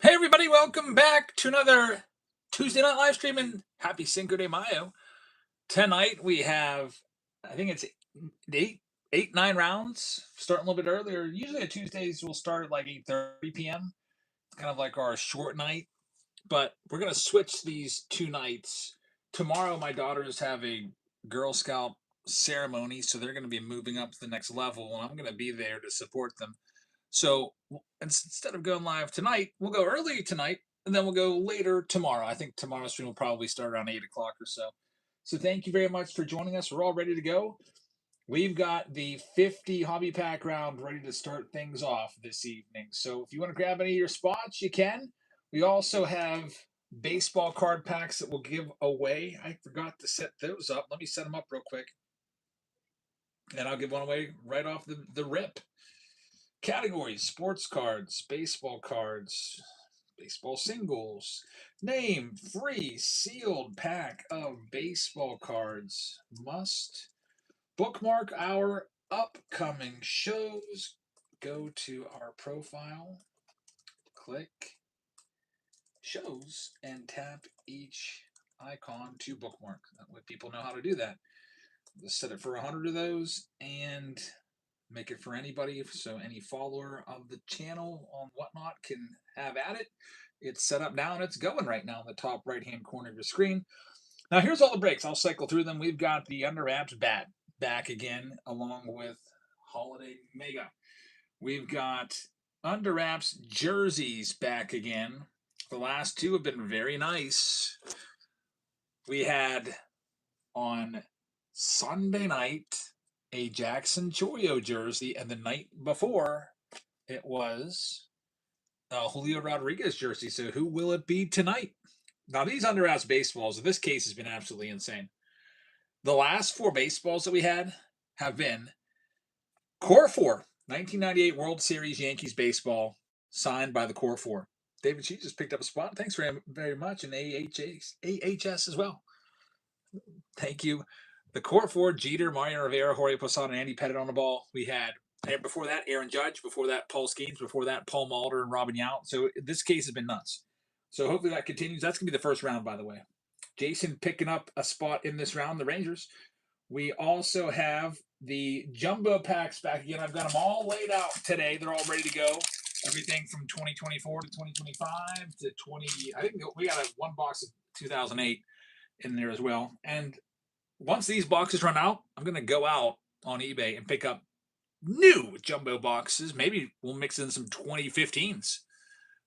Hey everybody, welcome back to another Tuesday night live stream and happy Cinco de Mayo. Tonight we have, I think it's eight, 9 rounds, starting a little bit earlier. Usually on Tuesdays we'll start at like 8:30 p.m. It's kind of like our short night, but we're gonna switch these two nights. Tomorrow my daughters have a Girl Scout ceremony, so they're gonna be moving up to the next level, and I'm gonna be there to support them. So instead of going live tonight, we'll go early tonight and then we'll go later tomorrow. I think tomorrow's stream will probably start around 8 o'clock or so. So thank you very much for joining us. We're all ready to go. We've got the 50 hobby pack round ready to start things off this evening. So if you want to grab any of your spots, you can. We also have baseball card packs that we'll give away. I forgot to set those up. Let me set them up real quick. And I'll give one away right off the rip. Categories: sports cards, baseball singles. Name: free sealed pack of baseball cards. Must bookmark our upcoming shows. Go to our profile, click shows, and tap each icon to bookmark. That way people know how to do that. Let's set it for 100 of those and make it for anybody, so any follower of the channel on whatnot can have at it. It's set up now and it's going right now in the top right hand corner of your screen. Now here's all the breaks. I'll cycle through them. We've got the Under Wraps bat back again, along with Holiday Mega. We've got Under Wraps jerseys back again. The last two have been very nice. We had on Sunday night a Jackson Choyo jersey, and the night before it was a Julio Rodriguez jersey. So who will it be tonight? Now these Under Wraps baseballs, this case has been absolutely insane. The last four baseballs that we had have been Core 4, 1998 World Series Yankees baseball, signed by the Core 4. David, she just picked up a spot. Thanks very much. And AHS as well. Thank you. The Core 4, Jeter, Mario Rivera, Jorge Posada, and Andy Pettit on the ball. We had, before that, Aaron Judge. Before that, Paul Skeens. Before that, Paul Malder and Robin Yount. So this case has been nuts. So hopefully that continues. That's going to be the first round, by the way. Jason picking up a spot in this round, the Rangers. We also have the jumbo packs back again. I've got them all laid out today. They're all ready to go. Everything from 2024 to 2025 to 20. I think we got one box of 2008 in there as well. And once these boxes run out, I'm going to go out on eBay and pick up new jumbo boxes. Maybe we'll mix in some 2015s,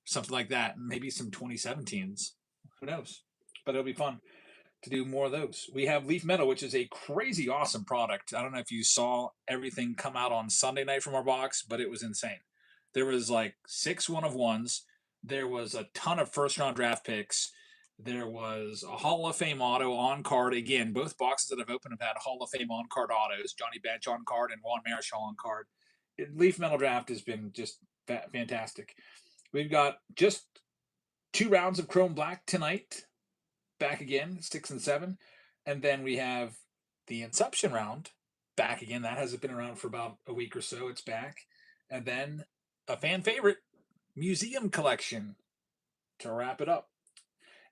something like that, and maybe some 2017s. Who knows? But it'll be fun to do more of those. We have Leaf Metal, which is a crazy awesome product. I don't know if you saw everything come out on Sunday night from our box, but it was insane. There was like 6 1-of-1s. There was a ton of first round draft picks. There was a Hall of Fame auto on card. Again, both boxes that I've opened have had Hall of Fame on card autos. Johnny Bench on card and Juan Marichal on card. Leaf Metal Draft has been just fantastic. We've got just 2 rounds of Chrome Black tonight. Back again, 6 and 7. And then we have the Inception round back again. That hasn't been around for about a week or so. It's back. And then a fan favorite, Museum Collection, to wrap it up.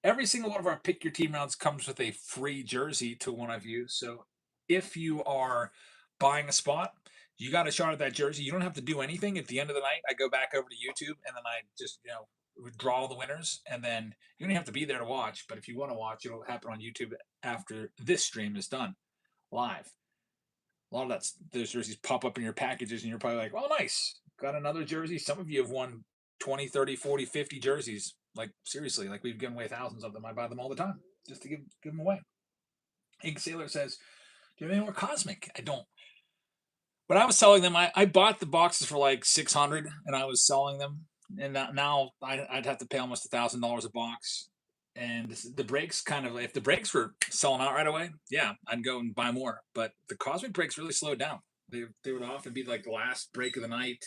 Every single one of our Pick Your Team rounds comes with a free jersey to one of you. So if you are buying a spot, you got a shot at that jersey. You don't have to do anything. At the end of the night, I go back over to YouTube and then I just, draw the winners. And then you don't have to be there to watch. But if you want to watch, it'll happen on YouTube after this stream is done live. A lot of those jerseys pop up in your packages and you're probably like, oh, nice. Got another jersey. Some of you have won 20, 30, 40, 50 jerseys. Like, seriously, like we've given away thousands of them. I buy them all the time just to give them away. Ink Sailor says, do you have any more Cosmic? I don't. When I was selling them, I bought the boxes for like 600 and I was selling them. And now I'd have to pay almost $1,000 a box. And the breaks if the breaks were selling out right away, yeah, I'd go and buy more. But the Cosmic breaks really slowed down. They would often be like the last break of the night.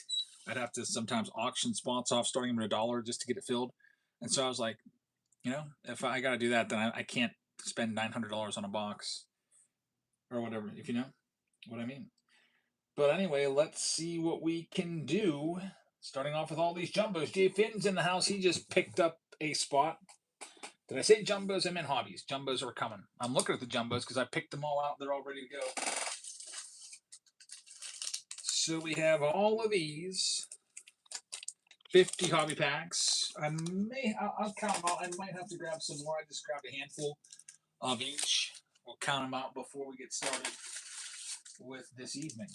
I'd have to sometimes auction spots off, starting them at $1 just to get it filled. And so I was like, if I got to do that, then I can't spend $900 on a box or whatever, if you know what I mean. But anyway, let's see what we can do. Starting off with all these jumbos. Jay Finn's in the house. He just picked up a spot. Did I say jumbos? I meant hobbies. Jumbos are coming. I'm looking at the jumbos because I picked them all out. They're all ready to go. So we have all of these 50 hobby packs. I'll count them out. I might have to grab some more. I just grabbed a handful of each. We'll count them out before we get started with this evening.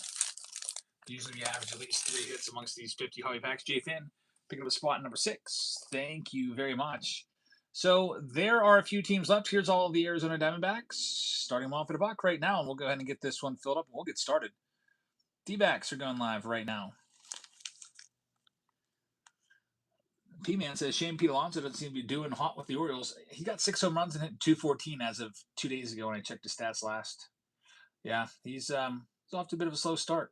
Usually we average at least 3 hits amongst these 50 hobby packs. Jay Finn, picking up a spot number 6. Thank you very much. So there are a few teams left. Here's all of the Arizona Diamondbacks. Starting them off at a buck right now, and we'll go ahead and get this one filled up, and we'll get started. D-backs are going live right now. P-Man says Shane Pete Alonso doesn't seem to be doing hot with the Orioles. He got 6 home runs and hit 214 as of 2 days ago when I checked his stats last. Yeah, he's off to a bit of a slow start.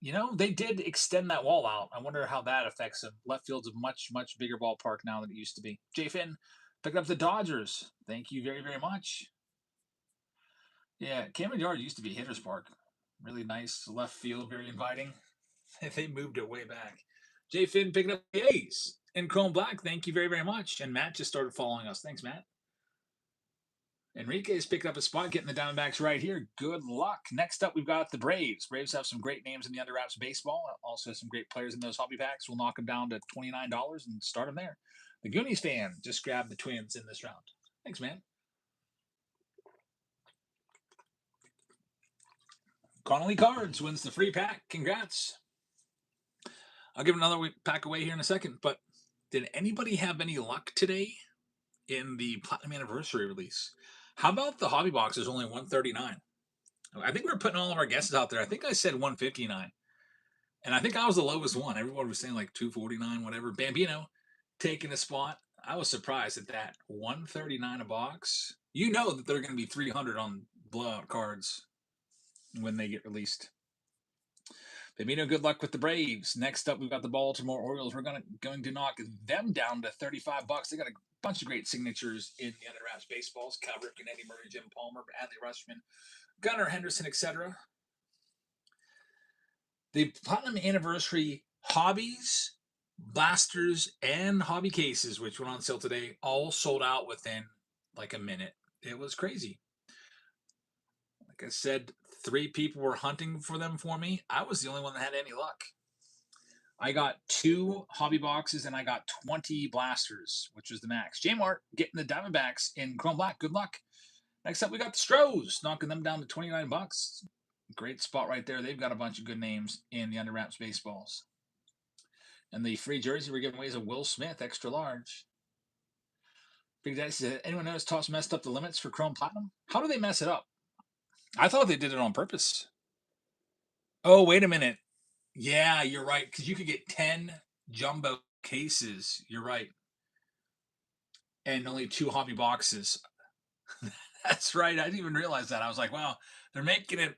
You know, they did extend that wall out. I wonder how that affects him. Left field's a much, much bigger ballpark now than it used to be. Jay Finn picked up the Dodgers. Thank you very, very much. Yeah, Camden Yards used to be hitter's park. Really nice left field, very inviting. They moved it way back. Jay Finn picking up the A's in Chrome Black. Thank you very, very much. And Matt just started following us. Thanks, Matt. Enrique's picked up a spot, getting the Diamondbacks right here. Good luck. Next up, we've got the Braves. Braves have some great names in the Under Wraps baseball. Also some great players in those hobby packs. We'll knock them down to $29 and start them there. The Goonies fan just grabbed the Twins in this round. Thanks, man. Connolly Cards wins the free pack. Congrats. I'll give another pack away here in a second, but did anybody have any luck today in the Platinum Anniversary release? How about the hobby box is only $139? I think we're putting all of our guesses out there. I think I said 159. And I think I was the lowest one. Everyone was saying like 249, whatever. Bambino taking a spot. I was surprised at that. 139 a box. You know that they're going to be 300 on blowout cards when they get released. Bambino, good luck with the Braves. Next up, we've got the Baltimore Orioles. We're going to knock them down to $35. They got a bunch of great signatures in the Under Wraps baseballs. Cal Ripken, Eddie Murray, Jim Palmer, Adley Rushman, Gunnar Henderson, etc. The Platinum Anniversary hobbies, blasters, and hobby cases, which went on sale today, all sold out within like a minute. It was crazy. Like I said, 3 people were hunting for them for me. I was the only one that had any luck. I got 2 hobby boxes and I got 20 blasters, which was the max. J-Mart getting the Diamondbacks in Chrome Black. Good luck. Next up, we got the Stros, knocking them down to $29. Great spot right there. They've got a bunch of good names in the Under Wraps baseballs. And the free jersey we're giving away is a Will Smith, extra large. Big Daddy said, anyone notice Topps messed up the limits for Chrome Platinum? How do they mess it up? I thought they did it on purpose. Oh, wait a minute. Yeah, you're right. Because you could get 10 jumbo cases. You're right. And only 2 hobby boxes. That's right. I didn't even realize that. I was like, wow, they're making it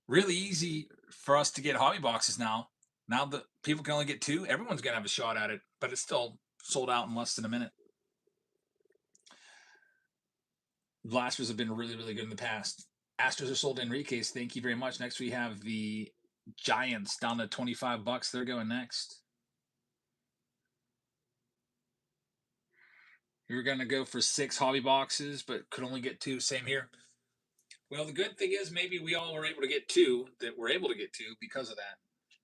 really easy for us to get hobby boxes now. Now that people can only get 2, everyone's going to have a shot at it. But it's still sold out in less than a minute. Blasters have been really, really good in the past. Astros are sold to Enriquez. Thank you very much. Next, we have the Giants down to $25. They're going next. You're going to go for 6 hobby boxes, but could only get 2. Same here. Well, the good thing is maybe we all were able to get 2 that we're able to get 2 because of that.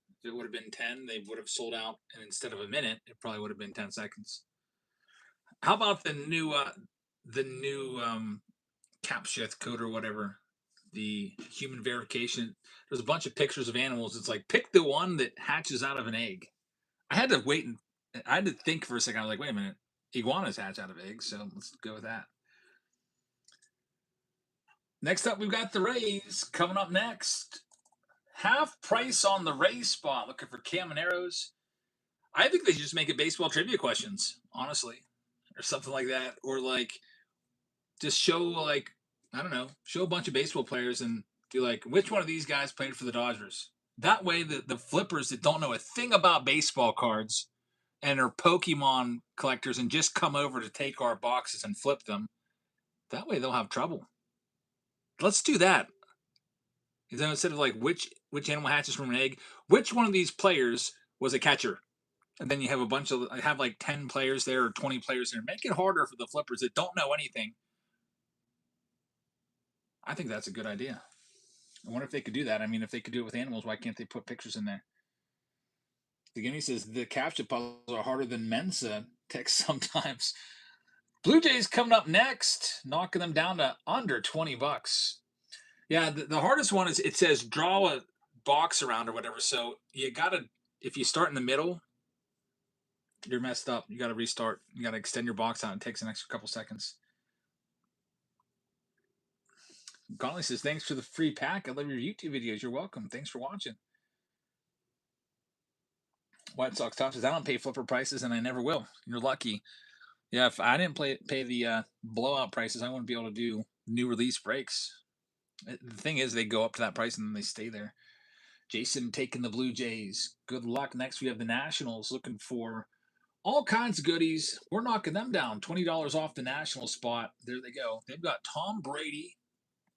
If it would have been 10, they would have sold out, and instead of a minute, it probably would have been 10 seconds. How about the new CAPTCHA code or whatever? The human verification. There's a bunch of pictures of animals. It's like, pick the one that hatches out of an egg. I had to wait and I had to think for a second. I was like, wait a minute. Iguanas hatch out of eggs, so let's go with that. Next up, we've got the Rays coming up next. Half price on the Rays spot. Looking for Camaneros. I think they should just make it baseball trivia questions, honestly, or something like that, or like just show like I don't know, show a bunch of baseball players and do like which one of these guys played for the Dodgers. That way, the flippers that don't know a thing about baseball cards and are Pokemon collectors and just come over to take our boxes and flip them, that way they'll have trouble. Let's do that. Instead of like which animal hatches from an egg, which one of these players was a catcher. And then you have a bunch of have like 10 players there or 20 players there. Make it harder for the flippers that don't know anything. I think that's a good idea. I wonder if they could do that. I mean, if they could do it with animals, why can't they put pictures in there? The Guinea says the captcha puzzles are harder than Mensa text sometimes. Blue Jays coming up next, knocking them down to under $20. Yeah, the hardest one is it says draw a box around or whatever. So you gotta, if you start in the middle, you're messed up. You gotta restart. You gotta extend your box out. It takes an extra couple seconds. Conley says, thanks for the free pack. I love your YouTube videos. You're welcome. Thanks for watching. White Sox Top says, I don't pay flipper prices and I never will. You're lucky. Yeah, if I didn't pay the blowout prices, I wouldn't be able to do new release breaks. The thing is, they go up to that price and then they stay there. Jason taking the Blue Jays. Good luck. Next, we have the Nationals looking for all kinds of goodies. We're knocking them down. $20 off the National spot. There they go. They've got Tom Brady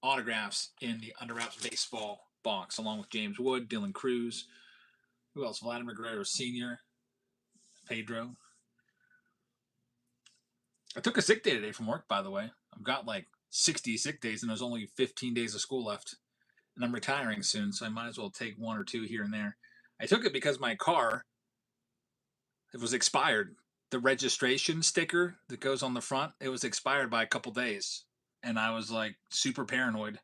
autographs in the Under Wraps baseball box, along with James Wood, Dylan Cruz. Who else? Vladimir Guerrero Sr., Pedro. I took a sick day today from work, by the way. I've got like 60 sick days, and there's only 15 days of school left. And I'm retiring soon, so I might as well take one or two here and there. I took it because my car, it was expired. The registration sticker that goes on the front, it was expired by a couple days. And I was like super paranoid.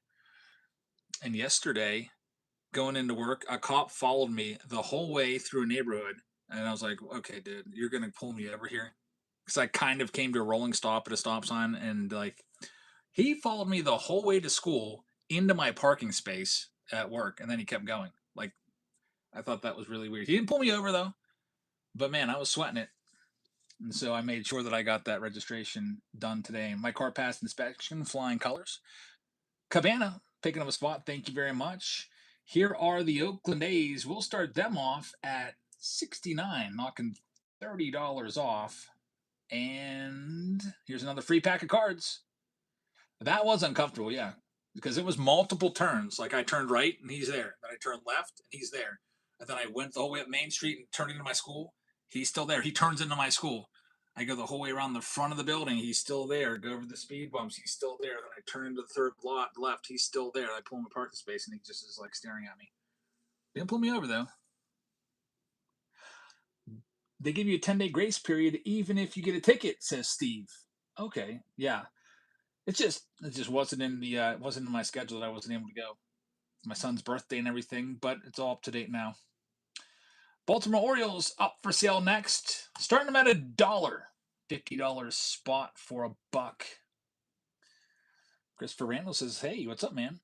And yesterday, going into work, a cop followed me the whole way through a neighborhood. And I was like, okay, dude, you're going to pull me over here? Because I kind of came to a rolling stop at a stop sign. And like, he followed me the whole way to school into my parking space at work. And then he kept going. Like, I thought that was really weird. He didn't pull me over though. But man, I was sweating it. And so I made sure that I got that registration done today. My car passed inspection, flying colors. Cabana picking up a spot. Thank you very much. Here are the Oakland A's. We'll start them off at 69, knocking $30 off. And here's another free pack of cards. That was uncomfortable, yeah, because it was multiple turns. Like I turned right and he's there. Then I turned left and he's there. And then I went the whole way up Main Street and turned into my school. He's still there. He turns into my school. I go the whole way around the front of the building. He's still there. Go over the speed bumps. He's still there. Then I turn into the third lot left. He's still there. I pull him a parking space and he just is like staring at me. Didn't pull me over though. They give you a 10-day grace period even if you get a ticket, says Steve. Okay, yeah. It just wasn't in the wasn't in my schedule that I wasn't able to go. My son's birthday and everything, but it's all up to date now. Baltimore Orioles up for sale next. Starting them at $1. $50 spot for $1. Christopher Randall says, hey, what's up, man?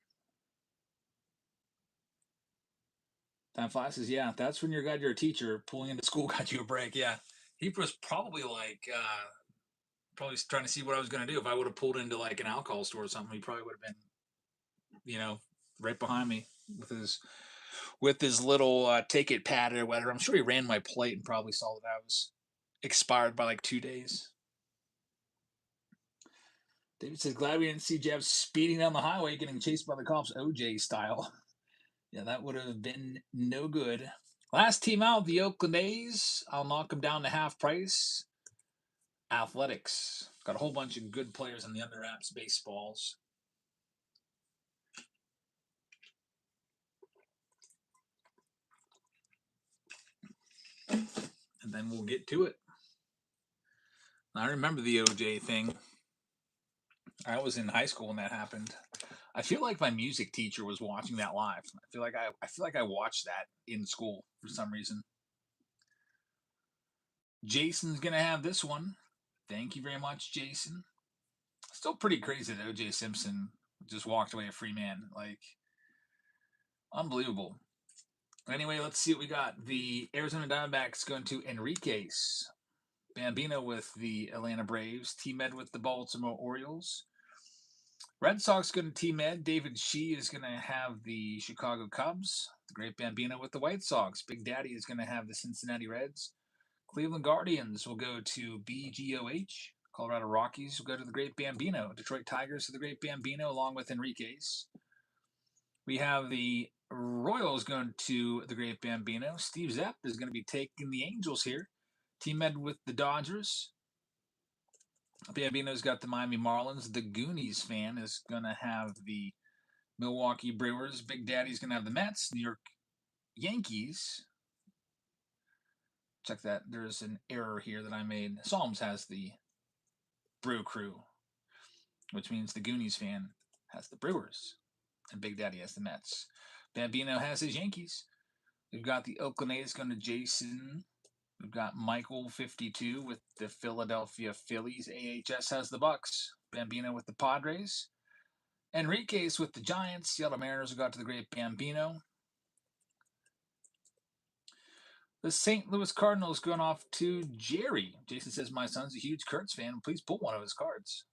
Time Fly says, yeah, that's when you're glad you're a teacher. Pulling into school got you a break. Yeah. He was probably like, probably trying to see what I was going to do. If I would have pulled into like an alcohol store or something, he probably would have been, right behind me with his little ticket pad or whatever. I'm sure he ran my plate and probably saw that I was expired by like 2 days. David says, glad we didn't see Jeff speeding down the highway getting chased by the cops OJ style. Yeah, that would have been no good. Last team out, the Oakland A's. I'll knock them down to half price. Athletics. Got a whole bunch of good players in the Under Wraps baseballs. And then we'll get to it. I remember the OJ thing. I was in high school when that happened. I feel like my music teacher was watching that live. I feel like I watched that in school for some reason. Jason's gonna have this one. Thank you very much, Jason. Still pretty crazy that OJ Simpson just walked away a free man. Like, unbelievable. Anyway, let's see what we got. The Arizona Diamondbacks going to Enriquez. Bambino with the Atlanta Braves. T-Med with the Baltimore Orioles. Red Sox going to T-Med. David Shee is going to have the Chicago Cubs. The Great Bambino with the White Sox. Big Daddy is going to have the Cincinnati Reds. Cleveland Guardians will go to BGOH. Colorado Rockies will go to the Great Bambino. Detroit Tigers to the Great Bambino along with Enriquez. We have the Royals going to the Great Bambino. Steve Zepp is going to be taking the Angels here. Teamed with the Dodgers. Bambino's got the Miami Marlins. The Goonies fan is going to have the Milwaukee Brewers. Big Daddy's going to have the Mets. New York Yankees. Check that. There's an error here that I made. Psalms has the Brew Crew, which means the Goonies fan has the Brewers, and Big Daddy has the Mets. Bambino has his Yankees. We've got the Oakland A's going to Jason. We've got Michael 52 with the Philadelphia Phillies. AHS has the Bucks. Bambino with the Padres. Enriquez with the Giants. Seattle Mariners have got to the Great Bambino. The St. Louis Cardinals going off to Jerry. Jason says, my son's a huge Kurtz fan. Please pull one of his cards.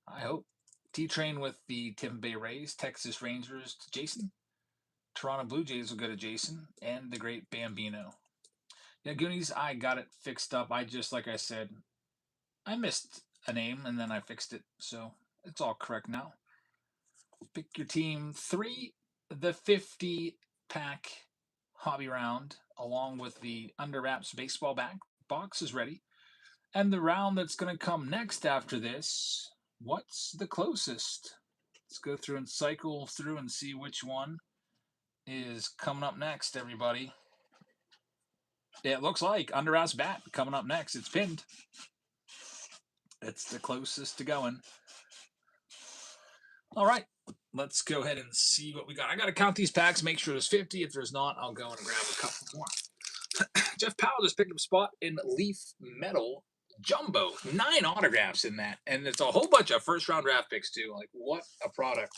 I hope. T-Train with the Tampa Bay Rays. Texas Rangers to Jason. Toronto Blue Jays will go to Jason. And the Great Bambino. Yeah, Goonies, I got it fixed up. Like I said, I missed a name and then I fixed it. So it's all correct now. Pick your team 3. The 50-pack hobby round, along with the Under Wraps baseball box is ready. And the round that's going to come next after this, what's the closest? Let's go through and cycle through and see which one is coming up next, everybody. It looks like Under Wraps bat coming up next. It's pinned. It's the closest to going. All right. Let's go ahead and see what we got. I got to count these packs, make sure there's 50. If there's not, I'll go and grab a couple more. Jeff Powell just picked up a spot in Leaf Metal Jumbo. 9 autographs in that. And it's a whole bunch of first-round draft picks, too. Like, what a product.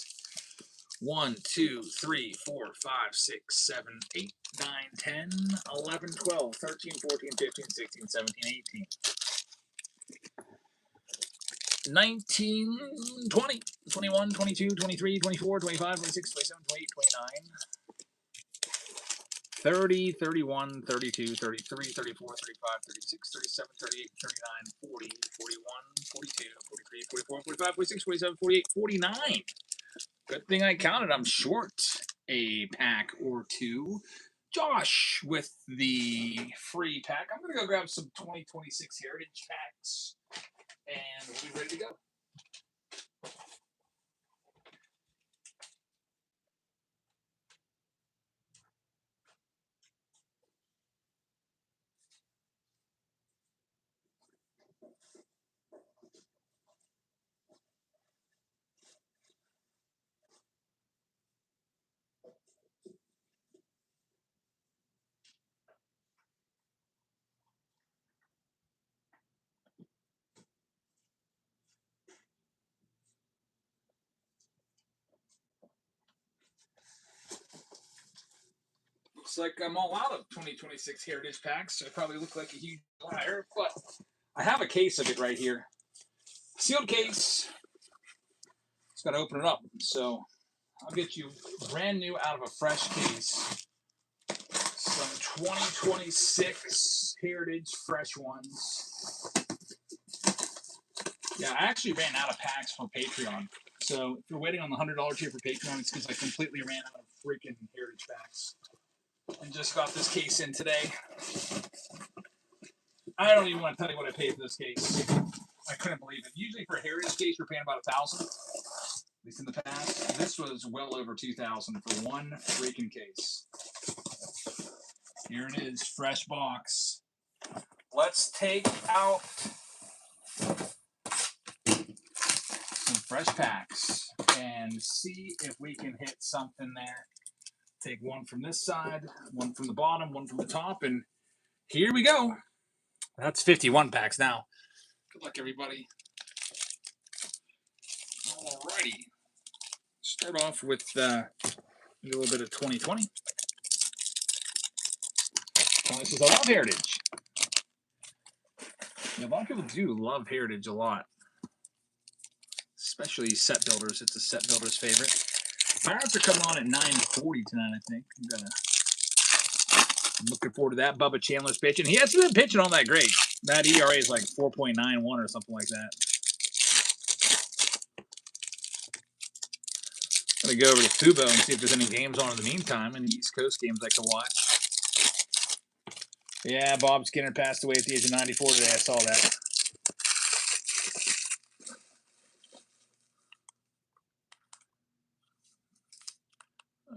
1, 2, 3, 4, 5, 6, 7, 8, 9, 10, 11, 12, 13, 14, 15, 16, 17, 18. 19, 20, 21, 22, 23, 24, 25, 26, 27, 28, 29, 30, 31, 32, 33, 34, 35, 36, 37, 38, 39, 40, 41, 42, 43, 44, 45, 46, 47, 48, 49. Good thing I counted. I'm short a pack or two. Josh with the free pack. I'm going to go grab some 2026 Heritage packs, and we'll be ready to go. Looks like I'm all out of 2026 Heritage packs. I probably look like a huge liar, but I have a case of it right here. Sealed case. Just got to open it up. So I'll get you brand new out of a fresh case. Some 2026 Heritage fresh ones. Yeah, I actually ran out of packs for Patreon. So if you're waiting on the $100 tier for Patreon, it's because I completely ran out of freaking Heritage packs. And just got this case in today. I don't even want to tell you what I paid for this case. I couldn't believe it. Usually for a Heritage case, you're paying about $1,000. At least in the past. This was well over $2,000 for one freaking case. Here it is, fresh box. Let's take out some fresh packs and see if we can hit something there. Take one from this side, one from the bottom, one from the top, and here we go. That's 51 packs now. Good luck, everybody. Alrighty. Start off with a little bit of 2020. This is a love Heritage. Yeah, a lot of people do love Heritage a lot. Especially set builders. It's a set builder's favorite. Pirates are coming on at 9:40 tonight, I think. I'm looking forward to that. Bubba Chandler's pitching. He hasn't been pitching all that great. That ERA is like 4.91 or something like that. I'm going to go over to Fubo and see if there's any games on in the meantime, any East Coast games I can watch. Yeah, Bob Skinner passed away at the age of 94 today. I saw that.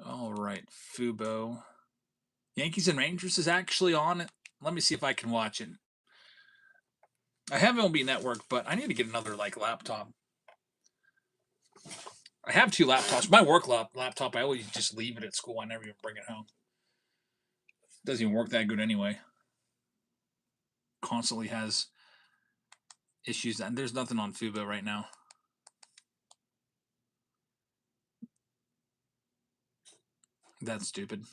All right, Fubo. Yankees and Rangers is actually on it. Let me see if I can watch it. I have MLB Network, but I need to get another laptop. I have 2 laptops. My work laptop, I always just leave it at school. I never even bring it home. It doesn't even work that good anyway. Constantly has issues, and there's nothing on Fubo right now. That's stupid.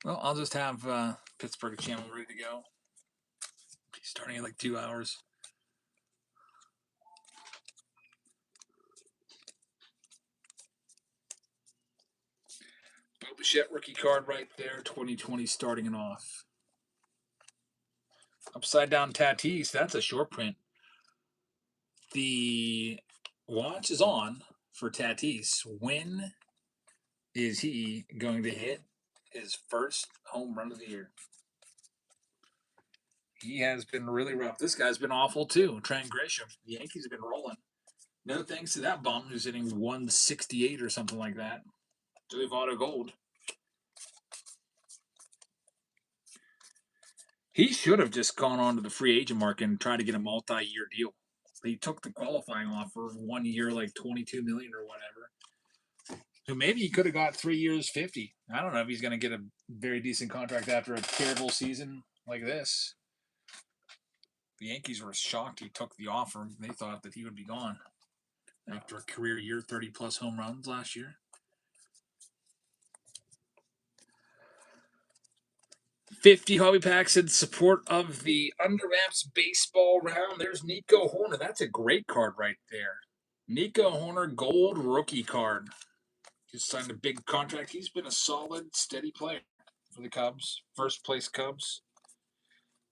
Well, I'll just have Pittsburgh channel ready to go. Starting in 2 hours. Bo Bichette rookie card right there, 2020 starting it off. Upside down Tatis, that's a short print. The watch is on for Tatis. When is he going to hit his first home run of the year? He has been really rough. This guy's been awful too. Trent Grisham. The Yankees have been rolling. No thanks to that bum who's hitting 168 or something like that. Joey Votto Gold. He should have just gone on to the free agent market and tried to get a multi-year deal. He took the qualifying offer 1 year, $22 million or whatever. So maybe he could have got 3 years, 50. I don't know if he's going to get a very decent contract after a terrible season like this. The Yankees were shocked he took the offer. They thought that he would be gone after a career year, 30-plus home runs last year. 50 hobby packs in support of the Under Wraps baseball round. There's Nico Horner. That's a great card right there. Nico Horner gold rookie card. Just signed a big contract. He's been a solid, steady player for the Cubs. First place Cubs.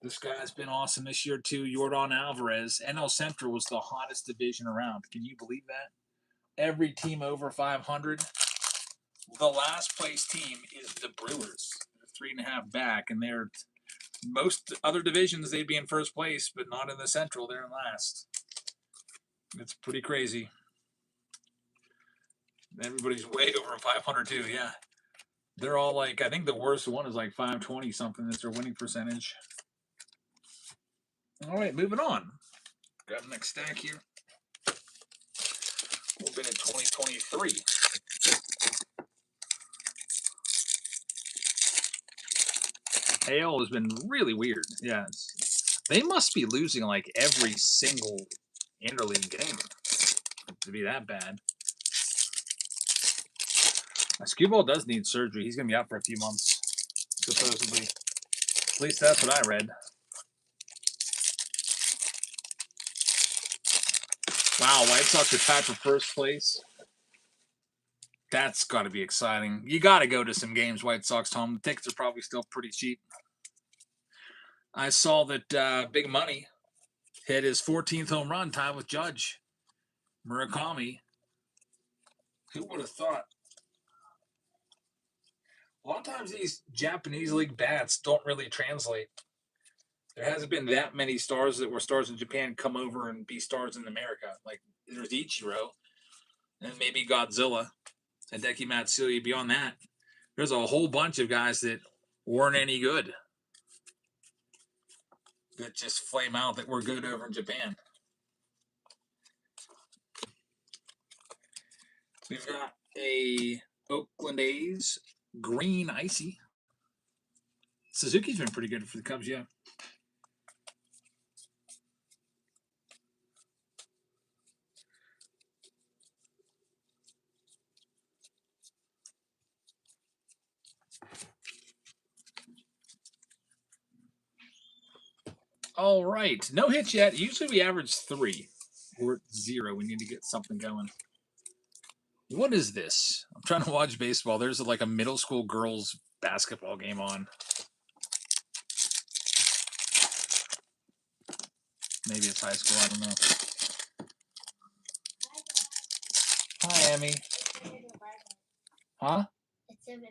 This guy's been awesome this year too. Yordan Alvarez. NL Central was the hottest division around. Can you believe that? Every team over 500. The last place team is the Brewers. They're 3.5 back, and they're most other divisions they'd be in first place, but not in the Central. They're in last. It's pretty crazy. Everybody's way over 500 too. Yeah, they're all I think the worst one is 520 something. That's their winning percentage. All right, moving on. Grab the next stack here. We've been in 2023. AL has been really weird. Yeah, they must be losing every single interleague game to be that bad. Skewball does need surgery. He's going to be out for a few months, supposedly. At least that's what I read. Wow, White Sox are tied for first place. That's got to be exciting. You got to go to some games, White Sox, Tom. The tickets are probably still pretty cheap. I saw that Big Money hit his 14th home run, tied with Judge. Murakami. Who would have thought? A lot of times these Japanese league bats don't really translate. There hasn't been that many stars that were stars in Japan come over and be stars in America. There's Ichiro and maybe Godzilla, Hideki Matsui. Beyond that, there's a whole bunch of guys that weren't any good that just flame out that were good over in Japan. We've got a Oakland A's green icy. Suzuki's been pretty good for the Cubs, yeah. All right. No hits yet. Usually we average 3. We're at 0. We need to get something going. What is this? I'm trying to watch baseball. There's a middle school girls basketball game on. Maybe it's high school. I don't know. Hi, Emmy. Huh? It's 7-Eleven.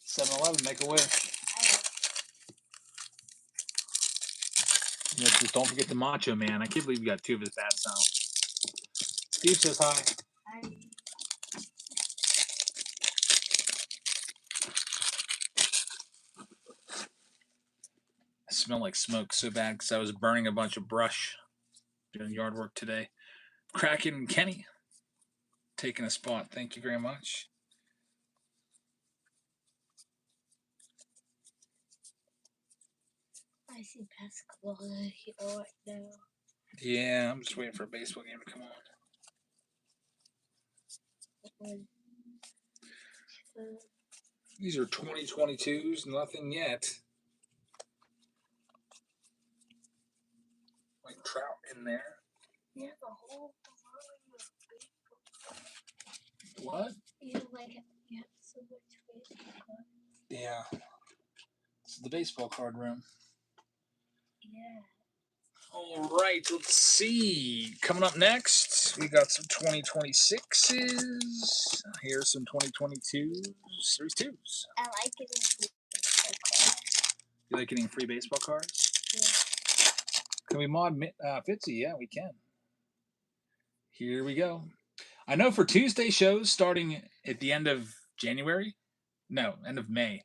7-Eleven, make a wish. Just don't forget the Macho Man. I can't believe you got 2 of his bats now. Steve says hi. Hi. I smell like smoke so bad because I was burning a bunch of brush doing yard work today. Kraken and Kenny taking a spot. Thank you very much. I see basketball here right now. Yeah, I'm just waiting for a baseball game to come on. These are 2022s, nothing yet. Like Trout in there. You have a whole What? you have so much baseball. Yeah. It's the baseball card room. Yeah. All right, let's see. Coming up next, we got some 2026s. Here's some 2022s, Series 2s. I like getting free baseball cards. You like getting free baseball cards? Yeah. Can we mod Fitzy? Yeah, we can. Here we go. I know for Tuesday shows starting at the end of January. No, end of May.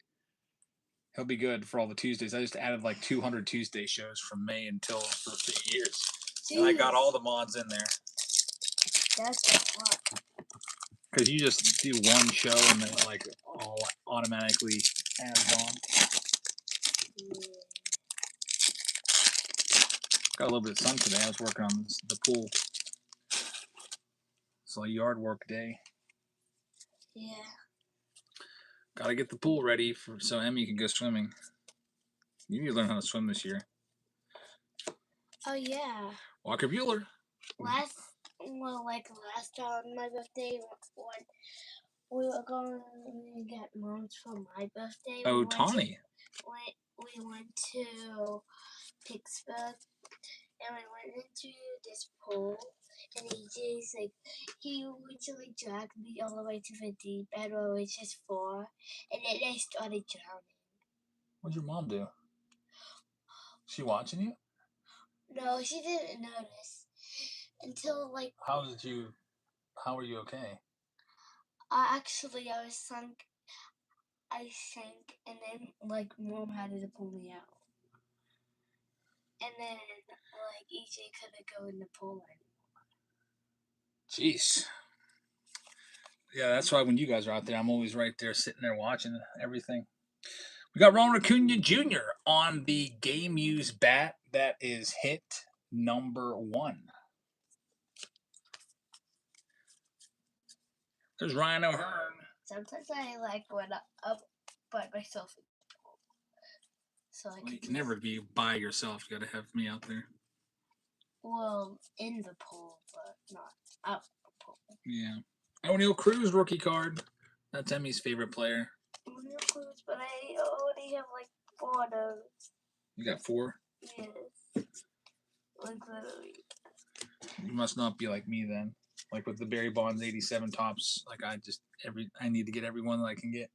He'll be good for all the Tuesdays. I just added like 200 Tuesday shows from May until for 3 years. Jeez. And I got all the mods in there. That's a lot. Because you just do one show and then like all automatically adds on. Yeah. Got a little bit of sun today. I was working on the pool. It's a yard work day. Yeah. Gotta get the pool ready so Emmy can go swimming. You need to learn how to swim this year. Oh yeah. Walker Bueller. Last time on my birthday, when we were going to get moms for my birthday. Oh, Tawny. We went to Pittsburgh and we went into this pool, and he literally dragged me all the way to the deep end where it was just 4, and then I started drowning. What'd your mom do? She watching you? No, she didn't notice until How were you okay? I was sunk. I sank, and then mom had to pull me out. And then, EJ couldn't go in the pool anymore. Jeez. Yeah, that's why when you guys are out there, I'm always right there sitting there watching everything. We got Ronald Acuna Jr. on the game used bat. That is hit number 1. There's Ryan O'Hearn. Sometimes I went up by myself in the pool. So You can never be by yourself. You got to have me out there. Well, in the pool, but not out the pool. Yeah. O'Neal Cruz rookie card. That's Emmy's favorite player. O'Neal Cruz, but I already have 4 of those. You got 4? Yes. Literally. You must not be like me then. Like with the Barry Bonds 87 tops. I need to get every one that I can get.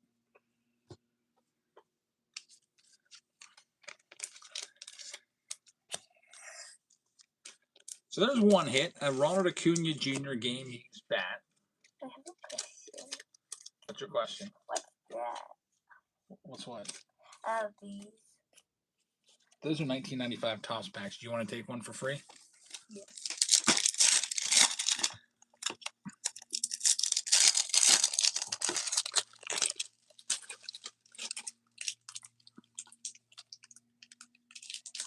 So there's one hit, a Ronald Acuna Jr. game used bat. I have a question. What's your question? What's that? What's what? These. Those are 1995 Topps packs. Do you want to take one for free? Yes.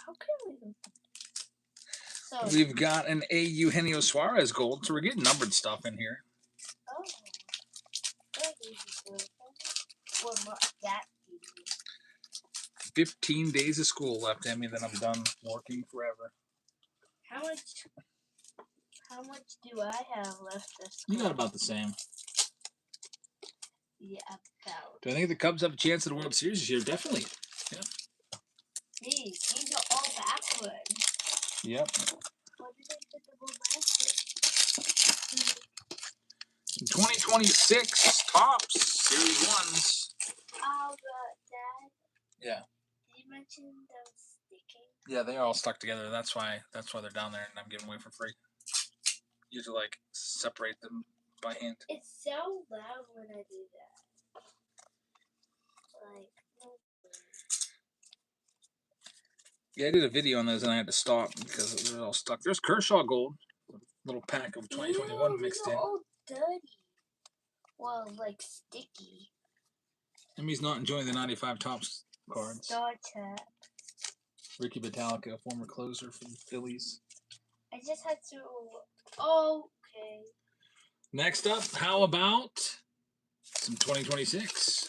How can we? So we've got an A. Eugenio Suarez gold, so we're getting numbered stuff in here. Oh. Well, not that easy. 15 days of school left, Emmy, then I'm done working forever. How much do I have left this You got about the same. Yeah, about. Do I think the Cubs have a chance at the World Series this year? Definitely. Yeah. These are all backwards. Yep. What did they put the ball backwards? 2026 Topps Series 1s. Dad. Yeah. Did you mention them sticking? Yeah, they are all stuck together. That's why they're down there, and I'm giving away for free. Usually, like, separate them by hand. It's so loud when I do that. Like, yeah, I did a video on those, and I had to stop because they're all stuck. There's Kershaw Gold, a little pack of 2021 mixed in. All dirty. Well, like sticky. He's not enjoying the 95 Topps cards. Star Trek. Ricky Batalica, former closer for the Phillies. I just had to. Okay. Next up, how about some 2026?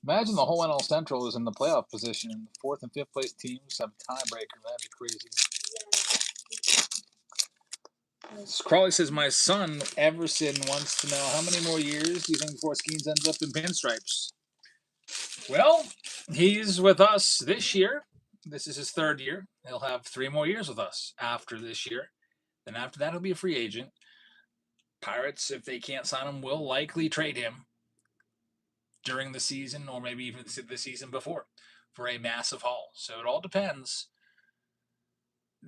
Imagine the whole NL Central is in the playoff position, and the 4th and 5th place teams have a tiebreaker. That'd be crazy. Crawley says, my son, Everson, wants to know how many more years do you think before Skeens ends up in pinstripes? Well, he's with us this year. This is his 3rd year. He'll have 3 more years with us after this year. Then after that, he'll be a free agent. Pirates, if they can't sign him, will likely trade him during the season or maybe even the season before for a massive haul. So it all depends.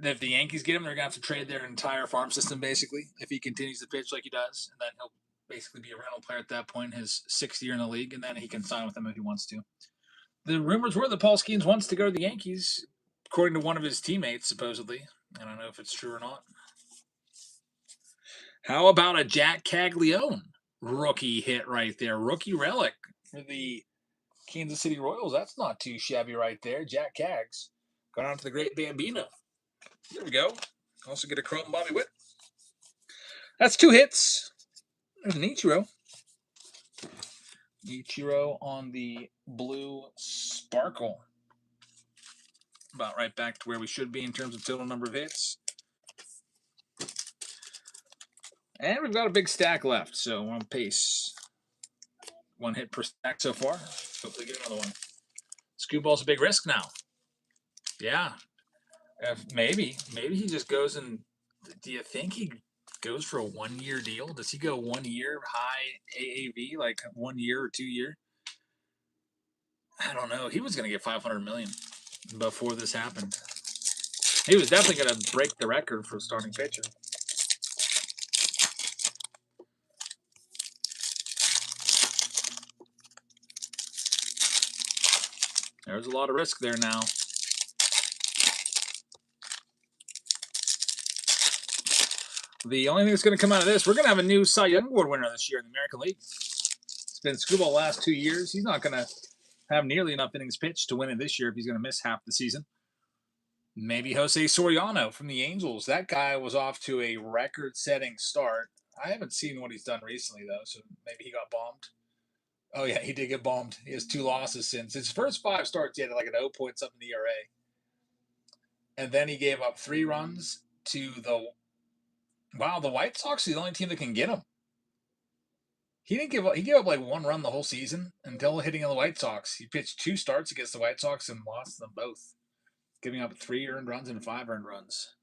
If the Yankees get him, they're going to have to trade their entire farm system, basically, if he continues to pitch like he does. And then he'll basically be a rental player at that point, his 6th year in the league, and then he can sign with them if he wants to. The rumors were that Paul Skeens wants to go to the Yankees, according to one of his teammates, supposedly. I don't know if it's true or not. How about a Jack Caglione rookie hit right there? Rookie relic for the Kansas City Royals. That's not too shabby right there. Jack Cags. Going on to the Great Bambino. There we go. Also get a Chrome Bobby Witt. That's 2 hits. There's an Ichiro. Ichiro on the blue sparkle. About right back to where we should be in terms of total number of hits. And we've got a big stack left, so we're on pace. 1 hit per stack so far. Hopefully get another one. Scooball's a big risk now. Yeah. Maybe he just goes and... Do you think he goes for a 1-year deal? Does he go 1 year high AAV, like 1 year or 2 year? I don't know. He was going to get $500 million before this happened. He was definitely going to break the record for starting pitcher. There's a lot of risk there now. The only thing that's going to come out of this, we're going to have a new Cy Young Award winner this year in the American League. It's been Scooball the last 2 years. He's not going to have nearly enough innings pitched to win it this year if he's going to miss half the season. Maybe Jose Soriano from the Angels. That guy was off to a record-setting start. I haven't seen what he's done recently, though, so maybe he got bombed. Oh, yeah, he did get bombed. He has 2 losses since. His first 5 starts, he had like an 0-point-something ERA. And then he gave up 3 runs to the... Wow, the White Sox are the only team that can get him. He didn't give up. He gave up like 1 run the whole season until hitting on the White Sox. He pitched 2 starts against the White Sox and lost them both, giving up 3 earned runs and 5 earned runs.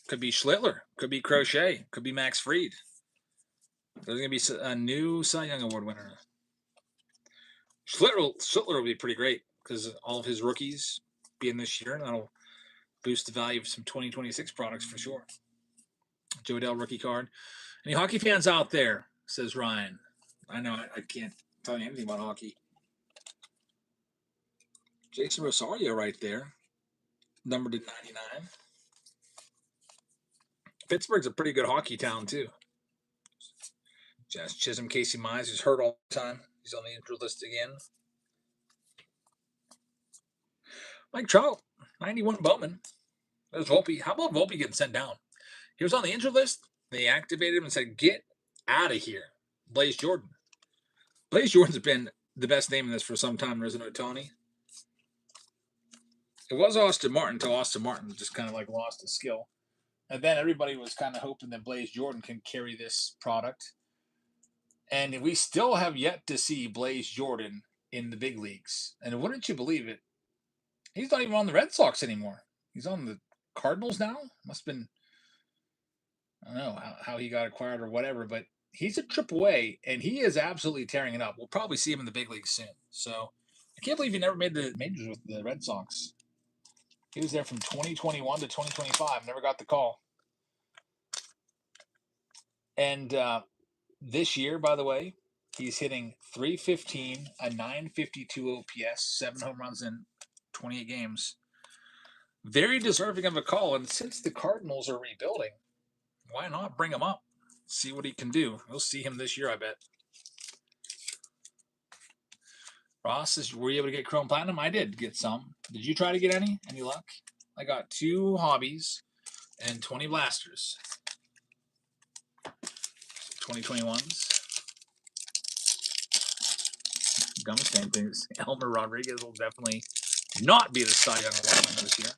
Could be Schlittler. Could be Crochet. Could be Max Fried. There's going to be a new Cy Young Award winner. Schlittler will be pretty great because all of his rookies being this year, and that'll boost the value of some 2026 products for sure. Joe Adell rookie card. Any hockey fans out there, says Ryan. I know I can't tell you anything about hockey. Jason Rosario right there, numbered to 99. Pittsburgh's a pretty good hockey town, too. Jazz Chisholm, Casey Mize, who's hurt all the time. He's on the injured list again. Mike Trout, 91 Bowman. There's Volpe. How about Volpe getting sent down? He was on the injured list. They activated him and said, get out of here. Blaze Jordan. Blaze Jordan's been the best name in this for some time. There's an Ohtani. It was Austin Martin until Austin Martin just kind of like lost his skill. And then everybody was kind of hoping that Blaze Jordan can carry this product. And we still have yet to see Blaze Jordan in the big leagues. And wouldn't you believe it? He's not even on the Red Sox anymore. He's on the Cardinals now. Must have been, I don't know how he got acquired or whatever, but he's a AAA, and he is absolutely tearing it up. We'll probably see him in the big leagues soon. So I can't believe he never made the majors with the Red Sox. He was there from 2021 to 2025. Never got the call. And this year, by the way, he's hitting 315, a 952 OPS, 7 home runs in 28 games. Very deserving of a call. And since the Cardinals are rebuilding, why not bring him up? See what he can do. We'll see him this year, I bet. Ross, were you able to get Chrome Platinum? I did get some. Did you try to get any? Any luck? I got 2 hobbies and 20 blasters. 2021s. Gum same things. Elmer Rodriguez will definitely not be the Cy Young Award winner this year.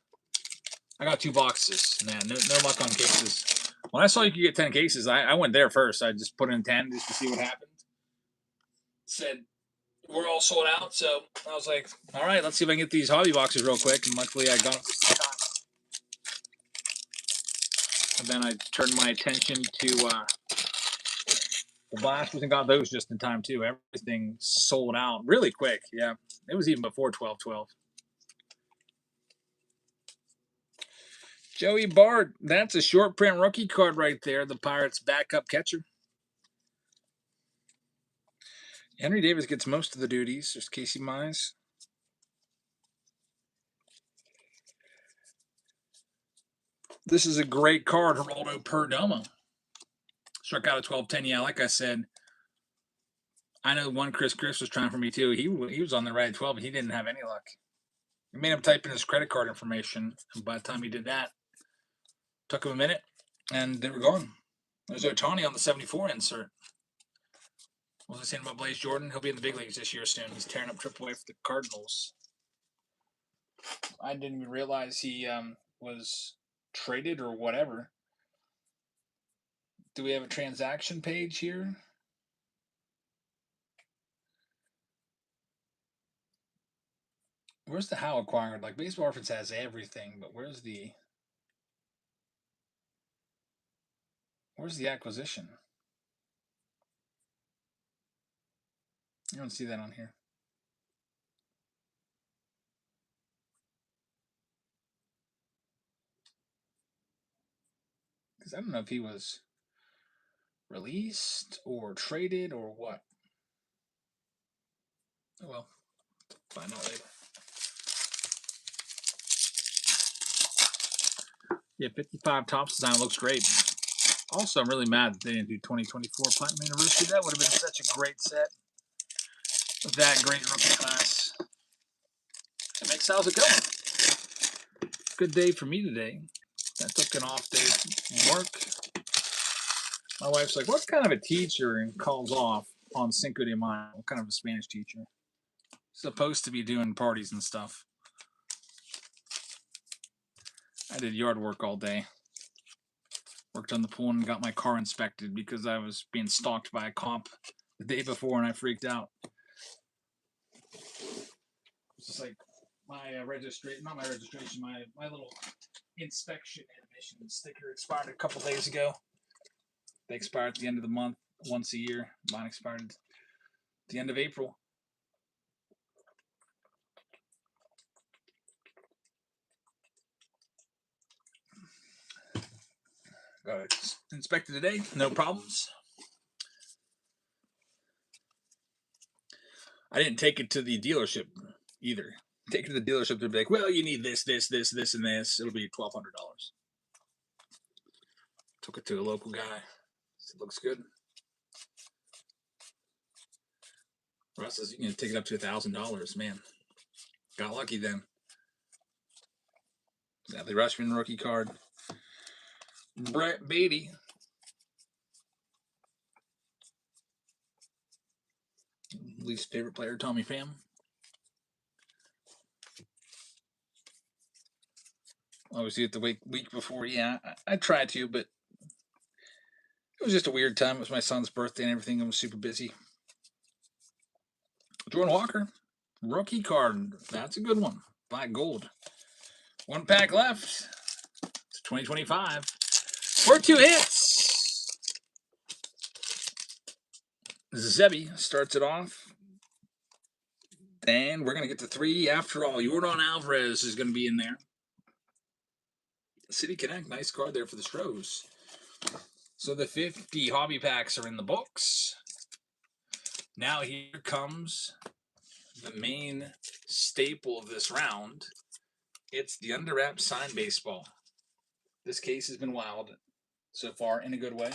I got 2 boxes. Man, no luck on cases. When I saw you could get 10 cases, I went there first. I just put in 10 just to see what happened. Said we're all sold out, so I was like, all right, let's see if I can get these hobby boxes real quick. And luckily, I got them just in time. And then I turned my attention to the blasters and got those just in time too. Everything sold out really quick. Yeah, it was even before 12/12. Joey Bart, that's a short print rookie card right there. The Pirates' backup catcher. Henry Davis gets most of the duties. There's Casey Mize. This is a great card, Geraldo Perdomo. Struck out at 12-10. Yeah, like I said, I know one Chris was trying for me too. He was on the right at 12, and he didn't have any luck. I made him type in his credit card information, and by the time he did that, took him a minute, and they were gone. There's Ohtani on the 74 insert. What was I saying about Blaze Jordan? He'll be in the big leagues this year soon. He's tearing up AAA for the Cardinals. I didn't even realize he was traded or whatever. Do we have a transaction page here? Where's the how acquired? Like Baseball Reference has everything, but where's the acquisition? You don't see that on here. Because I don't know if he was released or traded or what. Oh well, find out later. Yeah, 55 Topps design looks great. Also, I'm really mad that they didn't do 2024 Platinum Anniversary. That would have been such a great set with that great rookie class. It makes how's it going? Good day for me today. I took an off day from work. My wife's like, what kind of a teacher and calls off on Cinco de Mayo? What kind of a Spanish teacher? Supposed to be doing parties and stuff. I did yard work all day. Worked on the pool and got my car inspected because I was being stalked by a cop the day before and I freaked out. It's just like my registration, not my registration, my little inspection admission sticker expired a couple days ago. They expire at the end of the month, once a year. Mine expired at the end of April. Got it inspected today, no problems. I didn't take it to the dealership either. Take it to the dealership, they'd be like, well, you need this, and this. It'll be $1,200. Took it to a local guy. It looks good. Russ says you can take it up to $1,000. Man, got lucky then. Got the Rushman rookie card. Brett Beatty. Least favorite player, Tommy Pham. Obviously, at the week before, yeah, I tried to, but it was just a weird time. It was my son's birthday and everything. I was super busy. Jordan Walker, rookie card. That's a good one. Black gold. 1 pack left. It's 2025. 4 2 hits. Zebby starts it off. And we're going to get to 3 after all. Jordan Alvarez is going to be in there. City Connect, nice card there for the Stros. So the 50 hobby packs are in the books. Now here comes the main staple of this round. It's the underwrap signed baseball. This case has been wild so far in a good way.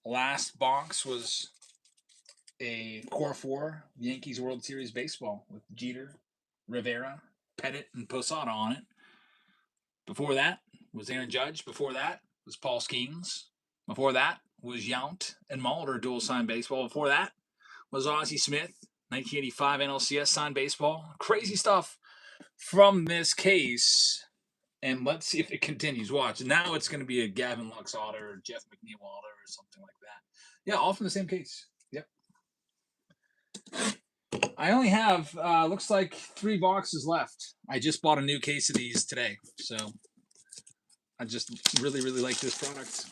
Last box was a Core 4 Yankees World Series baseball with Jeter, Rivera, Pettit, and Posada on it. Before that was Aaron Judge. Before that was Paul Skeens. Before that was Yount and Mulder dual signed baseball. Before that was Ozzie Smith, 1985 NLCS signed baseball. Crazy stuff from this case. And let's see if it continues. Watch. Now it's going to be a Gavin Lux auto or Jeff McNeil auto or something like that. Yeah, all from the same case. Yep. I only have, looks like 3 boxes left. I just bought a new case of these today. So I just really, really like this product.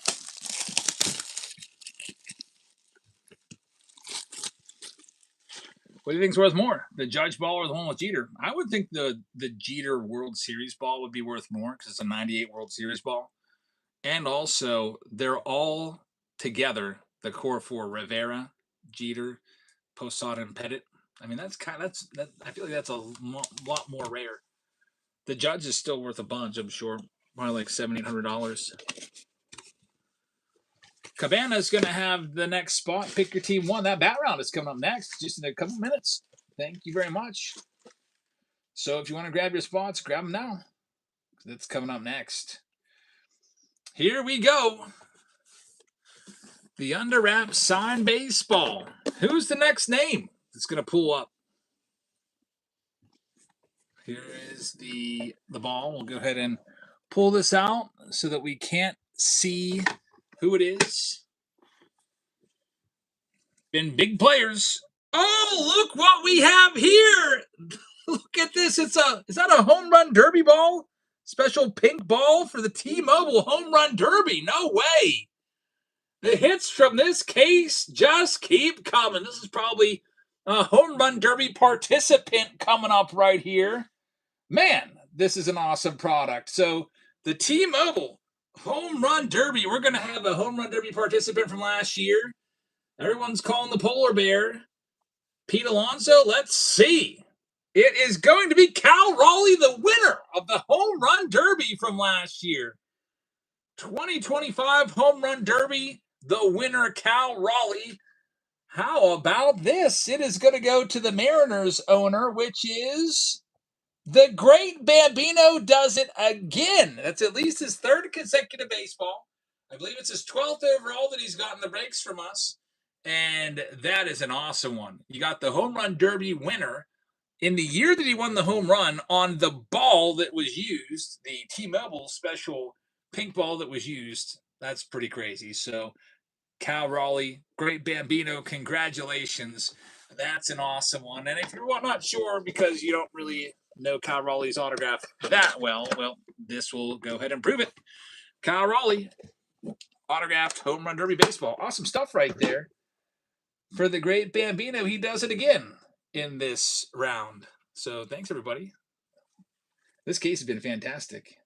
What do you think's worth more, the Judge ball or the one with Jeter? I would think the Jeter World Series ball would be worth more because it's a '98 World Series ball, and also they're all together. The core 4: Rivera, Jeter, Posada, and Pettit. I mean, that's that. I feel like that's a lot more rare. The Judge is still worth a bunch, I'm sure, probably like $700-800. Cabana's going to have the next spot. Pick your team 1. That bat round is coming up next, just in a couple minutes. Thank you very much. So if you want to grab your spots, grab them now. That's coming up next. Here we go. The underwrap signed baseball. Who's the next name that's going to pull up? Here is the ball. We'll go ahead and pull this out so that we can't see who it is. Been big players. Oh, look what we have here. Look at this. Is that a home run derby ball? Special pink ball for the T-Mobile home run derby. No way. The hits from this case just keep coming. This is probably a home run derby participant coming up right here. Man, this is an awesome product. So the T-Mobile home run derby. We're going to have a home run derby participant from last year. Everyone's calling the polar bear. Pete Alonso, let's see. It is going to be Cal Raleigh, the winner of the home run derby from last year. 2025 home run derby, the winner, Cal Raleigh. How about this? It is going to go to the Mariners owner, which is the great Bambino. Does it again. That's at least his 3rd consecutive baseball. I believe it's his 12th overall that he's gotten the breaks from us. And that is an awesome one. You got the home run derby winner in the year that he won the home run on the ball that was used, the T-Mobile special pink ball that was used. That's pretty crazy. So Cal Raleigh, great Bambino, congratulations. That's an awesome one. And if you're not sure because you don't really know Cal Raleigh's autograph that well, this will go ahead and prove it. Cal Raleigh, autographed home run derby baseball. Awesome stuff right there. For the great Bambino, he does it again in this round. So thanks, everybody. This case has been fantastic.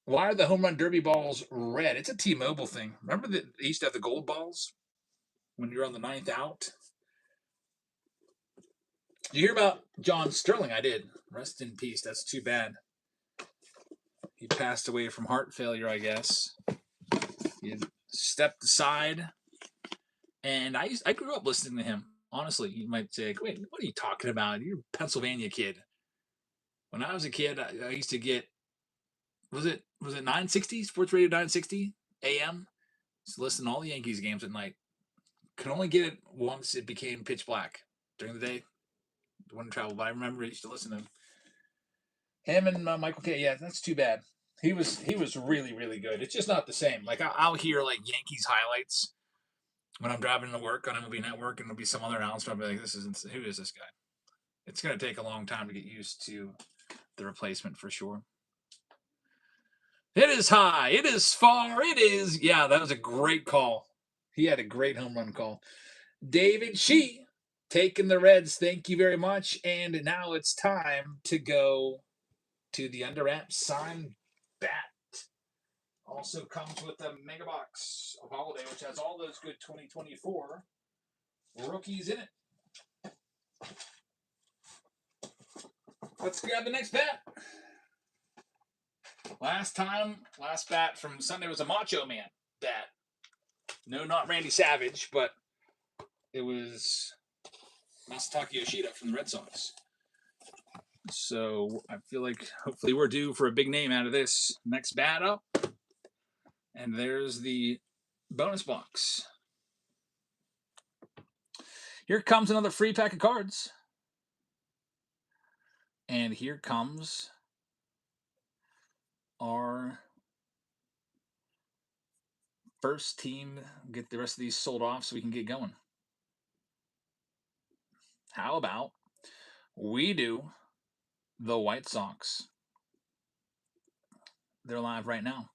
Why are the home run derby balls red? It's a T-Mobile thing. Remember that they used to have the gold balls when you're on the 9th out? Did you hear about John Sterling? I did. Rest in peace. That's too bad. He passed away from heart failure, I guess. He stepped aside. And I grew up listening to him. Honestly, you might say, wait, what are you talking about? You're a Pennsylvania kid. When I was a kid, I used to get, was it 960, Sports Radio 960 AM? Just listen to all the Yankees games at night. Could only get it once it became pitch black. During the day, wouldn't travel, but I remember I used to listen to him and Michael K. Yeah, that's too bad. He was really, really good. It's just not the same. Like I'll hear like Yankees highlights when I'm driving to work on MLB Network, and there'll be some other announcer. I'll be like, who is this guy? It's going to take a long time to get used to the replacement for sure. It is high. It is far. It is, yeah, that was a great call. He had a great home run call. David Shee taking the Reds. Thank you very much. And now it's time to go to the Under Wraps signed bat. Also comes with a mega box of Holiday, which has all those good 2024 rookies in it. Let's grab the next bat. Last bat from Sunday was a Macho Man bat. No, not Randy Savage, but it was Masataka Yoshida from the Red Sox. So I feel like hopefully we're due for a big name out of this. Next bat up. And there's the bonus box. Here comes another free pack of cards. And here comes our first team. Get the rest of these sold off so we can get going. How about we do the White Sox? They're live right now.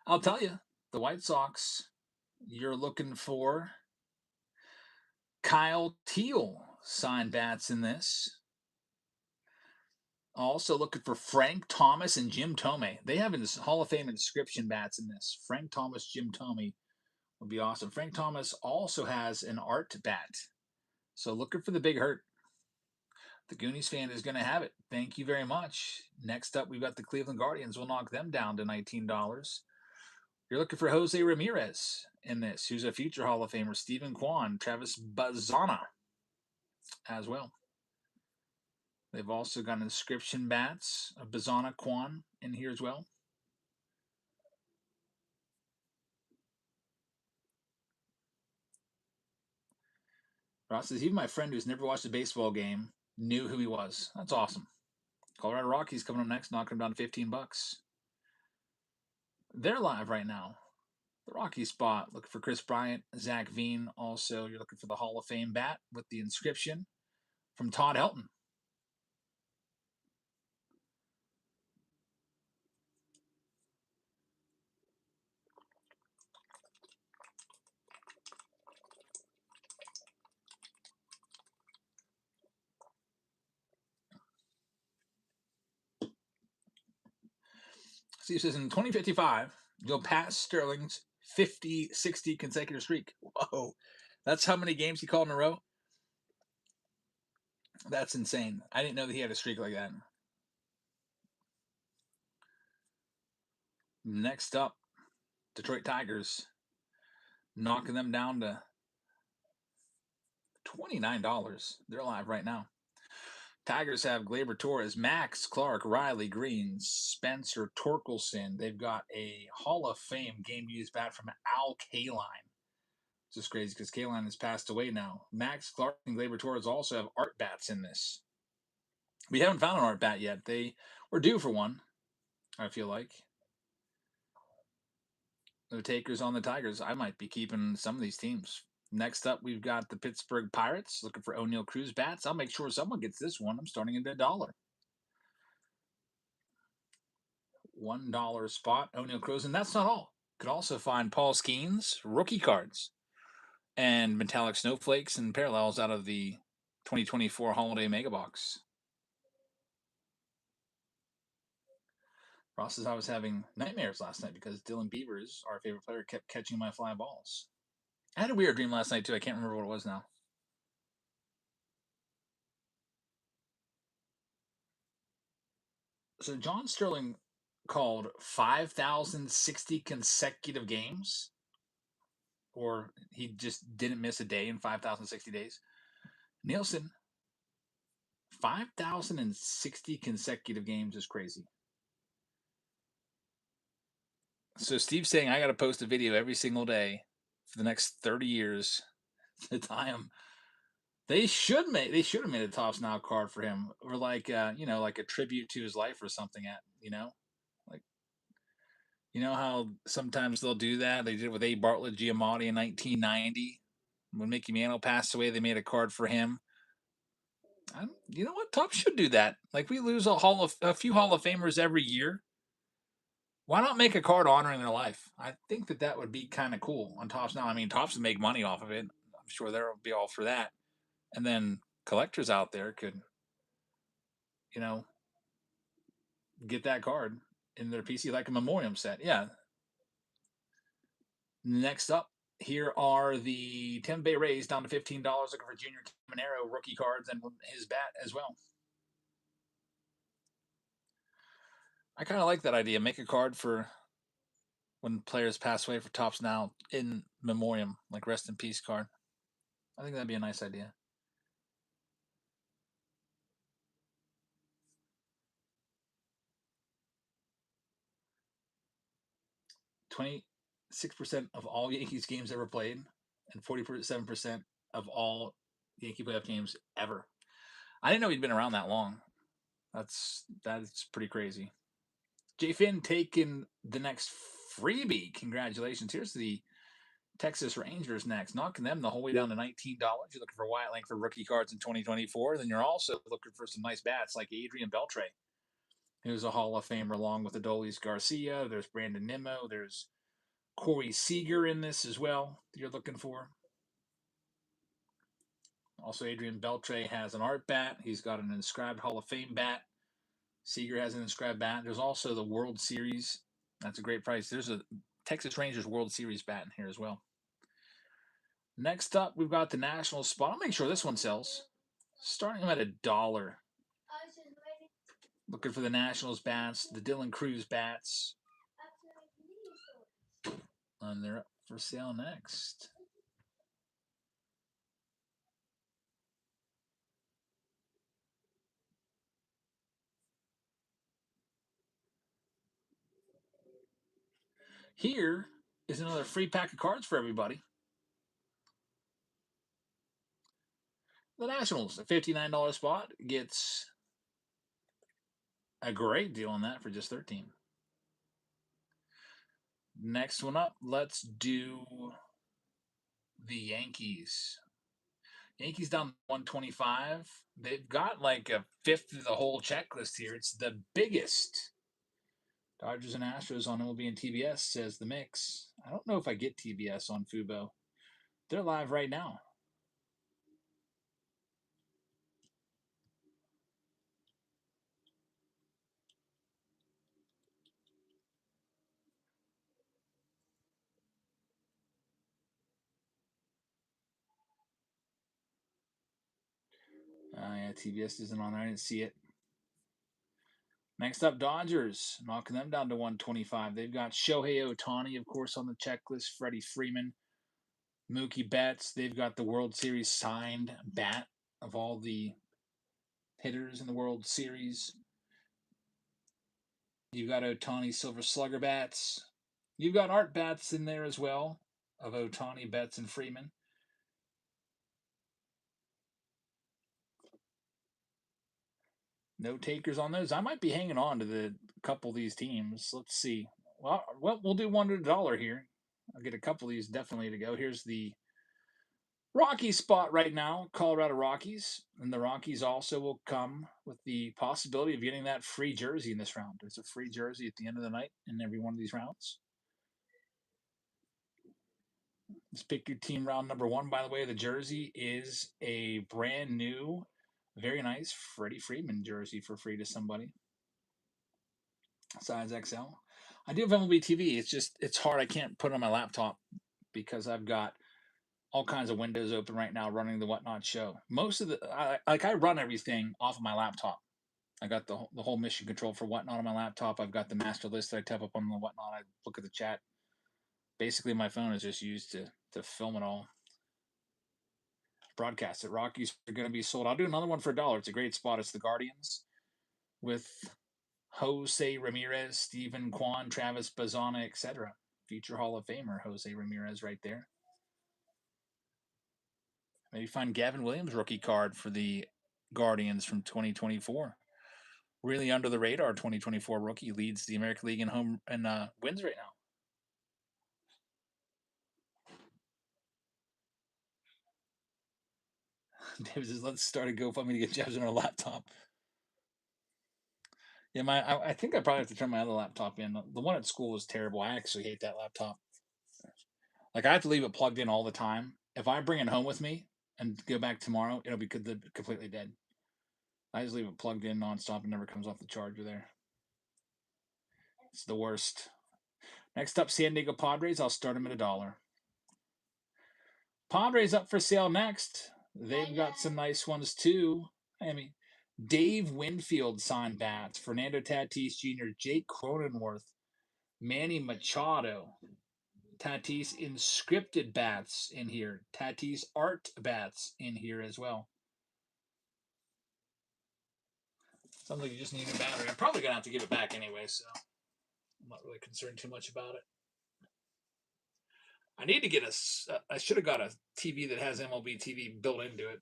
I'll tell you, the White Sox, you're looking for Kyle Teal signed bats in this. Also looking for Frank Thomas and Jim Thome. They have a Hall of Fame inscription bats in this. Frank Thomas, Jim Thome would be awesome. Frank Thomas also has an art bat. So looking for the big hurt. The Goonies fan is going to have it. Thank you very much. Next up, we've got the Cleveland Guardians. We'll knock them down to $19. You're looking for Jose Ramirez in this, who's a future Hall of Famer. Stephen Kwan, Travis Bazana as well. They've also got inscription bats of Bazana Kwan in here as well. Ross says, even my friend who's never watched a baseball game knew who he was. That's awesome. Colorado Rockies coming up next, knocking them down to $15. They're live right now. The Rockies spot, looking for Chris Bryant, Zach Veen. Also, you're looking for the Hall of Fame bat with the inscription from Todd Helton. Steve says, in 2055, you'll pass Sterling's 50-60 consecutive streak. Whoa. That's how many games he called in a row? That's insane. I didn't know that he had a streak like that. Next up, Detroit Tigers. Knocking them down to $29. They're live right now. Tigers have Gleyber Torres, Max Clark, Riley Green, Spencer Torkelson. They've got a Hall of Fame game-used bat from Al Kaline. It's just crazy because Kaline has passed away now. Max Clark and Gleyber Torres also have art bats in this. We haven't found an art bat yet. They were due for one, I feel like. The takers on the Tigers. I might be keeping some of these teams. Next up, we've got the Pittsburgh Pirates looking for O'Neill Cruz bats. I'll make sure someone gets this one. I'm starting at $1. $1 spot, O'Neill Cruz, and that's not all. Could also find Paul Skeens rookie cards and metallic snowflakes and parallels out of the 2024 Holiday Mega Box. Ross says I was having nightmares last night because Dylan Beavers, our favorite player, kept catching my fly balls. I had a weird dream last night too. I can't remember what it was now. So John Sterling called 5,060 consecutive games, or he just didn't miss a day in 5,060 days. Nielsen, 5,060 consecutive games is crazy. So Steve's saying I got to post a video every single day for the next 30 years to tie him. They should have made a Topps Now card for him, or like like a tribute to his life or something. Like how sometimes they'll do that. They did it with A. Bartlett Giamatti in 1990 when Mickey Mantle passed away. They made a card for him. You know what? Topps should do that. Like we lose a few Hall of Famers every year. Why not make a card honoring their life? I think that would be kind of cool on Tops now. I mean, Tops would make money off of it. I'm sure they'll be all for that. And then collectors out there could, you know, get that card in their PC like a memoriam set. Yeah. Next up, here are the Tampa Bay Rays down to $15 looking for Junior Caminero rookie cards and his bat as well. I kind of like that idea. Make a card for when players pass away for Tops now in memoriam, like rest in peace card. I think that'd be a nice idea. 26% of all Yankees games ever played, and 47% of all Yankee playoff games ever. I didn't know he'd been around that long. That's pretty crazy. J Finn taking the next freebie. Congratulations. Here's the Texas Rangers next, knocking them the whole way down to $19. You're looking for Wyatt Langford rookie cards in 2024. Then you're also looking for some nice bats like Adrian Beltre, who's a Hall of Famer, along with Adolis Garcia. There's Brandon Nimmo. There's Corey Seager in this as well that you're looking for. Also, Adrian Beltre has an art bat. He's got an inscribed Hall of Fame bat. Seager has an inscribed bat. There's also the World Series. That's a great price. There's a Texas Rangers World Series bat in here as well. Next up, we've got the National spot. I'll make sure this one sells. Starting them at $1. Looking for the Nationals bats, the Dylan Cruz bats. And they're up for sale next. Here is another free pack of cards for everybody. The Nationals, a $59 spot, gets a great deal on that for just $13. Next one up, let's do the Yankees. Yankees down 125. They've got like a fifth of the whole checklist here. It's the biggest. Dodgers and Astros on MLB and TBS, says the mix. I don't know if I get TBS on Fubo. They're live right now. Yeah, TBS isn't on there. I didn't see it. Next up, Dodgers, knocking them down to 125. They've got Shohei Ohtani, of course, on the checklist. Freddie Freeman, Mookie Betts. They've got the World Series signed bat of all the hitters in the World Series. You've got Ohtani Silver Slugger bats. You've got art bats in there as well of Ohtani, Betts, and Freeman. No takers on those. I might be hanging on to the couple of these teams. Let's see. Well, we'll do $1 here. I'll get a couple of these definitely to go. Here's the Rockies spot right now, Colorado Rockies. And the Rockies also will come with the possibility of getting that free jersey in this round. There's a free jersey at the end of the night in every one of these rounds. Let's pick your team round number one. By the way, the jersey is a brand new, very nice Freddie Freeman jersey for free to somebody. Size XL. I do have MLB TV. It's hard. I can't put it on my laptop because I've got all kinds of windows open right now running the Whatnot show. Most of I run everything off of my laptop. I got the whole mission control for Whatnot on my laptop. I've got the master list that I type up on the Whatnot. I look at the chat. Basically, my phone is just used to film it all. Broadcast it. Rockies are going to be sold. I'll do another one for $1. It's a great spot. It's the Guardians with Jose Ramirez, Stephen Kwan, Travis Bazana, etc. Future Hall of Famer Jose Ramirez right there. Maybe find Gavin Williams rookie card for the Guardians from 2024. Really under the radar 2024 rookie, leads the American League in home and wins right now. David says, let's start a GoFundMe to get Jebs on our laptop. Yeah, I think I probably have to turn my other laptop in. The one at school is terrible. I actually hate that laptop. Like I have to leave it plugged in all the time. If I bring it home with me and go back tomorrow, it'll be completely dead. I just leave it plugged in nonstop and never comes off the charger there. It's the worst. Next up, San Diego Padres. I'll start them at $1. Padres up for sale next. They've got some nice ones too. I mean, Dave Winfield signed bats. Fernando Tatis Jr., Jake Cronenworth, Manny Machado, Tatis inscripted bats in here. Tatis art bats in here as well. Sounds like you just need a battery. I'm probably going to have to give it back anyway, so I'm not really concerned too much about it. I need to get I should have got a TV that has MLB TV built into it.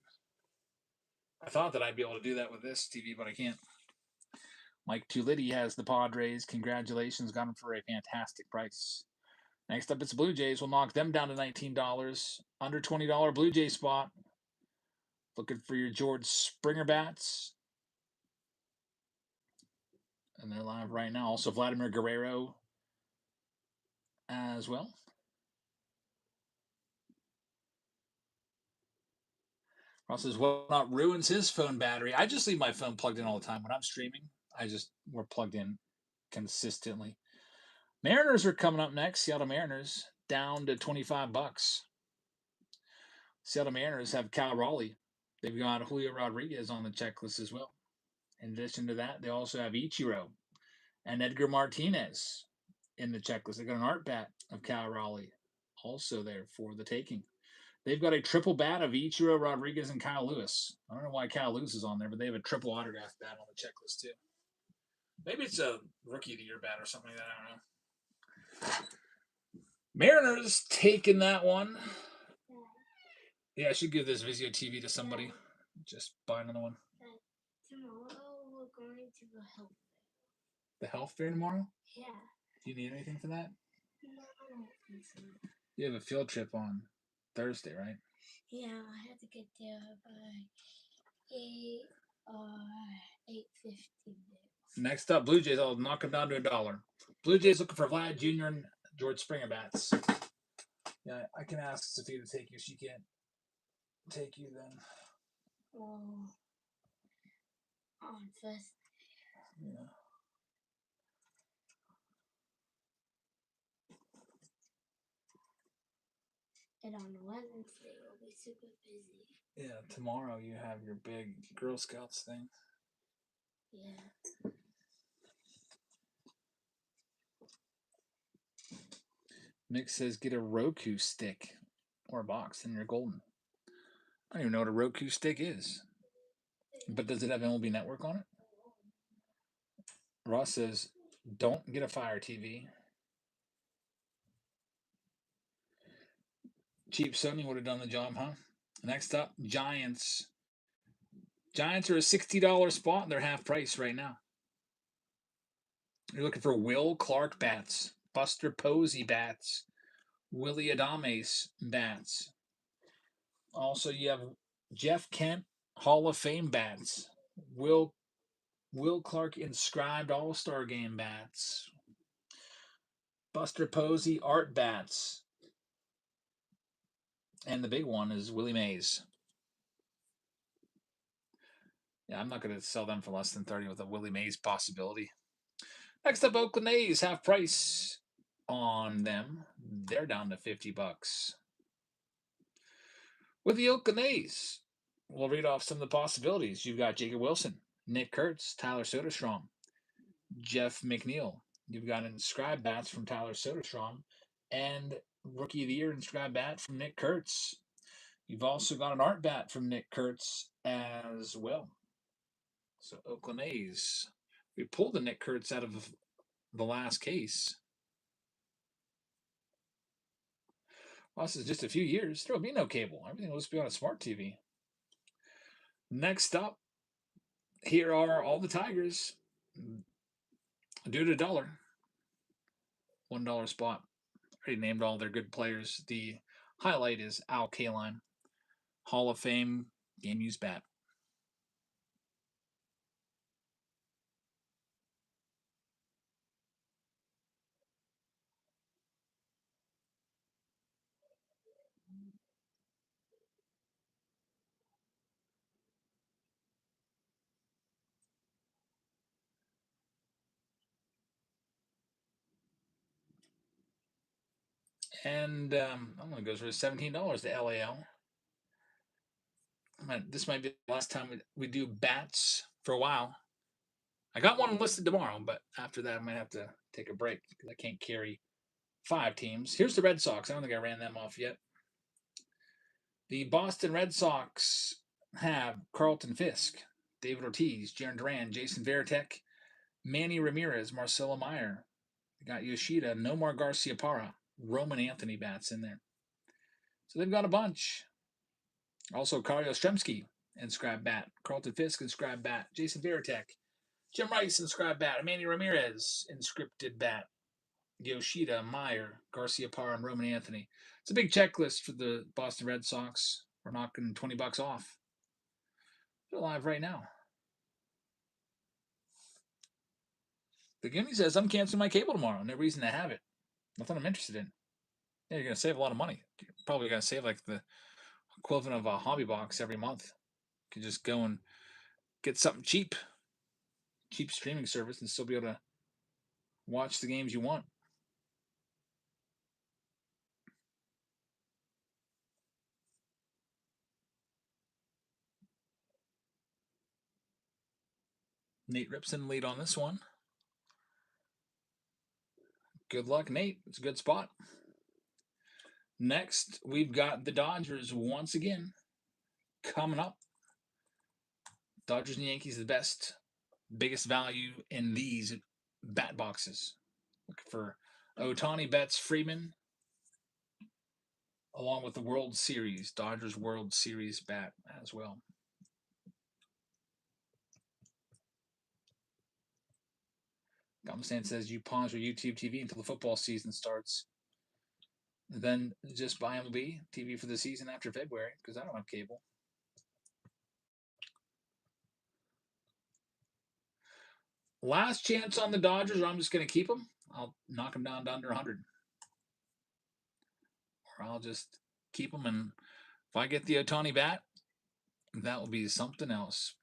I thought that I'd be able to do that with this TV, but I can't. Mike Tulitti has the Padres. Congratulations, got him for a fantastic price. Next up, it's Blue Jays. We'll knock them down to $19. Under $20 Blue Jay spot. Looking for your George Springer bats. And they're live right now. Also, Vladimir Guerrero as well. Ross says, well, not ruins his phone battery. I just leave my phone plugged in all the time. When I'm streaming, we're plugged in consistently. Mariners are coming up next. Seattle Mariners down to $25. Seattle Mariners have Cal Raleigh. They've got Julio Rodriguez on the checklist as well. In addition to that, they also have Ichiro and Edgar Martinez in the checklist. They've got an art bat of Cal Raleigh also there for the taking. They've got a triple bat of Ichiro Rodriguez and Kyle Lewis. I don't know why Kyle Lewis is on there, but they have a triple autograph bat on the checklist too. Maybe it's a rookie of the year bat or something like that. I don't know. Mariners taking that one. Yeah, I should give this Vizio TV to somebody. Just buy another one. Tomorrow we're going to the health fair. The health fair tomorrow? Yeah. Do you need anything for that? No, I don't think so. You have a field trip on Thursday, right? Yeah, I have to get there by 8:15. Next up, Blue Jays. I'll knock them down to $1. Blue Jays looking for Vlad Jr. and George Springer bats. Yeah, I can ask Sophia to take you. She can't take you then. Oh, on first. Yeah. And on Wednesday, we'll be super busy. Yeah, tomorrow you have your big Girl Scouts thing. Yeah. Nick says get a Roku stick or a box and you're golden. I don't even know what a Roku stick is. But does it have MLB Network on it? Ross says don't get a Fire TV. Cheap Sony would have done the job, huh? Next up, Giants. Giants are a $60 spot. They're half price right now. You're looking for Will Clark bats, Buster Posey bats, Willie Adames bats. Also, you have Jeff Kent Hall of Fame bats, Will Clark inscribed All-Star Game bats, Buster Posey art bats, and the big one is Willie Mays. Yeah, I'm not going to sell them for less than 30 with a Willie Mays possibility. Next up, Oakland A's, half price on them. They're down to $50. With the Oakland A's, we'll read off some of the possibilities. You've got Jacob Wilson, Nick Kurtz, Tyler Soderstrom, Jeff McNeil. You've got inscribed bats from Tyler Soderstrom and Rookie of the Year inscribed bat from Nick Kurtz. You've also got an art bat from Nick Kurtz as well. So Oakland A's. We pulled the Nick Kurtz out of the last case. Well, this is just a few years. There will be no cable. Everything will just be on a smart TV. Next up, here are all the Tigers. Due to $1. $1 spot. Already named all their good players. The highlight is Al Kaline, Hall of Fame game used bat. And I'm going to go for $17 to LAL. This might be the last time we do bats for a while. I got one listed tomorrow, but after that, I might have to take a break because I can't carry 5 teams. Here's the Red Sox. I don't think I ran them off yet. The Boston Red Sox have Carlton Fisk, David Ortiz, Jaron Duran, Jason Varitek, Manny Ramirez, Marcelo Meyer. They got Yoshida, Nomar Garciaparra, Roman Anthony bats in there. So they've got a bunch. Also, Kyle Yastrzemski, inscribed bat. Carlton Fisk, inscribed bat. Jason Varitek. Jim Rice, inscribed bat. Manny Ramirez, inscripted bat. Yoshida, Meyer, Garciaparra, and Roman Anthony. It's a big checklist for the Boston Red Sox. We're knocking $20 off. They're live right now. The Goonie says, I'm canceling my cable tomorrow. No reason to have it. Nothing I'm interested in. Yeah, you're going to save a lot of money. You're probably going to save like the equivalent of a hobby box every month. You could just go and get something cheap streaming service, and still be able to watch the games you want. Nate Ripson lead on this one. Good luck, Nate. It's a good spot. Next, we've got the Dodgers once again coming up. Dodgers and Yankees, the best, biggest value in these bat boxes. Look for Ohtani, Betts, Freeman, along with the World Series, Dodgers World Series bat as well. Gumstan says you pause your YouTube TV until the football season starts. Then just buy MLB TV for the season after February, because I don't have cable. Last chance on the Dodgers, or I'm just going to keep them. I'll knock them down to under 100. Or I'll just keep them, and if I get the Ohtani bat, that will be something else.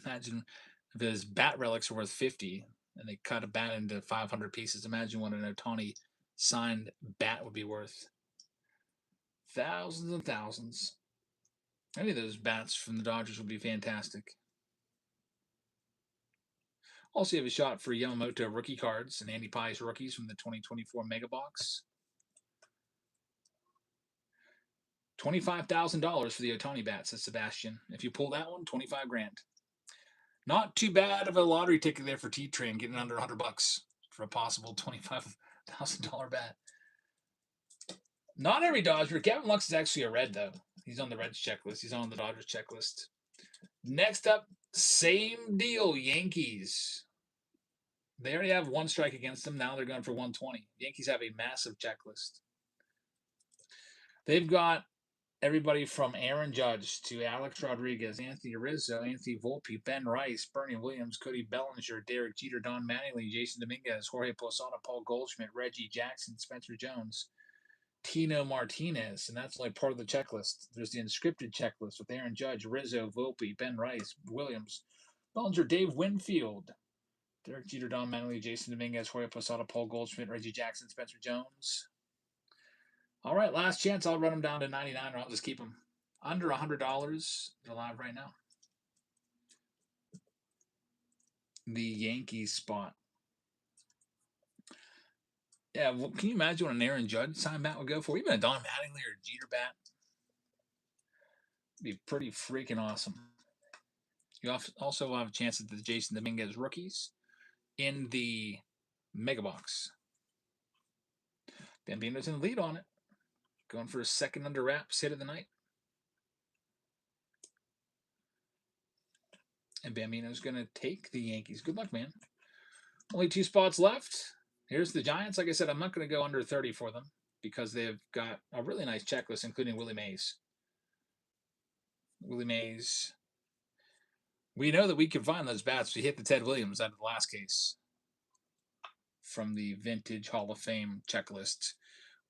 Imagine if his bat relics are worth 50 and they cut a bat into 500 pieces. Imagine what an Ohtani signed bat would be worth. Thousands and thousands. Any of those bats from the Dodgers would be fantastic. Also, you have a shot for Yamamoto rookie cards and Andy Pye's rookies from the 2024 Mega Box. $25,000 for the Ohtani bat, says Sebastian. If you pull that one, 25 grand. Not too bad of a lottery ticket there for T-Train, getting under $100 for a possible $25,000 bat. Not every Dodger. Gavin Lux is actually a red, though. He's on the Reds checklist. He's on the Dodgers checklist. Next up, same deal, Yankees. They already have one strike against them. Now they're going for 120. Yankees have a massive checklist. They've got everybody from Aaron Judge to Alex Rodriguez, Anthony Rizzo, Anthony Volpe, Ben Rice, Bernie Williams, Cody Bellinger, Derek Jeter, Don Mattingly, Jason Dominguez, Jorge Posada, Paul Goldschmidt, Reggie Jackson, Spencer Jones, Tino Martinez, and that's only part of the checklist. There's the inscripted checklist with Aaron Judge, Rizzo, Volpe, Ben Rice, Williams, Bellinger, Dave Winfield, Derek Jeter, Don Mattingly, Jason Dominguez, Jorge Posada, Paul Goldschmidt, Reggie Jackson, Spencer Jones. All right, last chance. I'll run them down to 99, or I'll just keep them under $100. They're live right now. The Yankees spot. Yeah, well, can you imagine what an Aaron Judge sign bat would go for? Even a Don Mattingly or a Jeter bat. It'd be pretty freaking awesome. You also have a chance at the Jason Dominguez rookies in the Mega Box. Bambino's in the lead on it. Going for a second under wraps hit of the night. And Bambino's going to take the Yankees. Good luck, man. Only 2 spots left. Here's the Giants. Like I said, I'm not going to go under 30 for them because they've got a really nice checklist, including Willie Mays. Willie Mays. We know that we can find those bats. We hit the Ted Williams out of the last case from the Vintage Hall of Fame checklist.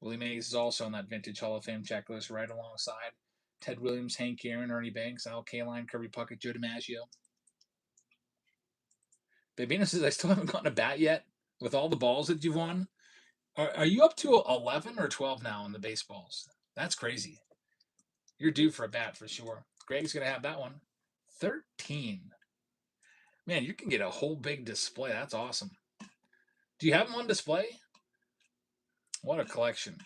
Willie Mays is also on that Vintage Hall of Fame checklist right alongside Ted Williams, Hank Aaron, Ernie Banks, Al Kaline, Kirby Puckett, Joe DiMaggio. Babino says, I still haven't gotten a bat yet. With all the balls that you've won, Are you up to 11 or 12 now in the baseballs? That's crazy. You're due for a bat for sure. Greg's going to have that one. 13. Man, you can get a whole big display. That's awesome. Do you have them on display? What a collection.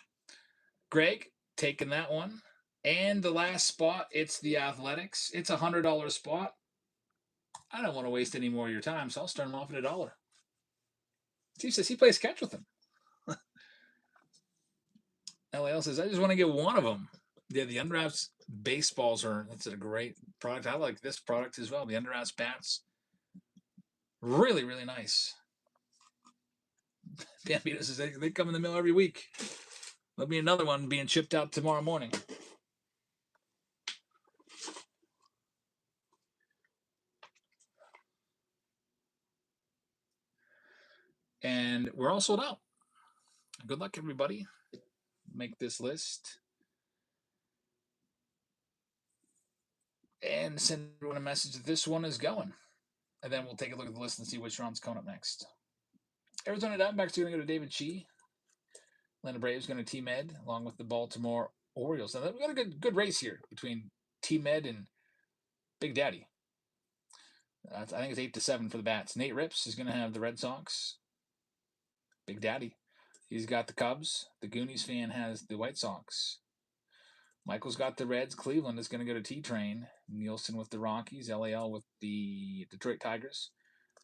Greg, taking that one. And the last spot, it's the Athletics. It's a $100 spot. I don't want to waste any more of your time, so I'll start him off at $1. Steve says he plays catch with him. LAL says, I just want to get one of them. Yeah, the Underwraps baseballs that's a great product. I like this product as well. The Underwraps bats. Really, really nice. Bambino says they come in the mail every week. There'll be another one being shipped out tomorrow morning. And we're all sold out. Good luck, everybody. Make this list. And send everyone a message that this one is going. And then we'll take a look at the list and see which round's coming up next. Arizona Diamondbacks are going to go to David Chi. Atlanta Braves going to Team Ed, along with the Baltimore Orioles. Now, we've got a good race here between Team Ed and Big Daddy. I think it's 8-7 for the bats. Nate Rips is going to have the Red Sox. Big Daddy. He's got the Cubs. The Goonies fan has the White Sox. Michael's got the Reds. Cleveland is going to go to T-Train. Nielsen with the Rockies. LAL with the Detroit Tigers.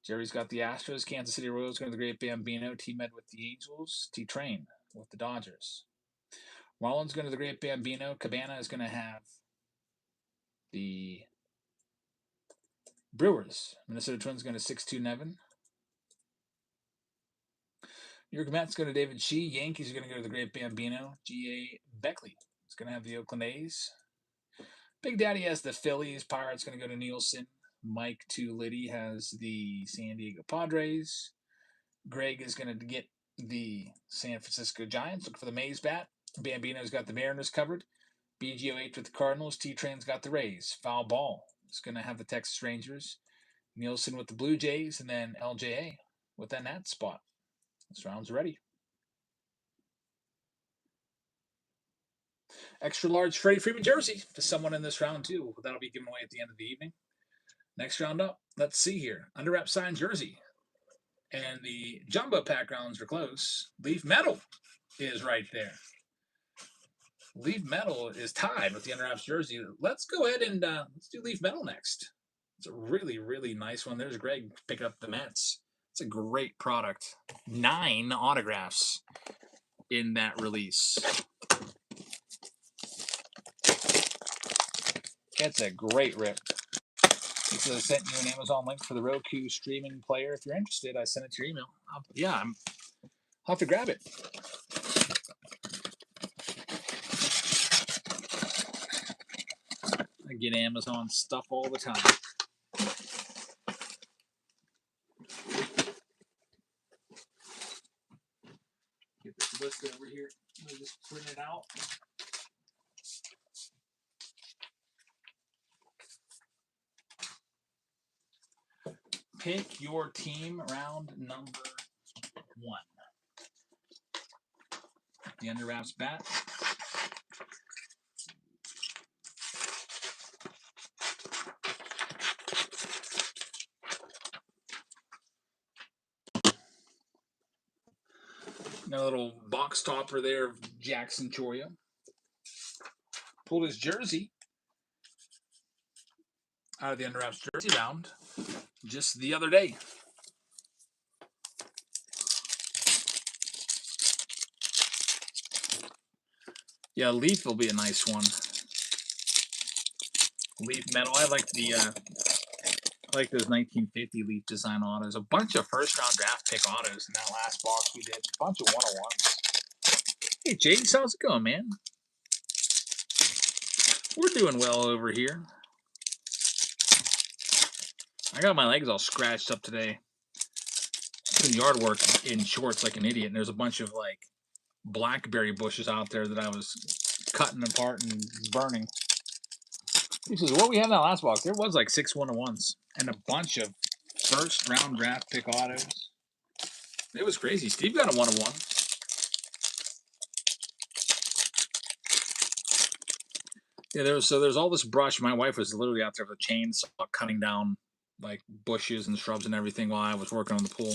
Jerry's got the Astros. Kansas City Royals going to the Great Bambino. T-Med with the Angels. T-Train with the Dodgers. Marlins going to the Great Bambino. Cabana is going to have the Brewers. Minnesota Twins going to 6-2 Nevin. New York Mets going to David Chi. Yankees are going to go to the Great Bambino. G.A. Beckley is going to have the Oakland A's. Big Daddy has the Phillies. Pirates going to go to Nielsen. Mike Liddy has the San Diego Padres. Greg is going to get the San Francisco Giants. Look for the Mays bat. Bambino's got the Mariners covered. BGOH with the Cardinals. T-Train's got the Rays. Foul ball is going to have the Texas Rangers. Nielsen with the Blue Jays. And then LJA with that Nats spot. This round's ready. Extra large Freddie Freeman jersey to someone in this round, too. That'll be given away at the end of the evening. Next round up, let's see here. Underwrap signed jersey. And the jumbo pack rounds are close. Leaf Metal is right there. Leaf Metal is tied with the Underwraps jersey. Let's go ahead and let's do Leaf Metal next. It's a really, really nice one. There's Greg picking up the Mets. It's a great product. 9 autographs in that release. It's a great rip. He says I sent you an Amazon link for the Roku streaming player. If you're interested, I sent it to your email. I'll have to grab it. I get Amazon stuff all the time. Get this list over here. I'll just print it out. Pick your team round number 1. The Underwraps bat. Got a little box topper there of Jackson Choria. Pulled his jersey out of the Underwraps jersey round just the other day. Yeah, Leaf will be a nice one. Leaf Metal. I like those 1950 Leaf design autos. A bunch of first round draft pick autos in that last box we did. A bunch of 101s. Hey, James, how's it going, man? We're doing well over here. I got my legs all scratched up today. Doing yard work in shorts like an idiot, and there's a bunch of like blackberry bushes out there that I was cutting apart and burning. He says, what we had in that last box, there was like 6 101s and a bunch of first round draft pick autos. It was crazy. Steve got a 101. Yeah, there's all this brush. My wife was literally out there with a chainsaw cutting down like bushes and shrubs and everything while I was working on the pool.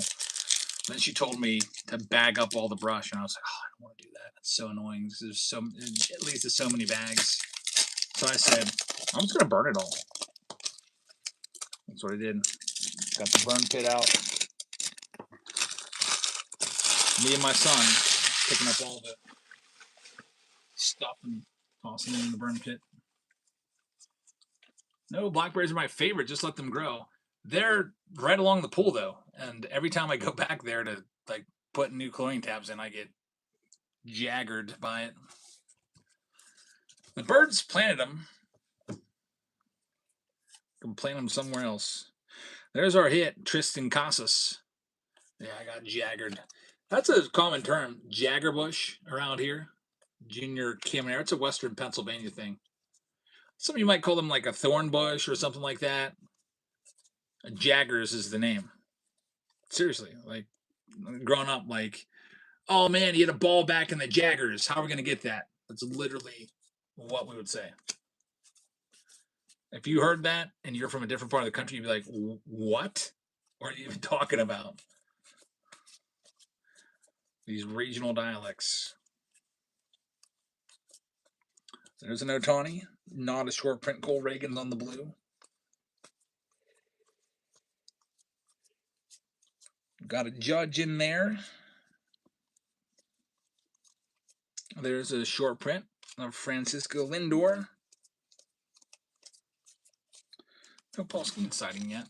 Then she told me to bag up all the brush, and I was like, oh, I don't want to do that. It's so annoying. There's so at least there's so many bags. So I said, I'm just gonna burn it all. That's what I did. Got the burn pit out. Me and my son picking up all the stuff and tossing it in the burn pit. No, blackberries are my favorite. Just let them grow. They're right along the pool though, and every time I go back there to like put new chlorine tabs in, I get jaggered by it. The birds planted them. Can plant them somewhere else. There's our hit, Tristan Casas. Yeah, I got jaggered. That's a common term, jaggerbush around here. Junior Caminera. It's a Western Pennsylvania thing. Some of you might call them like a thorn bush or something like that. Jaggers is the name. Seriously, like growing up, like, oh man, he had a ball back in the Jaggers. How are we going to get that? That's literally what we would say. If you heard that and you're from a different part of the country, you'd be like, what? What are you even talking about? These regional dialects. There's an Otani, not a short print. Cole Reagan's on the blue. Got a Judge in there. There's a short print of Francisco Lindor. No Paul Skeens sighting yet.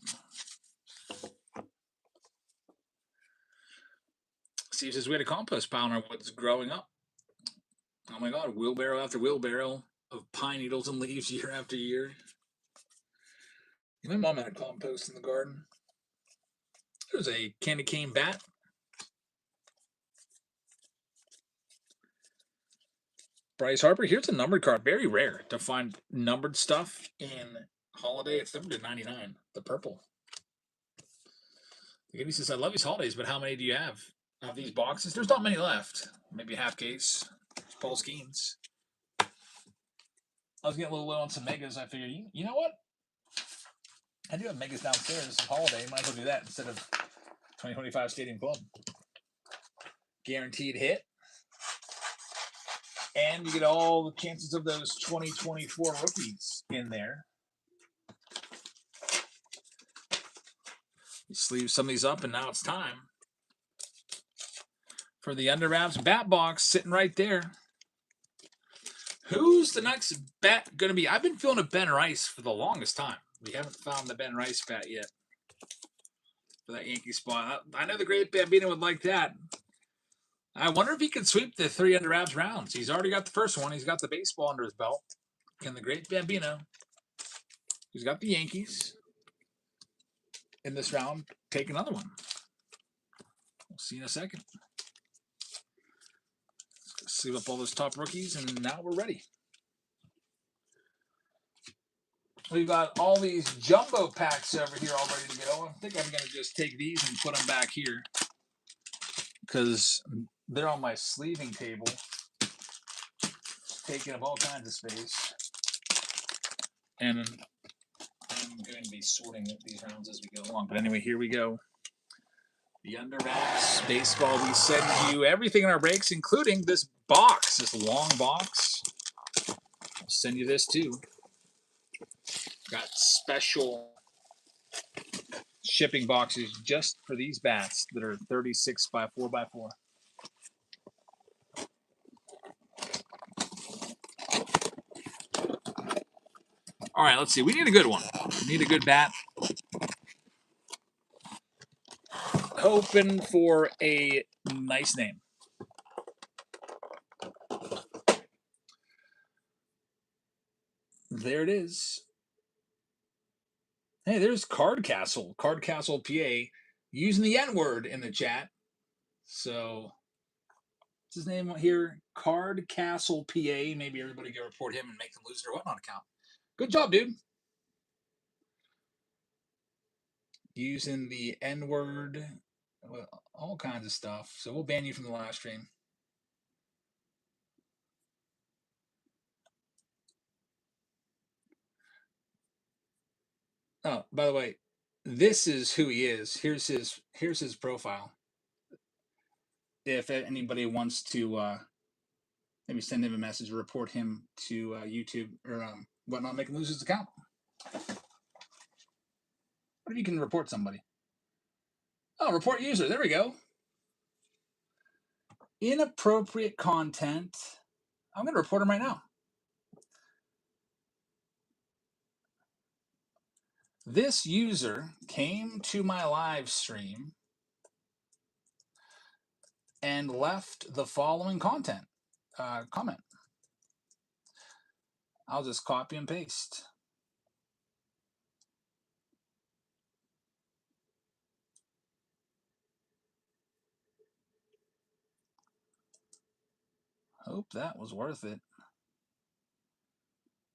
Steve says we had a compost pile in our woods growing up. Oh my God, wheelbarrow after wheelbarrow of pine needles and leaves year after year. My mom had a compost in the garden. There's a candy cane bat. Bryce Harper. Here's a numbered card. Very rare to find numbered stuff in holiday. It's numbered to 99. The purple. The Giddy says, I love these holidays, but how many do you have of these boxes? There's not many left. Maybe a half case. Paul Skeens. I was getting a little low on some megas. I figured, you know what? I do have megas downstairs. Some holiday. Might as well do that instead of 2025 Stadium Club. Guaranteed hit. And you get all the chances of those 2024 rookies in there. You sleeve some of these up, and now it's time for the Under Wraps bat box sitting right there. Who's the next bat going to be? I've been feeling a Ben Rice for the longest time. We haven't found the Ben Rice bat yet for that Yankee spot. I know the great Bambino would like that. I wonder if he can sweep the 3 Under Wraps rounds. He's already got the first one. He's got the baseball under his belt. Can the great Bambino, who's got the Yankees in this round, take another one? We'll see in a second. Let's sleeve up all those top rookies, and now we're ready. We've got all these jumbo packs over here all ready to go. I think I'm going to just take these and put them back here because they're on my sleeving table, taking up all kinds of space. And I'm going to be sorting these rounds as we go along. But anyway, here we go. The Under Wraps baseball. We send you everything in our breaks, including this box, this long box. I'll send you this too. Got special shipping boxes just for these bats that are 36 by 4 by 4. All right, let's see. We need a good one. We need a good bat. Hoping for a nice name. There it is. Hey, there's Card Castle PA, using the N word in the chat. So, what's his name here? Card Castle PA. Maybe everybody go report him and make them lose their whatnot account. Good job, dude. Using the N word, all kinds of stuff. So we'll ban you from the live stream. Oh, by the way, this is who he is. Here's his profile. If anybody wants to maybe send him a message, report him to YouTube or whatnot, make him lose his account. What if you can report somebody? Oh, report user. There we go. Inappropriate content. I'm going to report him right now. This user came to my live stream and left the following comment. I'll just copy and paste. Hope that was worth it.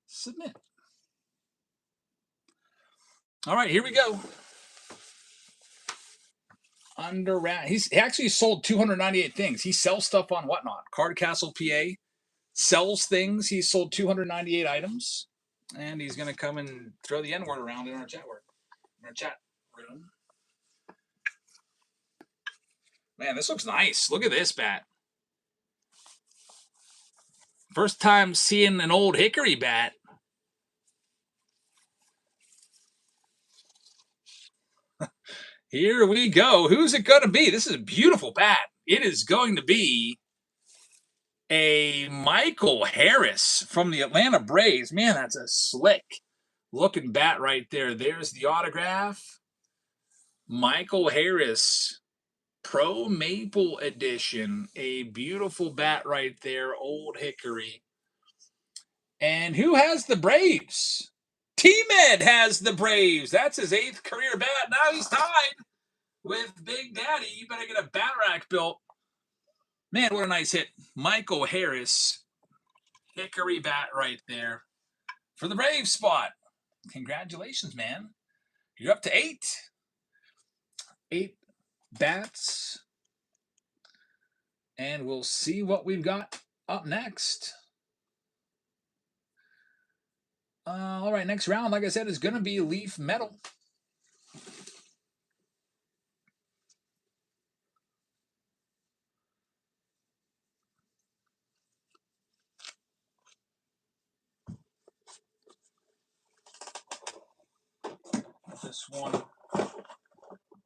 Submit. All right, here we go. Under wrap. He actually sold 298 things. He sells stuff on Whatnot. Card Castle, PA. Sells things. He sold 298 items. And he's going to come and throw the N-word around in our chat room. Man, this looks nice. Look at this bat. First time seeing an old hickory bat. Here we go. Who's it going to be? This is a beautiful bat. It is going to be a Michael Harris from the Atlanta Braves. Man, that's a slick looking bat right there. There's the autograph. Michael Harris, Pro Maple Edition. A beautiful bat right there, old hickory. And who has the Braves? T-Med has the Braves. That's his 8th career bat. Now he's tied with Big Daddy. You better get a bat rack built. Man, what a nice hit. Michael Harris, hickory bat right there for the Braves spot. Congratulations, man. You're up to 8. 8 bats. And we'll see what we've got up next. All right, next round, like I said, is going to be Leaf Metal. This one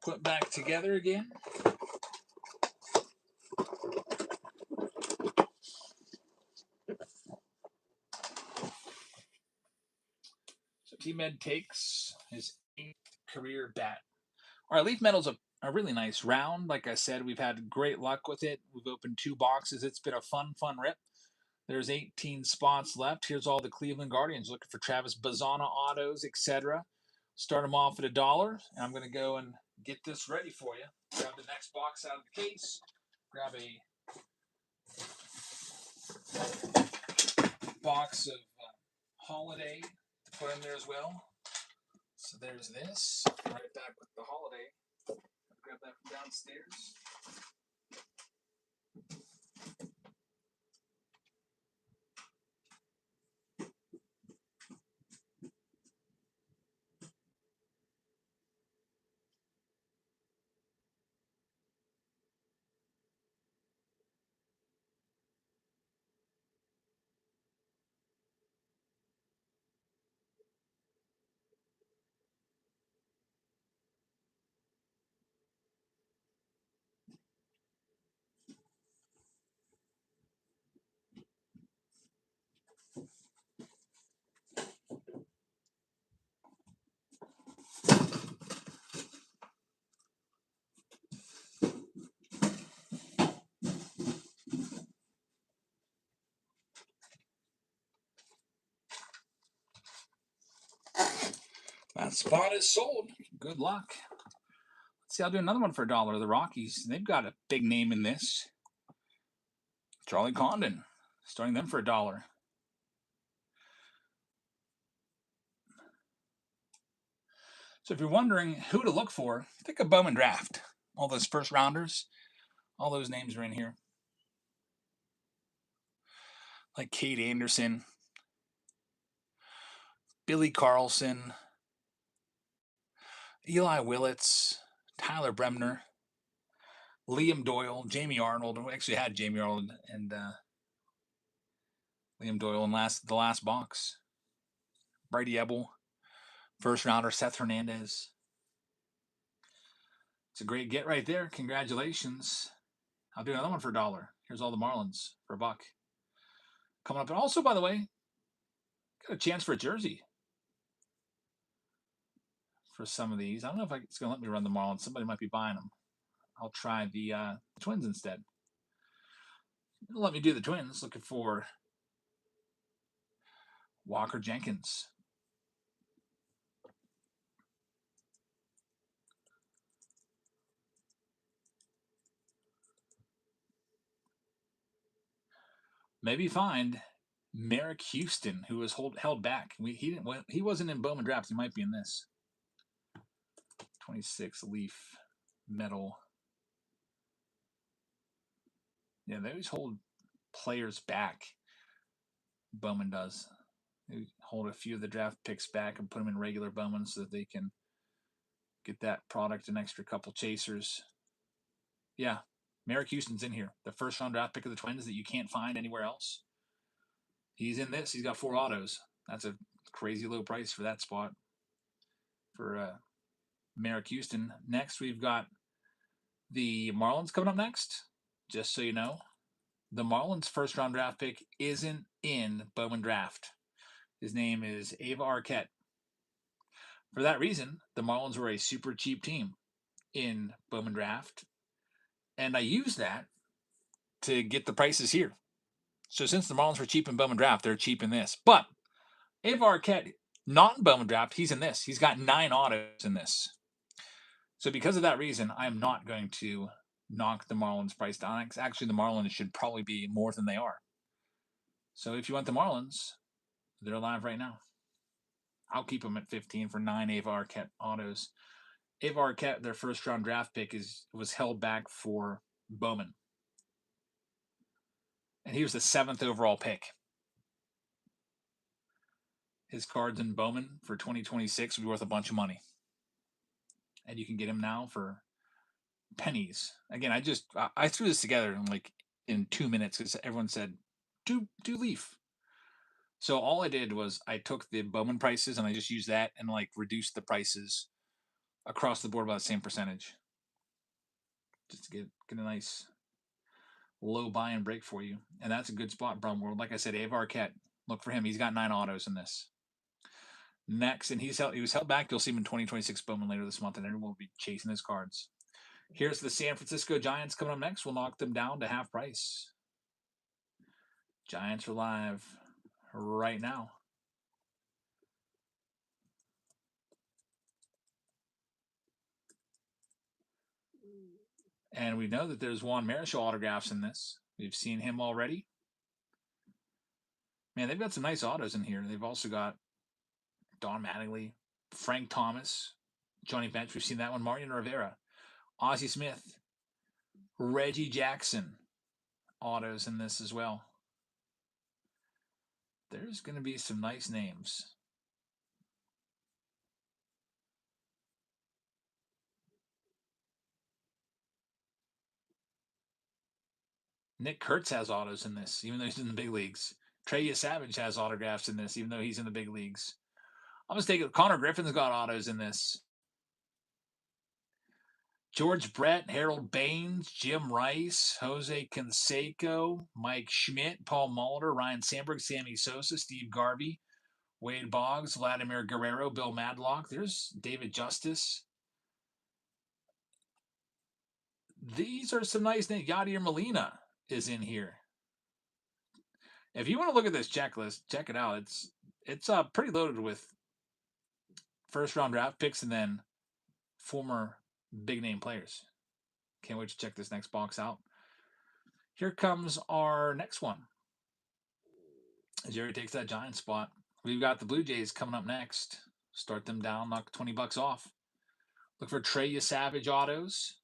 put back together again. So T-Med takes his 8th career bat. All right, Leaf Metal's a really nice round. Like I said, we've had great luck with it. We've opened 2 boxes. It's been a fun rip. There's 18 spots left. Here's all the Cleveland Guardians looking for Travis Bazzana autos, etc. Start them off at $1. And I'm going to go and get this ready for you. Grab the next box out of the case. Grab a box of Holiday to put in there as well. So there's this. Right back with the Holiday. Grab that from downstairs. That spot is sold. Good luck. Let's see, I'll do another one for $1. The Rockies, they've got a big name in this. Charlie Condon, starting them for $1. So if you're wondering who to look for, pick a Bowman draft. All those first rounders, all those names are in here. Like Kate Anderson, Billy Carlson, Eli Willits, Tyler Bremner, Liam Doyle, Jamie Arnold. We actually had Jamie Arnold and Liam Doyle in the last box. Brady Ebel, first rounder Seth Hernandez. It's a great get right there. Congratulations. I'll do another one for $1. Here's all the Marlins for $1. Coming up. And also, by the way, got a chance for a jersey for some of these. I don't know if it's going to let me run the Marlins. Somebody might be buying them. I'll try the Twins instead. It'll let me do the Twins. Looking for Walker Jenkins. Maybe find Merrick Houston, who was held back. He wasn't in Bowman drafts. He might be in this 26 Leaf Metal. Yeah, they always hold players back. Bowman does. They hold a few of the draft picks back and put them in regular Bowman so that they can get that product an extra couple chasers. Yeah, Merrick Houston's in here. The first round draft pick of the Twins that you can't find anywhere else. He's in this. He's got 4 autos. That's a crazy low price for that spot for Merrick Houston. Next, we've got the Marlins coming up next. Just so you know, the Marlins' first round draft pick isn't in Bowman Draft. His name is Ava Arquette. For that reason, the Marlins were a super cheap team in Bowman Draft, and I used that to get the prices here. So since the Marlins were cheap in Bowman Draft, they're cheap in this. But Ava Arquette, not in Bowman Draft, he's in this. He's got 9 autos in this. So because of that reason, I am not going to knock the Marlins price down. Actually, the Marlins should probably be more than they are. So if you want the Marlins, they're live right now. I'll keep them at 15 for 9 Ava Arquette autos. Ava Arquette, their first round draft pick, was held back for Bowman. And he was the 7th overall pick. His cards in Bowman for 2026 would be worth a bunch of money. And you can get him now for pennies. Again, I threw this together in 2 minutes because everyone said, do Leaf. So all I did was I took the Bowman prices and I just used that and reduced the prices across the board by the same percentage. Just to get a nice low buy and break for you. And that's a good spot, Brum World. Like I said, Ava Arquette, look for him. He's got 9 autos in this. Next, and he was held back. You'll see him in 2026 Bowman later this month, and everyone will be chasing his cards. Here's the San Francisco Giants coming up next. We'll knock them down to half price. Giants are live right now. And we know that there's Juan Marichal autographs in this. We've seen him already. Man, they've got some nice autos in here. They've also got Don Mattingly, Frank Thomas, Johnny Bench. We've seen that one. Mariano Rivera, Ozzie Smith, Reggie Jackson autos in this as well. There's going to be some nice names. Nick Kurtz has autos in this, even though he's in the big leagues. Trey Savage has autographs in this, even though he's in the big leagues. I'm going to take it. Connor Griffin's got autos in this. George Brett, Harold Baines, Jim Rice, Jose Canseco, Mike Schmidt, Paul Molitor, Ryan Sandberg, Sammy Sosa, Steve Garvey, Wade Boggs, Vladimir Guerrero, Bill Madlock. There's David Justice. These are some nice names. Yadier Molina is in here. If you want to look at this checklist, check it out. It's pretty loaded with first round draft picks and then former big name players. Can't wait to check this next box out. Here comes our next one. Jerry takes that Giant spot. We've got the Blue Jays coming up next. Start them down, knock $20 off. Look for Trey Savage autos.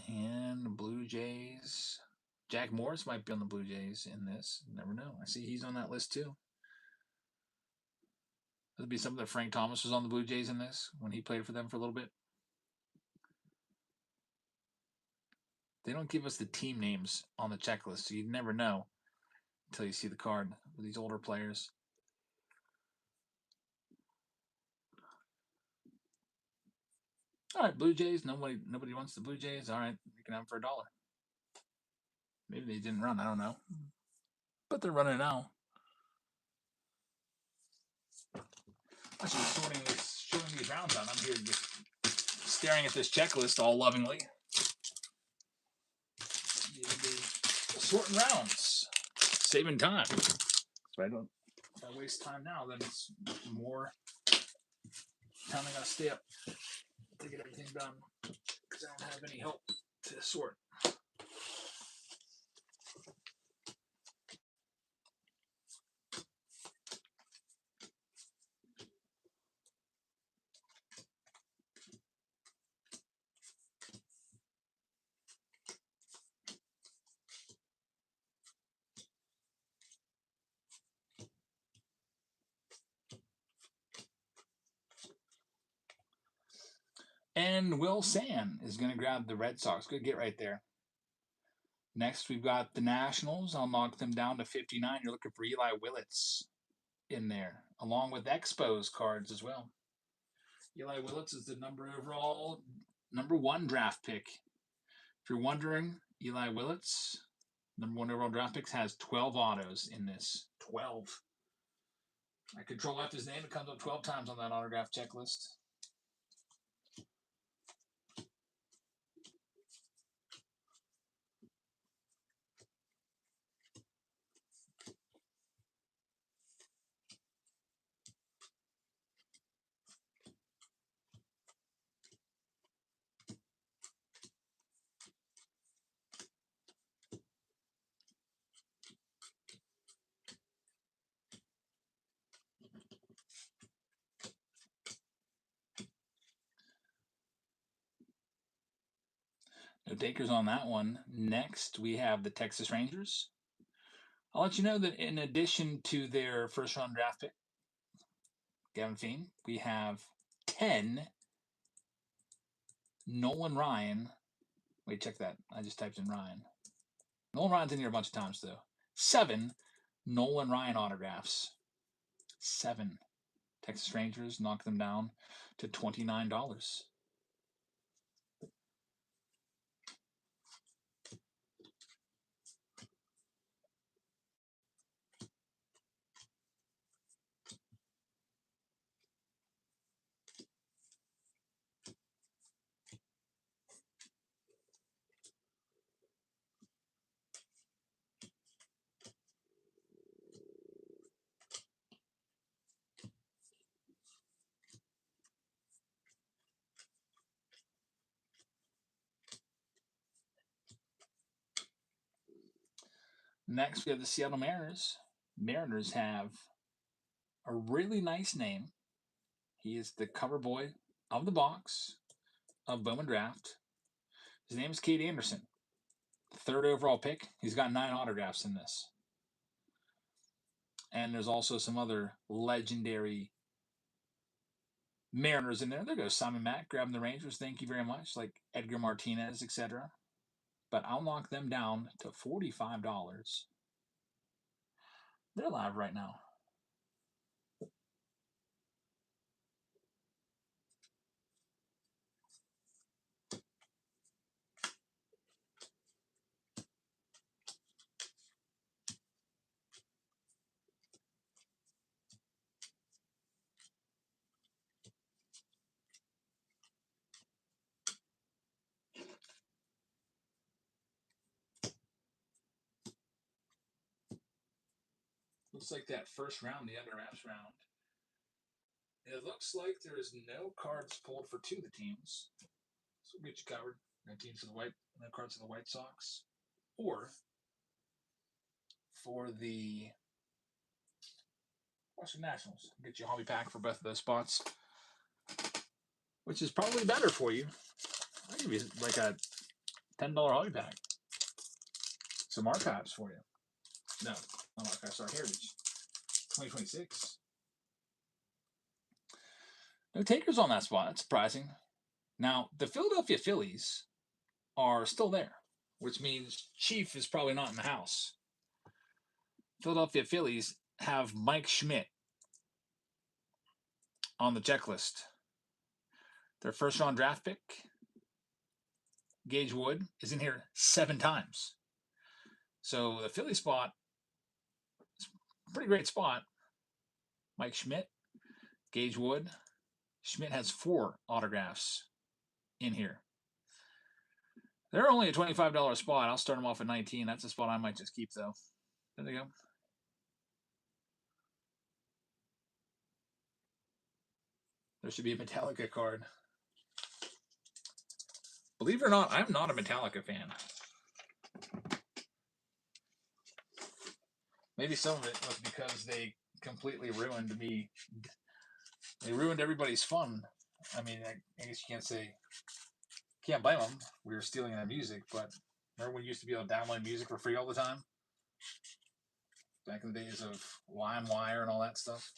And Blue Jays Jack Morris might be on the Blue Jays in this. You never know. I see he's on that list too. There'll be something that Frank Thomas was on the Blue Jays in this when he played for them for a little bit. They don't give us the team names on the checklist, so you never know until you see the card with these older players. All right, Blue Jays. Nobody wants the Blue Jays. All right, you can have them for $1. Maybe they didn't run. I don't know, but they're running now. Actually, showing these rounds out. I'm here just staring at this checklist all lovingly. Sorting rounds, saving time. So if I waste time now, then it's more time I gotta stay up to get everything done because I don't have any help to sort. And Will Sand is going to grab the Red Sox. Good get right there. Next, we've got the Nationals. I'll knock them down to 59. You're looking for Eli Willits in there, along with Expos cards as well. Eli Willits is the number 1 draft pick. If you're wondering, Eli Willits, number 1 overall draft pick, has 12 autos in this. 12. I control F his name. It comes up 12 times on that autograph checklist. No takers on that one. Next, we have the Texas Rangers. I'll let you know that in addition to their first-round draft pick, Gavin Feen, we have 10 Nolan Ryan. Wait, check that. I just typed in Ryan. Nolan Ryan's in here a bunch of times, though. 7 Nolan Ryan autographs. 7. Texas Rangers knock them down to $29. Next, we have the Seattle Mariners. Mariners have a really nice name. He is the cover boy of the box of Bowman Draft. His name is Cade Anderson. 3rd overall pick. He's got 9 autographs in this. And there's also some other legendary Mariners in there. There goes Simon Mack grabbing the Rangers. Thank you very much. Like Edgar Martinez, etc. But I'll knock them down to $45. They're live right now. Looks like that first round, the under wraps round. It looks like there is no cards pulled for 2 of the teams. So we'll get you covered. No teams for the no cards for the White Sox. Or for the Washington Nationals. Get you a hobby pack for both of those spots. Which is probably better for you. I'll give you like a $10 hobby pack. some archives for you. No, not archives, sorry, Heritage. 2026. No takers on that spot. That's surprising. Now, the Philadelphia Phillies are still there, which means Chief is probably not in the house. Philadelphia Phillies have Mike Schmidt on the checklist. Their first round draft pick, Gage Wood, is in here 7 times. So the Philly spot is a pretty great spot. Mike Schmidt, Gage Wood. Schmidt has 4 autographs in here. They're only a $25 spot. I'll start them off at 19. That's a spot I might just keep, though. There they go. There should be a Metallica card. Believe it or not, I'm not a Metallica fan. Maybe some of it was because they completely ruined me. They ruined everybody's fun. I mean, I guess you can't blame them. We were stealing their music, but remember when you used to be able to download music for free all the time? Back in the days of LimeWire and all that stuff.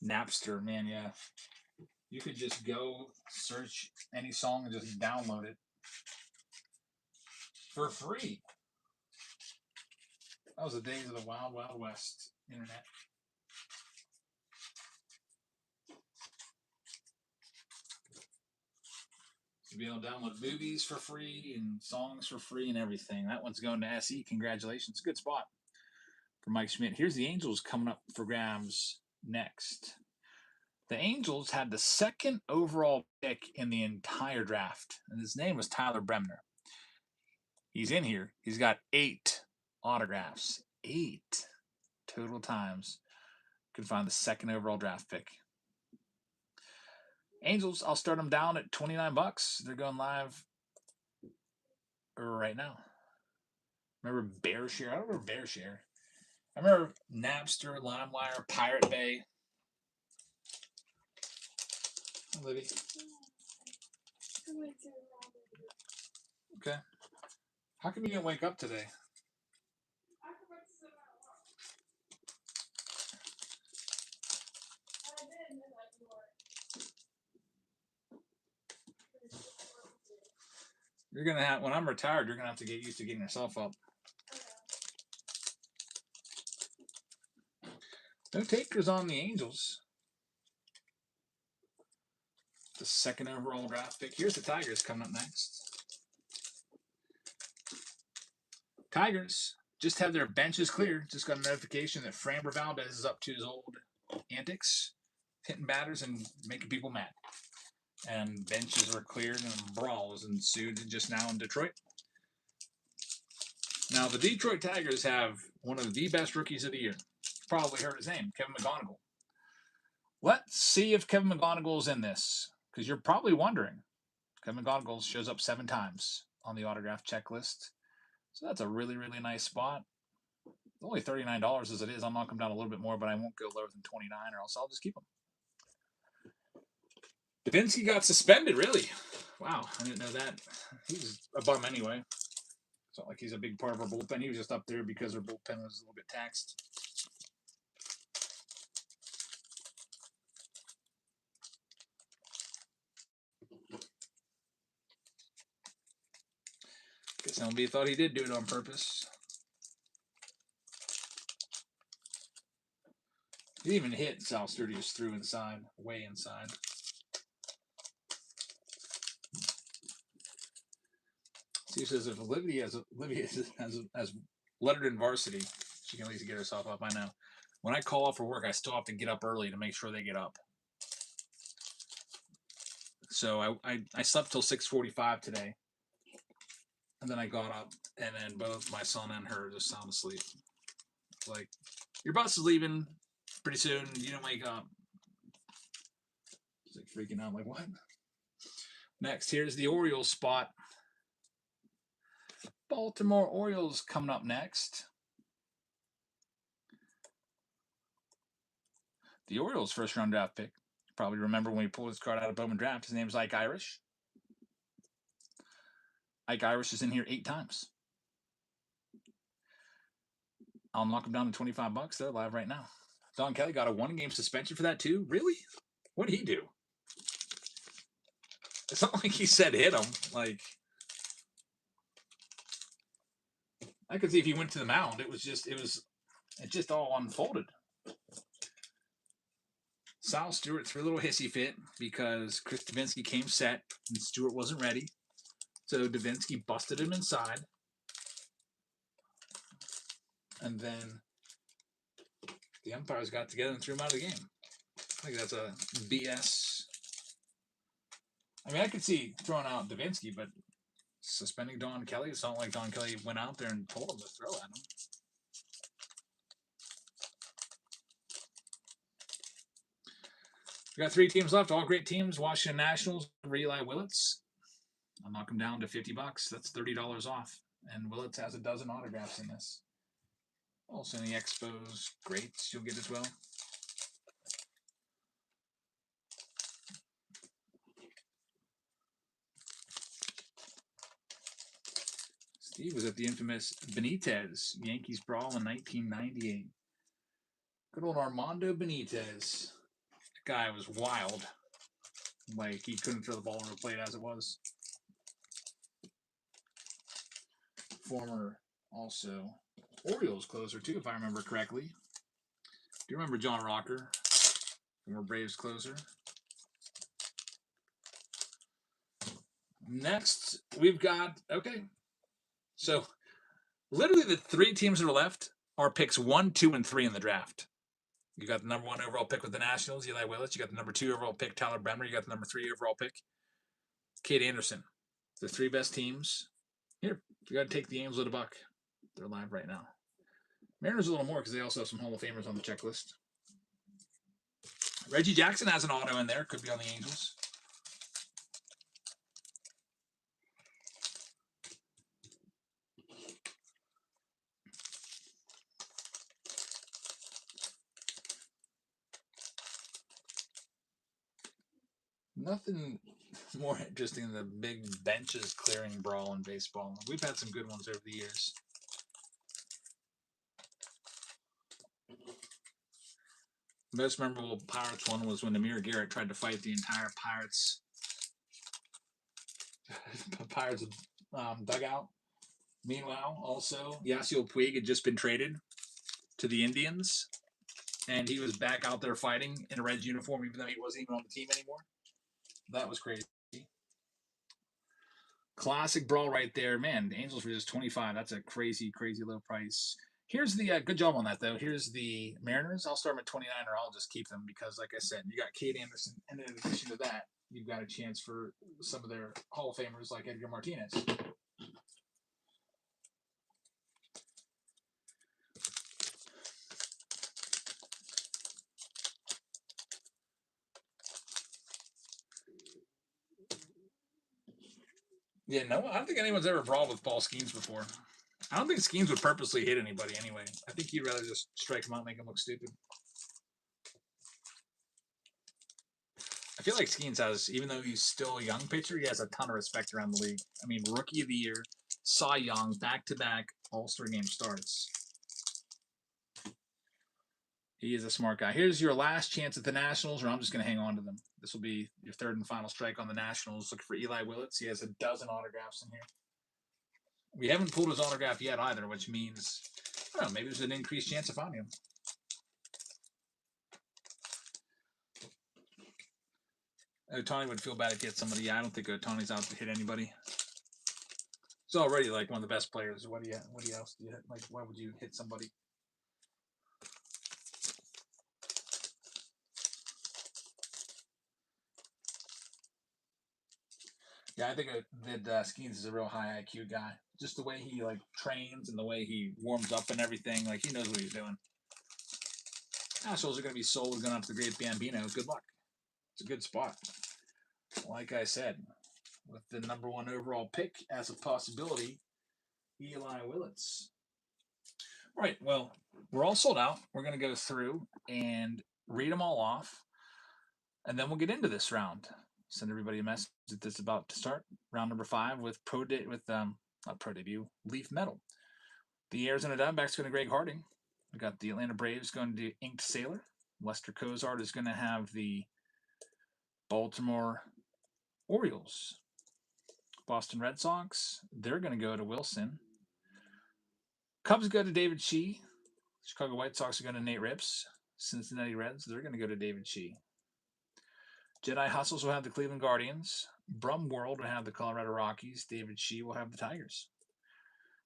Napster, man, yeah. You could just go search any song and just download it for free. That was the days of the Wild Wild West internet. To be able to download movies for free and songs for free and everything. That one's going to SE. Congratulations. Good spot for Mike Schmidt. Here's the Angels coming up for grabs next. The Angels had the 2nd overall pick in the entire draft, and his name was Tyler Bremner. He's in here. He's got 8 autographs. 8 total times. Could find the 2nd overall draft pick. Angels, I'll start them down at $29. They're going live right now. Remember BearShare? I don't remember BearShare. I remember Napster, LimeWire, Pirate Bay. Hi, Libby. Okay. How come you didn't wake up today? You're gonna have, when I'm retired, you're gonna have to get used to getting yourself up. No takers on the Angels. The 2nd overall draft pick. Here's the Tigers coming up next. Tigers just had their benches cleared. Just got a notification that Framber Valdez is up to his old antics, hitting batters and making people mad. And benches were cleared and brawls ensued just now in Detroit. Now, the Detroit Tigers have one of the best rookies of the year. Probably heard his name, Kevin McGonigal. Let's see if Kevin McGonigal's in this, because you're probably wondering. Kevin McGonigal shows up 7 times on the autograph checklist. So that's a really, really nice spot. It's only $39 as it is. I'll knock him down a little bit more, but I won't go lower than 29, or else I'll just keep him. Davinsky got suspended, really? Wow, I didn't know that. He was a bum anyway. It's not like he's a big part of our bullpen. He was just up there because our bullpen was a little bit taxed. Guess somebody thought he did do it on purpose. He didn't even hit. Sal Sturdy just threw inside, way inside. He says if Olivia has lettered in varsity, she can at least get herself up. I know. When I call off for work, I still have to get up early to make sure they get up. So I slept till 6:45 today, and then I got up, and then both my son and her just sound asleep. Like, your bus is leaving pretty soon. You don't wake up. It's like freaking out. I'm like, what? Next, here's the Orioles spot. Baltimore Orioles coming up next. The Orioles' 1st round draft pick, Probably remember when we pulled his card out of Bowman Draft. His name's Ike Irish. Ike Irish is in here 8 times. I'll knock him down to $25. They're live right now. Don Kelly got a 1-game suspension for that too. Really? What did he do? It's not like he said hit him. Like, I could see if he went to the mound, it just all unfolded. Sal Stewart threw a little hissy fit because Chris Davinsky came set and Stewart wasn't ready. So Davinsky busted him inside. And then the umpires got together and threw him out of the game. I think that's a BS. I mean, I could see throwing out Davinsky, but suspending Don Kelly, it's not like Don Kelly went out there and told him to throw at him. We got 3 teams left, all great teams. Washington Nationals, Eli Willits. I'll knock him down to $50. That's $30 off. And Willits has a dozen autographs in this. Also, any Expos greats you'll get as well. Steve was at the infamous Benitez Yankees brawl in 1998. Good old Armando Benitez. That guy was wild. Like, he couldn't throw the ball on the plate as it was. Former, also, Orioles closer, too, if I remember correctly. Do you remember John Rocker? Former Braves closer. Next, we've got, okay. So, literally the 3 teams that are left are picks 1, 2, and 3 in the draft. You got the number 1 overall pick with the Nationals, Eli Willits. You got the number 2 overall pick, Tyler Bremer. You got the number 3 overall pick, Kate Anderson. The 3 best teams. Here, you got to take the Angels at $1. They're live right now. Mariners a little more because they also have some Hall of Famers on the checklist. Reggie Jackson has an auto in there. Could be on the Angels. Nothing more interesting than the big benches clearing brawl in baseball. We've had some good ones over the years. The most memorable Pirates one was when Amir Garrett tried to fight the entire Pirates dugout. Meanwhile, also, Yasiel Puig had just been traded to the Indians, and he was back out there fighting in a Reds uniform, even though he wasn't even on the team anymore. That was crazy. Classic brawl right there. Man, the Angels were just 25. That's a crazy, crazy low price. Here's the good job on that, though. Here's the Mariners. I'll start them at 29, or I'll just keep them because, like I said, you got Kate Anderson, and in addition to that, you've got a chance for some of their Hall of Famers like Edgar Martinez. Yeah, no, I don't think anyone's ever brawled with Paul Skeens before. I don't think Skeens would purposely hit anybody anyway. I think he'd rather just strike him out and make him look stupid. I feel like Skeens has, even though he's still a young pitcher, he has a ton of respect around the league. I mean, Rookie of the Year, Cy Young, back-to-back All-Star game starts. He is a smart guy. Here's your last chance at the Nationals, or I'm just going to hang on to them. This will be your 3rd and final strike on the Nationals. Looking for Eli Willits. He has a dozen autographs in here. We haven't pulled his autograph yet either, which means, I don't know, maybe there's an increased chance of finding him. Ohtani would feel bad if he hit somebody. Yeah, I don't think Ohtani's out to hit anybody. He's already like one of the best players. What else do you hit? Like, why would you hit somebody? Yeah, I think that Skeens is a real high IQ guy. Just the way he like trains and the way he warms up and everything, like he knows what he's doing. Nationals are going to be sold going up to the Great Bambino. Good luck. It's a good spot. Like I said, with the number 1 overall pick as a possibility, Eli Willits. All right, well, we're all sold out. We're going to go through and read them all off. And then we'll get into this round. Send everybody a message that this is about to start. Round number 5 with not pro debut, Leaf Metal. The Arizona Diamondbacks going to Greg Harding. We got the Atlanta Braves going to Inked Sailor. Lester Cozart is going to have the Baltimore Orioles. Boston Red Sox, they're going to go to Wilson. Cubs go to David Shee. Chicago White Sox are going to Nate Rips. Cincinnati Reds, they're going to go to David Shee. Jedi Hustles will have the Cleveland Guardians. Brum World will have the Colorado Rockies. David Shee will have the Tigers.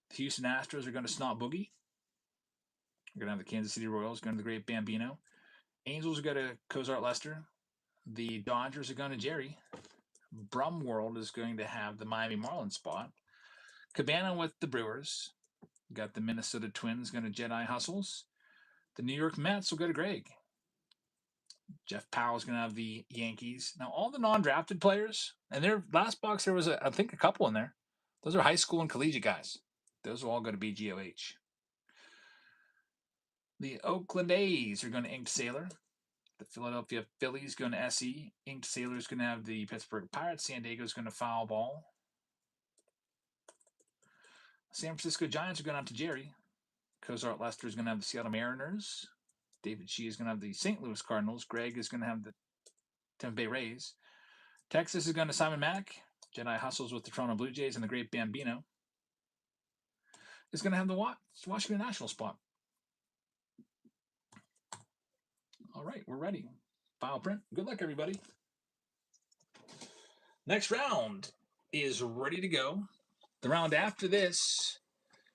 The Houston Astros are going to Snot Boogie. We're going to have the Kansas City Royals going to the Great Bambino. Angels are going to Cozart Lester. The Dodgers are going to Jerry. Brum World is going to have the Miami Marlins spot. Cabana with the Brewers. Got the Minnesota Twins going to Jedi Hustles. The New York Mets will go to Greg. Jeff Powell's going to have the Yankees. Now, all the non-drafted players, and their last box, there was, I think, a couple in there. Those are high school and collegiate guys. Those will all go to BGOH. The Oakland A's are going to Inked Sailor. The Philadelphia Phillies going to SE. Inked Sailor is going to have the Pittsburgh Pirates. San Diego is going to Foul Ball. San Francisco Giants are going out to Jerry. Cozart Lester is going to have the Seattle Mariners. David Shee is going to have the St. Louis Cardinals. Greg is going to have the Tampa Bay Rays. Texas is going to Simon Mack. Jedi Hustles with the Toronto Blue Jays, and the Great Bambino is going to have the Washington National spot. All right, we're ready. File print. Good luck, everybody. Next round is ready to go. The round after this,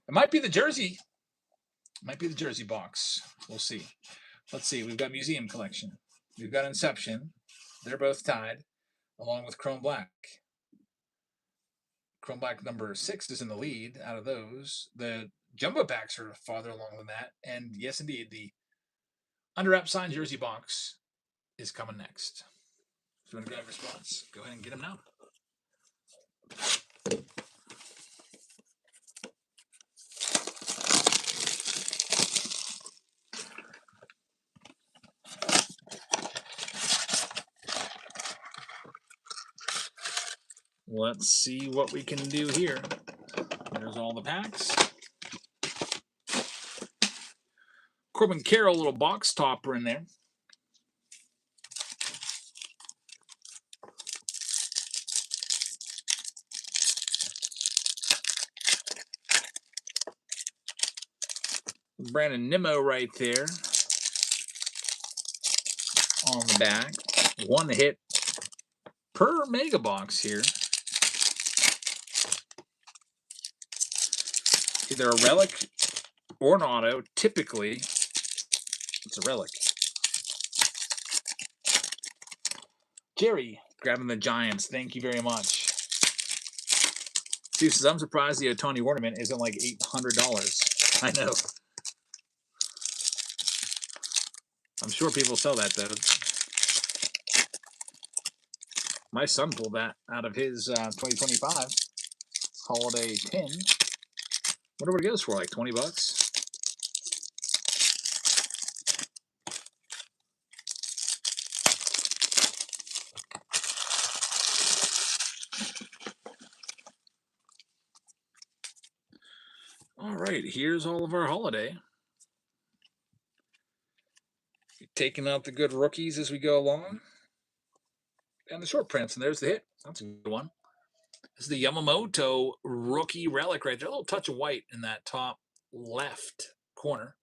it might be the jersey. Might be the jersey box. We'll see. Let's see. We've got Museum Collection. We've got Inception. They're both tied, along with Chrome Black. Chrome Black number 6 is in the lead out of those. The jumbo packs are farther along than that. And yes, indeed, the under-wrap signed jersey box is coming next. If you want to grab your spots, go ahead and get them now. Let's see what we can do here. There's all the packs. Corbin Carroll, little box topper in there. Brandon Nimmo right there on the back. One hit per mega box here. Either a relic or an auto. Typically, it's a relic. Jerry grabbing the Giants. Thank you very much. Steve says, I'm surprised the Ohtani ornament isn't like $800. I know. I'm sure people sell that, though. My son pulled that out of his 2025 holiday tin. Wonder what it goes for, like 20 bucks? All right, here's all of our holiday. Taking out the good rookies as we go along. And the short prints, and there's the hit. That's a good one. This is the Yamamoto rookie relic right there. A little touch of white in that top left corner.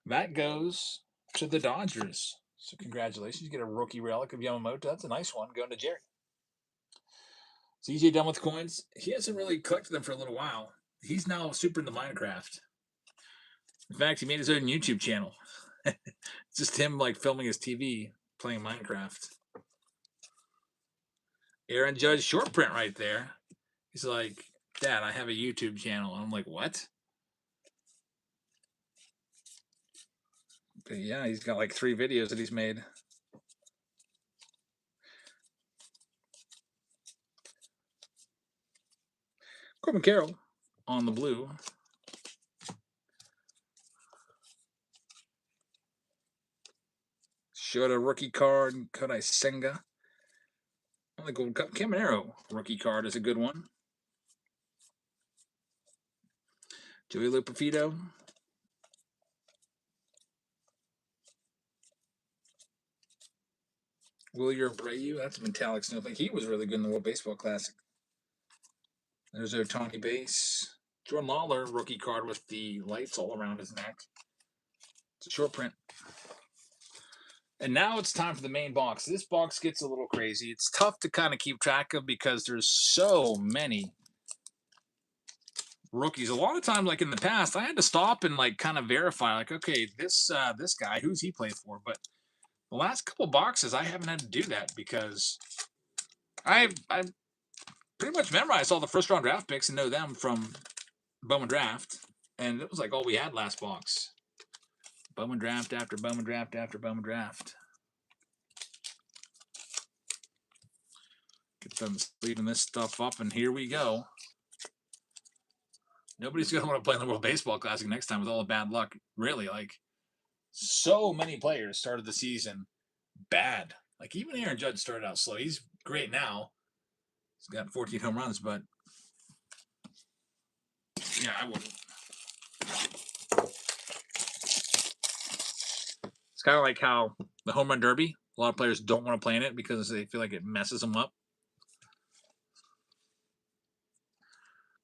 That goes to the Dodgers. So congratulations. You get a rookie relic of Yamamoto. That's a nice one going to Jerry. Is EJ done with coins? He hasn't really collected them for a little while. He's now super into Minecraft. In fact, he made his own YouTube channel. It's just him like filming his TV playing Minecraft. Aaron Judge short print right there. He's like, Dad, I have a YouTube channel. And I'm like, what? But yeah, he's got like 3 videos that he's made. Corbin Carroll on the blue. Shota rookie card, Kodai Senga. The Gold Cup Caminero rookie card is a good one. Joey Lupafito. Willier Abreu, that's a metallic snowflake. He was really good in the World Baseball Classic. There's Ohtani base. Jordan Lawler rookie card with the lights all around his neck. It's a short print. And now it's time for the main box. This box gets a little crazy. It's tough to kind of keep track of because there's so many rookies. A lot of times, like in the past, I had to stop and like kind of verify, like, okay, this guy, who's he played for? But the last couple boxes, I haven't had to do that because I pretty much memorized all the first round draft picks and know them from Bowman Draft, and it was like all we had last box. Bowman Draft after Bowman Draft after Bowman Draft. Get them sleeving this stuff up, and here we go. Nobody's going to want to play in the World Baseball Classic next time with all the bad luck. Really, like, so many players started the season bad. Like, even Aaron Judge started out slow. He's great now. He's got 14 home runs, but yeah, I wouldn't. It's kind of like how the home run derby, a lot of players don't want to play in it because they feel like it messes them up.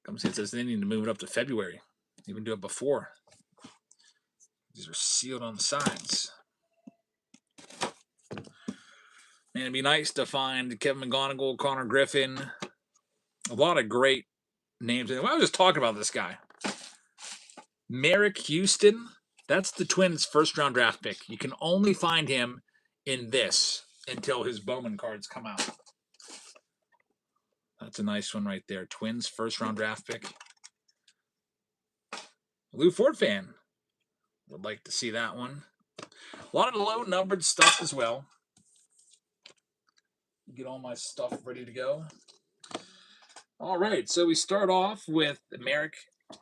It says they need to move it up to February. Even do it before. These are sealed on the sides. Man, it'd be nice to find Kevin McGonigal, Connor Griffin. A lot of great names. I was just talking about this guy. Merrick Houston. That's the Twins' first-round draft pick. You can only find him in this until his Bowman cards come out. That's a nice one right there. Twins' first-round draft pick. Lou Ford fan. Would like to see that one. A lot of low-numbered stuff as well. Get all my stuff ready to go. All right, so we start off with Merrick.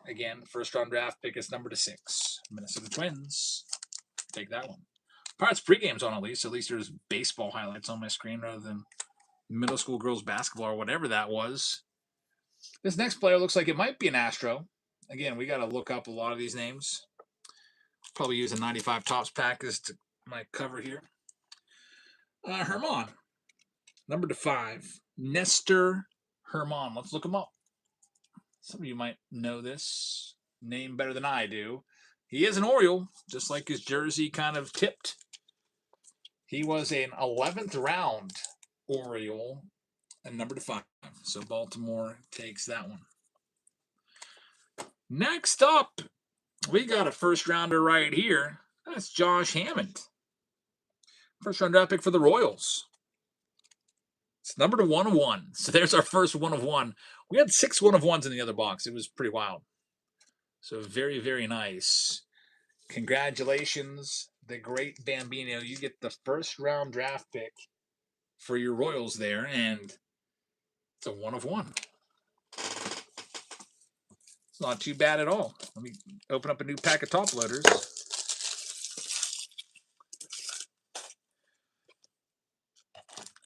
Again, first-round draft pick is number 6. Minnesota Twins. Take that one. Pirates pregame's on at least. At least there's baseball highlights on my screen rather than middle school girls basketball or whatever that was. This next player looks like it might be an Astro. Again, we got to look up a lot of these names. Probably use a 95 Tops pack as to my cover here. Herman. Number 5. Nestor Herman. Let's look him up. Some of you might know this name better than I do. He is an Oriole, just like his jersey kind of tipped. He was an 11th round Oriole and number 5. So Baltimore takes that one. Next up, we got a first rounder right here. That's Josh Hammond. First round draft pick for the Royals. It's number 1 of 1. So there's our first 1 of 1. We had 6 1 of 1s in the other box. It was pretty wild. So very, very nice. Congratulations, the great Bambino. You get the first round draft pick for your Royals there, and it's a 1 of 1. It's not too bad at all. Let me open up a new pack of top loaders.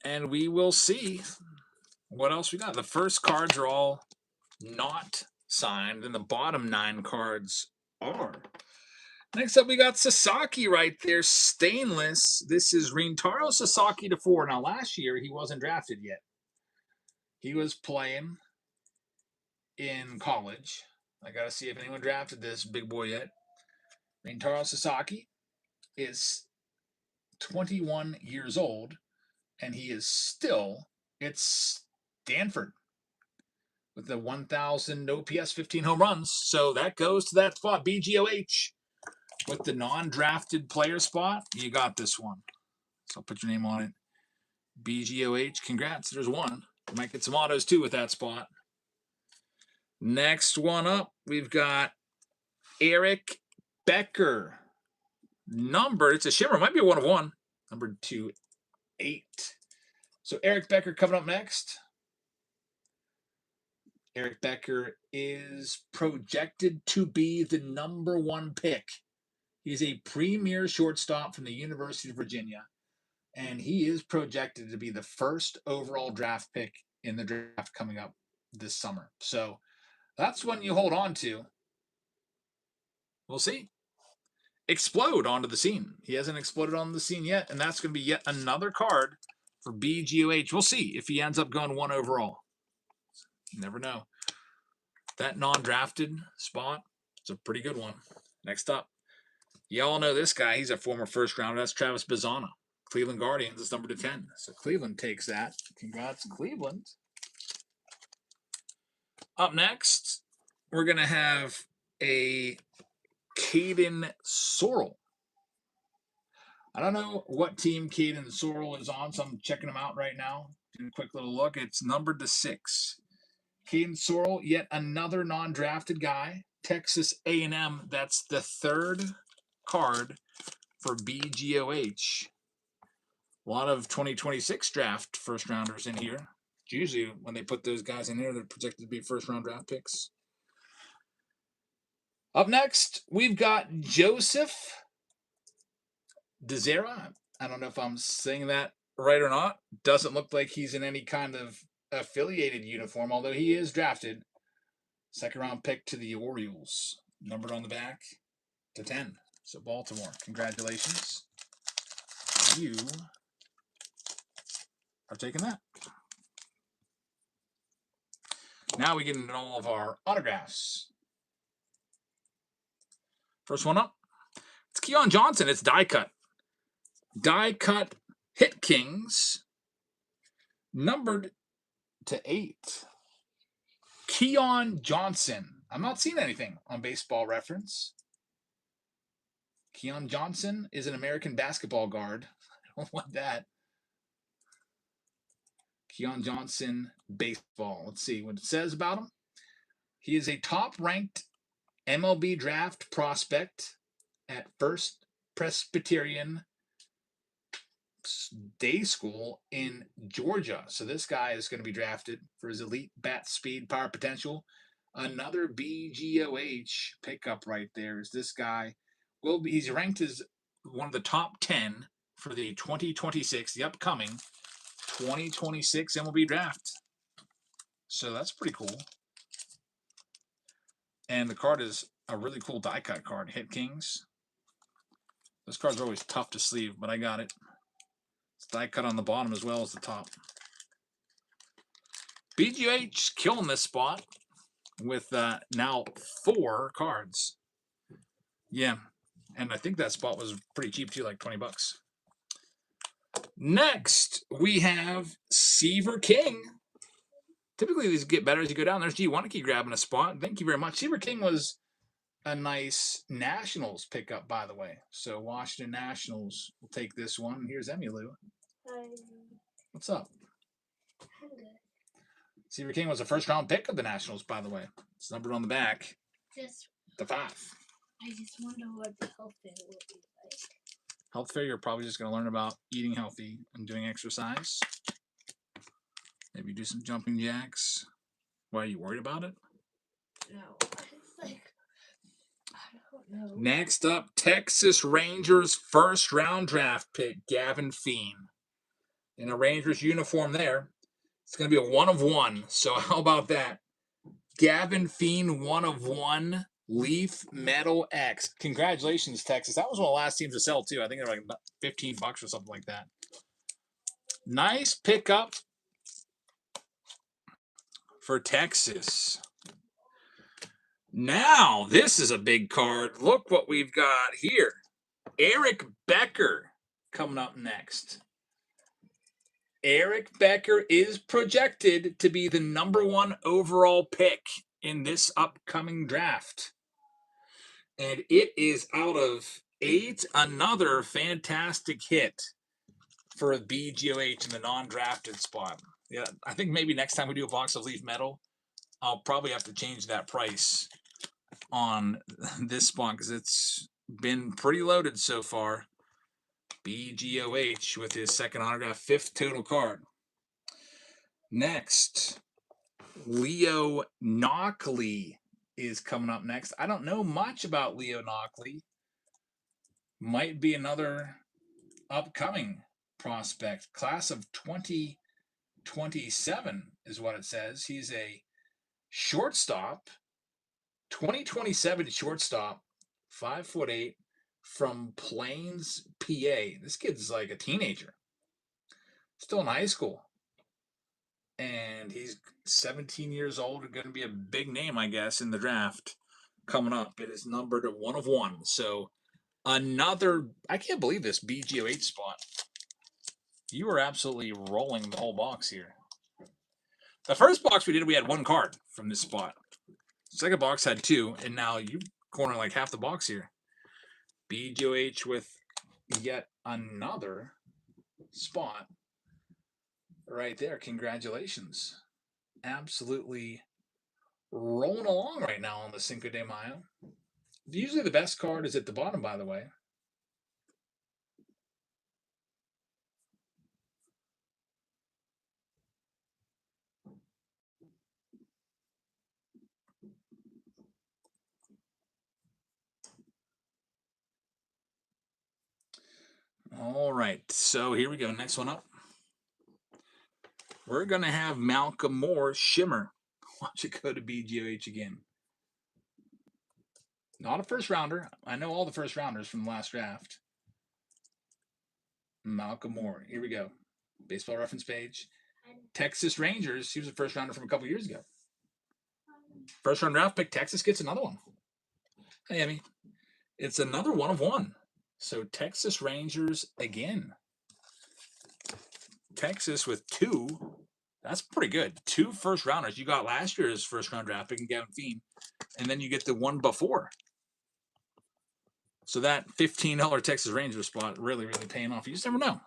And we will see what else we got. The first cards are all not signed, and the bottom 9 cards are. Next up, we got Sasaki right there, stainless. This is Rintaro Sasaki to 4. Now, last year, he wasn't drafted yet. He was playing in college. I got to see if anyone drafted this big boy yet. Rintaro Sasaki is 21 years old, and he is still at Stanford with the 1,000 OPS, 15 home runs. So that goes to that spot, BGOH. With the non-drafted player spot, you got this one. So I'll put your name on it. BGOH, congrats. There's one. You might get some autos too with that spot. Next one up, we've got Eric Becker. Number, it's a shimmer. Might be a 1 of 1. Number 2-8. So Eric Becker coming up next. Eric Becker is projected to be the number 1 pick. He's a premier shortstop from the University of Virginia. And he is projected to be the first overall draft pick in the draft coming up this summer. So that's one you hold on to. We'll see. Explode onto the scene. He hasn't exploded on the scene yet, and that's going to be yet another card for BGOH. We'll see if he ends up going 1 overall. You never know. That non-drafted spot is a pretty good one. Next up, you all know this guy. He's a former first rounder. That's Travis Bazzana. Cleveland Guardians is number to 10. So Cleveland takes that. Congrats, Cleveland. Up next, we're going to have a Caden Sorrell. I don't know what team Caden Sorrell is on, so I'm checking him out right now. Do a quick little look. It's numbered to 6. Caden Sorrell, yet another non-drafted guy. Texas A&M. That's the 3rd card for BGOH. A lot of 2026 draft first rounders in here. Usually when they put those guys in here, they're projected to be first round draft picks. Up next, we've got Joseph DeZera. I don't know if I'm saying that right or not. Doesn't look like he's in any kind of affiliated uniform, although he is drafted. 2nd round pick to the Orioles. Numbered on the back to 10. So Baltimore, congratulations. You are taking that. Now we get into all of our autographs. First one up. It's Keon Johnson. It's die cut. Die cut Hit Kings. Numbered to 8. Keon Johnson. I'm not seeing anything on Baseball Reference. Keon Johnson is an American basketball guard. I don't want that. Keon Johnson, baseball. Let's see what it says about him. He is a top-ranked MLB draft prospect at First Presbyterian Day School in Georgia. So this guy is going to be drafted for his elite bat speed, power potential. Another BGOH pickup right there is this guy. He's ranked as one of the top 10 for the 2026, the upcoming 2026 MLB draft. So that's pretty cool. And the card is a really cool die cut card, Hit Kings. Those cards are always tough to sleeve, but I got it. It's die cut on the bottom as well as the top. BGH killing this spot with now 4 cards. Yeah, and I think that spot was pretty cheap too, like $20. Next, we have Seaver King. Typically, these get better as you go down. There's G. Want to keep grabbing a spot. Thank you very much. Seaver King was a nice Nationals pickup, by the way. So Washington Nationals will take this one. Here's Emmylou. Hi. What's up? I'm good. Seaver King was a first-round pick of the Nationals, by the way. It's numbered on the back. Just The 5. I just wonder what the health fair will be like. Health fair, you're probably just going to learn about eating healthy and doing exercise. Maybe do some jumping jacks. Why, are you worried about it? No, it's like I don't know. Next up, Texas Rangers first-round draft pick, Gavin Feen. In a Rangers uniform there. It's going to be a 1 of 1. So how about that? Gavin Feen, 1 of 1. Leaf Metal X. Congratulations, Texas. That was one of the last teams to sell, too. I think they're like $15 or something like that. Nice pickup for Texas. Now, this is a big card. Look what we've got here. Eric Becker coming up next. Eric Becker is projected to be the number 1 overall pick in this upcoming draft. And it is out of 8, another fantastic hit for BGOH in the non-drafted spot. Yeah, I think maybe next time we do a box of Leaf Metal, I'll probably have to change that price on this spot because it's been pretty loaded so far. BGOH with his 2nd autograph, 5th total card. Next, Leo Knockley is coming up next. I don't know much about Leo Knockley. Might be another upcoming prospect. Class of 2027 is what it says. He's a shortstop, 2027 shortstop, 5'8", from Plains, PA. This kid's like a teenager, still in high school. And he's 17 years old, going to be a big name, I guess, in the draft coming up. It is numbered 1 of 1. So another, I can't believe this BGOH spot. You are absolutely rolling the whole box here. The first box we did, we had 1 card from this spot. Second box had 2, and now you corner like half the box here. BGOH with yet another spot right there. Congratulations. Absolutely rolling along right now on the Cinco de Mayo. Usually the best card is at the bottom, by the way. All right, so here we go. Next one up. We're going to have Malcolm Moore Shimmer. Watch it go to BGOH again. Not a first rounder. I know all the first rounders from the last draft. Malcolm Moore. Here we go. Baseball reference page. Texas Rangers. He was a first rounder from a couple years ago. First round draft pick. Texas gets another one. Hey, Emmy. It's another 1 of 1. So Texas Rangers again. Texas with 2. That's pretty good. 2 first rounders. You got last year's first round draft pick and Gavin Fiend, and then you get the one before. So that $15 Texas Rangers spot really, really paying off. You just never know.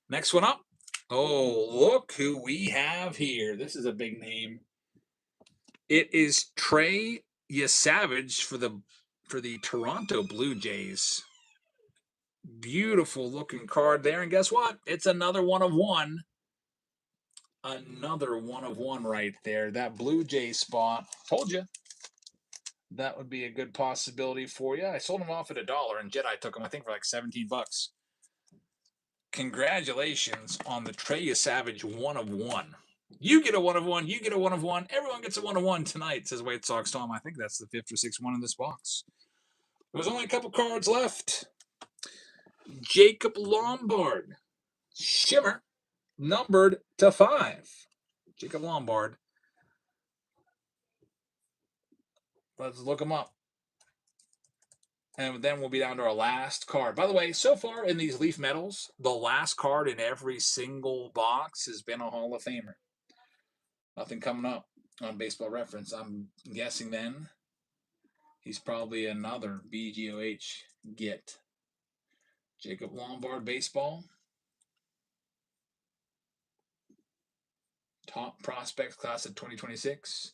Next one up. Oh, look who we have here. This is a big name. It is Trey Yesavage for the Toronto Blue Jays. Beautiful looking card there. And guess what? It's another 1 of 1. Another 1 of 1 right there. That Blue Jay spot. Told you. That would be a good possibility for you. I sold them off at $1, and Jedi took them, I think, for like 17 bucks. Congratulations on the Trey Savage 1 of 1. You get a 1 of 1. You get a 1 of 1. Everyone gets a 1 of 1 tonight, says White Sox Tom. I think that's the 5th or 6th one in this box. There's only a couple cards left. Jacob Lombard. Shimmer. Numbered to 5. Jacob Lombard. Let's look him up. And then we'll be down to our last card. By the way, so far in these Leaf Metals, the last card in every single box has been a Hall of Famer. Nothing coming up on Baseball Reference. I'm guessing then he's probably another BGOH get. Jacob Lombard Baseball. Top prospects class of 2026.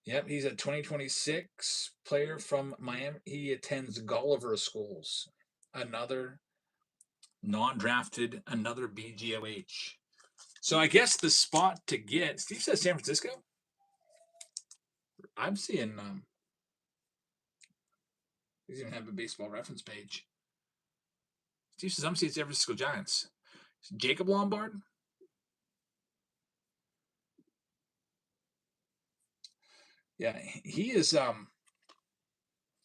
Yep, he's a 2026 player from Miami. He attends Gulliver Schools. Another non-drafted, another BGOH. So I guess the spot to get, Steve says San Francisco. I'm seeing, he's even have a Baseball Reference page. Steve says I'm seeing San Francisco Giants. Jacob Lombard. Yeah, he is.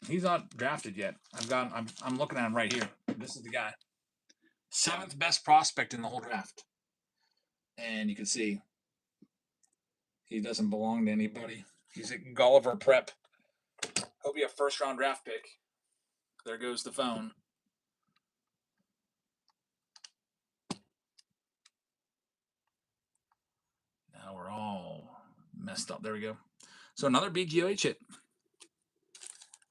He's not drafted yet. I'm looking at him right here. This is the guy. 7th best prospect in the whole draft. And you can see he doesn't belong to anybody. He's at Gulliver Prep. He'll be a first round draft pick. There goes the phone. Now we're all messed up. There we go. So another BGOH hit.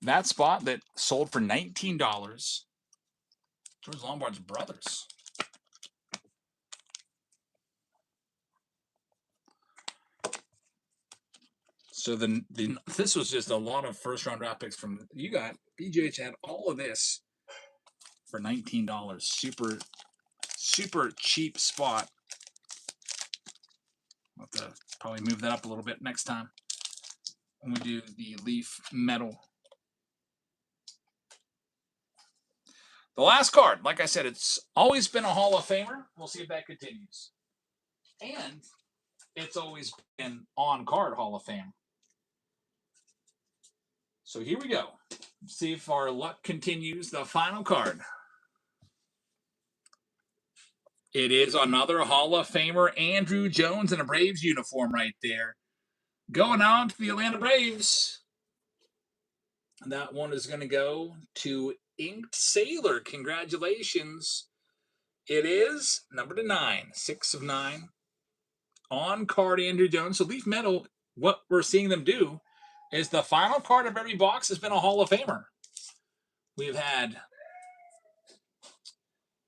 That spot that sold for $19. George Lombard's brothers. So this was just a lot of first round draft picks from you got. BGH had all of this for $19. Super, super cheap spot. I'll have to probably move that up a little bit next time when we do the Leaf Metal. The last card, like I said, it's always been a Hall of Famer. We'll see if that continues. And it's always been on-card Hall of Fame. So here we go. See if our luck continues. The final card. It is another Hall of Famer, Andrew Jones, in a Braves uniform right there. Going on to the Atlanta Braves. That one is going to go to Inked Sailor. Congratulations. It is number 9, 6 of 9. On card Andrew Jones. So Leaf Metal, what we're seeing them do is the final card of every box has been a Hall of Famer. We've had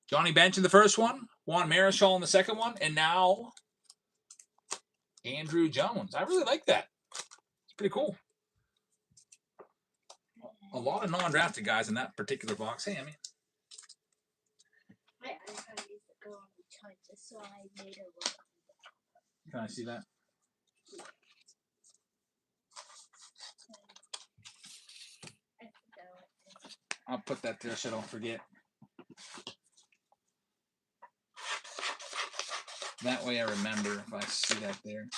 Johnny Bench in the first one, Juan Marichal in the second one, and now Andrew Jones. I really like that. It's pretty cool. A lot of non-drafted guys in that particular box. Hey, Emmy. My iPad needs to go on the charger, so I made a look. Can I see that? I'll put that there so I don't forget. That way I remember if I see that there.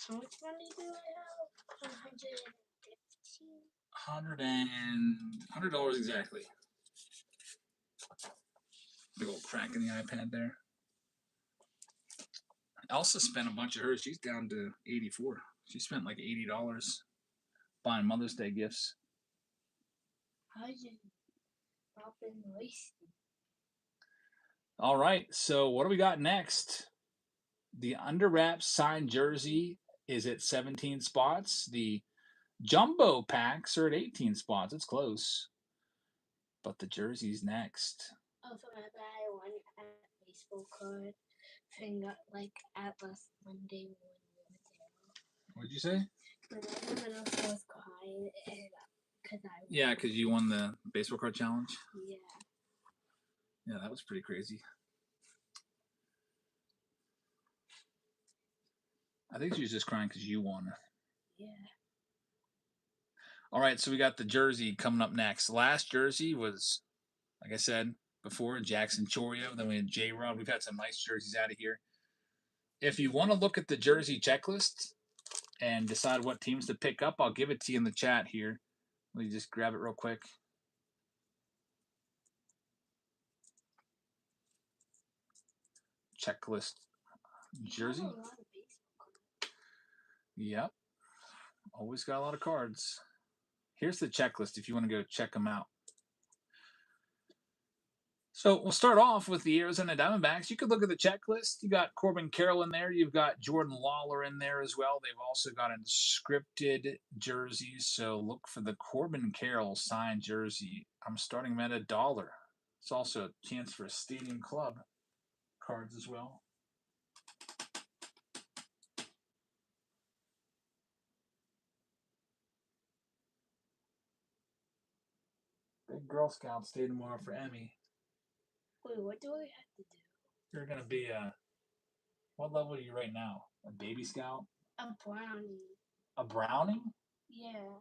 How much money do I have? 115. $100 exactly. Big old crack in the iPad there. Elsa spent a bunch of hers. She's down to 84. She spent like $80 buying Mother's Day gifts. I just not been wasting. All right, so what do we got next? The under wraps signed jersey is at 17 spots. The jumbo packs are at 18 spots. It's close. But the jersey's next. Oh, so I won at baseball card thing like at last Monday when What'd you say? everyone else was quiet and because I won. Yeah, because you won the baseball card challenge. Yeah. Yeah, that was pretty crazy. I think she was just crying because you won. Yeah. All right, so we got the jersey coming up next. Last jersey was, like I said before, Jackson Chorio. Then we had J-Rod. We've had some nice jerseys out of here. If you want to look at the jersey checklist and decide what teams to pick up, I'll give it to you in the chat here. Let me just grab it real quick. Checklist jersey. Yep. Always got a lot of cards. Here's the checklist if you want to go check them out. So we'll start off with the Arizona Diamondbacks. You could look at the checklist. You got Corbin Carroll in there. You've got Jordan Lawler in there as well. They've also got unscripted jerseys. So look for the Corbin Carroll signed jersey. I'm starting them at $1. It's also a chance for a Stadium Club cards as well. Big Girl Scouts Day tomorrow for Emmy. Wait, what do I have to do? You're going to be what level are you right now? A Baby Scout? A brownie. A Browning? Yeah.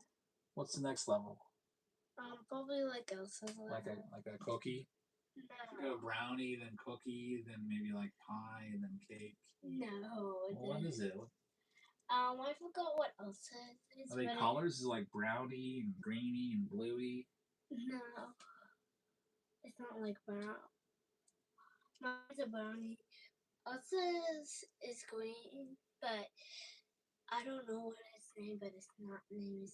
What's the next level? Probably like Elsa's level. Like a cookie? No. Go brownie, then cookie, then maybe like pie, and then cake. No. What is it? I forgot what Elsa is. Are they colors? Is it like brownie and greeny and bluey? No. It's not like brown. Mine's a brownie. Elsa's is green, but I don't know what its name, but it's not green.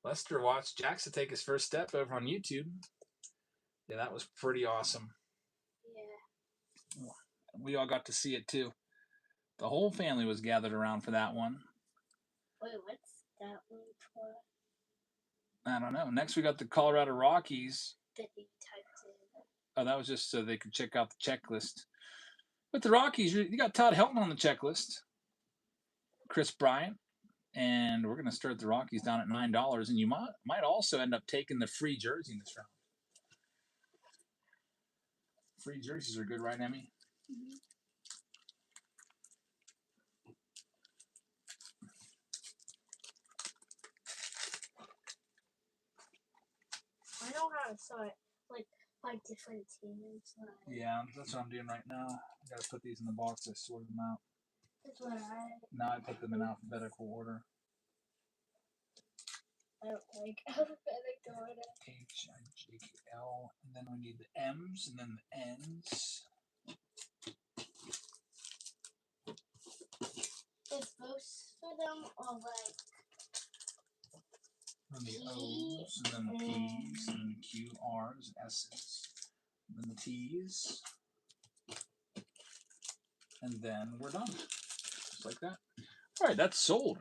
Lester watched Jackson take his first step over on YouTube. Yeah, that was pretty awesome. Yeah. We all got to see it too. The whole family was gathered around for that one. Wait, what's that one for? I don't know. Next, we got the Colorado Rockies. That you typed in. Oh, that was just so they could check out the checklist. With the Rockies, you got Todd Helton on the checklist. Chris Bryant. And we're going to start the Rockies down at $9. And you might also end up taking the free jersey in this round. Free jerseys are good, right, Emmy? Mm-hmm. sort, like 5 different teams. Yeah, that's what I'm doing right now. I gotta put these in the box. I sorted them out. That's what Now I put them in alphabetical order. I don't like alphabetical order. H, I, J, K, L, and then we need the M's and then the N's. It's most of them are like And the O's, and then the P's, and then the Q, R's, S's, and then the T's. And then we're done. Just like that. All right, that's sold.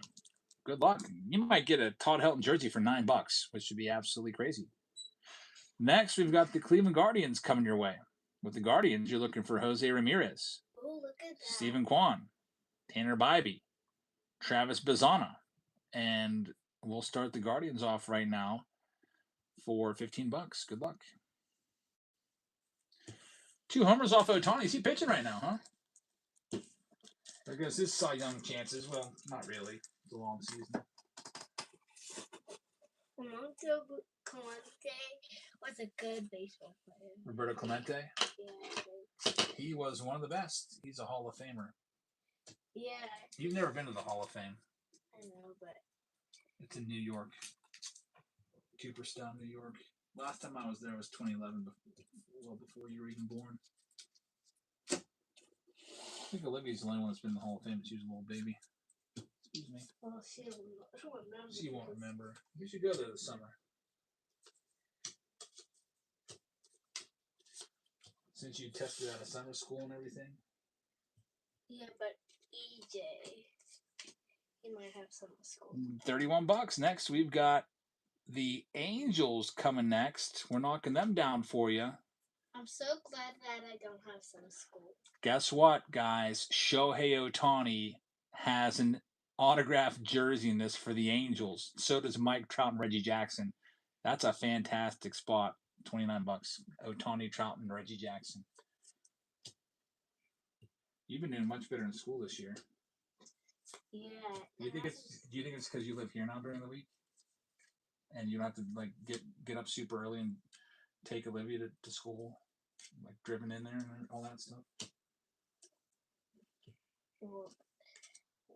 Good luck. You might get a Todd Helton jersey for $9, which should be absolutely crazy. Next, we've got the Cleveland Guardians coming your way. With the Guardians, you're looking for Jose Ramirez, oh, look at that. Stephen Kwan, Tanner Bybee, Travis Bazana, and we'll start the Guardians off right now for $15. Good luck. 2 homers off Ohtani. Is he pitching right now, huh? There goes his Cy Young chances. Well, not really. It's a long season. Roberto Clemente was a good baseball player. Roberto Clemente? Yeah. He was one of the best. He's a Hall of Famer. Yeah. You've never been to the Hall of Fame. I know, but it's in New York. Cooperstown, New York. Last time I was there was 2011, well before you were even born. I think Olivia's the only one that's been in the Hall of Fame. She was a little baby. Excuse me. Well, she won't remember. She won't remember. You should go there this summer. Since you tested out of summer school and everything. Yeah, but EJ, he might have summer school. $31. Next, we've got the Angels coming next. We're knocking them down for you. I'm so glad that I don't have summer school. Guess what, guys? Shohei Ohtani has an autographed jersey in this for the Angels. So does Mike Trout and Reggie Jackson. That's a fantastic spot. $29. Ohtani, Trout, and Reggie Jackson. You've been doing much better in school this year. Yeah. Do you think it's because you live here now during the week, and you don't have to like get up super early and take Olivia to school, like driven in there and all that stuff? Well,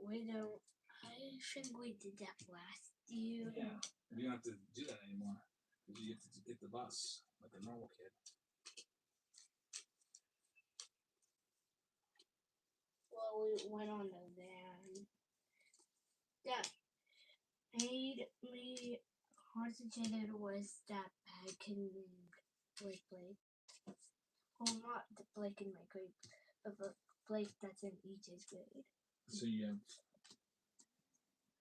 we don't. I think we did that last year. Yeah, you don't have to do that anymore because you get to get the bus like a normal kid. Well, we went on the van. That made me concentrated was that Blake and Blake. Well, not the Blake in my grade, but the Blake that's in EJ's grade. So you have,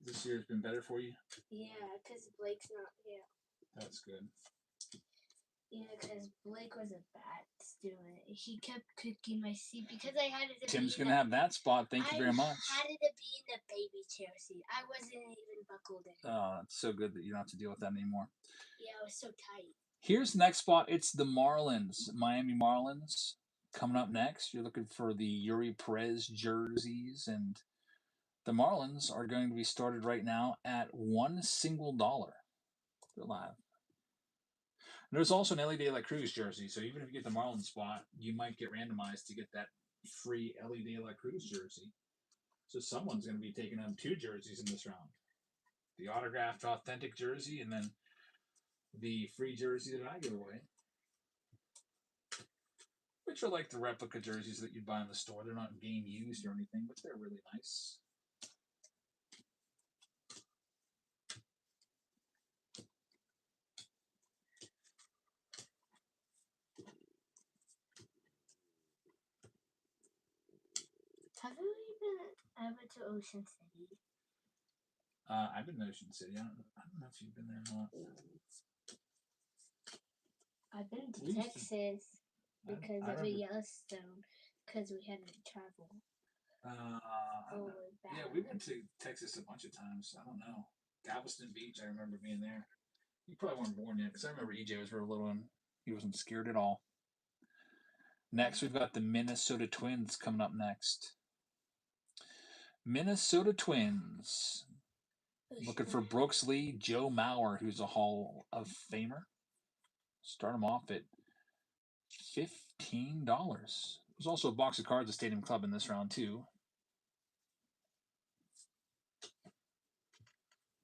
this year's been better for you? Yeah, because Blake's not here. That's good. Yeah, because Blake was a bad student. He kept cooking my seat because I had it. Tim's going to have that spot. Thank you very much. I had to be in the baby chair seat. I wasn't even buckled in. Oh, it's so good that you don't have to deal with that anymore. Yeah, it was so tight. Here's the next spot. It's the Marlins, Miami Marlins. Coming up next, you're looking for the Yuri Perez jerseys, and the Marlins are going to be started right now at $1. They're live. There's also an Ellie De La Cruz jersey, so even if you get the Marlins spot, you might get randomized to get that free Ellie De La Cruz jersey. So someone's going to be taking on 2 jerseys in this round. The autographed authentic jersey and then the free jersey that I give away. Which are like the replica jerseys that you'd buy in the store. They're not game used or anything, but they're really nice. Have you been ever to Ocean City? I've been to Ocean City. I don't know if you've been there or not. I've been to Texas because of the Yellowstone, because we had to travel. Yeah, we went to Texas a bunch of times. I don't know. Galveston Beach, I remember being there. You probably weren't born yet, because I remember EJ was real little and he wasn't scared at all. Next, we've got the Minnesota Twins coming up next. Minnesota Twins. Looking for Brooks Lee, Joe Mauer, who's a Hall of Famer. Start them off at $15. There's also a box of cards at Stadium Club in this round too.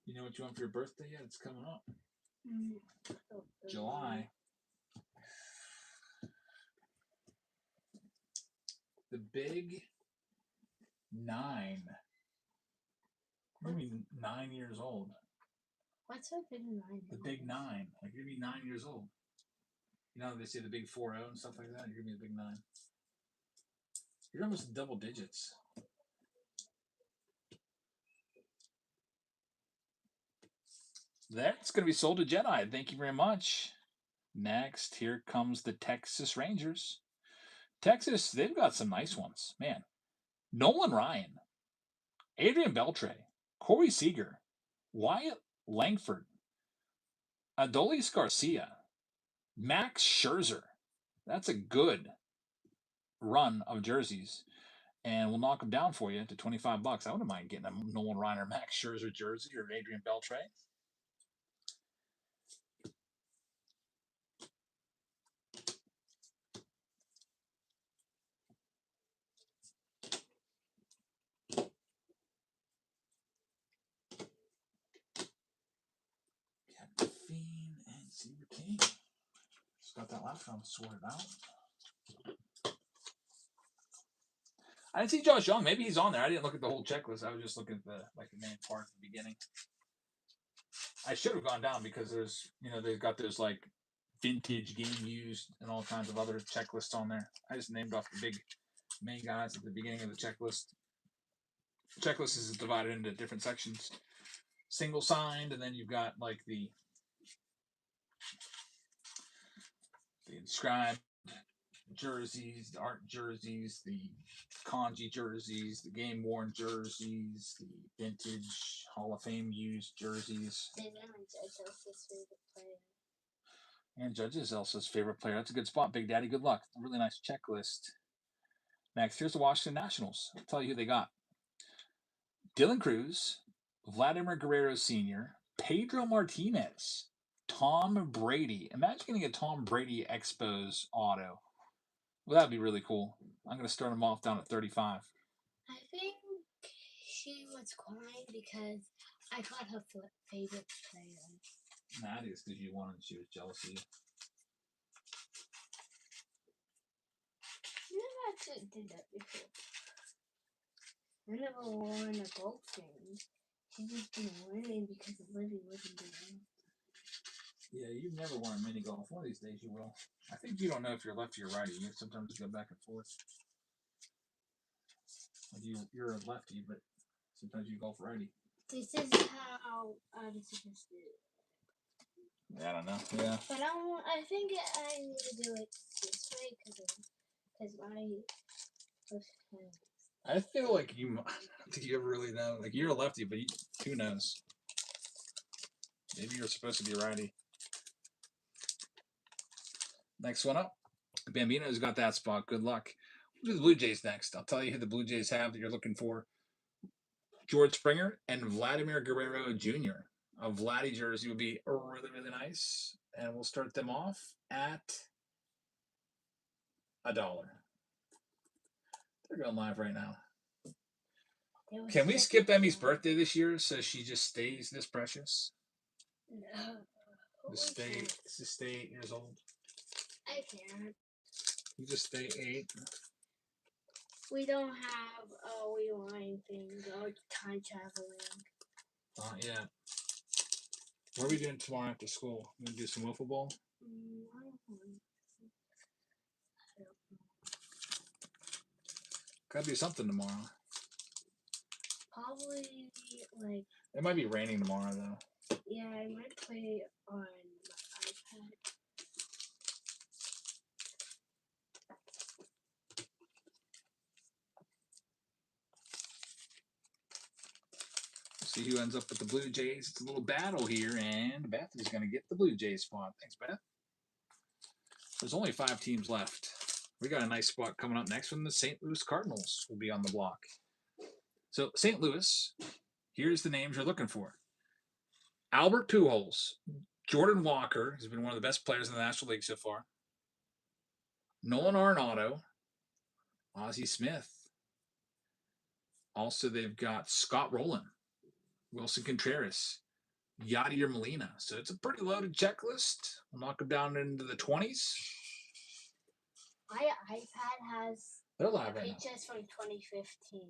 You know what you want for your birthday yet? It's coming up. July. The Big 9. You're going to be 9 years old. What's a Big 9? The Big 9. Like, you're going to be 9 years old. You know, they say the Big 4-0 and stuff like that. You're going to be the Big 9. You're almost in double digits. That's going to be sold to Jedi. Thank you very much. Next, here comes the Texas Rangers. Texas, they've got some nice ones. Man, Nolan Ryan, Adrian Beltre, Corey Seager, Wyatt Langford, Adolis Garcia, Max Scherzer. That's a good run of jerseys. And we'll knock them down for you to $25. I wouldn't mind getting a Nolan Ryan or Max Scherzer jersey or Adrian Beltre. Captain Fiend and Zebra King. Just got that last round sorted out. I didn't see Josh Young. Maybe he's on there. I didn't look at the whole checklist. I was just looking at the main part at the beginning. I should have gone down because there's they've got those like vintage game used and all kinds of other checklists on there. I just named off the big main guys at the beginning of the checklist. The checklist is divided into different sections. Single signed, and then you've got like the inscribed jerseys, the art jerseys, the kanji jerseys, the game worn jerseys, the vintage Hall of Fame used jerseys. And Judge Elsa's favorite player. That's a good spot, Big Daddy. Good luck. Really nice checklist. Next, here's the Washington Nationals. I'll tell you who they got. Dylan Cruz, Vladimir Guerrero Sr., Pedro Martinez, Tom Brady. Imagine getting a Tom Brady Expos auto. Well, that'd be really cool. I'm going to start him off down at 35. I think she was crying because I got her favorite player. Nah, it's because you wanted, she was jealous of you. I never actually did that before. I never won a golf game. She just been winning because Olivia wasn't there. Yeah, you've never won a mini golf. One of these days you will. I think you don't know if you're lefty or righty. You sometimes go back and forth. You're a lefty, but sometimes you golf righty. This is how I'm supposed to do it. Yeah, I don't know. Yeah. But I think I need to do it this way because my first time. I feel like you. I don't think you ever really know. Like you're a lefty, but who knows? Maybe you're supposed to be righty. Next one up, Bambino's got that spot. Good luck. We'll do the Blue Jays next. I'll tell you who the Blue Jays have that you're looking for. George Springer and Vladimir Guerrero Jr. A Vladdy jersey would be really, really nice. And we'll start them off at $1. They're going live right now. Can we skip Emmy's birthday this year so she just stays this precious? No. Just stay 8 years old. I can't. You just stay 8. We don't have a rewind thing or time traveling. Not yet. What are we doing tomorrow after school? We gonna do some wiffle ball? I don't know. Gotta do something tomorrow. Probably like. It might be raining tomorrow though. Yeah, I might play on my iPad. See who ends up with the Blue Jays. It's a little battle here, and Beth is going to get the Blue Jays spot. Thanks, Beth. There's only 5 teams left. We got a nice spot coming up next when the St. Louis Cardinals will be on the block. So, St. Louis, here's the names you're looking for. Albert Pujols, Jordan Walker has been one of the best players in the National League so far. Nolan Arenado, Ozzie Smith. Also, they've got Scott Rowland, Wilson Contreras, Yadier Molina. So it's a pretty loaded checklist. We'll knock them down into the 20s. My iPad has They're live right now. pictures from 2015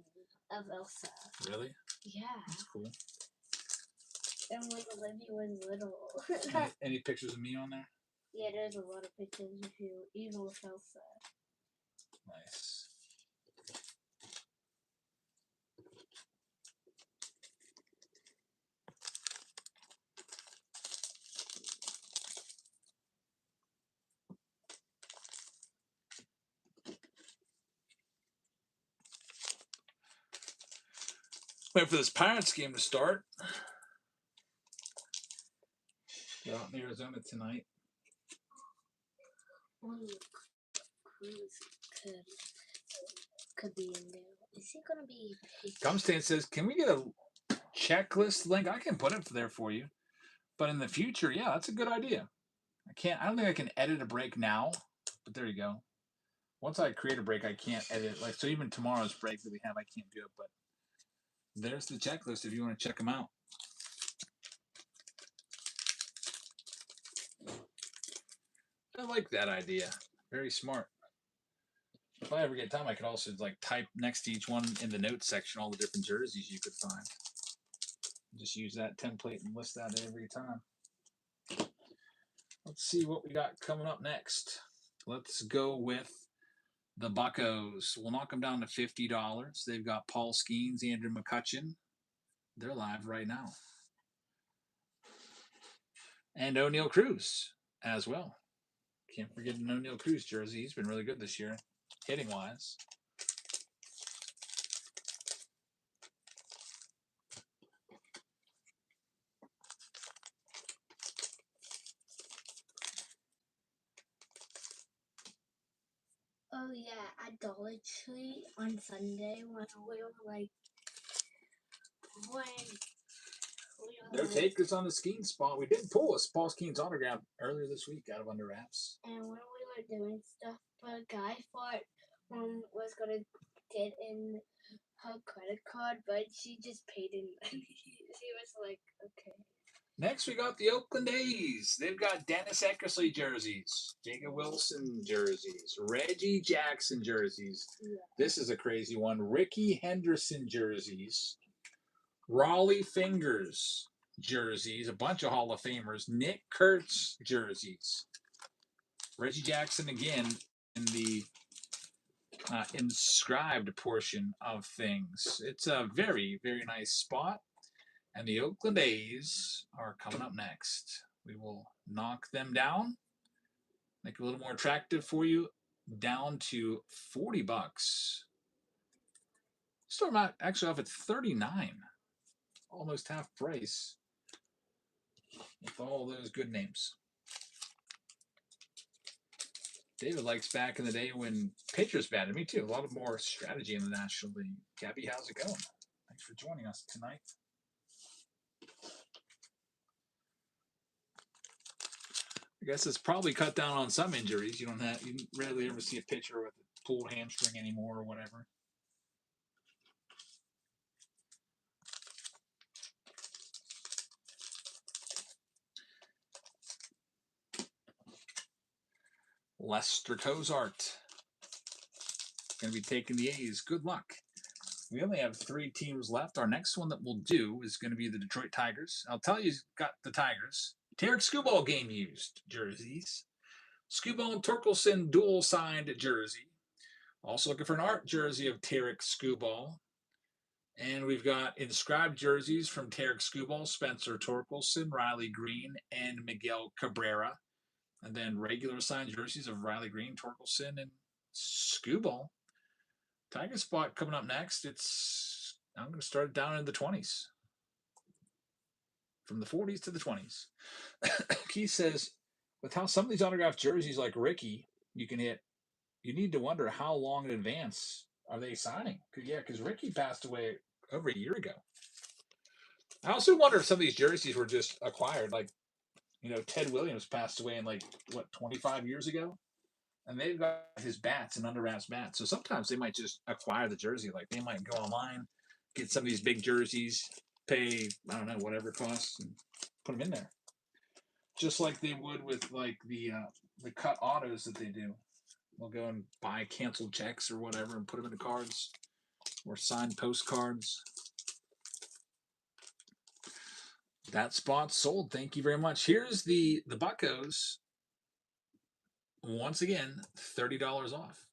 of Elsa. Really? Yeah. That's cool. And when Olivia was little. Any pictures of me on there? Yeah, there's a lot of pictures of you, even with Elsa. Nice. Wait for this Pirates game to start. They're out in Arizona tonight. Cruz could be in there. Is he gonna be? Gumstan says, "Can we get a checklist link? I can put it there for you, but in the future, yeah, that's a good idea. I don't think I can edit a break now, but there you go. Once I create a break, I can't edit. Like, so even tomorrow's break that we have, I can't do it. But there's the checklist if you want to check them out. I like that idea. Very smart. If I ever get time, I could also like type next to each one in the notes section all the different jerseys you could find. Just use that template and list that every time. Let's see what we got coming up next. Let's go with the Buccos. We'll knock them down to $50. They've got Paul Skeens, Andrew McCutcheon. They're live right now. And O'Neal Cruz as well. Can't forget an O'Neal Cruz jersey. He's been really good this year, hitting wise. Oh yeah, at Dollar Tree on Sunday when we were like, Their take is on the Skeens spot. We didn't pull a Paul Skeens autograph earlier this week out of under wraps. And when we were doing stuff, the guy thought Mom was gonna get in her credit card, but she just paid in. She was like, okay. Next, we got the Oakland A's. They've got Dennis Eckersley jerseys, Jacob Wilson jerseys, Reggie Jackson jerseys. Yeah. This is a crazy one. Ricky Henderson jerseys, Raleigh Fingers jerseys, a bunch of Hall of Famers, Nick Kurtz jerseys, Reggie Jackson again in the inscribed portion of things. It's a very, very nice spot. And the Oakland A's are coming up next. We will knock them down, make it a little more attractive for you, down to $40. Store them out actually off at $39, almost half price with all those good names. David likes back in the day when pitchers batted. Me too. A lot of more strategy in the National League. Gabby, how's it going? Thanks for joining us tonight. I guess it's probably cut down on some injuries. You rarely ever see a pitcher with a pulled hamstring anymore or whatever. Lester Cozart going to be taking the A's. Good luck. We only have 3 teams left. Our next one that we'll do is going to be the Detroit Tigers. I'll tell you, got the Tigers. Tarek Skubal game used jerseys. Skubal and Torkelson dual signed jersey. Also looking for an art jersey of Tarek Skubal. And we've got inscribed jerseys from Tarek Skubal, Spencer Torkelson, Riley Green, and Miguel Cabrera. And then regular signed jerseys of Riley Green, Torkelson, and Skubal. Tiger spot coming up next. I'm going to start it down in the 20s. From the 40s to the 20s. Keith says, with how some of these autographed jerseys like Ricky, you need to wonder how long in advance are they signing? Because Ricky passed away over a year ago. I also wonder if some of these jerseys were just acquired. Like, Ted Williams passed away in 25 years ago, and they've got his bats and under wraps bats. So sometimes they might just acquire the jersey. Like they might go online, get some of these big jerseys, pay I don't know whatever it costs, and put them in there, just like they would with the cut autos that they do. They'll go and buy canceled checks or whatever and put them into cards or signed postcards. That spot's sold. Thank you very much. Here's the Buccos. Once again, $30 off.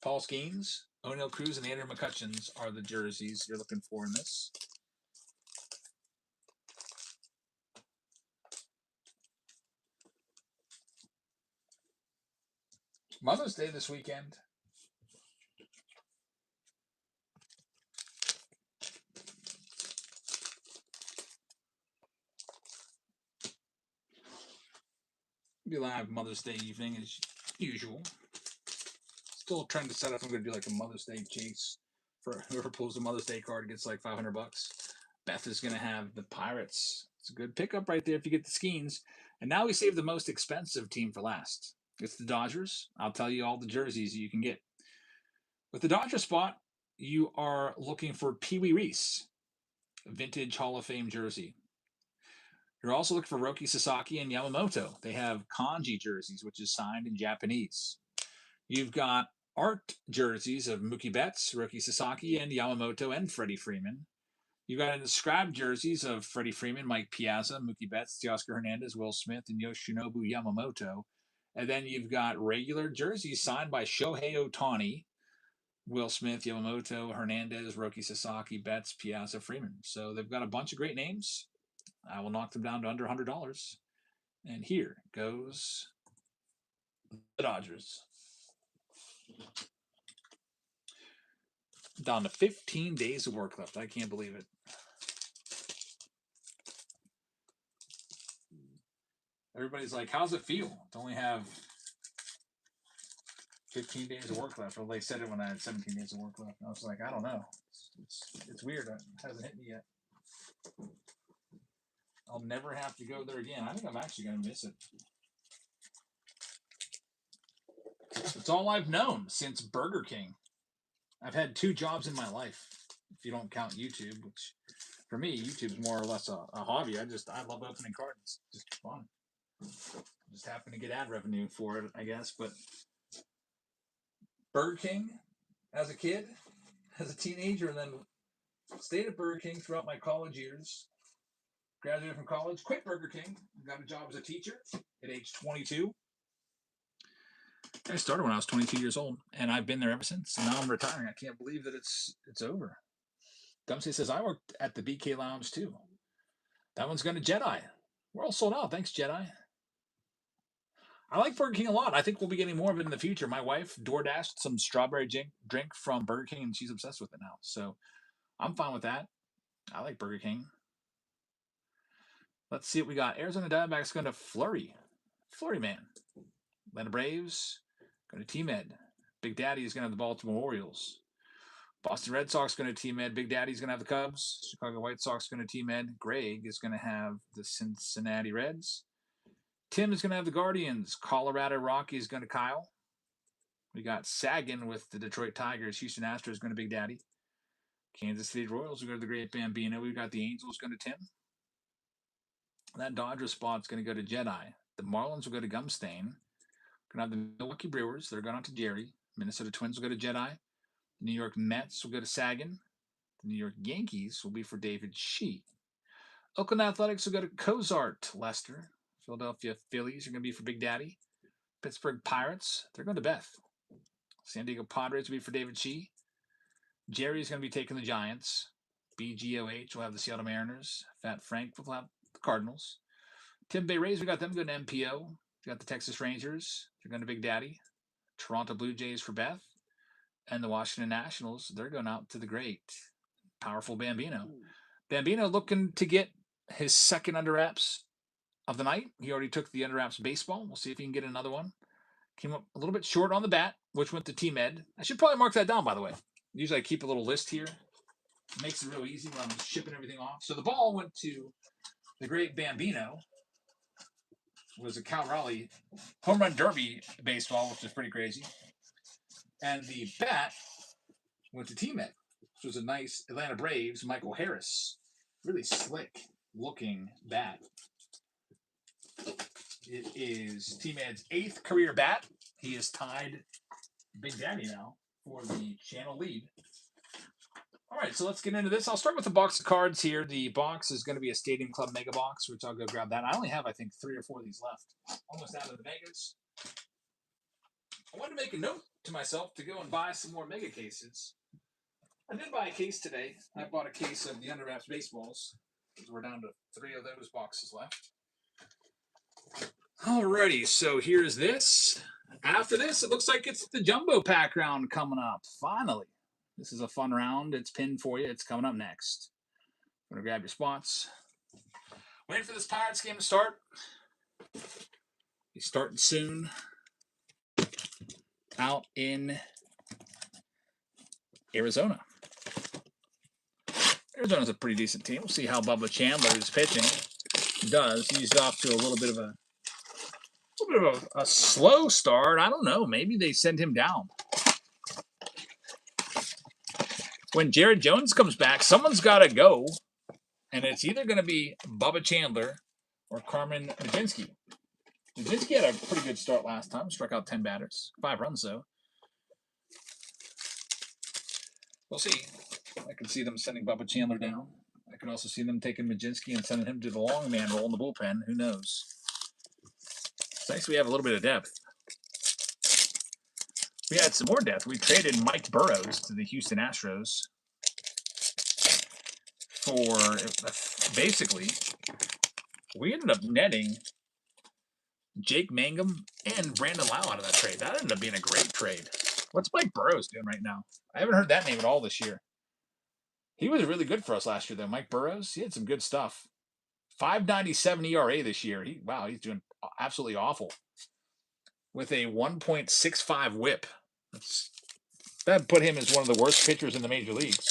Paul Skeens, O'Neill Cruz, and Andrew McCutcheons are the jerseys you're looking for in this. Mother's Day this weekend. Be live Mother's Day evening as usual. Still trying to set up. I'm going to do like a Mother's Day chase for whoever pulls the Mother's Day card gets like $500. Beth is going to have the Pirates. It's a good pickup right there if you get the Skeens. And now we save the most expensive team for last. It's the Dodgers. I'll tell you all the jerseys you can get. With the Dodger spot, you are looking for Pee Wee Reese, vintage Hall of Fame jersey. You're also looking for Roki Sasaki and Yamamoto. They have kanji jerseys, which is signed in Japanese. You've got art jerseys of Mookie Betts, Roki Sasaki, and Yamamoto, and Freddie Freeman. You've got inscribed jerseys of Freddie Freeman, Mike Piazza, Mookie Betts, Teoscar Hernandez, Will Smith, and Yoshinobu Yamamoto. And then you've got regular jerseys signed by Shohei Ohtani, Will Smith, Yamamoto, Hernandez, Roki Sasaki, Betts, Piazza, Freeman. So they've got a bunch of great names. I will knock them down to under $100. And here goes the Dodgers. Down to 15 days of work left. I can't believe it. Everybody's like, how's it feel to only have 15 days of work left? Well, they said it when I had 17 days of work left. I was like, I don't know. It's weird. It hasn't hit me yet. I'll never have to go there again. I think I'm actually going to miss it. It's all I've known since Burger King. I've had 2 jobs in my life, if you don't count YouTube, which for me, YouTube's more or less a hobby. I love opening cards. It's just fun. Just happen to get ad revenue for it, I guess. But Burger King as a kid, as a teenager, and then stayed at Burger King throughout my college years. Graduated from college, quit Burger King, got a job as a teacher at age 22. I started when I was 22 years old, and I've been there ever since. And now I'm retiring. I can't believe that it's over. Dempsey says, I worked at the BK Lounge too. That one's going to Jedi. We're all sold out. Thanks, Jedi. I like Burger King a lot. I think we'll be getting more of it in the future. My wife DoorDashed some strawberry drink from Burger King, and she's obsessed with it now. So I'm fine with that. I like Burger King. Let's see what we got. Arizona Diamondbacks going to Flurry. Flurry man. Atlanta Braves going to T-Med. Big Daddy is going to have the Baltimore Orioles. Boston Red Sox going to T-Med. Big Daddy's going to have the Cubs. Chicago White Sox going to T-Med. Greg is going to have the Cincinnati Reds. Tim is going to have the Guardians. Colorado Rockies going to Kyle. We got Sagan with the Detroit Tigers. Houston Astros going to Big Daddy. Kansas City Royals will go to the Great Bambino. We've got the Angels going to Tim. That Dodger spot's going to go to Jedi. The Marlins will go to Gumstain. Going to have the Milwaukee Brewers. They're going on to Jerry. Minnesota Twins will go to Jedi. The New York Mets will go to Sagan. The New York Yankees will be for David Shee. Oakland Athletics will go to Cozart. Lester. Philadelphia Phillies are going to be for Big Daddy. Pittsburgh Pirates, they're going to Beth. San Diego Padres will be for David Shee. Jerry's going to be taking the Giants. BGOH will have the Seattle Mariners. Fat Frank will have the Cardinals. Tim Bay Rays, we got them going to MPO. We got the Texas Rangers. They're going to Big Daddy. Toronto Blue Jays for Beth. And the Washington Nationals, they're going out to the great, powerful Bambino. Bambino looking to get his second under wraps of the night. He already took the under wraps baseball. We'll see if he can get another one. Came up a little bit short on the bat, which went to T-Med. I should probably mark that down, by the way. Usually I keep a little list here. It makes it real easy when I'm shipping everything off. So the ball went to The great Bambino was a Cal Raleigh home run derby baseball, which is pretty crazy. And the bat went to T-Med, which was a nice Atlanta Braves Michael Harris. Really slick looking bat. It is T-Med's 8th career bat. He is tied Big Daddy now for the channel lead. All right, so let's get into this. I'll start with the box of cards here. The box is going to be a Stadium Club Mega Box, which I'll go grab that. I only have, I think, 3 or 4 of these left. Almost out of the Megas. I wanted to make a note to myself to go and buy some more Mega cases. I did buy a case today. I bought a case of the Under Wraps baseballs. We're down to 3 of those boxes left. Alrighty, so here's this. After this, it looks like it's the Jumbo Pack round coming up. Finally. This is a fun round. It's pinned for you. It's coming up next. I'm going to grab your spots. Waiting for this Pirates game to start. He's starting soon. Out in Arizona. Arizona's a pretty decent team. We'll see how Bubba Chandler, who's pitching, does. He's off to a little bit of a slow start. I don't know. Maybe they send him down. When Jared Jones comes back, someone's got to go. And it's either going to be Bubba Chandler or Carmen Mlodzinski. Mlodzinski had a pretty good start last time. Struck out 10 batters. 5 runs, though. We'll see. I can see them sending Bubba Chandler down. I can also see them taking Mlodzinski and sending him to the long man role in the bullpen. Who knows? It's nice we have a little bit of depth. We had some more depth. We traded Mike Burrows to the Houston Astros for basically, we ended up netting Jake Mangum and Brandon Lau out of that trade. That ended up being a great trade. What's Mike Burrows doing right now? I haven't heard that name at all this year. He was really good for us last year, though. Mike Burrows, he had some good stuff. 5.97 ERA this year. He's doing absolutely awful. With a 1.65 whip. That put him as one of the worst pitchers in the major leagues.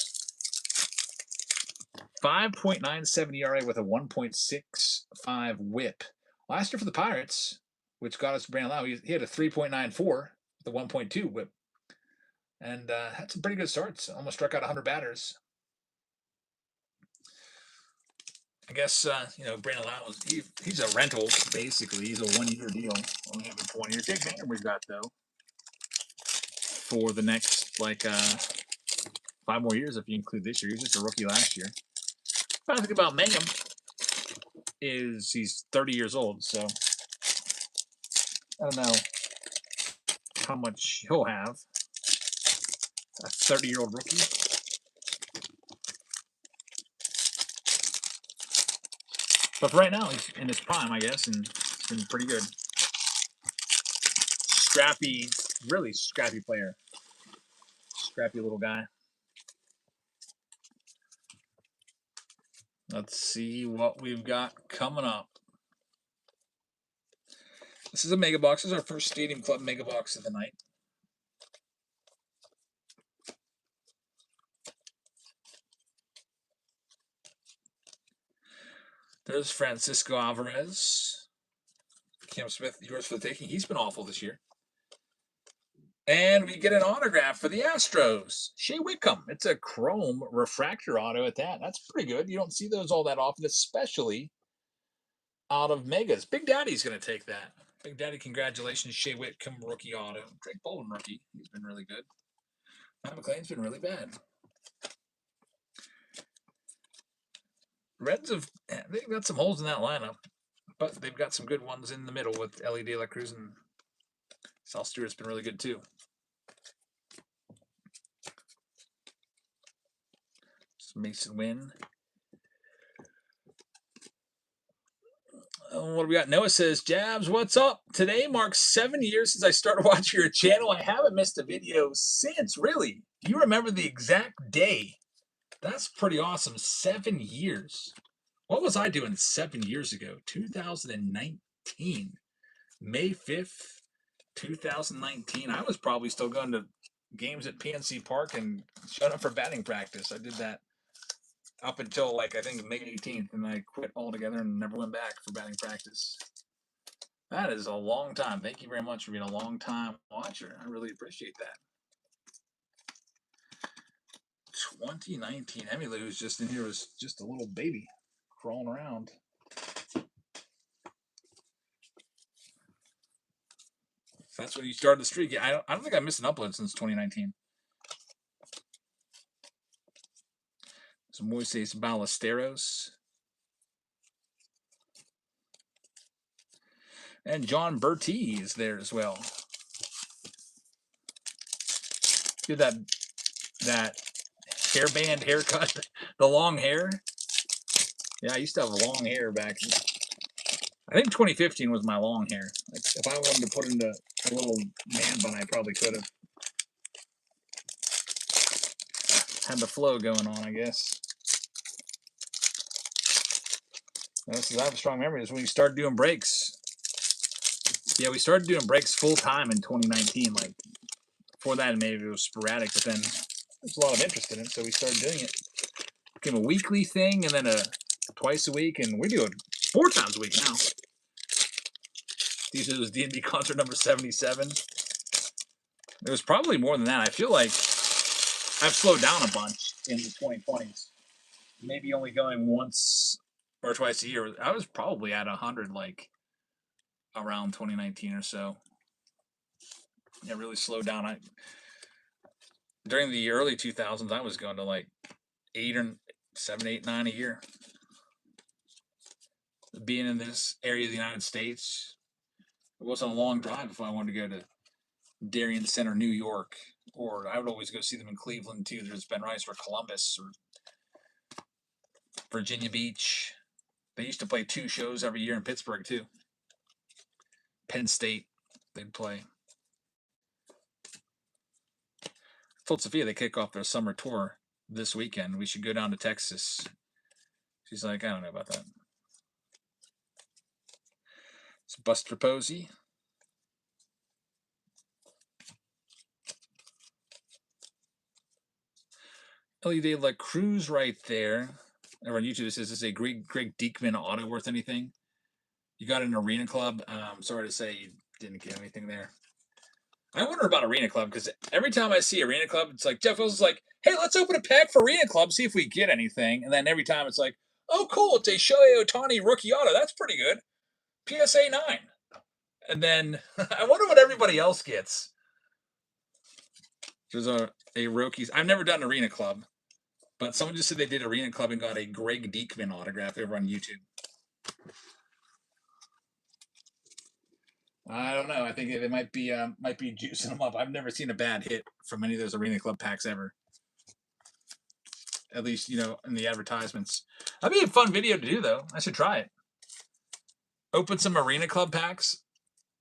5.97 ERA with a 1.65 whip. Last year for the Pirates, which got us Brandon Lau, he had a 3.94 with a 1.2 whip. And had some pretty good starts. Almost struck out 100 batters. I guess, Brandon Lau, he's a rental, basically. He's a 1-year deal. Only having 1 year. Jake Mangum we've got, though, for the next, 5 more years if you include this year. He was just a rookie last year. What I think about Mangum is he's 30 years old, so I don't know how much he'll have. A 30-year-old rookie. But for right now, he's in his prime, I guess, and it's been pretty good. Scrappy, really scrappy player. Scrappy little guy. Let's see what we've got coming up. This is a mega box. This is our first Stadium Club mega box of the night. There's Francisco Alvarez. Cam Smith, yours for the taking. He's been awful this year. And we get an autograph for the Astros. Shea Whitcomb. It's a chrome refractor auto at that. That's pretty good. You don't see those all that often, especially out of Megas. Big Daddy's going to take that. Big Daddy, congratulations. Shea Whitcomb, rookie auto. Drake Bolden, rookie. He's been really good. Matt McClain's been really bad. Reds they've got some holes in that lineup, but they've got some good ones in the middle with Ellie De La Cruz, and Sal Stewart's been really good too. Mason Wynn. What do we got? Noah says, Jabs, what's up? Today marks 7 years since I started watching your channel. I haven't missed a video since, really. You remember the exact day. That's pretty awesome. 7 years. What was I doing 7 years ago? 2019. May 5th, 2019. I was probably still going to games at PNC Park and showing up for batting practice. I did that up until like I think May 18th, and I quit altogether and never went back for batting practice. That is a long time. Thank you very much for being a long time watcher. I really appreciate that. 2019. Emily, who's just in here, was just a little baby crawling around. That's when you started the streak. I don't think I missed an upload since 2019. So Moises Ballesteros. And John Bertie is there as well. Did that hairband haircut, the long hair. Yeah, I used to have long hair back. I think 2015 was my long hair. Like, if I wanted to put into a little man bun, I probably could have. Had the flow going on, I guess. I have a strong memory. Is when we started doing breaks. Yeah, we started doing breaks full time in 2019. Like before that, maybe it was sporadic, but then there's a lot of interest in it, so we started doing it. It became a weekly thing, and then a twice a week, and we do it 4 times a week now. These was D&D concert number 77. There was probably more than that. I feel like I've slowed down a bunch in the 2020s. Maybe only going once or twice a year. I was probably at 100 like around 2019 or so. Yeah, really slowed down. During the early 2000s, I was going to like 8 or 7, 8, 9 a year. Being in this area of the United States, it wasn't a long drive if I wanted to go to Darien Center, New York, or I would always go see them in Cleveland too. There's Ben Rice or Columbus or Virginia Beach. They used to play 2 shows every year in Pittsburgh too. Penn State, they'd play. I told Sophia they kick off their summer tour this weekend. We should go down to Texas. She's like, I don't know about that. It's Buster Posey. Ellie De La Cruz right there. Over on YouTube, it says, is a Greg Diekman auto worth anything? You got an Arena Club. I'm sorry to say you didn't get anything there. I wonder about Arena Club because every time I see Arena Club, it's like Jeff Wilson's like, hey, let's open a pack for Arena Club, see if we get anything. And then every time it's like, oh, cool, it's a Shohei Ohtani rookie auto. That's pretty good. PSA 9. And then I wonder what everybody else gets. There's a Rockies. I've never done Arena Club, but someone just said they did Arena Club and got a Greg Diekman autograph over on YouTube. I don't know. I think they might be juicing them up. I've never seen a bad hit from any of those Arena Club packs ever. At least, in the advertisements. That'd be a fun video to do, though. I should try it. Open some Arena Club packs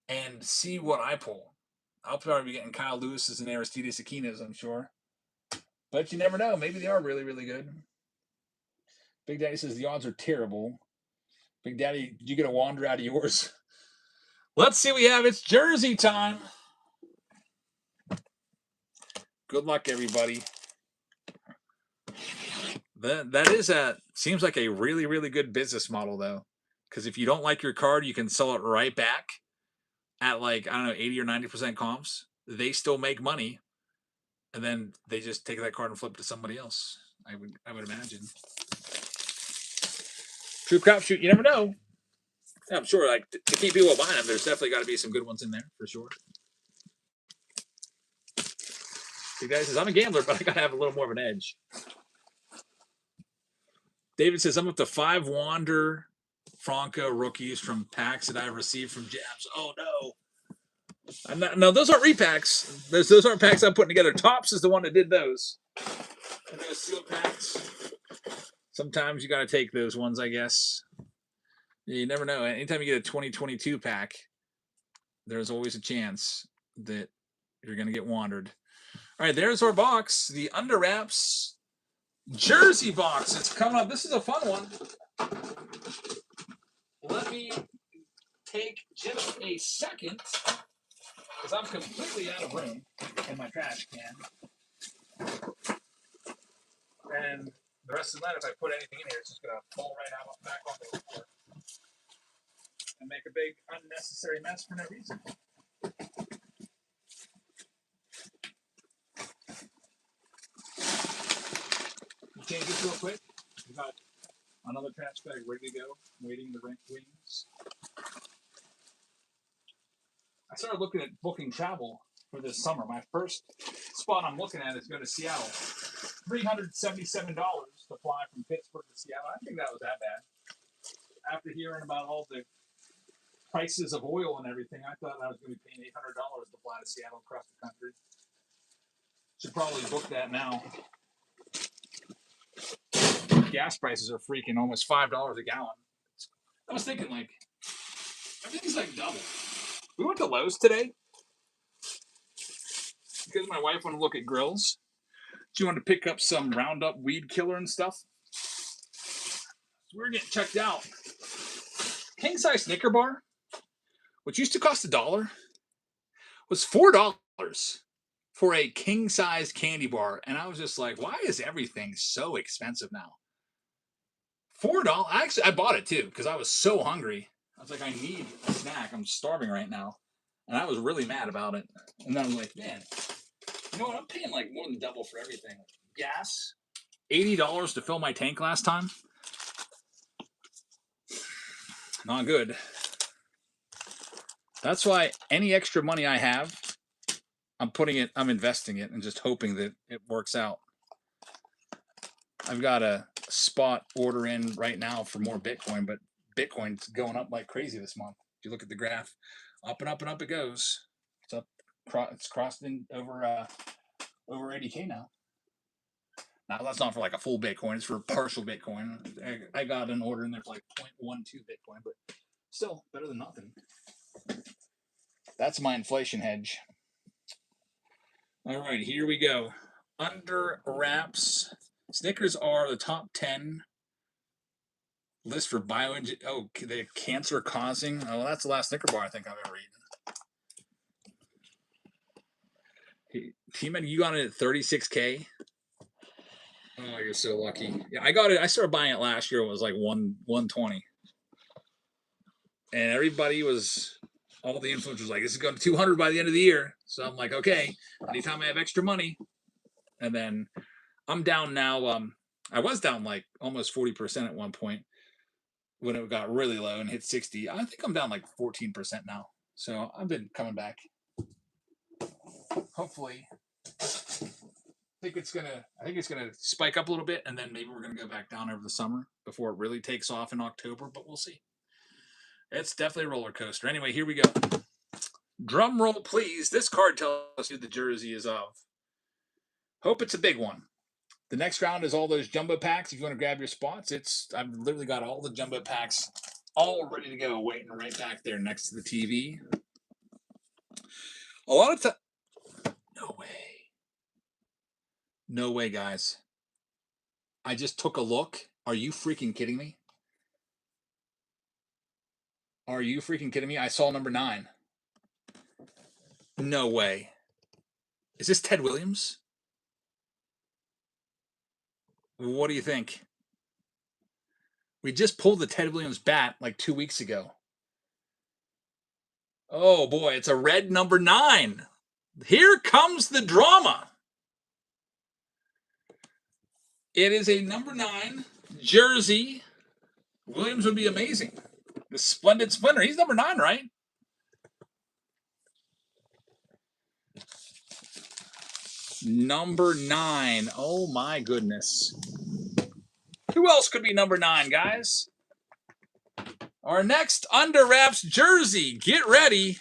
and see what I pull. I'll probably be getting Kyle Lewis's and Aristides Aquino's, I'm sure. But you never know. Maybe they are really, really good. Big Daddy says the odds are terrible. Big Daddy, did you get a wander out of yours? Let's see what we have. It's jersey time. Good luck, everybody. That seems like a really, really good business model, though. Because if you don't like your card, you can sell it right back at 80 or 90% comps. They still make money. And then they just take that card and flip it to somebody else. I would imagine. True crapshoot, you never know. Yeah, I'm sure, to keep people buying them, there's definitely got to be some good ones in there, for sure. The guy says, I'm a gambler, but I got to have a little more of an edge. David says, I'm up to 5 Wander Franco rookies from packs that I received from Jabs. Oh, no. No, those aren't repacks. Those aren't packs I'm putting together. Tops is the one that did those. And those sealed packs. Sometimes you got to take those ones, I guess. You never know. Anytime you get a 2022 pack, there's always a chance that you're going to get wandered. All right, there's our box. The Under Wraps jersey box. It's coming up. This is a fun one. Let me take just a second because I'm completely out of room in my trash can. And The rest of the night, if I put anything in here, it's just going to fall right out back onto the floor and make a big unnecessary mess for no reason. You change this real quick. We got another trash bag ready to go, waiting to rent wings. I started looking at booking travel for this summer. My first spot I'm looking at is going to Seattle. $377 to fly from Pittsburgh to Seattle. I think that was that bad. After hearing about all the prices of oil and everything, I thought I was going to be paying $800 to fly to Seattle across the country. Should probably book that now. Gas prices are freaking almost $5 a gallon. I was thinking, like, everything's like double. We went to Lowe's today because my wife wanted to look at grills. She wanted to pick up some Roundup weed killer and stuff. So we were getting checked out. King size Snicker bar, which used to cost $1, was $4 for a king size candy bar. And I was just like, why is everything so expensive now? $4. Actually, I bought it too because I was so hungry. I was like, I need a snack. I'm starving right now. And I was really mad about it. And then I'm like, man, you know what? I'm paying like more than double for everything. Gas, $80 to fill my tank last time. Not good. That's why any extra money I have, I'm investing it and just hoping that it works out. I've got a spot order in right now for more Bitcoin, but Bitcoin's going up like crazy this month. If you look at the graph, up and up and up it goes. It's up. It's crossed in over 80K now. Now that's not for like a full Bitcoin; it's for partial Bitcoin. I got an order in there for like 0.12 Bitcoin, but still better than nothing. That's my inflation hedge. All right, here we go. Under wraps. Snickers are the top 10 list for bioengineering. Oh, the cancer causing. Oh, that's the last Snicker bar I think I've ever eaten. T-Man, you got it at 36K. Oh, you're so lucky. Yeah, I got it. I started buying it last year. It was like 120, and everybody was. All the influencers were like, this is going to 200 by the end of the year. So I'm like, okay. Anytime I have extra money, and then I'm down now. I was down like almost 40% at one point when it got really low and hit 60. I think I'm down like 14% now. So I've been coming back. Hopefully, I think it's gonna spike up a little bit, and then maybe we're gonna go back down over the summer before it really takes off in October. But we'll see. It's definitely a roller coaster. Anyway, here we go. Drum roll, please. This card tells us who the jersey is of. Hope it's a big one. The next round is all those jumbo packs. If you want to grab your spots, I've literally got all the jumbo packs all ready to go, waiting right back there next to the TV. A lot of time. No way. No way, guys. I just took a look. Are you freaking kidding me? Are you freaking kidding me? I saw number 9. No way. Is this Ted Williams? What do you think? We just pulled the Ted Williams bat like 2 weeks ago. Oh boy, it's a red number 9. Here comes the drama. It is a number 9 jersey. Williams would be amazing. The Splendid Splinter. He's number 9, right? Number 9. Oh my goodness. Who else could be number 9, guys? Our next under wraps jersey. Get ready.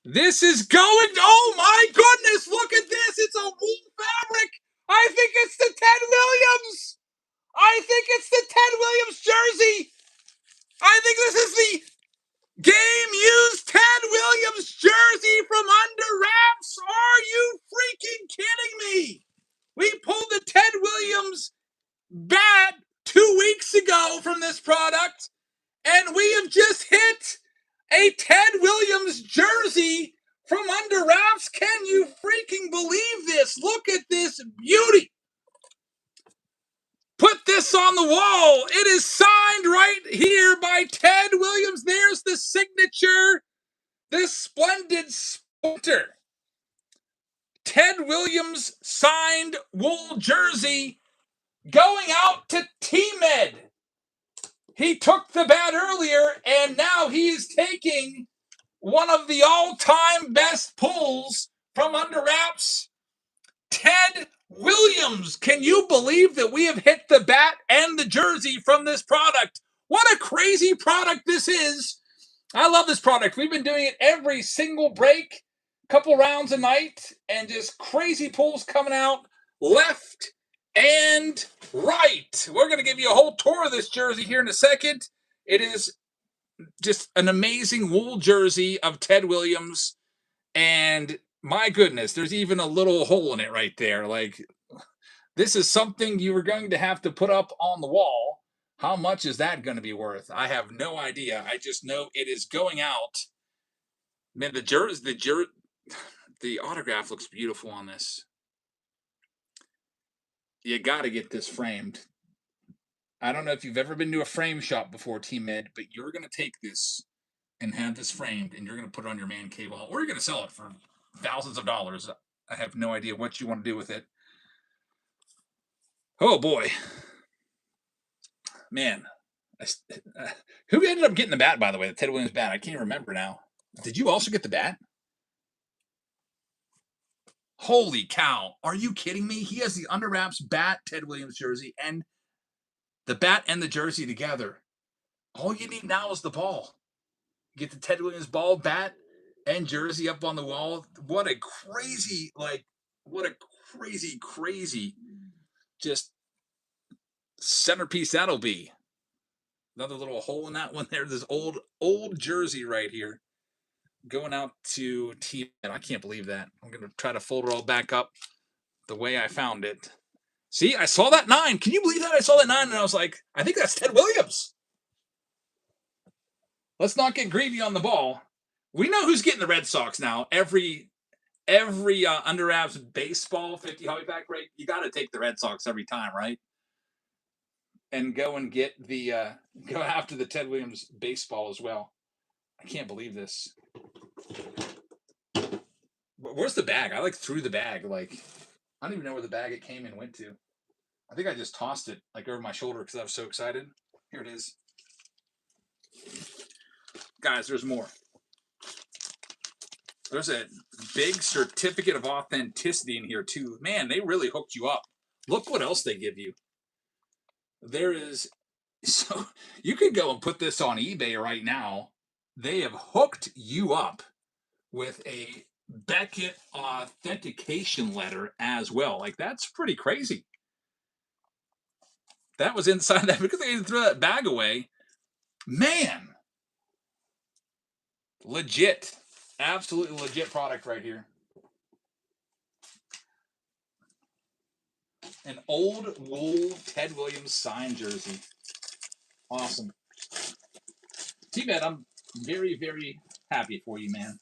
This is going. Oh my goodness. Look at this. It's a wool fabric. I think it's the Ted Williams. I think it's the Ted Williams jersey. I think this is the game used Ted Williams jersey from Under Wraps. Are you freaking kidding me? We pulled the Ted Williams bat 2 weeks ago from this product, and we have just hit a Ted Williams jersey from Under Wraps. Can you freaking believe this? Look at this beauty. here by Ted Williams. There's the signature, this splendid splinter. Ted Williams signed wool jersey going out to T-Med. He took the bat earlier, and now he is taking one of the all-time best pulls from Under Wraps, Ted Williams. Can you believe that we have hit the bat and the jersey from this product? What a crazy product this is. I love this product. We've been doing it every single break, couple rounds a night, and just crazy pulls coming out left and right. We're going to give you a whole tour of this jersey here in a second. It is just an amazing wool jersey of Ted Williams. And my goodness, there's even a little hole in it right there. Like, this is something you are going to have to put up on the wall. How much is that going to be worth? I have no idea. I just know it is going out. Man, the autograph looks beautiful on this. You got to get this framed. I don't know if you've ever been to a frame shop before, T-Med, but you're going to take this and have this framed, and you're going to put it on your man cave wall, or you're going to sell it for thousands of dollars. I have no idea what you want to do with it. Oh boy, man, who ended up getting the bat? By the way, the Ted Williams bat. I can't remember now. Did you also get the bat? Holy cow! Are you kidding me? He has the Under Wraps bat, Ted Williams jersey, and the bat and the jersey together. All you need now is the ball. Get the Ted Williams ball, bat, and jersey up on the wall. What a crazy, crazy, just centerpiece that'll be. Another little hole in that one there. This old jersey right here. Going out to T-Man. I can't believe that. I'm going to try to fold it all back up the way I found it. See, I saw that 9. Can you believe that? I saw that 9 and I was like, I think that's Ted Williams. Let's not get greedy on the ball. We know who's getting the Red Sox now. Every Under Wraps baseball 50 hobby pack break, you got to take the Red Sox every time, right? And go and get the go after the Ted Williams baseball as well. I can't believe this. Where's the bag? I threw the bag. Like, I don't even know where the bag it came and went to. I think I just tossed it over my shoulder because I was so excited. Here it is. Guys, there's more. There's a big certificate of authenticity in here too. Man, they really hooked you up. Look what else they give you. There is, so you could go and put this on eBay right now. They have hooked you up with a Beckett authentication letter as well. Like, that's pretty crazy. That was inside that because they didn't throw that bag away. Man, legit, absolutely legit product right here. An old wool Ted Williams signed jersey. Awesome. T-Med, I'm very, very happy for you, man.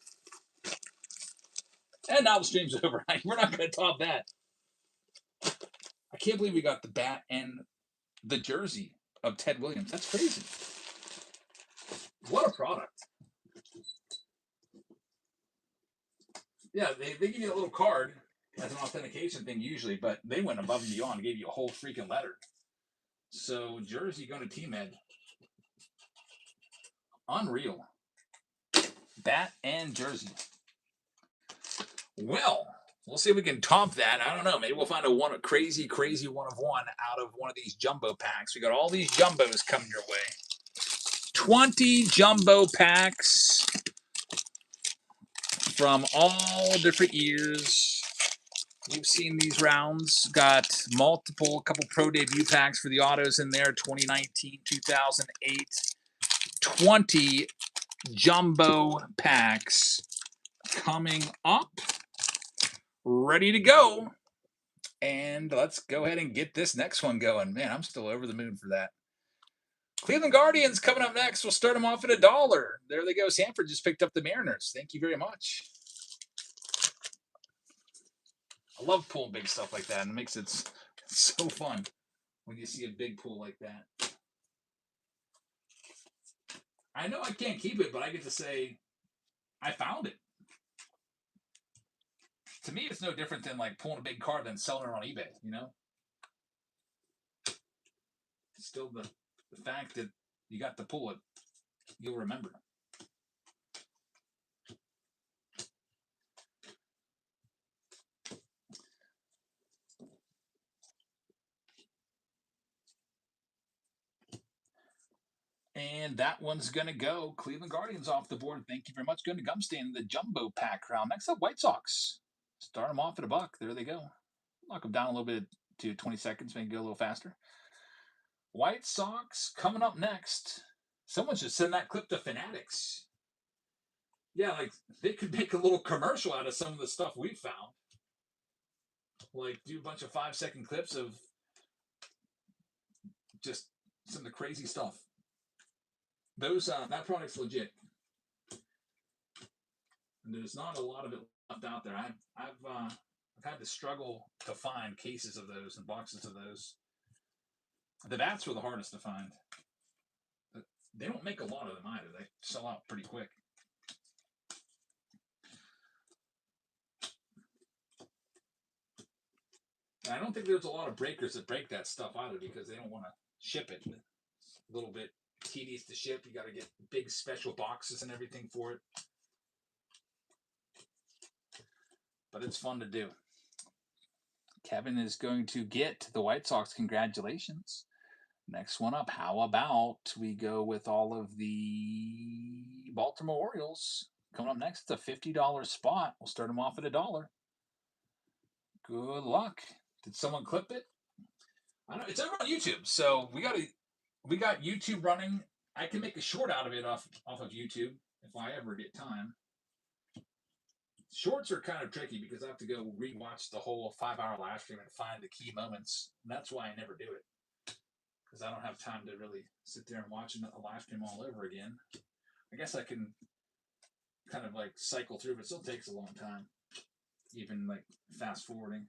And now the stream's over. We're not going to top that. I can't believe we got the bat and the jersey of Ted Williams. That's crazy. What a product. Yeah, they give you a little card as an authentication thing usually, but they went above and beyond and gave you a whole freaking letter. So, jersey going to T-Med. Unreal. Bat and jersey. Well, we'll see if we can top that. I don't know. Maybe we'll find a crazy one of one out of one of these jumbo packs. We got all these jumbos coming your way. 20 jumbo packs from all different years. You've seen these rounds. Got multiple, couple pro debut packs for the autos in there. 2019, 2008. 20 jumbo packs coming up. Ready to go. And let's go ahead and get this next one going. Man, I'm still over the moon for that. Cleveland Guardians coming up next. We'll start them off at $1. There they go. Sanford just picked up the Mariners. Thank you very much. I love pulling big stuff like that. And it makes it so fun when you see a big pull like that. I know I can't keep it, but I get to say I found it. To me, it's no different than like pulling a big card and selling it on eBay. You know, still the fact that you got to pull it, you'll remember. And that one's going to go. Cleveland Guardians off the board. Thank you very much. Going to Gumstan, the jumbo pack round. Next up, White Sox. Start them off at $1. There they go. Knock them down a little bit to 20 seconds, make it go a little faster. White Sox coming up next. Someone should send that clip to Fanatics. Yeah, like they could make a little commercial out of some of the stuff we found. Like do a bunch of 5-second clips of just some of the crazy stuff. Those that product's legit. And there's not a lot of it left out there. I've had to struggle to find cases of those and boxes of those. The bats were the hardest to find. But they don't make a lot of them either. They sell out pretty quick. And I don't think there's a lot of breakers that break that stuff either because they don't want to ship it. A little bit tedious to ship. You got to get big special boxes and everything for it. But it's fun to do. Kevin is going to get the White Sox. Congratulations. Next one up. How about we go with all of the Baltimore Orioles? Coming up next, it's a $50 spot. We'll start them off at $1. Good luck. Did someone clip it? I don't know. It's over on YouTube, so we got YouTube running. I can make a short out of it off of YouTube if I ever get time. Shorts are kind of tricky because I have to go rewatch the whole 5-hour live stream and find the key moments. And that's why I never do it because I don't have time to really sit there and watch a live stream all over again. I guess I can kind of like cycle through, but it still takes a long time, even like fast forwarding.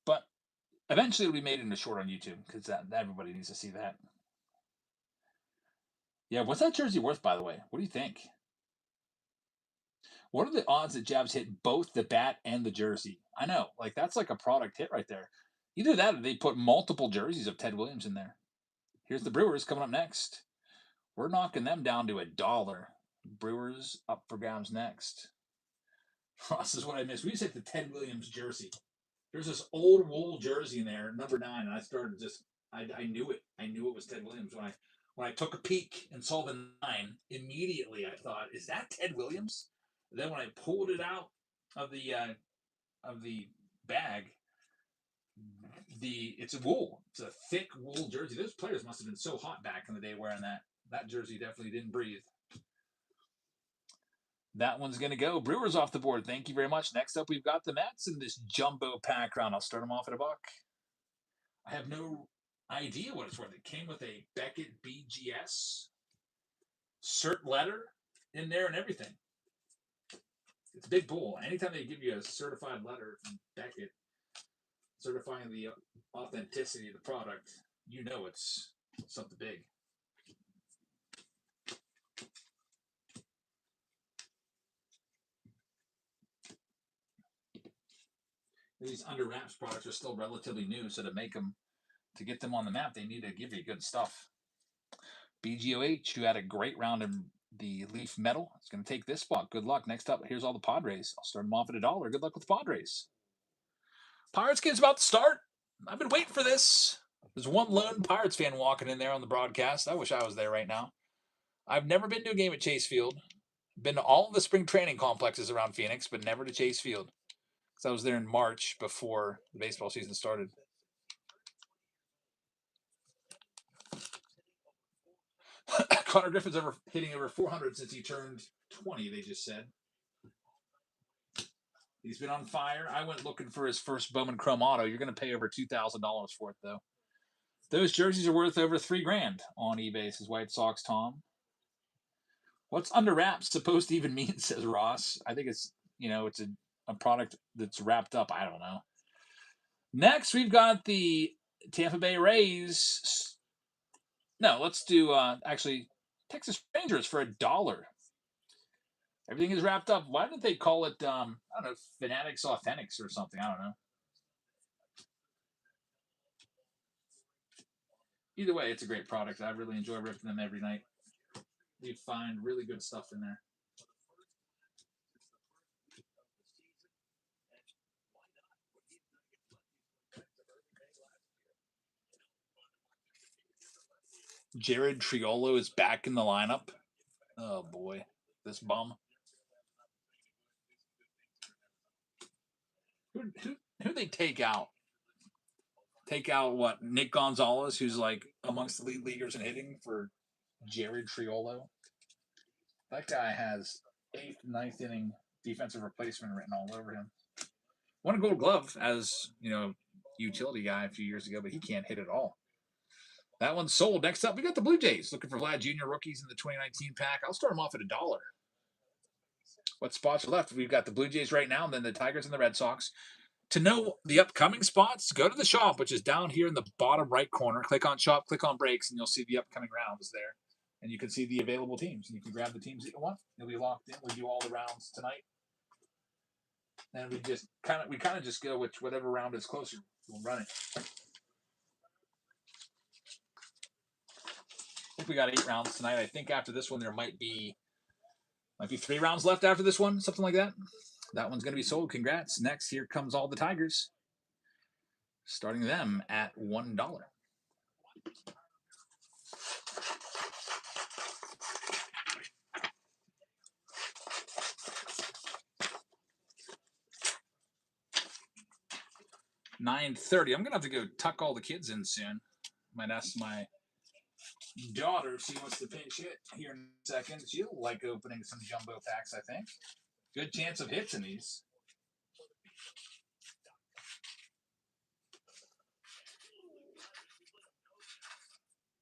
But eventually it'll be made into short on YouTube because everybody needs to see that. Yeah, what's that jersey worth, by the way? What do you think? What are the odds that Jabs hit both the bat and the jersey? I know, like that's like a product hit right there. Either that or they put multiple jerseys of Ted Williams in there. Here's the Brewers coming up next. We're knocking them down to $1. Brewers up for grabs next. Ross is what I missed. We just hit the Ted Williams jersey. There's this old wool jersey in there, number 9, and I started just I knew it. I knew it was Ted Williams when I took a peek and saw the 9. Immediately I thought, is that Ted Williams? Then when I pulled it out of the bag, it's a wool. It's a thick wool jersey. Those players must have been so hot back in the day wearing that. That jersey definitely didn't breathe. That one's going to go. Brewers off the board. Thank you very much. Next up, we've got the Mets in this jumbo pack round. I'll start them off at $1. I have no idea what it's worth. It came with a Beckett BGS cert letter in there and everything. It's a big pull. Anytime they give you a certified letter from Beckett certifying the authenticity of the product, you know it's something big. These under wraps products are still relatively new, so to get them on the map, they need to give you good stuff. BGOH, who had a great round in the Leaf Metal, is going to take this spot. Good luck. Next up, here's all the Padres. I'll start them off at $1. Good luck with the Padres. Pirates game's about to start. I've been waiting for this. There's one lone Pirates fan walking in there on the broadcast. I wish I was there right now. I've never been to a game at Chase Field. Been to all of the spring training complexes around Phoenix, but never to Chase Field. Because I was there in March before the baseball season started. Connor Griffin's hitting over 400 since he turned 20, they just said. He's been on fire. I went looking for his first Bowman Chrome Auto. You're going to pay over $2,000 for it, though. Those jerseys are worth over $3,000 on eBay, says White Sox Tom. What's under wraps supposed to even mean, says Ross. I think it's, it's a product that's wrapped up. I don't know. Next, we've got the Tampa Bay Rays. No, let's do actually Texas Rangers for $1. Everything is wrapped up. Why didn't they call it I don't know, Fanatics Authentics or something? I don't know. Either way, it's a great product. I really enjoy ripping them every night. You find really good stuff in there. Jared Triolo is back in the lineup. Oh boy, this bum. Who they take out? Take out what? Nick Gonzalez, who's like amongst the lead leaguers in hitting for Jared Triolo. That guy has eighth, ninth inning defensive replacement written all over him. Won a Gold Glove as utility guy a few years ago, but he can't hit at all. That one's sold. Next up, we got the Blue Jays looking for Vlad Jr. rookies in the 2019 pack. I'll start them off at $1. What spots are left? We've got the Blue Jays right now, and then the Tigers and the Red Sox. To know the upcoming spots, go to the shop, which is down here in the bottom right corner. Click on shop, click on breaks, and you'll see the upcoming rounds there. And you can see the available teams. And you can grab the teams that you want. You'll be locked in. We do all the rounds tonight. And we kind of just go with whatever round is closer. We'll run it. I think we got 8 rounds tonight. I think after this one there might be 3 rounds left after this one, something like that. That one's going to be sold. Congrats. Next, here comes all the Tigers. Starting them at $1. $9.30. I'm gonna have to go tuck all the kids in soon. Might ask my daughter if she wants to pinch hit here in a second. She'll like opening some jumbo packs, I think. Good chance of hits in these.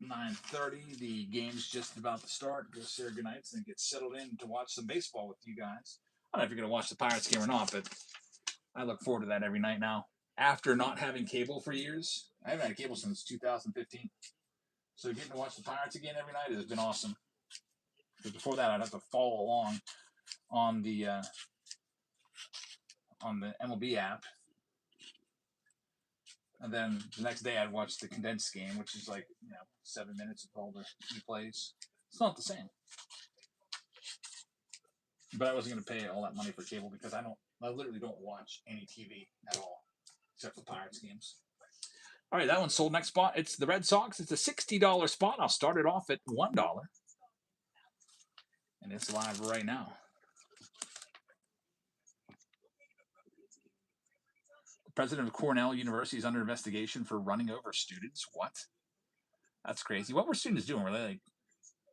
$9.30. The game's just about to start. Go say good nights and get settled in to watch some baseball with you guys. I don't know if you're gonna watch the Pirates game or not, but I look forward to that every night now. After not having cable for years, I haven't had cable since 2015. So getting to watch the Pirates again every night has been awesome. Because before that, I'd have to follow along on the MLB app, and then the next day I'd watch the condensed game, which is like 7 minutes of all the replays. It's not the same. But I wasn't going to pay all that money for cable because I literally don't watch any TV at all except for Pirates games. All right, that one's sold. Next spot, it's the Red Sox. It's a $60 spot. I'll start it off at $1. And it's live right now. The president of Cornell University is under investigation for running over students. What? That's crazy. What were students doing? Were they like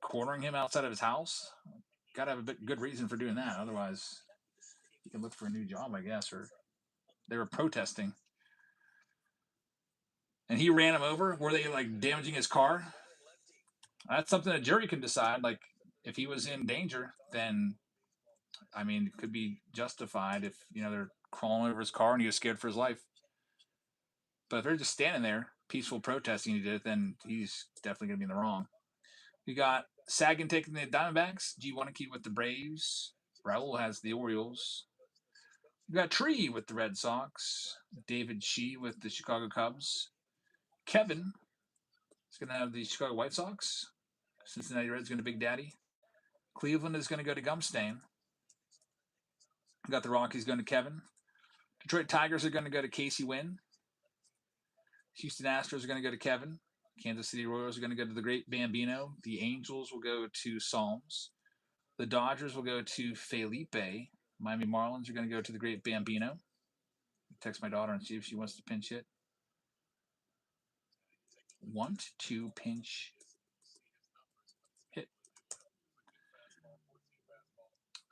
cornering him outside of his house? Got to have a good reason for doing that. Otherwise, you can look for a new job, I guess. Or they were protesting. And he ran him over. Were they like damaging his car? That's something a jury can decide. Like, if he was in danger, then, I mean, it could be justified if, they're crawling over his car and he was scared for his life. But if they're just standing there, peaceful protesting, he did it, then he's definitely going to be in the wrong. We got Sagan taking the Diamondbacks. G Wanakee with the Braves. Raul has the Orioles. We got Tree with the Red Sox. David Shee with the Chicago Cubs. Kevin is going to have the Chicago White Sox. Cincinnati Reds going to Big Daddy. Cleveland is going to go to Gumstain. We got the Rockies going to Kevin. Detroit Tigers are going to go to Casey Wynn. Houston Astros are going to go to Kevin. Kansas City Royals are going to go to the Great Bambino. The Angels will go to Psalms. The Dodgers will go to Felipe. Miami Marlins are going to go to the Great Bambino. Text my daughter and see if she wants to pinch hit. Want to pinch hit.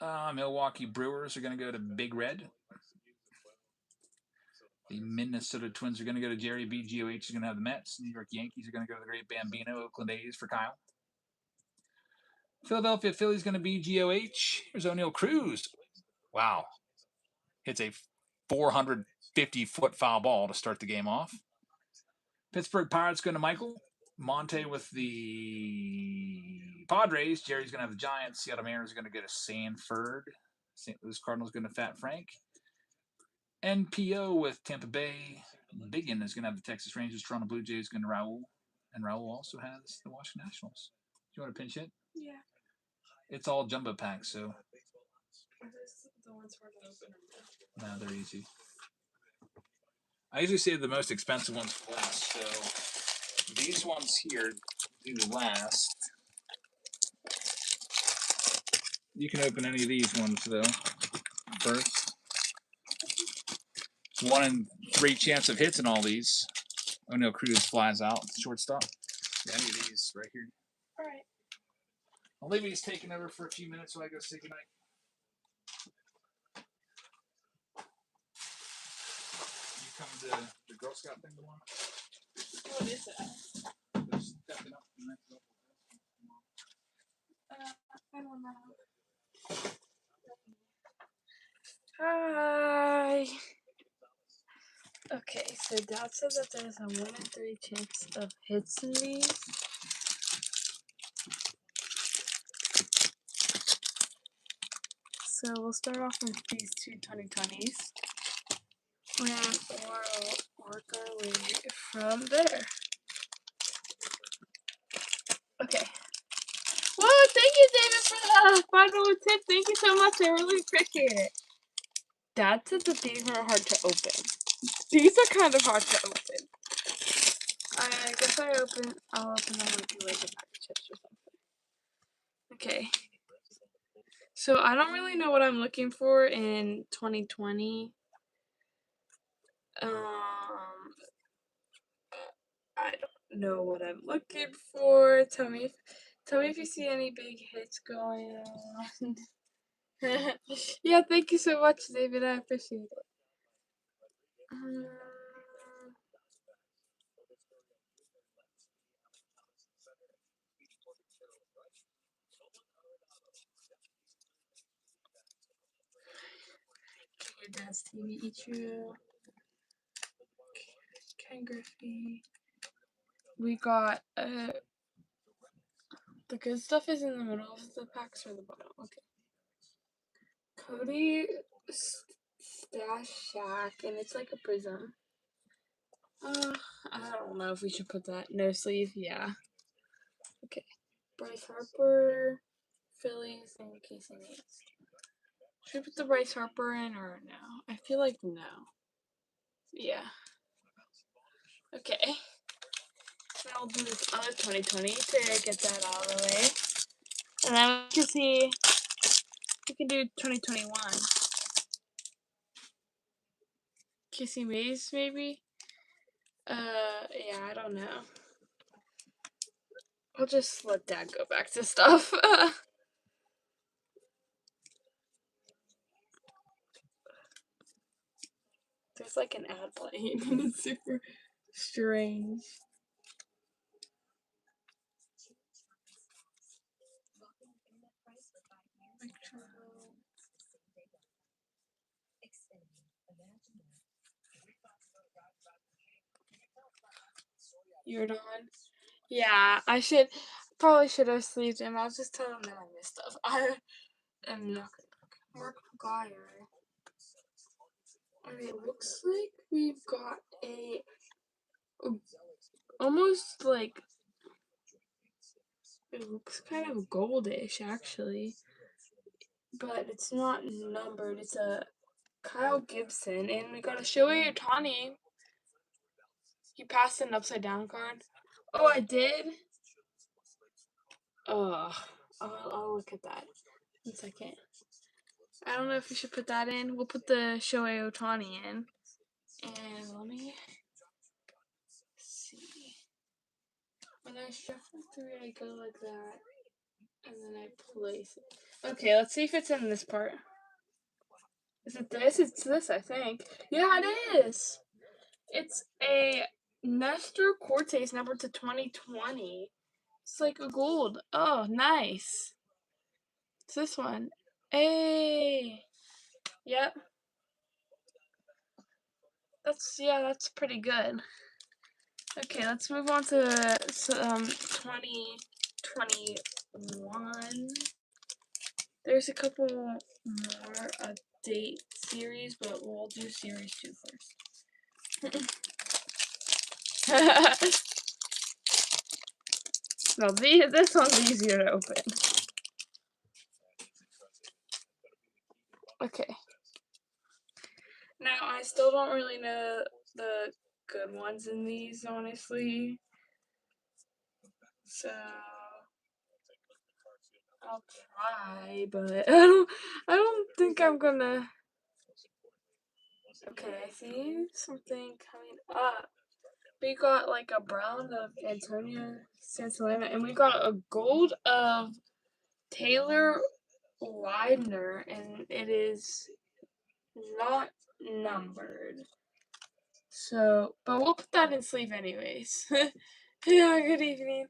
Milwaukee Brewers are going to go to Big Red. The Minnesota Twins are going to go to Jerry B. GOH is going to have the Mets. New York Yankees are going to go to the Great Bambino. Oakland A's for Kyle. Philadelphia Phillies going to be GOH. Here's O'Neill Cruz. Wow. Hits a 450-foot foul ball to start the game off. Pittsburgh Pirates going to Michael. Monte with the Padres. Jerry's going to have the Giants. Seattle Mariners are going to go to Sanford. St. Louis Cardinals going to Fat Frank. NPO with Tampa Bay. Biggin is going to have the Texas Rangers. Toronto Blue Jays going to Raul. And Raul also has the Washington Nationals. Do you want to pinch hit? Yeah. It's all jumbo packs, so. Are those the ones hard to open? No, they're easy. I usually save the most expensive ones for last, so these ones here do the last. You can open any of these ones, though, first. 1 in 3 chance of hits in all these. O'Neal Cruz flies out, shortstop. Any of these right here. All right. Olivia's taking over for a few minutes while I go say goodnight. You come to the Girl Scout thing tomorrow? What is that? They're stepping up the next level. I don't know. Hi. Okay, so Dad said that there's a 1 in 3 chance of hits in these. So we'll start off with these two 2020s. And we'll work our way from there. Okay. Whoa, thank you, David, for the $5 tip. Thank you so much. I really appreciate it. Dad said that these are hard to open. These are kind of hard to open. I guess I'll open them like a bag of chips or something. Okay. So I don't really know what I'm looking for in 2020. I don't know what I'm looking for. Tell me if you see any big hits going on. Yeah, thank you so much, David. I appreciate it. Your dad's TV Ichiro. Ken Griffey. We got the good stuff is in the middle of the packs or the bottom. Okay. Cody Stash Shack, and it's like a prism. I don't know if we should put that. No sleeve, yeah. Okay. Bryce Harper, Phillies, and Casey Needs. Should we put the Bryce Harper in or no? I feel like no. Yeah. Okay. Then I'll do this other 2020 to get that out of the way. And then we can see, we can do 2021. Kissy Maze, maybe? Yeah, I don't know. I'll just let Dad go back to stuff. There's like an ad playing and it's super strange. You're done? Yeah, probably should have sleeved him. I'll just tell him that I missed stuff. I am not gonna Mark McGuire. And it looks like we've got a almost like it looks kind of goldish actually, but it's not numbered. It's a Kyle Gibson, and we got a Shohei Ohtani. He passed an upside down card. Oh, I did. I'll look at that. 1 second. I don't know if we should put that in. We'll put the Shohei Ohtani in. And let me see. When I shuffle through, I go like that. And then I place it. Okay, let's see if it's in this part. Is it this? It's this, I think. Yeah, it is. It's a Nestor Cortes number to 2020. It's like a gold. Oh, nice. It's this one. Hey. Yep. That's pretty good. Okay, let's move on to 2021. There's a couple more update series, but we'll do series 2 first. No, this one's easier to open. Okay. Now, I still don't really know the good ones in these, honestly. So I'll try, but I don't think I'm gonna. Okay, I see something coming up. We got like a brown of Antonio Santillana, and we got a gold of Taylor Widener, and it is not numbered. So, but we'll put that in sleeve anyways. Yeah, good evening.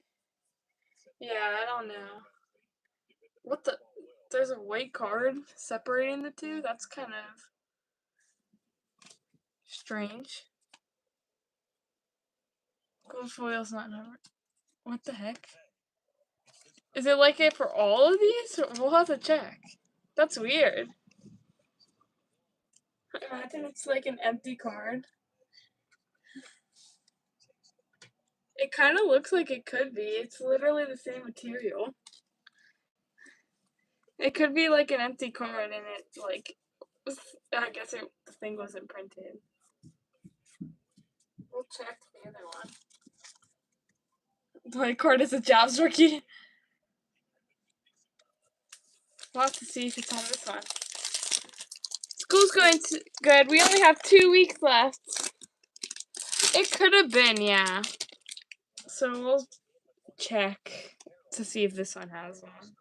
Yeah, I don't know. What the? There's a white card separating the two? That's kind of strange. Gold foil's not numbered. What the heck? Is it like it for all of these? We'll have to check. That's weird. Imagine it's like an empty card. It kind of looks like it could be. It's literally the same material. It could be like an empty card and it's like, I guess the thing wasn't printed. We'll check the other one. The white card is a Jobs rookie. We'll have to see if it's on this one. School's going good. We only have 2 weeks left. It could have been, yeah. So we'll check to see if this one has one.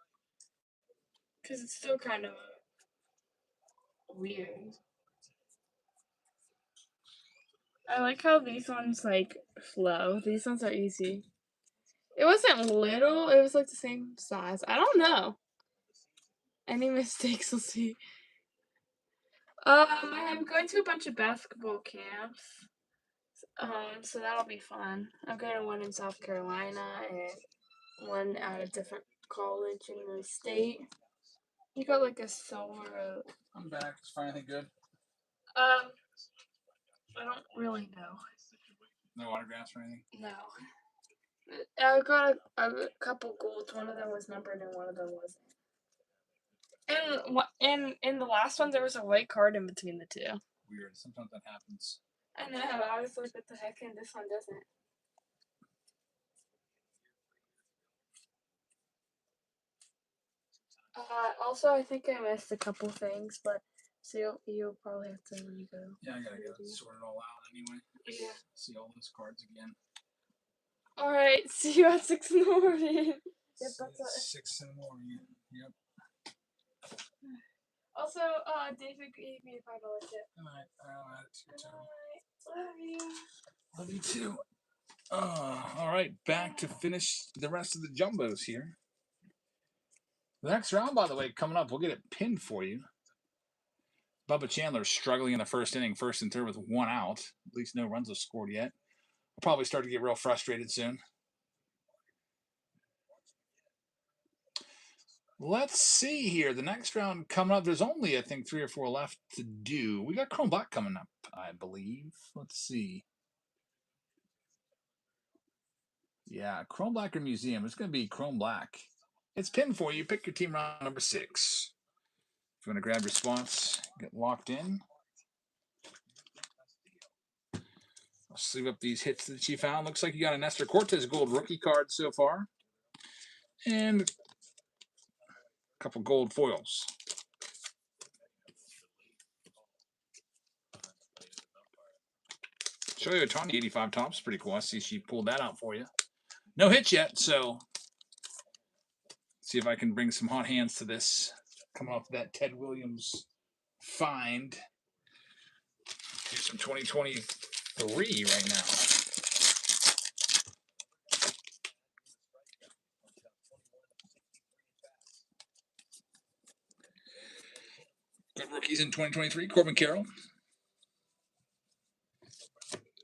Because it's still kind of weird. I like how these ones like flow. These ones are easy. It wasn't little, it was like the same size. I don't know. Any mistakes, we'll see. I'm going to a bunch of basketball camps. So that'll be fun. I'm going to one in South Carolina and one at a different college in the state. You got like a silver. I'm back. Is anything good? I don't really know. No autographs or anything? No. I got a couple golds. One of them was numbered and one of them wasn't. And in the last one, there was a white card in between the two. Weird. Sometimes that happens. I know. I was like, what the heck? And this one doesn't. Also, I think I missed a couple things, but so you'll probably have to when you go. Yeah, I gotta go sort it all out anyway. Yeah. See all those cards again. All right. See you at 6 in the morning. Yep, that's 6 in the morning. Yep. Also, David gave me a $5 tip. Good night. I'll add it to Love your you. Love you too. All right, back to finish the rest of the jumbos here. The next round, by the way, coming up, we'll get it pinned for you. Bubba Chandler struggling in the first inning, first and third with 1 out. At least no runs are scored yet. We'll probably start to get real frustrated soon. Let's see here. The next round coming up, there's only, I think, 3 or 4 left to do. We got Chrome Black coming up, I believe. Let's see. Yeah, Chrome Black or Museum. It's going to be Chrome Black. It's pinned for you. Pick your team round number 6. If you want to grab response, get locked in. I'll sleeve up these hits that you found. Looks like you got a Nestor Cortez gold rookie card so far. And a couple gold foils. Shohei Ohtani 85 tops. Pretty cool. I see she pulled that out for you. No hits yet, so see if I can bring some hot hands to this. Coming off that Ted Williams find. Do some 2023 right now. Good rookies in 2023. Corbin Carroll.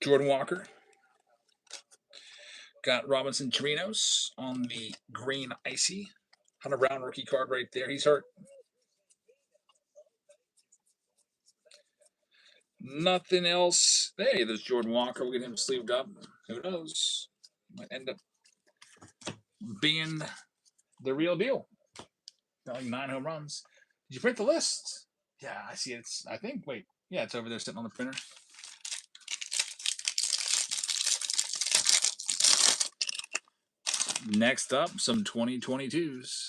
Jordan Walker. Got Robinson Chirinos on the green icy. Hunter Brown rookie card right there. He's hurt. Nothing else. Hey, there's Jordan Walker. We'll get him sleeved up. Who knows? Might end up being the real deal. Got like 9 home runs. Did you print the list? Yeah, I see it. I think. Wait. Yeah, it's over there sitting on the printer. Next up, some 2022s.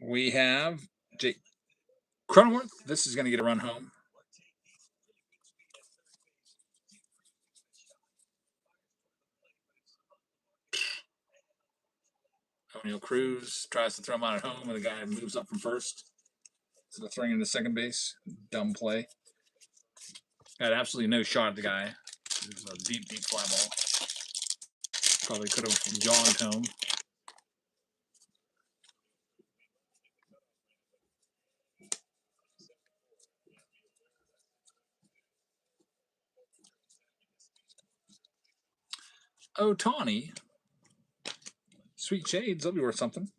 We have Jake Cronenworth. This is going to get a run home. O'Neill Cruz tries to throw him out at home, and the guy moves up from first. So they're throwing him to second base. Dumb play. Had absolutely no shot at the guy. It was a deep, deep fly ball. Probably could have jogged home. Ohtani. Sweet shades. That'll be worth something.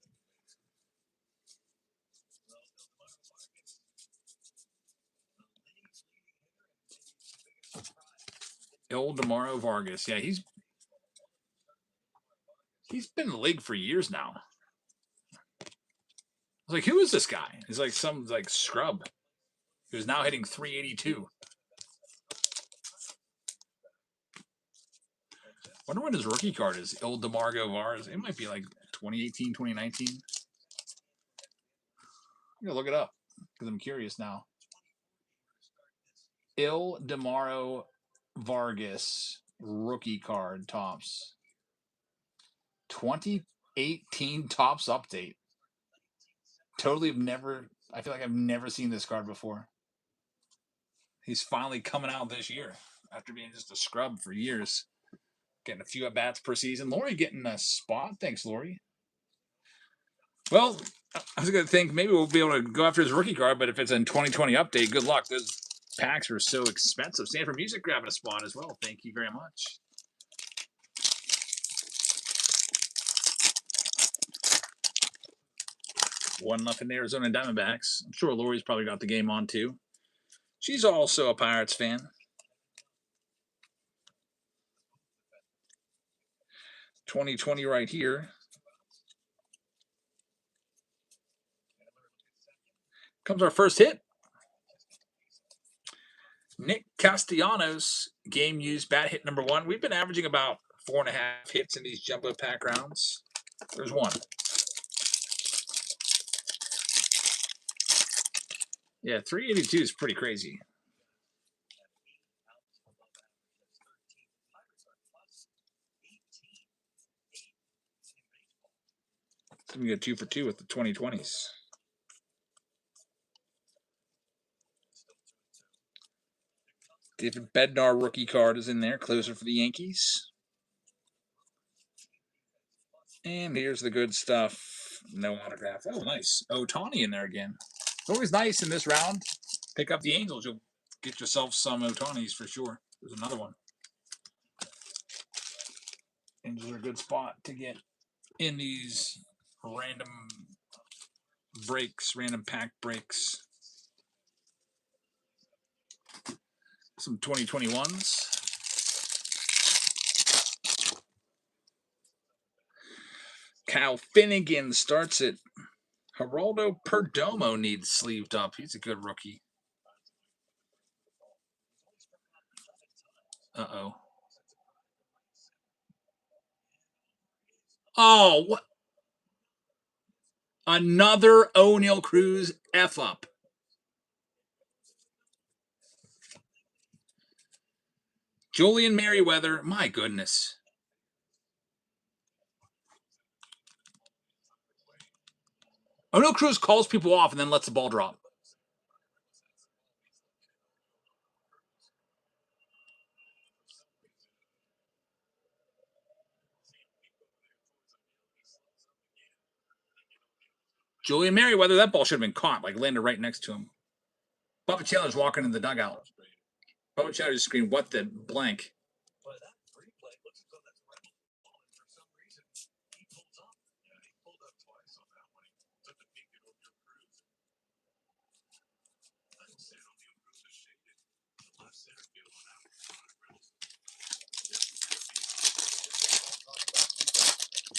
Ildemaro Vargas. Yeah, he's been in the league for years now. I was like, who is this guy? He's like some like scrub who's now hitting 382. Wonder when his rookie card is. Ildemaro Vargas. It might be like 2018, 2019. I'm gonna look it up because I'm curious now. Ildemaro Vargas rookie card tops. 2018 tops update. Totally I feel like I've never seen this card before. He's finally coming out this year after being just a scrub for years. Getting a few at-bats per season. Lori getting a spot. Thanks, Lori. Well, I was going to think maybe we'll be able to go after his rookie card, but if it's in 2020 update, good luck. Those packs are so expensive. Stanford Music grabbing a spot as well. Thank you very much. One nothing Arizona Diamondbacks. I'm sure Lori's probably got the game on too. She's also a Pirates fan. 2020 right here. Comes our first hit. Nick Castellanos, game used bat hit number 1. We've been averaging about 4.5 hits in these jumbo pack rounds. There's one. Yeah, 382 is pretty crazy. So we get 2 for 2 with the 2020s. David Bednar rookie card is in there. Closer for the Yankees. And here's the good stuff. No autograph. Oh, nice. Ohtani in there again. It's always nice in this round. Pick up the Angels. You'll get yourself some Ohtanis for sure. There's another one. Angels are a good spot to get in these random breaks, random pack breaks. Some 2021s. Kyle Finnegan starts it. Geraldo Perdomo needs sleeved up. He's a good rookie. Uh-oh. Oh, what? Another O'Neill Cruz F up. Julian Merriweather, my goodness. O'Neill Cruz calls people off and then lets the ball drop. Julian Merriweather, that ball should have been caught, like landed right next to him. Bubba Taylor's walking in the dugout. Bubba Chatter just screamed, "What the blank?"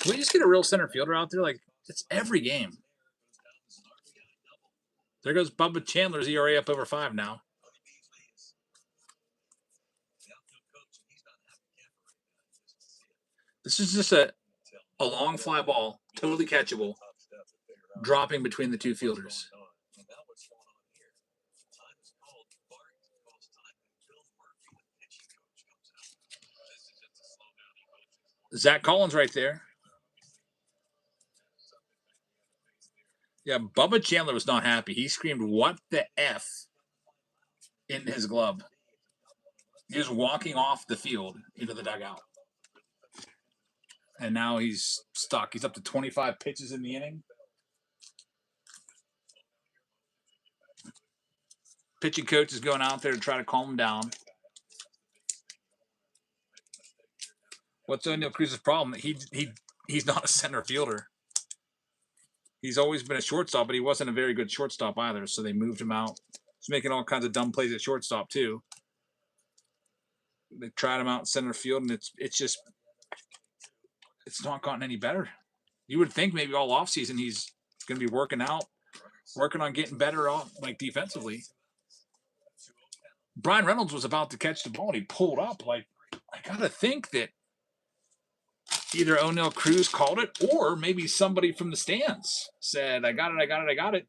Can we just get a real center fielder out there? Like, it's every game. There goes Bubba Chandler's ERA up over 5 now. This is just a long fly ball, totally catchable, dropping between the two fielders. Zach Collins right there. Yeah, Bubba Chandler was not happy. He screamed, "What the F?" in his glove. He was walking off the field into the dugout. And now he's stuck. He's up to 25 pitches in the inning. Pitching coach is going out there to try to calm him down. What's O'Neal Cruz's problem? He's not a center fielder. He's always been a shortstop, but he wasn't a very good shortstop either, so they moved him out. He's making all kinds of dumb plays at shortstop too. They tried him out in center field, and it's not gotten any better. You would think maybe all offseason he's going to be working on getting better like defensively. Brian Reynolds was about to catch the ball, and he pulled up. Like, I got to think that either O'Neal Cruz called it, or maybe somebody from the stands said, "I got it, I got it, I got it."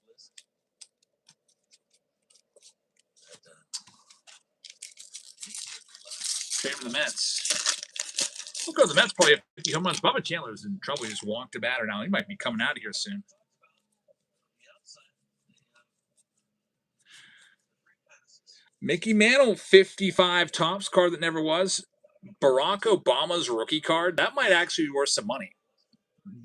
Trade for the Mets. Look at the Mets probably have 50 home runs. Bubba Chandler's in trouble. He just walked the batter now. He might be coming out of here soon. Mickey Mantle, 55 Topps card that never was. Barack Obama's rookie card. That might actually be worth some money.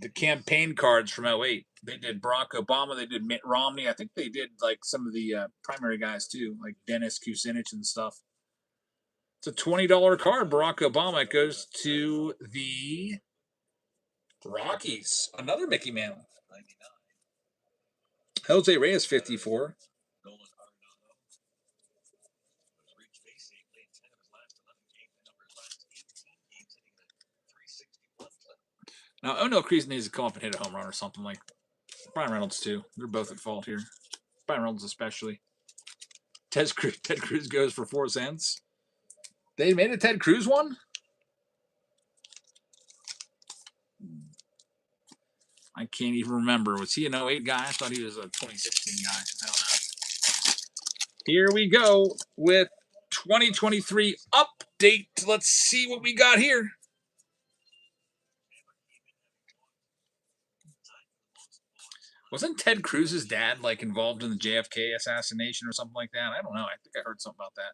The campaign cards from 08. They did Barack Obama. They did Mitt Romney. I think they did like some of the primary guys too, like Dennis Kucinich and stuff. It's a $20 card. Barack Obama. It goes to the Rockies. Another Mickey Mantle. Jose Reyes, 54. Now, O'Neal Cruz needs to come up and hit a home run or something like Brian Reynolds, too. They're both at fault here. Brian Reynolds, especially. Ted Cruz goes for 4 cents. They made a Ted Cruz one? I can't even remember. Was he an 08 guy? I thought he was a 2016 guy. I don't know. Here we go with 2023 update. Let's see what we got here. Wasn't Ted Cruz's dad like involved in the JFK assassination or something like that? I don't know. I think I heard something about that.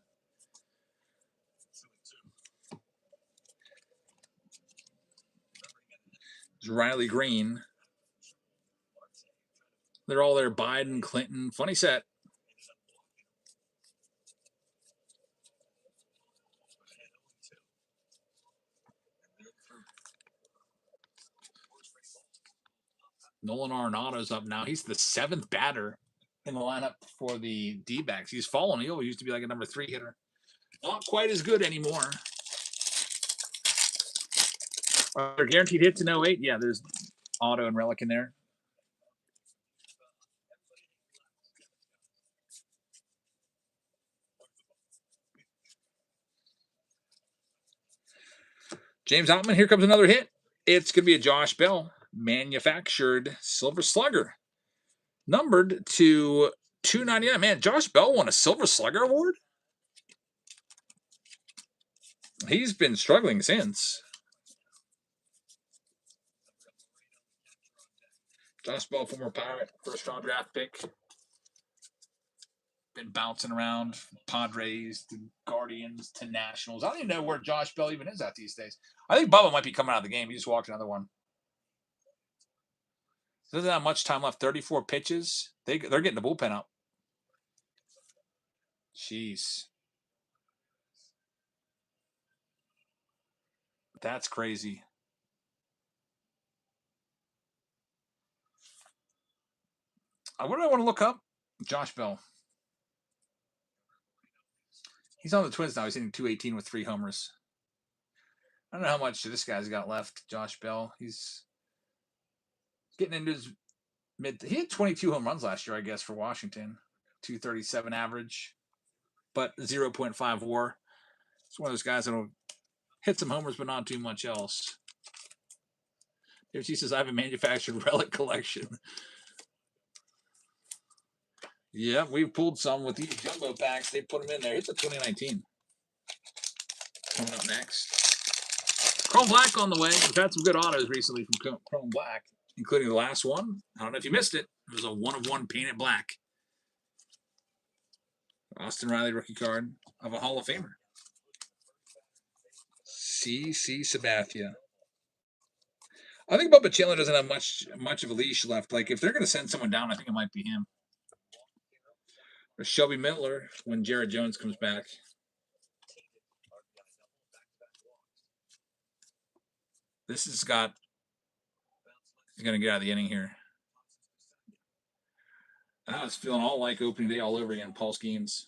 It's Riley Green. They're all there. Biden, Clinton. Funny set. Nolan Arenado's up now. He's the 7th batter in the lineup for the D-backs. He's fallen. He always used to be like a number 3 hitter. Not quite as good anymore. Are there guaranteed hits in 08? Yeah, there's Otto and Relic in there. James Outman, here comes another hit. It's going to be a Josh Bell manufactured Silver Slugger. Numbered to $2.99. Man, Josh Bell won a Silver Slugger award? He's been struggling since. Josh Bell, former Pirate, first-round draft pick. Been bouncing around Padres to Guardians to Nationals. I don't even know where Josh Bell even is at these days. I think Bubba might be coming out of the game. He just walked another one. Doesn't have much time left. 34 pitches. They're getting the bullpen up. Jeez. That's crazy. What do I want to look up? Josh Bell. He's on the Twins now. He's hitting .218 with 3 homers. I don't know how much this guy's got left, Josh Bell. He's getting into his mid. He had 22 home runs last year, I guess, for Washington. 237 average, but 0.5 WAR. It's one of those guys that'll hit some homers, but not too much else. Here she says, I have a manufactured relic collection. Yeah, we pulled some with these jumbo packs. They put them in there. It's a 2019. Coming up next. Chrome Black on the way. We've had some good autos recently from Chrome Black, including the last one. I don't know if you missed it. It was a 1-of-1 painted black. Austin Riley rookie card of a Hall of Famer. C.C. Sabathia. I think Bubba Chandler doesn't have much of a leash left. Like, if they're going to send someone down, I think it might be him. Or Shelby Miller when Jared Jones comes back. This has got... He's going to get out of the inning here. I was feeling all like opening day all over again. Paul Skeens.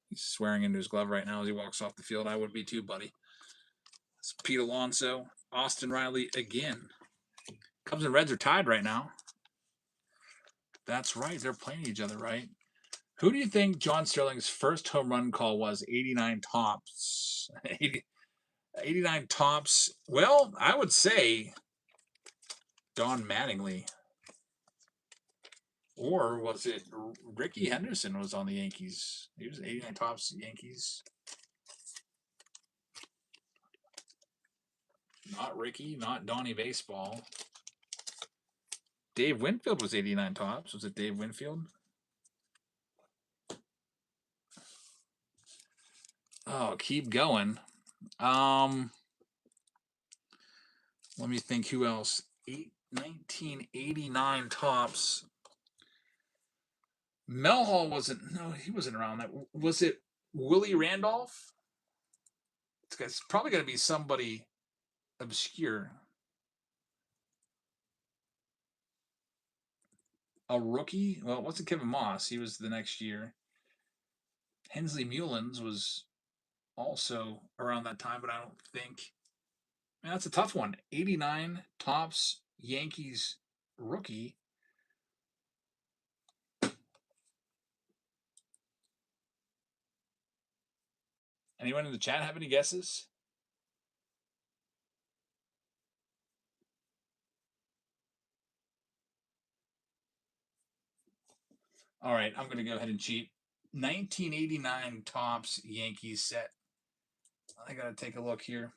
He's swearing into his glove right now as he walks off the field. I would be too, buddy. It's Pete Alonso. Austin Riley again. Cubs and Reds are tied right now. That's right. They're playing each other, right? Who do you think John Sterling's first home run call was? 89 tops. 89 tops. Well, I would say Don Mattingly. Or was it Ricky Henderson was on the Yankees? He was 89 tops Yankees. Not Ricky, not Donnie Baseball. Dave Winfield was 89 tops. Was it Dave Winfield? Oh, keep going. Let me think who else. 1989 tops. Mel Hall wasn't, no, he wasn't around that. Was it Willie Randolph? It's probably going to be somebody obscure. A rookie? Well, it wasn't Kevin Moss. He was the next year. Hensley Mullins was also around that time, but I don't think. Man, that's a tough one. 89 tops Yankees rookie. Anyone in the chat have any guesses? All right, I'm going to go ahead and cheat. 1989 tops Yankees set. I got to take a look here.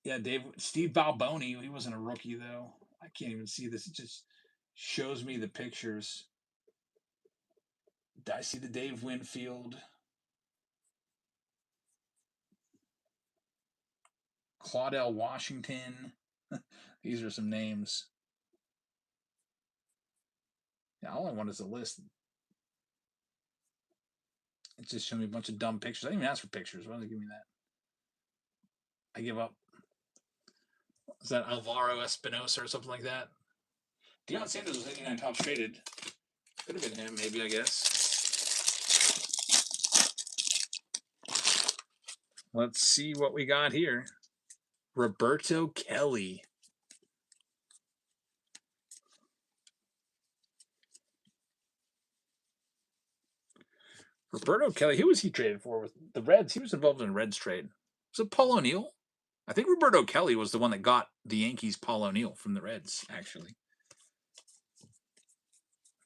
Yeah, Steve Balboni. He wasn't a rookie, though. I can't even see this. It just shows me the pictures. I see the Dave Winfield. Claudel Washington. These are some names. Yeah, all I want is a list. It's just showing me a bunch of dumb pictures. I didn't even ask for pictures. Why don't they give me that? I give up. Is that Alvaro Espinosa or something like that? Deion Sanders was 89 tops traded. Could have been him, maybe, I guess. Let's see what we got here. Roberto Kelly. Roberto Kelly, who was he traded for with the Reds? He was involved in a Reds trade. Was it Paul O'Neill? I think Roberto Kelly was the one that got the Yankees Paul O'Neill from the Reds, actually.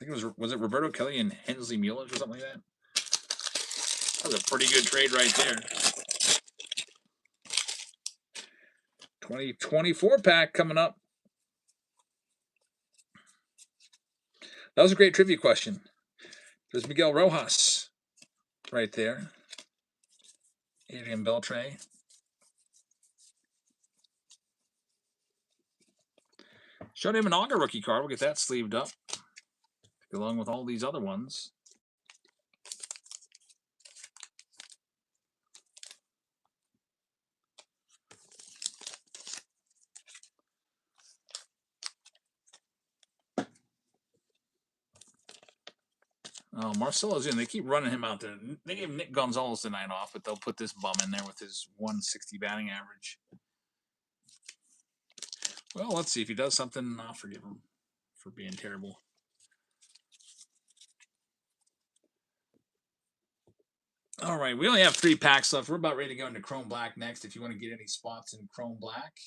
I think it was it Roberto Kelly and Hensley Mullins or something like that? That was a pretty good trade right there. 2024 pack coming up. That was a great trivia question. There's Miguel Rojas right there. Adrian Beltre. Showed him an Auger rookie card. We'll get that sleeved up. along with all these other ones. Oh, Marcelo's in. They keep running him out there. They gave Nick Gonzalez the night off, but they'll put this bum in there with his 160 batting average. Well, let's see. If he does something, I'll forgive him for being terrible. All right, we only have 3 packs left. We're about ready to go into Chrome Black next. If you want to get any spots in Chrome Black,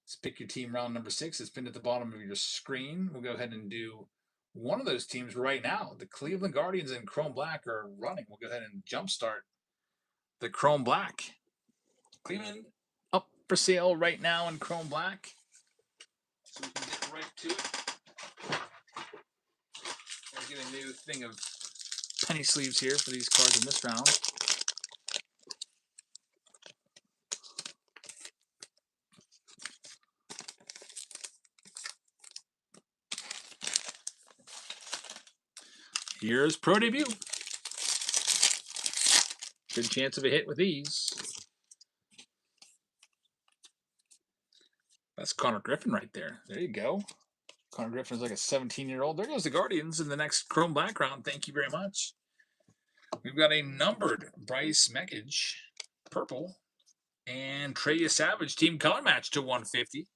let's pick your team round number 6. It's pinned at the bottom of your screen. We'll go ahead and do one of those teams right now. The Cleveland Guardians in Chrome Black are running. We'll go ahead and jumpstart the Chrome Black. Cleveland up for sale right now in Chrome Black. So we can get right to it. We'll get a new thing of penny sleeves here for these cards in this round. Here's Pro Debut. Good chance of a hit with these. That's Connor Griffin right there. There you go. Connor Griffin's like a 17-year-old. There goes the Guardians in the next Chrome Black round. Thank you very much. We've got a numbered Bryce Meckage, purple, and Trey Savage team color match to 150.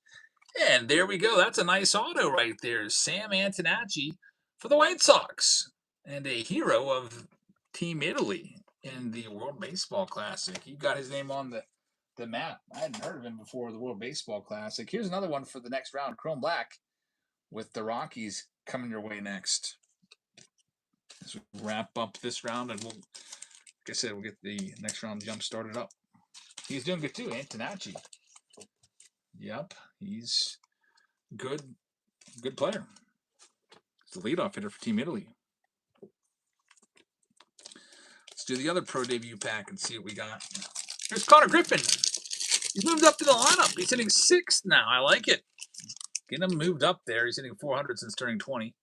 And there we go. That's a nice auto right there. Sam Antonacci for the White Sox. And a hero of Team Italy in the World Baseball Classic. He got his name on the map. I hadn't heard of him before the World Baseball Classic. Here's another one for the next round. Chrome Black with the Rockies coming your way next. As we wrap up this round, and we'll, like I said, we'll get the next round jump started up. He's doing good too, Antonacci. Yep, he's good player. He's the leadoff hitter for Team Italy. Let's do the other Pro Debut pack and see what we got. Here's Connor Griffin. He's moved up to the lineup. He's hitting 6th now. I like it. Get him moved up there. He's hitting 400 since turning 20.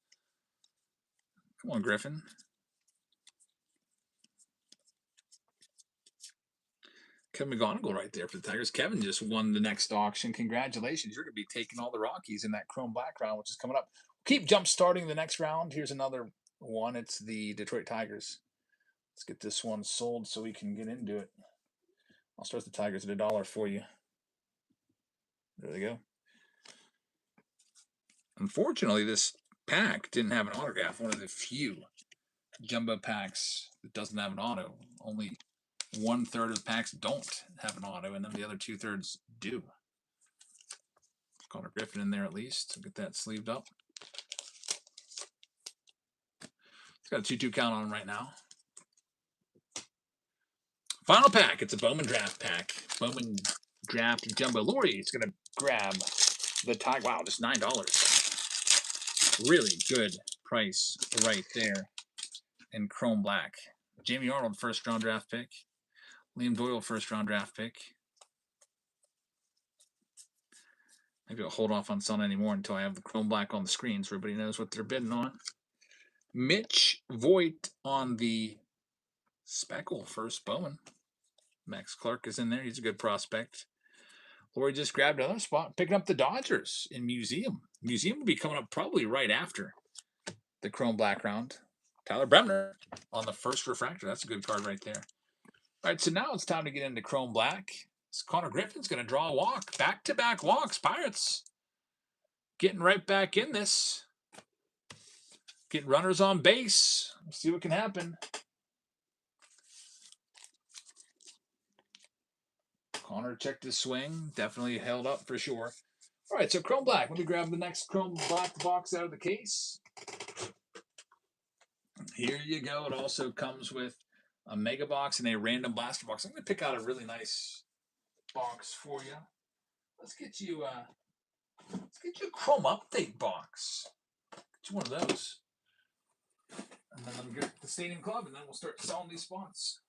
Come on, Griffin. Kevin McGonigal right there for the Tigers. Kevin just won the next auction. Congratulations. You're going to be taking all the Rockies in that Chrome Black round, which is coming up. Keep jump starting the next round. Here's another one. It's the Detroit Tigers. Let's get this one sold so we can get into it. I'll start the Tigers at $1 for you. There they go. Unfortunately, this pack didn't have an autograph. One of the few jumbo packs that doesn't have an auto. Only 1/3 of the packs don't have an auto, and then the other 2/3 do. Connor Griffin in there at least. Get that sleeved up. It's got a 2-2 count on him right now. Final pack. It's a Bowman draft pack. Bowman draft jumbo. Lori is going to grab the tie. Wow, just $9. Really good price right there in Chrome Black. Jamie Arnold, 1st round draft pick. Liam Doyle, 1st round draft pick. Maybe I'll hold off on selling anymore until I have the Chrome Black on the screen so everybody knows what they're bidding on. Mitch Voigt on the Speckle, 1st Bowman. Max Clark is in there. He's a good prospect. Lori just grabbed another spot, picking up the Dodgers in Museum. Museum will be coming up probably right after the Chrome Black round. Tyler Bremner on the 1st refractor. That's a good card right there. All right, so now it's time to get into Chrome Black. So Connor Griffin's going to draw a walk. Back-to-back walks. Pirates getting right back in this. Getting runners on base. Let's see what can happen. Connor checked his swing. Definitely held up for sure. All right, so Chrome Black. Let me grab the next Chrome Black box out of the case. Here you go. It also comes with a mega box and a random blaster box. I'm going to pick out a really nice box for you. Let's get you a Chrome Update box. Get you one of those. And then let me get the Stadium Club, and then we'll start selling these spots.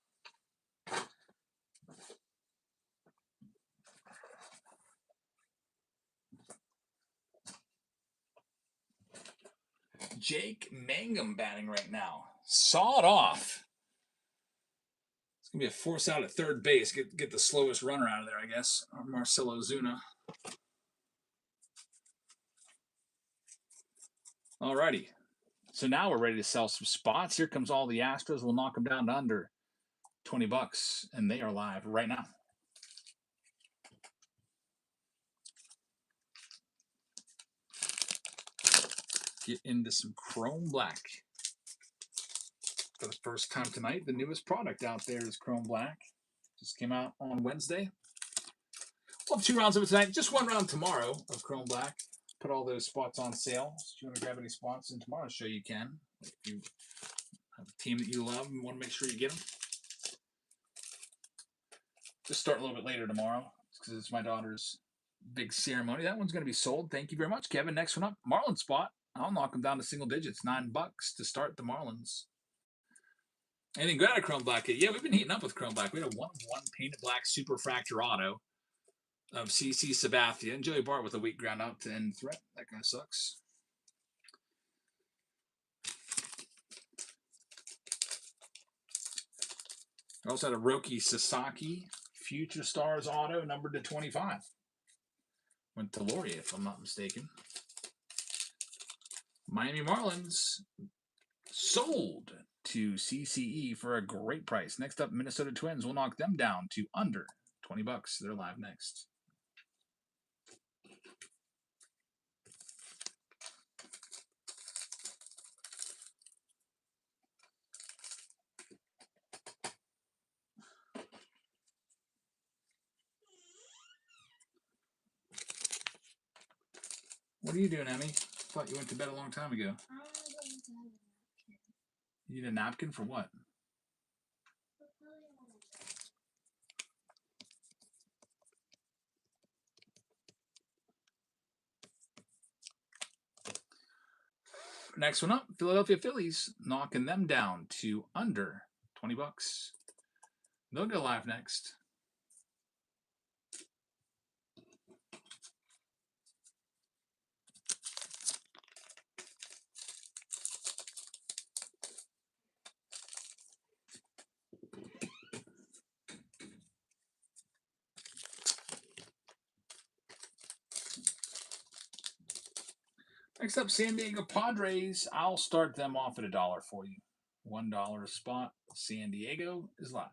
Jake Mangum batting right now. Saw it off. It's going to be a force out at third base. Get the slowest runner out of there, I guess. Or Marcelo Zuna. Alrighty. So now we're ready to sell some spots. Here comes all the Astros. We'll knock them down to under $20, and they are live right now. Get into some Chrome Black. For the first time tonight, the newest product out there is Chrome Black. Just came out on Wednesday. We'll have 2 rounds of it tonight. Just 1 round tomorrow of Chrome Black. Put all those spots on sale. So if you want to grab any spots in tomorrow's show, you can. If you have a team that you love and want to make sure you get them. Just start a little bit later tomorrow because it's my daughter's big ceremony. That one's going to be sold. Thank you very much, Kevin. Next one up, Marlin spot. I'll knock them down to single digits. $9 to start the Marlins. Anything good out of Chrome Black? Yeah, we've been heating up with Chrome Black. We had a 1-1 painted black Superfractor auto of CC Sabathia and Joey Bart with a weak ground out to end threat. That kind of sucks. We also had a Roki Sasaki Future Stars auto numbered to 25. Went to Laurier, if I'm not mistaken. Miami Marlins sold to CCE for a great price. Next up, Minnesota Twins. We'll knock them down to under $20. They're live next. What are you doing, Emmy? Thought you went to bed a long time ago. You need a napkin for what? Next one up, Philadelphia Phillies, knocking them down to under $20. They'll go live next. Next up, San Diego Padres. I'll start them off at $1 for you. $1 a spot. San Diego is live.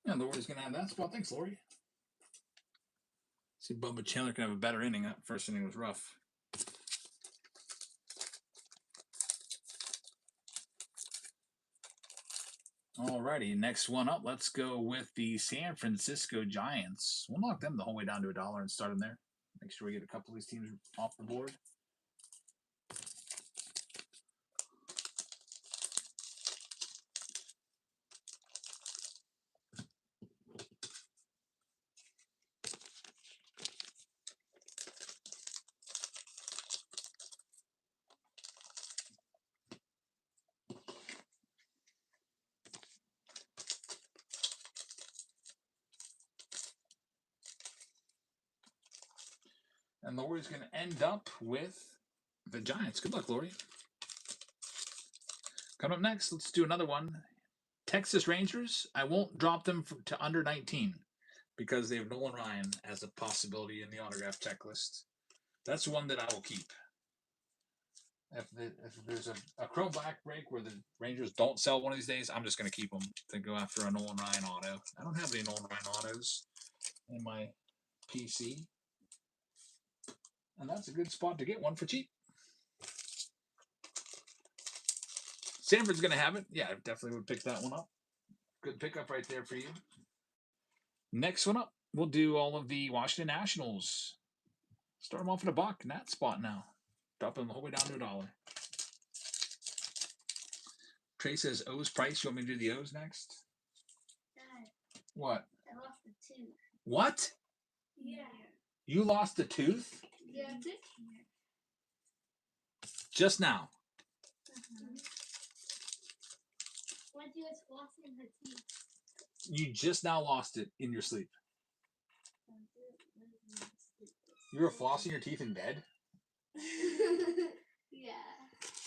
Yeah, Lori's going to have that spot. Thanks, Lori. See, Bubba Chandler can have a better inning. That first inning was rough. Alrighty, next one up. Let's go with the San Francisco Giants. We'll knock them the whole way down to $1 and start them there. Make sure we get a couple of these teams off the board. And Lori's going to end up with the Giants. Good luck, Lori. Coming up next, let's do another one. Texas Rangers. I won't drop them to under 19 because they have Nolan Ryan as a possibility in the autograph checklist. That's one that I will keep. If there's a Chrome Black break where the Rangers don't sell one of these days, I'm just going to keep them to go after a Nolan Ryan auto. I don't have any Nolan Ryan autos in my PC. And that's a good spot to get one for cheap. Sanford's going to have it. Yeah, I definitely would pick that one up. Good pickup right there for you. Next one up, we'll do all of the Washington Nationals. Start them off at $1 in that spot now. Drop them the whole way down to $1. Trey says O's price. You want me to do the O's next? Dad, What? I lost the tooth. What? Yeah. You lost a tooth? Yeah, it's here. Just now. When she was flossing her teeth. You just now lost it in your sleep. You were flossing your teeth in bed? Yeah.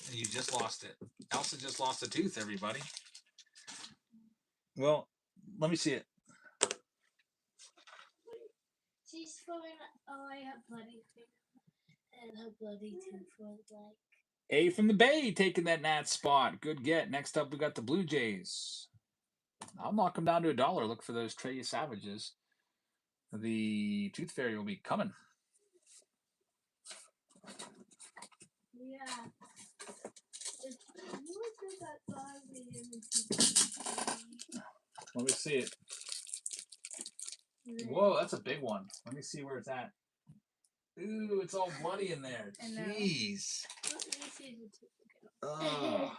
And you just lost it. Elsa just lost a tooth, everybody. Well, let me see it. She's throwing away her bloody finger and her bloody tooth was like. A from the Bay taking that Nat spot. Good get. Next up, we got the Blue Jays. I'll knock them down to $1. Look for those Trey Savages. The Tooth Fairy will be coming. Yeah. Let me see it. Whoa, that's a big one. Let me see where it's at. Ooh, it's all bloody in there. Jeez. Oh.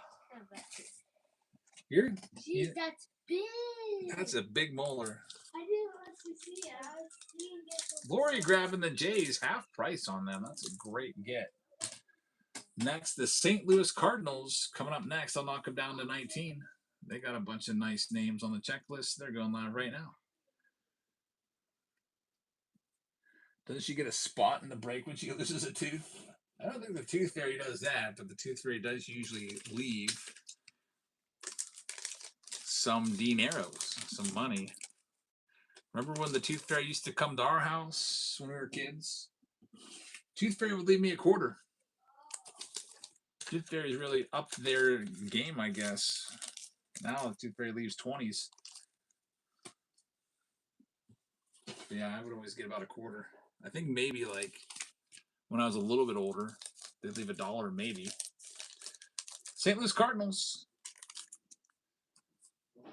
Jeez, that's big. That's a big molar. I didn't want to see it. I was seeing it. Lori grabbing the Jays, half price on them. That's a great get. Next, the St. Louis Cardinals coming up next. I'll knock them down to 19. They got a bunch of nice names on the checklist. They're going live right now. Doesn't she get a spot in the break when she loses a tooth? I don't think the Tooth Fairy does that, but the Tooth Fairy does usually leave some dineros, some money. Remember when the Tooth Fairy used to come to our house when we were kids? Tooth Fairy would leave me a quarter. Tooth Fairy's really upped their game, I guess. Now the Tooth Fairy leaves 20s. But yeah, I would always get about a quarter. I think maybe like when I was a little bit older, they'd leave $1 maybe. St. Louis Cardinals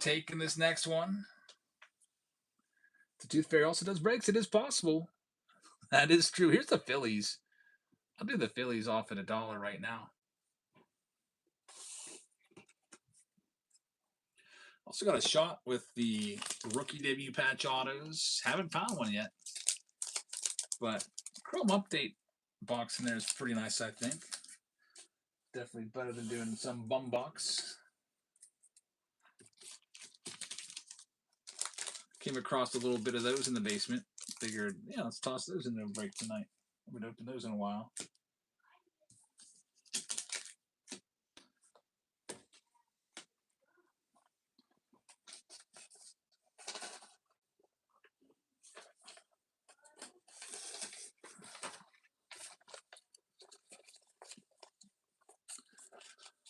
taking this next one. The Tooth Fairy also does breaks. It is possible. That is true. Here's the Phillies. I'll do the Phillies off at $1 right now. Also got a shot with the rookie debut patch autos. Haven't found one yet. But Chrome update box in there is pretty nice, I think. Definitely better than doing some bum box. Came across a little bit of those in the basement. Figured, yeah, let's toss those into a break tonight. I haven't opened those in a while.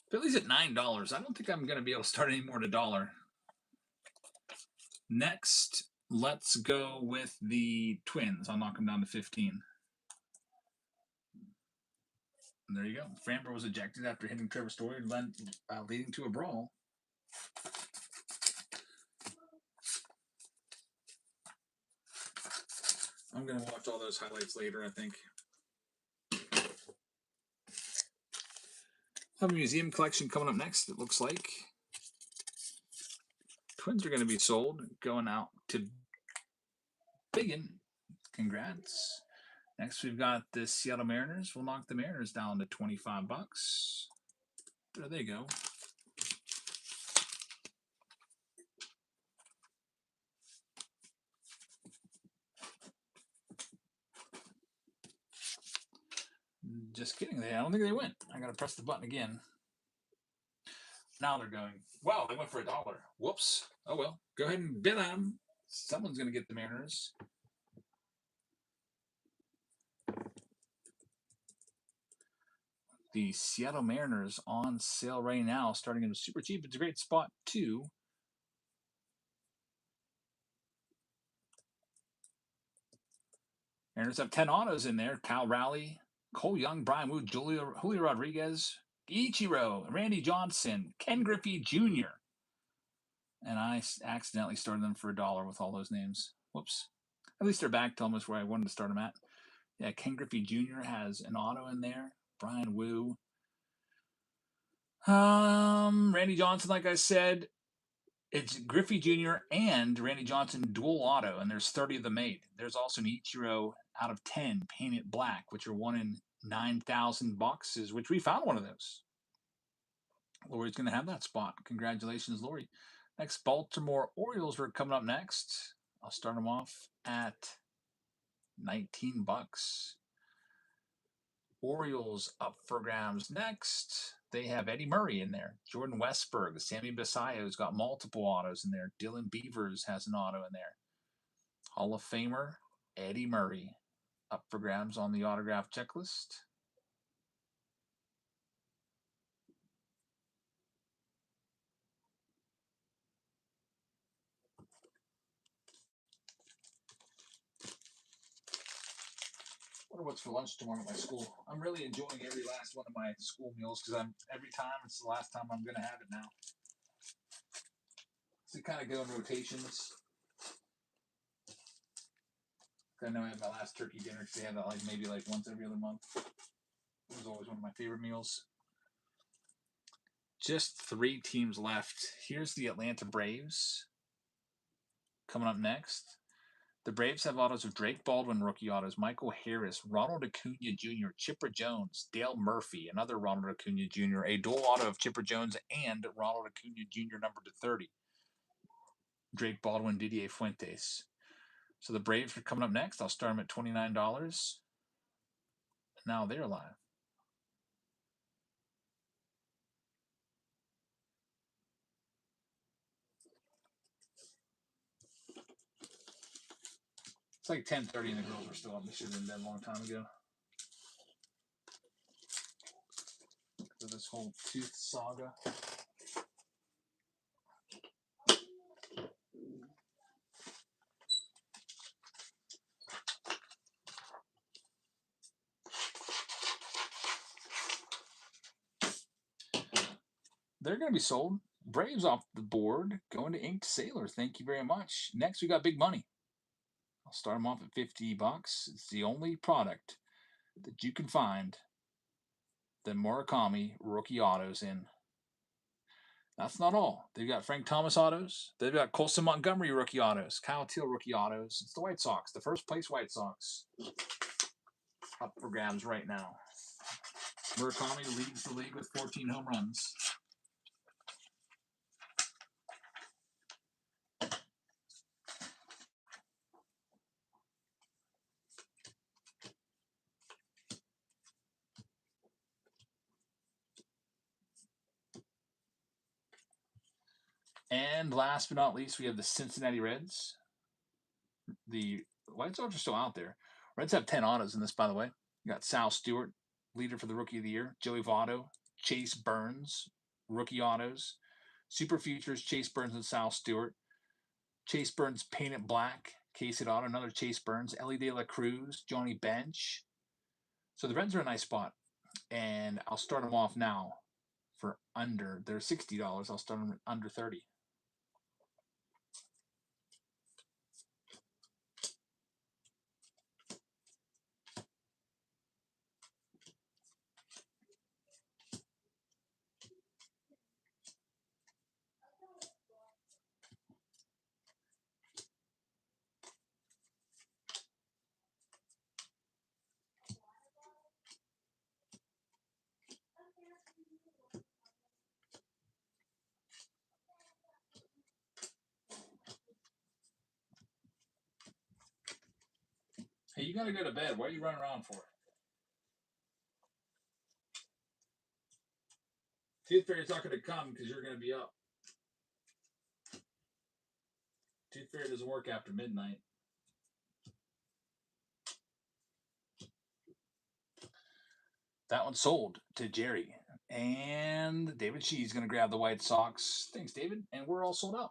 Philly's at $9. I don't think I'm going to be able to start any more than $1. Next, let's go with the Twins. I'll knock them down to 15. And there you go. Framber was ejected after hitting Trevor Story, leading to a brawl. I'm going to watch all those highlights later, I think. Have a museum collection coming up next, it looks like. Twins are going to be sold. Going out to Biggin. Congrats. Next, we've got the Seattle Mariners. We'll knock the Mariners down to $25. There they go. Just kidding. I don't think they went. I got to press the button again. Now they're going. Wow, they went for $1. Whoops. Oh, well. Go ahead and bid on them. Someone's going to get the Mariners. The Seattle Mariners on sale right now, starting at super cheap. It's a great spot, too. Mariners have 10 autos in there. Cal Raleigh, Cole Young, Brian Wood, Julio Rodriguez, Ichiro, Randy Johnson, Ken Griffey Jr. And I accidentally started them for $1 with all those names. Whoops. At least they're back to almost where I wanted to start them at. Yeah, Ken Griffey Jr. has an auto in there. Brian Wu. Randy Johnson, like I said, it's Griffey Jr. and Randy Johnson dual auto, and there's 30 of them made. There's also an Ichiro out of 10 painted black, which are 1 in 9,000 boxes, which we found one of those. Lori's going to have that spot. Congratulations, Lori. Next, Baltimore Orioles are coming up next. I'll start them off at 19 bucks. Orioles up for grabs next. They have Eddie Murray in there. Jordan Westberg, Sammy Basayo's got multiple autos in there. Dylan Beavers has an auto in there. Hall of Famer Eddie Murray up for grabs on the autograph checklist. I wonder what's for lunch tomorrow at my school. I'm really enjoying every last one of my school meals because every time it's the last time I'm going to have it now. So kind of go in rotations. I know I had my last turkey dinner because they had that maybe once every other month. It was always one of my favorite meals. Just 3 teams left. Here's the Atlanta Braves coming up next. The Braves have autos of Drake Baldwin, rookie autos, Michael Harris, Ronald Acuna Jr., Chipper Jones, Dale Murphy, another Ronald Acuna Jr., a dual auto of Chipper Jones and Ronald Acuna Jr. number to 30. Drake Baldwin, Didier Fuentes. So the Braves are coming up next. I'll start them at $29. Now they're live. It's like 10:30 and the girls are still up. They should have been dead a long time ago. Because of this whole tooth saga. They're going to be sold. Braves off the board. Going to Inked Sailor. Thank you very much. Next, we got Big Money. I'll start them off at 50 bucks. It's the only product that you can find the Murakami rookie autos in. That's not all. They've got Frank Thomas autos. They've got Colson Montgomery rookie autos. Kyle Teal rookie autos. It's the White Sox, the first place White Sox. Up for grabs right now. Murakami leads the league with 14 home runs. And last but not least, we have the Cincinnati Reds. The White Sox are still out there. Reds have 10 autos in this, by the way. You got Sal Stewart, leader for the Rookie of the Year. Joey Votto, Chase Burns, rookie autos. Super Futures, Chase Burns and Sal Stewart. Chase Burns painted black, Casey Auto, another Chase Burns. Ellie De La Cruz, Johnny Bench. So the Reds are a nice spot. And I'll start them off now for under. They're $60. I'll start them at under 30. Hey, you gotta go to bed. What are you running around for? Tooth Fairy's not gonna come because you're gonna be up. Tooth Fairy doesn't work after midnight. That one sold to Jerry. And David Shee's going to grab the White Sox. Thanks, David. And we're all sold out.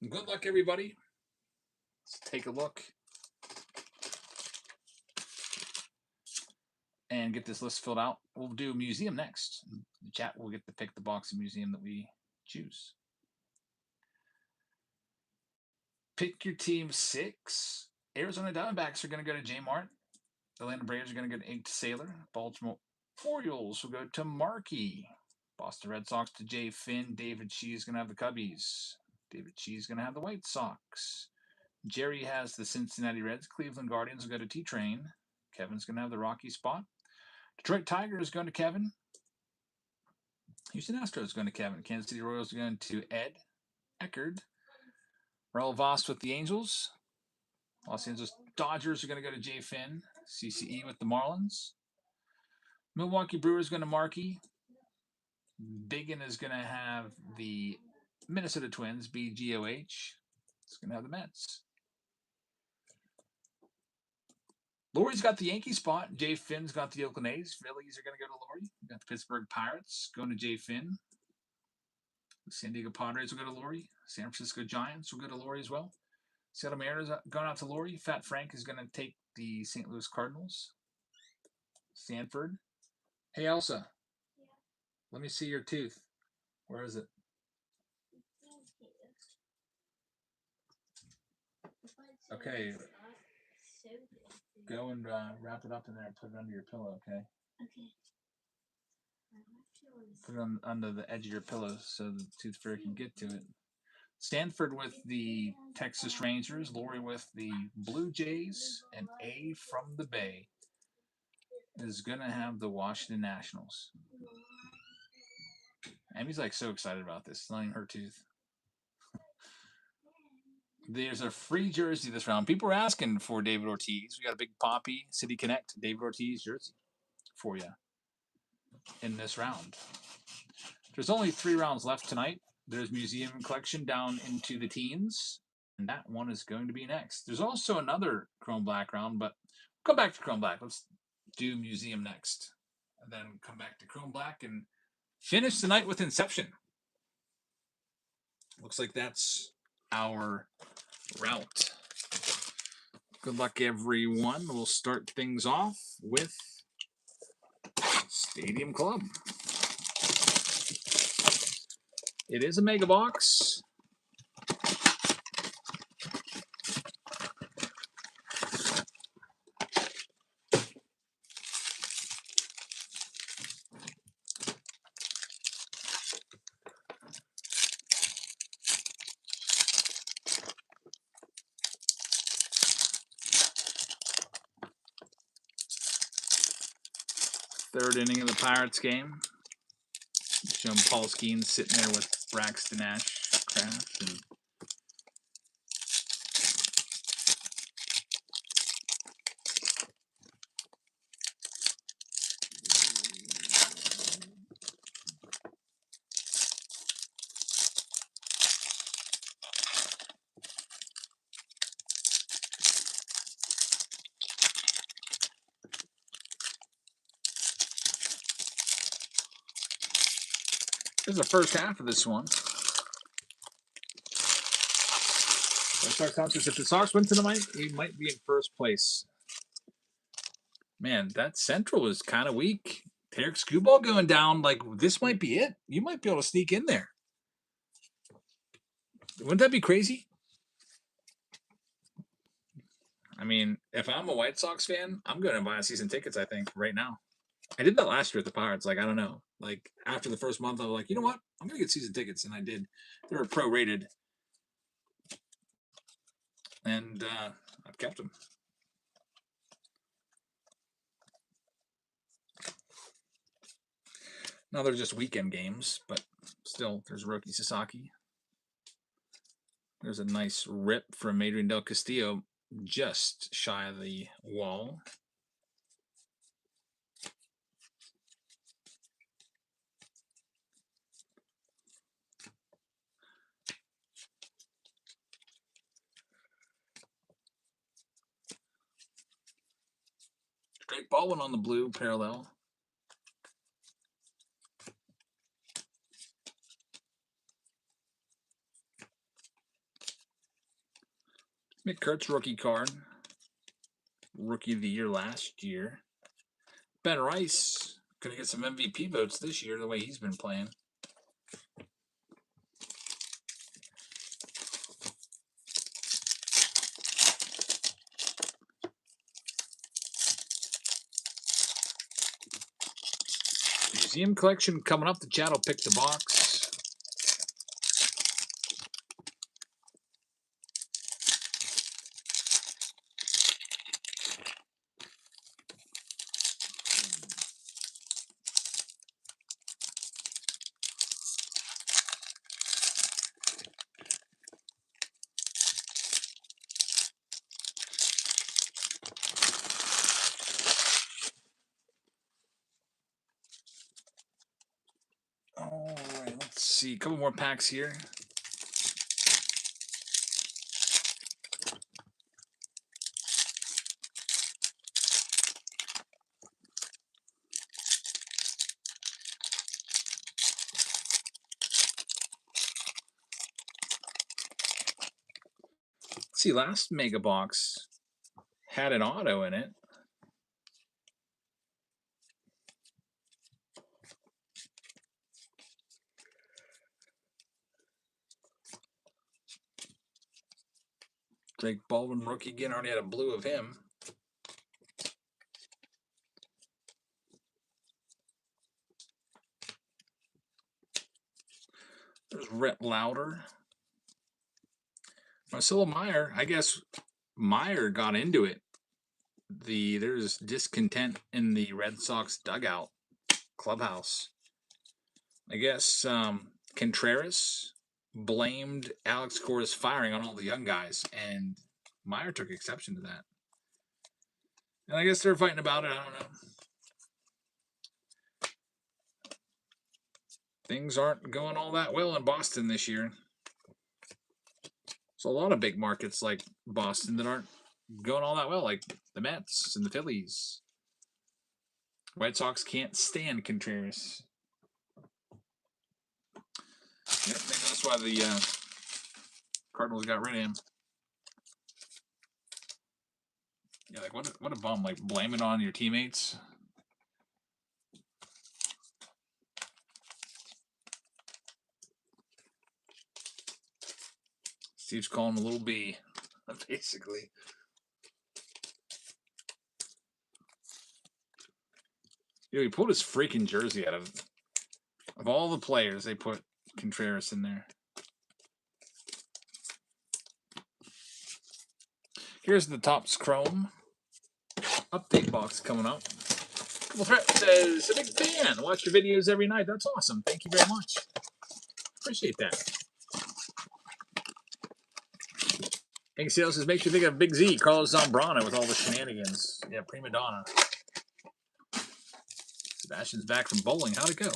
Good luck, everybody. Let's take a look. and get this list filled out. We'll do museum next. The chat will get to pick the box of museum that we choose. Pick your team 6. Arizona Diamondbacks are going to go to J Mart. Atlanta Braves are going to go to Inked Sailor. Baltimore Orioles will go to Markey. Boston Red Sox to Jay Finn. David Shee is going to have the Cubbies. David Shee is going to have the White Sox. Jerry has the Cincinnati Reds. Cleveland Guardians will go to T-Train. Kevin's going to have the Rocky spot. Detroit Tigers going to Kevin. Houston Astros going to Kevin. Kansas City Royals going to Ed Eckerd. Raul Voss with the Angels. Los Angeles Dodgers are going to go to Jay Finn. CCE with the Marlins. Milwaukee Brewers going to Markey. Biggin is going to have the Minnesota Twins. BGOH. It's going to have the Mets. Lori's got the Yankee spot. Jay Finn's got the Oakland A's. Phillies are going to go to Lori. We've got the Pittsburgh Pirates going to Jay Finn. The San Diego Padres will go to Lori. San Francisco Giants will go to Lori as well. Seattle Mariners going out to Lori. Fat Frank is going to take the St. Louis Cardinals. Stanford. Hey, Elsa. Yeah. Let me see your tooth. Where is it? Okay. Go and wrap it up in there and put it under your pillow, okay? Okay. Put it under the edge of your pillow so the tooth fairy can get to it. Stanford with the Texas Rangers, Lori with the Blue Jays, and A from the Bay is going to have the Washington Nationals. Amy's like so excited about this. It's not even her tooth. There's a free jersey this round. People are asking for David Ortiz. We got a big Poppy City Connect David Ortiz jersey for you in this round. There's only 3 rounds left tonight. There's Museum Collection down into the teens, and that one is going to be next. There's also another Chrome Black round, but we'll come back to Chrome Black. Let's do Museum next, and then come back to Chrome Black and finish the night with Inception. Looks like that's our route. Good luck, everyone. We'll start things off with Stadium Club. It is a mega box. Third inning of the Pirates game. Showing Paul Skeens sitting there with Braxton Ashcraft. And this is the first half of this one. If the Sox win tonight, we might be in first place. Man, that Central is kind of weak. Tarek Skubal going down. Like, this might be it. You might be able to sneak in there. Wouldn't that be crazy? I mean, if I'm a White Sox fan, I'm going to buy season tickets, I think, right now. I did that last year at the Pirates. Like, I don't know. Like, after the first month, I was like, you know what? I'm going to get season tickets. And I did. They were prorated. And I've kept them. Now they're just weekend games, but still, there's Roki Sasaki. There's a nice rip from Adrian Del Castillo, just shy of the wall. Great Baldwin on the blue parallel. McCurt's rookie card. Rookie of the year last year. Ben Rice gonna get some MVP votes this year the way he's been playing. Museum collection coming up. The chat will pick the box. All right, let's see. A couple more packs here. Let's see, last mega box had an auto in it. Drake Baldwin rookie again. Already had a blue of him. There's Rhett Lauder. Marcelo Meyer. I guess Meyer got into it. There's discontent in the Red Sox dugout clubhouse. I guess Contreras blamed Alex Cora's firing on all the young guys, and Meyer took exception to that. And I guess they're fighting about it. I don't know. Things aren't going all that well in Boston this year. So a lot of big markets like Boston that aren't going all that well, like the Mets and the Phillies. White Sox can't stand Contreras. Yeah, maybe that's why the Cardinals got rid of him. Yeah, like what a bum! Like blame it on your teammates. Steve's calling him a little B, basically. He pulled his freaking jersey out of all the players. They put Contreras in there. Here's the Topps Chrome update box coming up. Couple Threat says, a big fan. Watch your videos every night. That's awesome. Thank you very much. Appreciate that. Hank Sales says, makes you think of Big Z, Carlos Zambrano with all the shenanigans. Yeah, prima donna. Sebastian's back from bowling. How'd it go?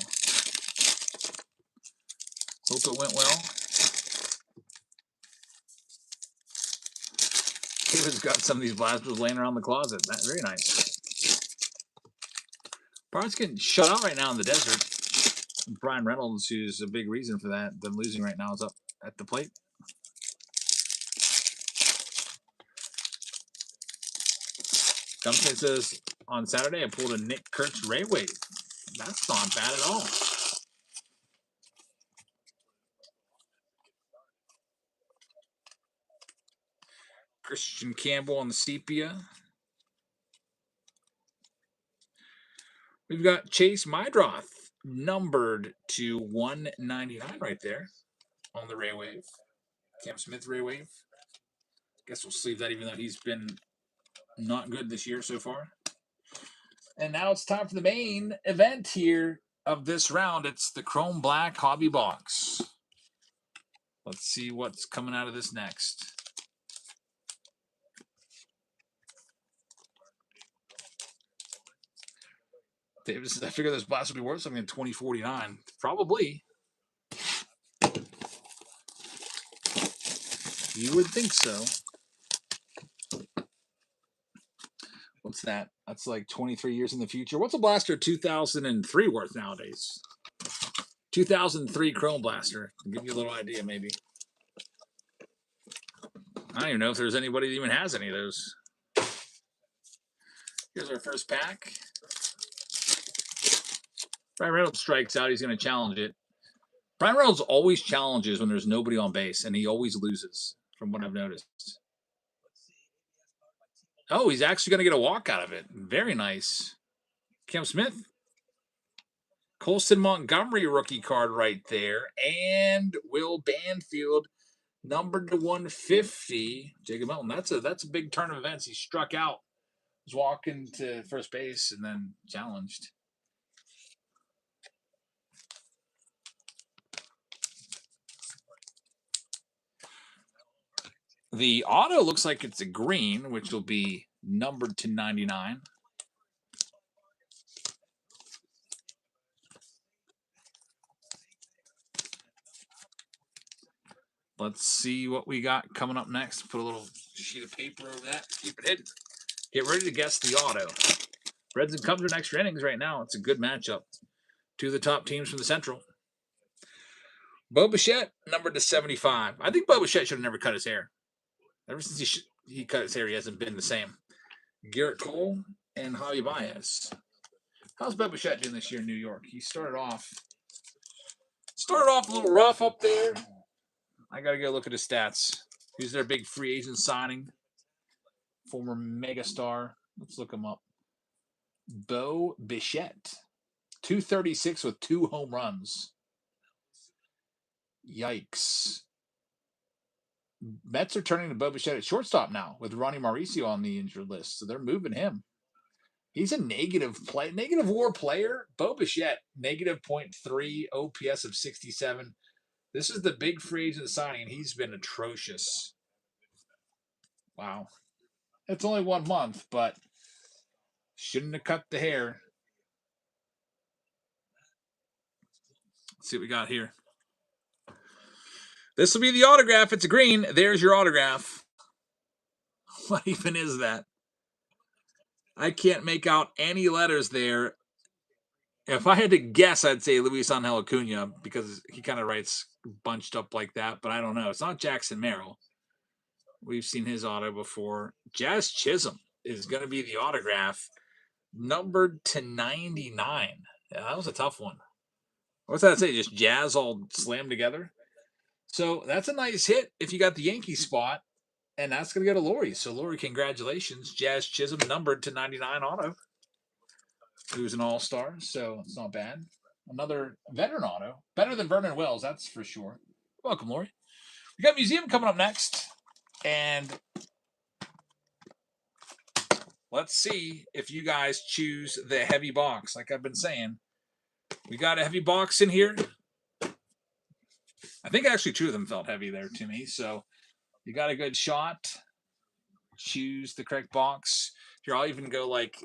Hope it went well. David's got some of these blasters laying around the closet. That's very nice. Parts getting shut out right now in the desert. Brian Reynolds, who's a big reason for that, them losing right now, is up at the plate. Dumpkin says, on Saturday, I pulled a Nick Kurtz Ray Wave. That's not bad at all. Christian Campbell on the sepia. We've got Chase Mydroth numbered to 199 right there on the Ray Wave. Cam Smith Ray Wave. Guess we'll sleeve that even though he's been not good this year so far. And now it's time for the main event here of this round. It's the Chrome Black Hobby Box. Let's see what's coming out of this next. Davis, I figure this blast will be worth something in 2049. Probably. You would think so. What's that? That's like 23 years in the future. What's a blaster 2003 worth nowadays? 2003 Chrome Blaster. I'll give you a little idea, maybe. I don't even know if there's anybody that even has any of those. Here's our first pack. Brian Reynolds strikes out. He's going to challenge it. Brian Reynolds always challenges when there's nobody on base, and he always loses, from what I've noticed. Oh, he's actually going to get a walk out of it. Very nice. Cam Smith. Colston Montgomery rookie card right there. And Will Banfield, numbered to 150. Jacob Milton. That's a big turn of events. He struck out. Was walking to first base and then challenged. The auto looks like it's a green, which will be numbered to 99. Let's see what we got coming up next. Put a little sheet of paper over that. Keep it hidden. Get ready to guess the auto. Reds and Cubs are in extra innings right now. It's a good matchup. Two of the top teams from the Central. Bo Bichette, numbered to 75. I think Bo Bichette should have never cut his hair. Ever since he cut his hair, he hasn't been the same. Garrett Cole and Javi Baez. How's Bo Bichette doing this year in New York? He started off a little rough up there. I got to go look at his stats. Who's their big free agent signing? Former megastar. Let's look him up. Bo Bichette. 236 with 2 home runs. Yikes. Mets are turning to Bo Bichette at shortstop now with Ronnie Mauricio on the injured list. So they're moving him. He's a negative WAR player. Bo Bichette, negative 0.3, OPS of 67. This is the big free agent signing, and he's been atrocious. Wow. It's only 1 month, but shouldn't have cut the hair. Let's see what we got here. This will be the autograph. It's a green. There's your autograph. What even is that? I can't make out any letters there. If I had to guess, I'd say Luis Angel Acuna because he kind of writes bunched up like that, but I don't know. It's not Jackson Merrill. We've seen his auto before. Jazz Chisholm is going to be the autograph, numbered to 99. Yeah, that was a tough one. What's that say? Just Jazz all slammed together? So that's a nice hit if you got the Yankee spot, and that's going to go to Lori. So, Lori, congratulations. Jazz Chisholm, numbered to 99 auto. Who's an all-star, so it's not bad. Another veteran auto. Better than Vernon Wells, that's for sure. Welcome, Lori. We got Museum coming up next, and let's see if you guys choose the heavy box. Like I've been saying, we got a heavy box in here. I think actually 2 of them felt heavy there to me, so you got a good shot. Choose the correct box. Here, I'll even go like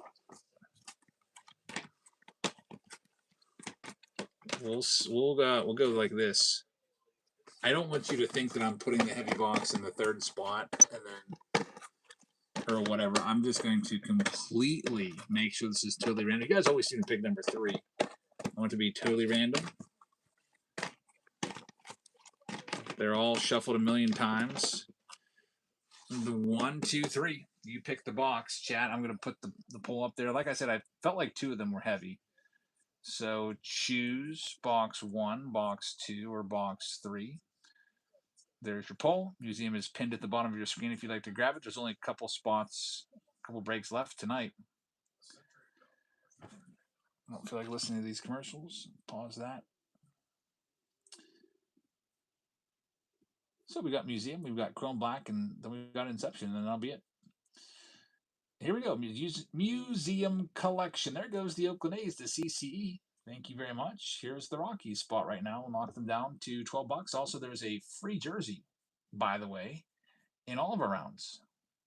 we'll go like this. I don't want you to think that I'm putting the heavy box in the 3rd spot and then or whatever. I'm just going to completely make sure this is totally random. You guys always seem to pick number 3. I want it to be totally random. They're all shuffled a million times. The 1, 2, 3. You pick the box, chat. I'm going to put the poll up there. Like I said, I felt like 2 of them were heavy. So choose box 1, box 2, or box 3. There's your poll. Museum is pinned at the bottom of your screen if you'd like to grab it. There's only a couple spots, a couple breaks left tonight. I don't feel like listening to these commercials. Pause that. So we got Museum, we've got Chrome Black, and then we've got Inception, and then that'll be it. Here we go. Museum Collection. There goes the Oakland A's, the CCE. Thank you very much. Here's the Rockies spot right now. We'll knock them down to $12. Also, there's a free jersey, by the way, in all of our rounds.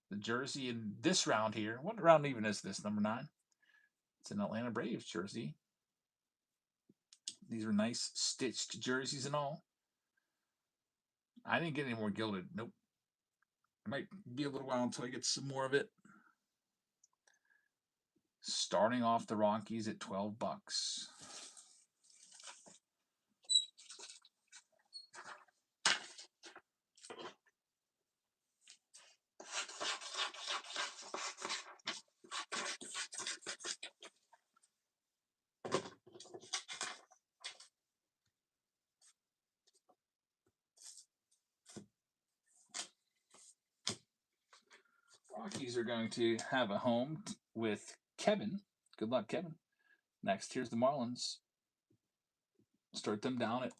The jersey in this round here. What round even is this? Number 9. It's an Atlanta Braves jersey. These are nice stitched jerseys and all. I didn't get any more gilded. Nope. It might be a little while until I get some more of it. Starting off the Rockies at $12. Rockies are going to have a home with Kevin. Good luck, Kevin. Next, here's the Marlins. Start them down at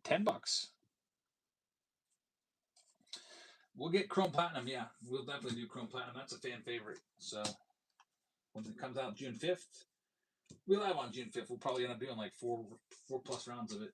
$10. We'll get Chrome Platinum. Yeah, we'll definitely do Chrome Platinum. That's a fan favorite. So when it comes out June 5th, we'll have on June 5th. We'll probably end up doing like four plus rounds of it.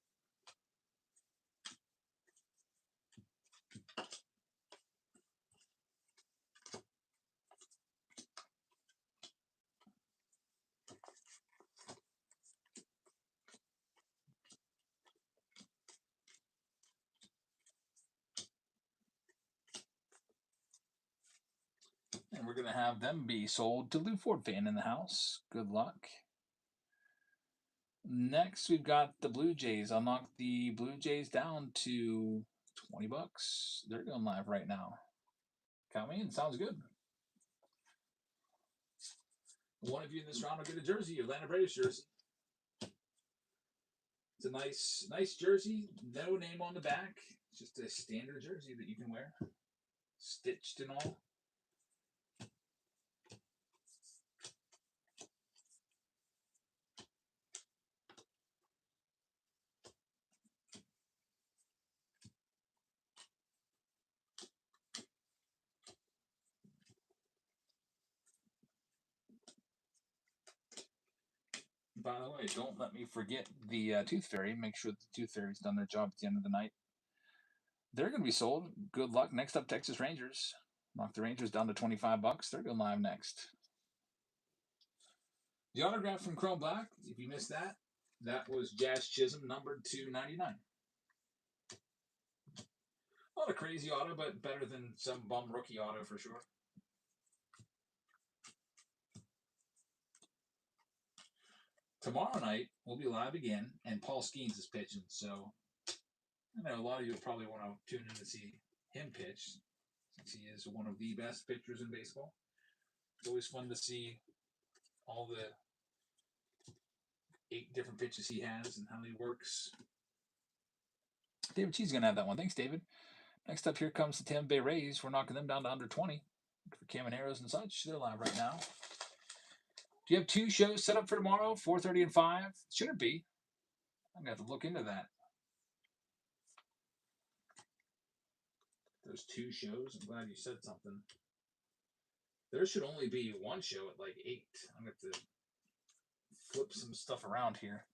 And we're going to have them be sold to Lou Ford fan in the house. Good luck. Next, we've got the Blue Jays. I'll knock the Blue Jays down to $20. They're going live right now. Count me in. Sounds good. One of you in this round will get a jersey, Atlanta Braves jersey. It's a nice jersey. No name on the back. It's just a standard jersey that you can wear, stitched and all. By the way, don't let me forget the Tooth Fairy. Make sure the Tooth Fairy's done their job at the end of the night. They're going to be sold. Good luck. Next up, Texas Rangers. Knock the Rangers down to $25. They're going live next. The autograph from Chrome Black, if you missed that, that was Jazz Chisholm, numbered to 99. Not a crazy auto, but better than some bum rookie auto for sure. Tomorrow night, we'll be live again, and Paul Skeens is pitching. So I know a lot of you will probably want to tune in to see him pitch, since he is one of the best pitchers in baseball. It's always fun to see all the 8 different pitches he has and how he works. David Cheese is going to have that one. Thanks, David. Next up, here comes the Tampa Bay Rays. We're knocking them down to under 20 for Camaneros and such. They're live right now. Do you have 2 shows set up for tomorrow, 4:30 and 5? Should it be? I'm going to have to look into that. There's 2 shows. I'm glad you said something. There should only be 1 show at like 8. I'm going to have to flip some stuff around here.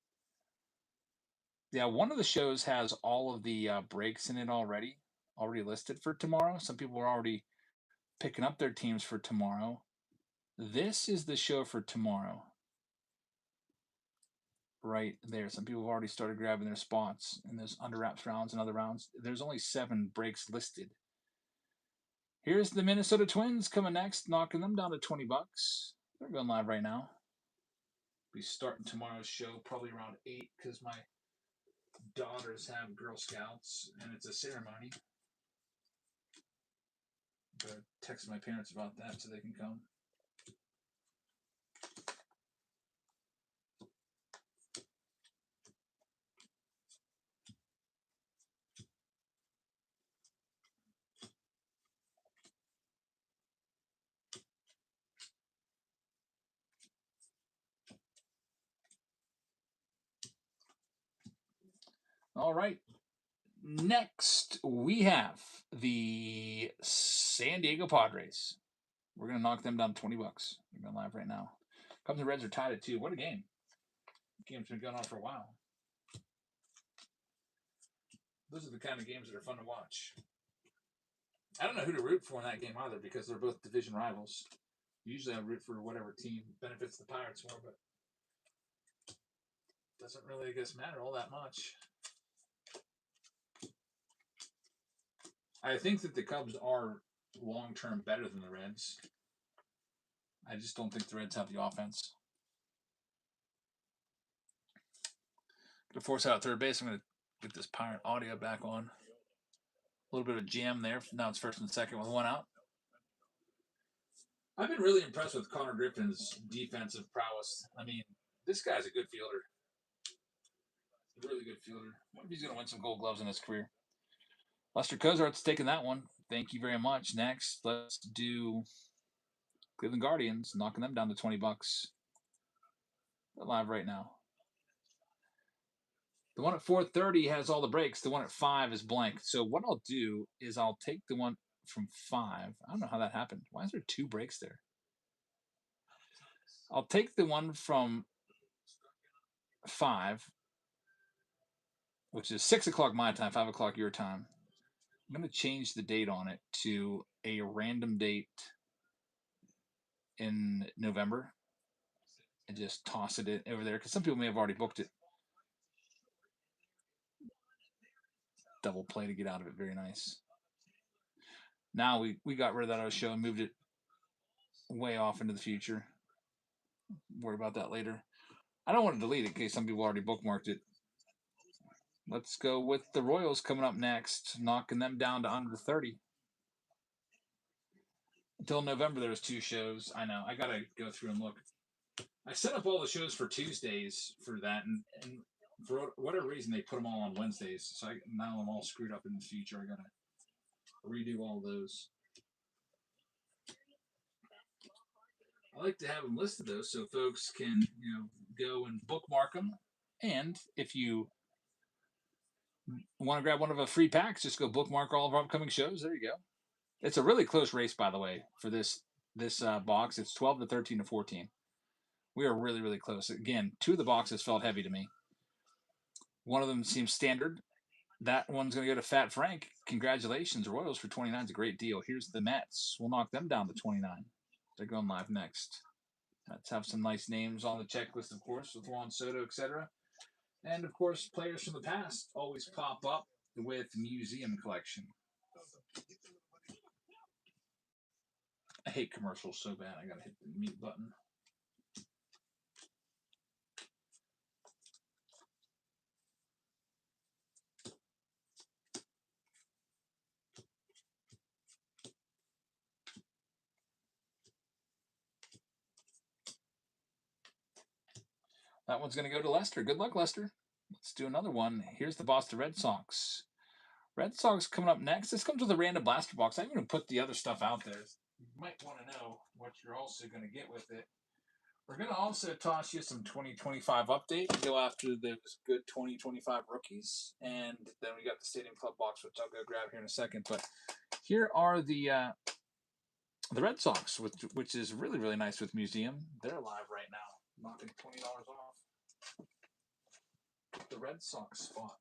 Yeah, one of the shows has all of the breaks in it already listed for tomorrow. Some people are already picking up their teams for tomorrow. This is the show for tomorrow. Right there. Some people have already started grabbing their spots in those under wraps rounds and other rounds. There's only 7 breaks listed. Here's the Minnesota Twins coming next, knocking them down to $20. They're going live right now. Be starting tomorrow's show probably around 8 because my daughters have Girl Scouts and it's a ceremony. I'm going to text my parents about that so they can come. All right. Next, we have the San Diego Padres. We're going to knock them down to $20. They're going live right now. Cubs and Reds are tied at 2. What a game. The game's been going on for a while. Those are the kind of games that are fun to watch. I don't know who to root for in that game either because they're both division rivals. Usually I root for whatever team benefits the Pirates more, but it doesn't really, I guess, matter all that much. I think that the Cubs are long-term better than the Reds. I just don't think the Reds have the offense. Going to force out third base. I'm going to get this Pirate audio back on. A little bit of a jam there. Now it's first and second with 1 out. I've been really impressed with Connor Griffin's defensive prowess. I mean, this guy's a good fielder. A really good fielder. I wonder if he's going to win some Gold Gloves in his career. Lester Cozart's taking that one. Thank you very much. Next, let's do Cleveland Guardians, knocking them down to $20. They're live right now. The one at 4:30 has all the breaks. The one at 5 is blank. So what I'll do is I'll take the one from 5. I don't know how that happened. Why is there 2 breaks there? I'll take the one from 5, which is 6 o'clock my time, 5 o'clock your time. I'm going to change the date on it to a random date in November and just toss it over there because some people may have already booked it. Double play to get out of it. Very nice. Now we got rid of that other show and moved it way off into the future. Worry about that later. I don't want to delete it in case some people already bookmarked it. Let's go with the Royals coming up next, knocking them down to under 30. Until November, there's 2 shows. I know. I got to go through and look. I set up all the shows for Tuesdays for that, and for whatever reason, they put them all on Wednesdays. So now I'm all screwed up in the future. I got to redo all those. I like to have them listed, though, so folks can, go and bookmark them. And if you want to grab one of a free packs, just go bookmark all of our upcoming shows. There you go. It's a really close race, by the way, for this box. It's 12 to 13 to 14. We are really, really close. Again, 2 of the boxes felt heavy to me. One of them seems standard. That one's going to go to Fat Frank. Congratulations, Royals for 29 is a great deal. Here's the Mets. We'll knock them down to 29. They're going live next. Mets have some nice names on the checklist, of course, with Juan Soto, etc. And, of course, players from the past always pop up with museum collection. I hate commercials so bad. I got to hit the mute button. That one's going to go to Lester. Good luck, Lester. Let's do another one. Here's the Boston Red Sox. Red Sox coming up next. This comes with a random blaster box. I'm going to put the other stuff out there. You might want to know what you're also going to get with it. We're going to also toss you some 2025 update and go after those good 2025 rookies. And then we got the Stadium Club box, which I'll go grab here in a second. But here are the Red Sox, which is really, really nice with Museum. They're live right now, knocking $20 off the Red Sox spot.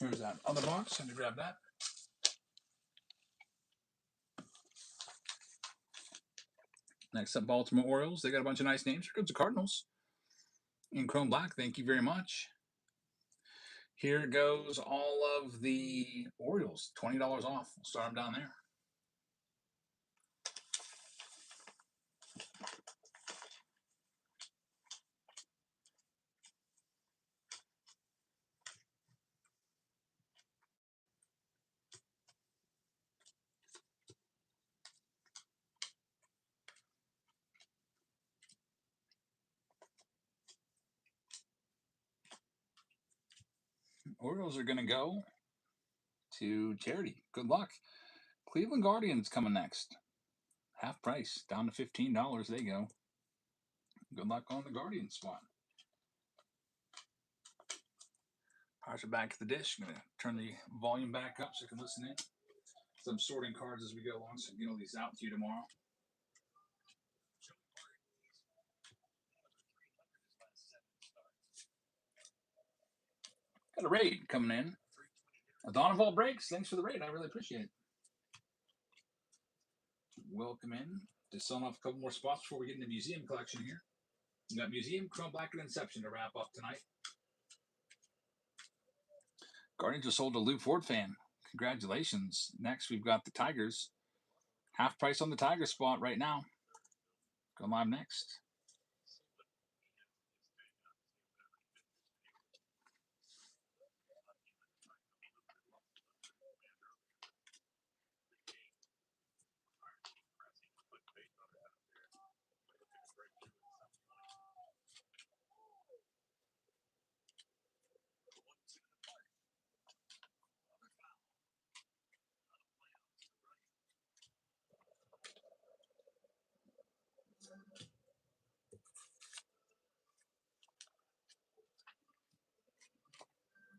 Here's that other box. Had to grab that. Next up, Baltimore Orioles. They got a bunch of nice names. Here comes the Cardinals in chrome black. Thank you very much. Here goes all of the Orioles. $20 off. We'll start them down there. Orioles are going to go to charity. Good luck. Cleveland Guardians coming next. Half price, down to $15. They go. Good luck on the Guardian spot. Powers are back to the dish. I'm going to turn the volume back up so you can listen in. So I'm sorting cards as we go along, so I can get all these out to you tomorrow. Got a raid coming in. A Dawn of All Breaks. Thanks for the raid. I really appreciate it. Welcome in. Just selling off a couple more spots before we get into the museum collection here. We got Museum, Chrome Black, and Inception to wrap up tonight. Guardians are sold to Lou Ford fan. Congratulations. Next, we've got the Tigers. Half price on the Tiger spot right now. Going live next.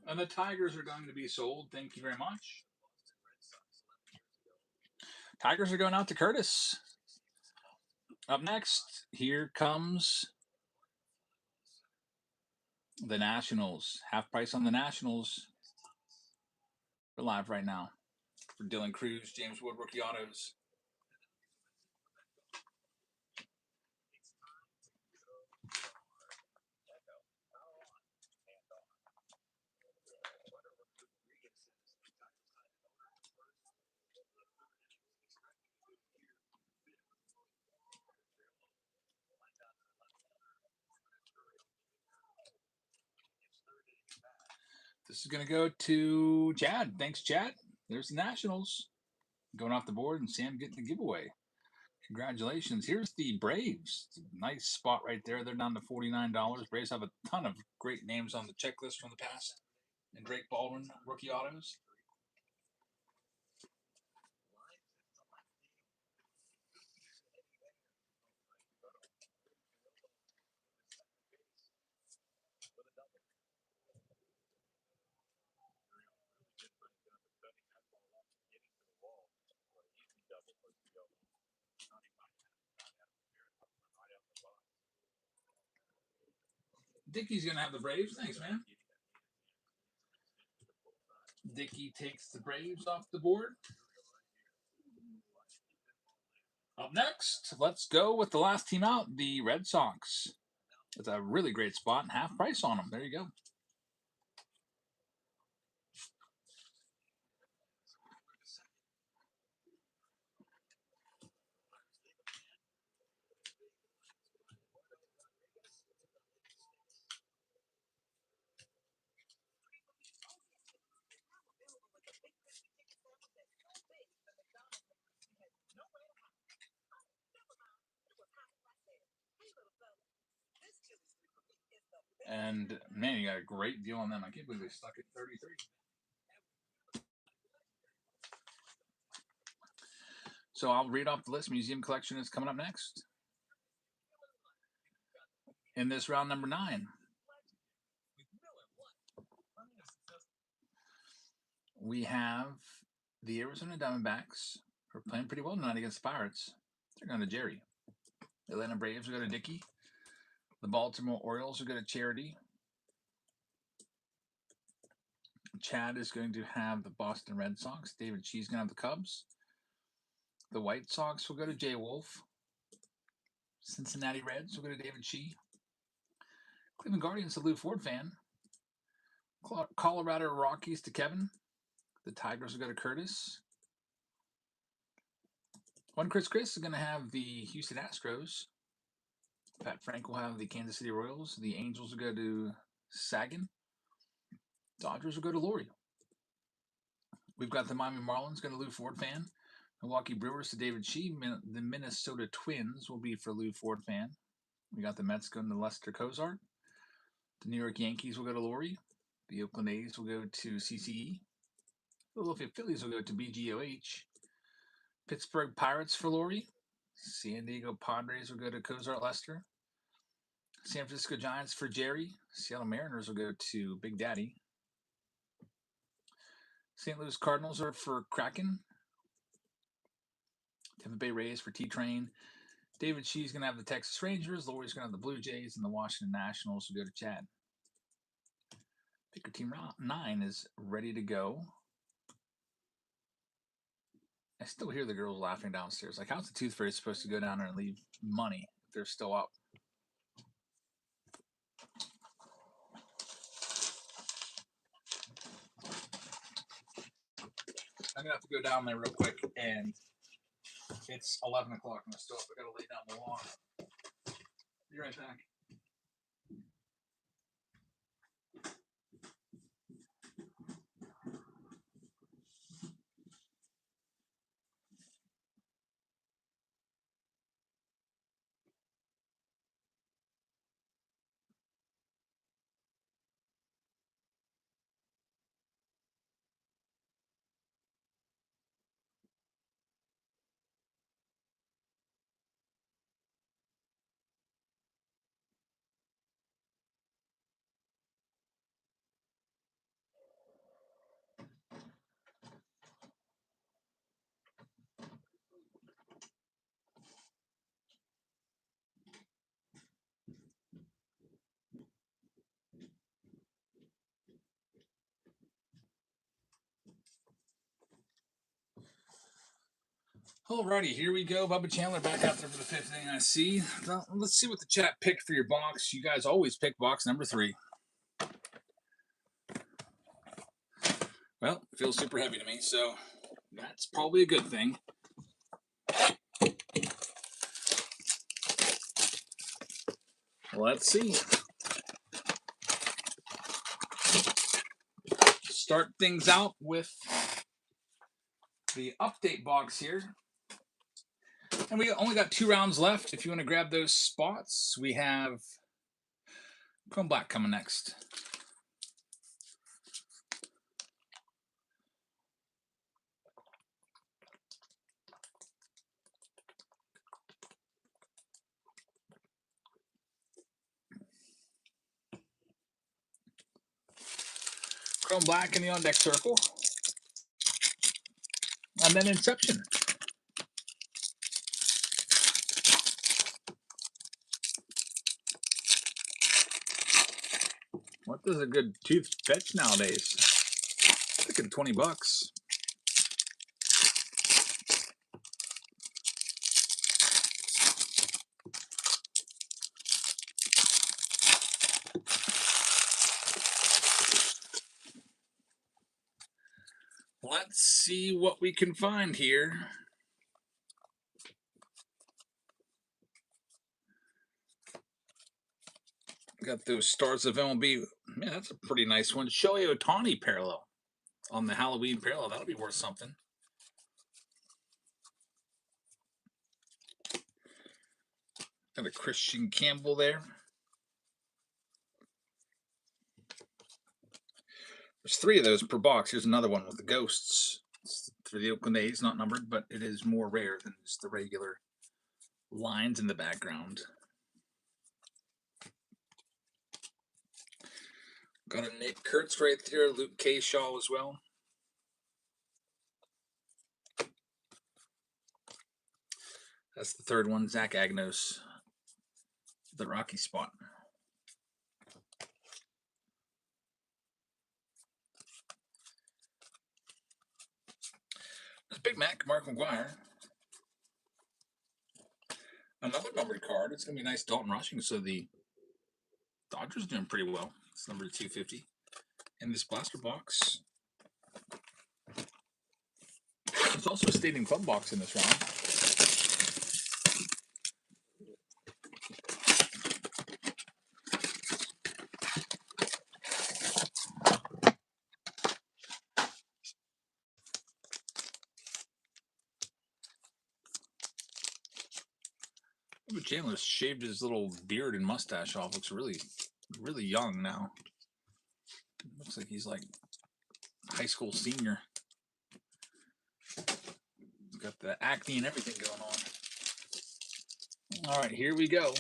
And the Tigers are going to be sold. Thank you very much. Tigers are going out to Curtis. Up next, here comes the Nationals. Half price on the Nationals. We're live right now for Dylan Cruz, James Wood, rookie autos. This is going to go to Chad. Thanks, Chad. There's the Nationals going off the board, and Sam getting the giveaway. Congratulations. Here's the Braves. Nice spot right there. They're down to $49. Braves have a ton of great names on the checklist from the past. And Drake Baldwin, rookie autos. Dickey's going to have the Braves. Thanks, man. Dickey takes the Braves off the board. Up next, let's go with the last team out, the Red Sox. It's a really great spot and half price on them. There you go. And man, you got a great deal on them. I can't believe they stuck at 33. So I'll read off the list. Museum collection is coming up next. In this round number 9, we have the Arizona Diamondbacks, who are playing pretty well tonight against the Pirates. They're going to Jerry. The Atlanta Braves will go to Dickey. The Baltimore Orioles will go to Charity. Chad is going to have the Boston Red Sox. David Shee's going to have the Cubs. The White Sox will go to Jay Wolf. Cincinnati Reds will go to David Shee. Cleveland Guardians to Lou Ford fan. Colorado Rockies to Kevin. The Tigers will go to Curtis. One Chris is going to have the Houston Astros. Pat Frank will have the Kansas City Royals. The Angels will go to Sagan. Dodgers will go to Laurie. We've got the Miami Marlins going to Lou Ford fan. Milwaukee Brewers to David Shee. The Minnesota Twins will be for Lou Ford fan. We got the Mets going to Lester Cozart. The New York Yankees will go to Laurie. The Oakland A's will go to CCE. Philadelphia Phillies will go to BGOH. Pittsburgh Pirates for Laurie. San Diego Padres will go to Cozart Lester. San Francisco Giants for Jerry. Seattle Mariners will go to Big Daddy. St. Louis Cardinals are for Kraken. Tampa Bay Rays for T-Train. David Shee's going to have the Texas Rangers. Laurie's going to have the Blue Jays. And the Washington Nationals will go to Chad. Picker Team 9 is ready to go. I still hear the girls laughing downstairs. Like, how's the Tooth Fairy supposed to go down there and leave money if they're still up? I'm gonna have to go down there real quick, and it's 11 o'clock and I'm still up. I gotta lay down the lawn. Be right back. Alrighty, here we go. Bubba Chandler back out there for the fifth thing I see. Well, let's see what the chat picked for your box. You guys always pick box number 3. Well, it feels super heavy to me, so that's probably a good thing. Let's see. Start things out with the update box here. And we only got 2 rounds left. If you want to grab those spots, we have Chrome Black coming next. Chrome Black in the on deck circle. And then Inception. What does a good tooth fetch nowadays? Thinking $20. Let's see what we can find here. Got those stars of MLB. Man, that's a pretty nice one. Shohei Ohtani parallel on the Halloween parallel. That'll be worth something. Got a Christian Campbell there. There's 3 of those per box. Here's another one with the ghosts. It's for the Oakland A's, not numbered, but it is more rare than just the regular lines in the background. Got a Nick Kurtz right there, Luke K. Shaw as well. That's the 3rd one, Zach Agnos, the Rocky spot. There's Big Mac, Mark McGuire. Another numbered card. It's going to be nice Dalton Rushing, so the Dodgers doing pretty well. It's number 250 in this blaster box. There's also a Stadium Club box in this round. Chandler shaved his little beard and mustache off. Looks really, really young now. Looks like he's like high school senior. Got the acne and everything going on. All right, here we go.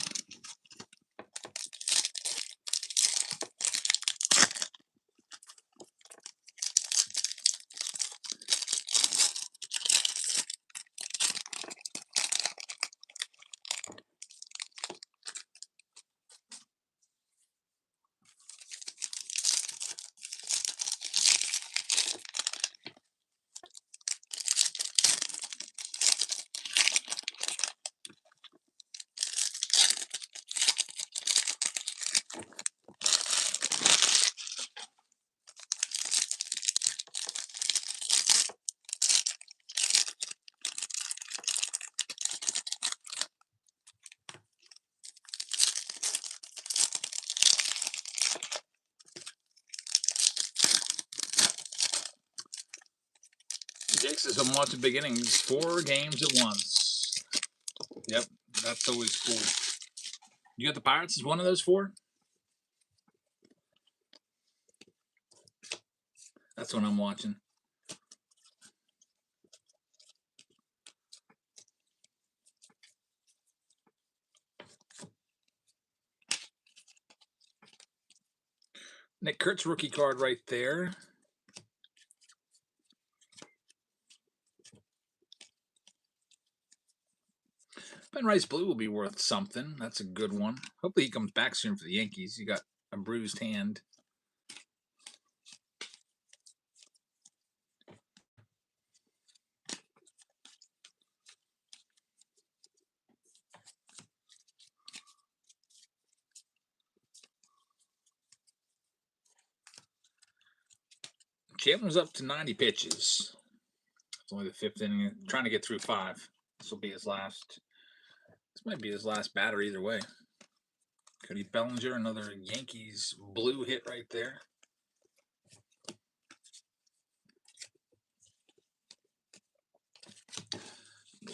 Texas, I'm watching big innings. 4 games at once. Yep, that's always cool. You got the Pirates as one of those 4? That's what I'm watching. Nick Kurtz rookie card right there. Ben Rice Blue will be worth something. That's a good one. Hopefully he comes back soon for the Yankees. He got a bruised hand. Chapman's up to 90 pitches. It's only the 5th inning. Trying to get through 5. This will be his last. This might be his last batter either way. Cody Bellinger, another Yankees blue hit right there.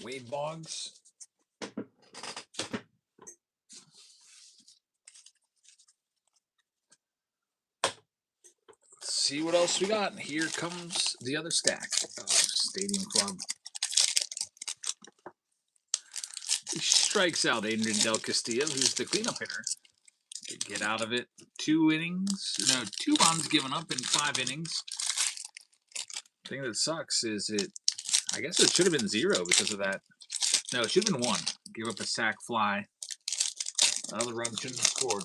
Wade Boggs. Let's see what else we got. Here comes the other stack of Stadium Club. He strikes out Adrian Del Castillo, who's the cleanup hitter. Get out of it. 2 innings. No, 2 runs given up in 5 innings. The thing that sucks is I guess it should have been 0 because of that. No, it should have been 1. Give up a sac fly. Another run shouldn't have scored.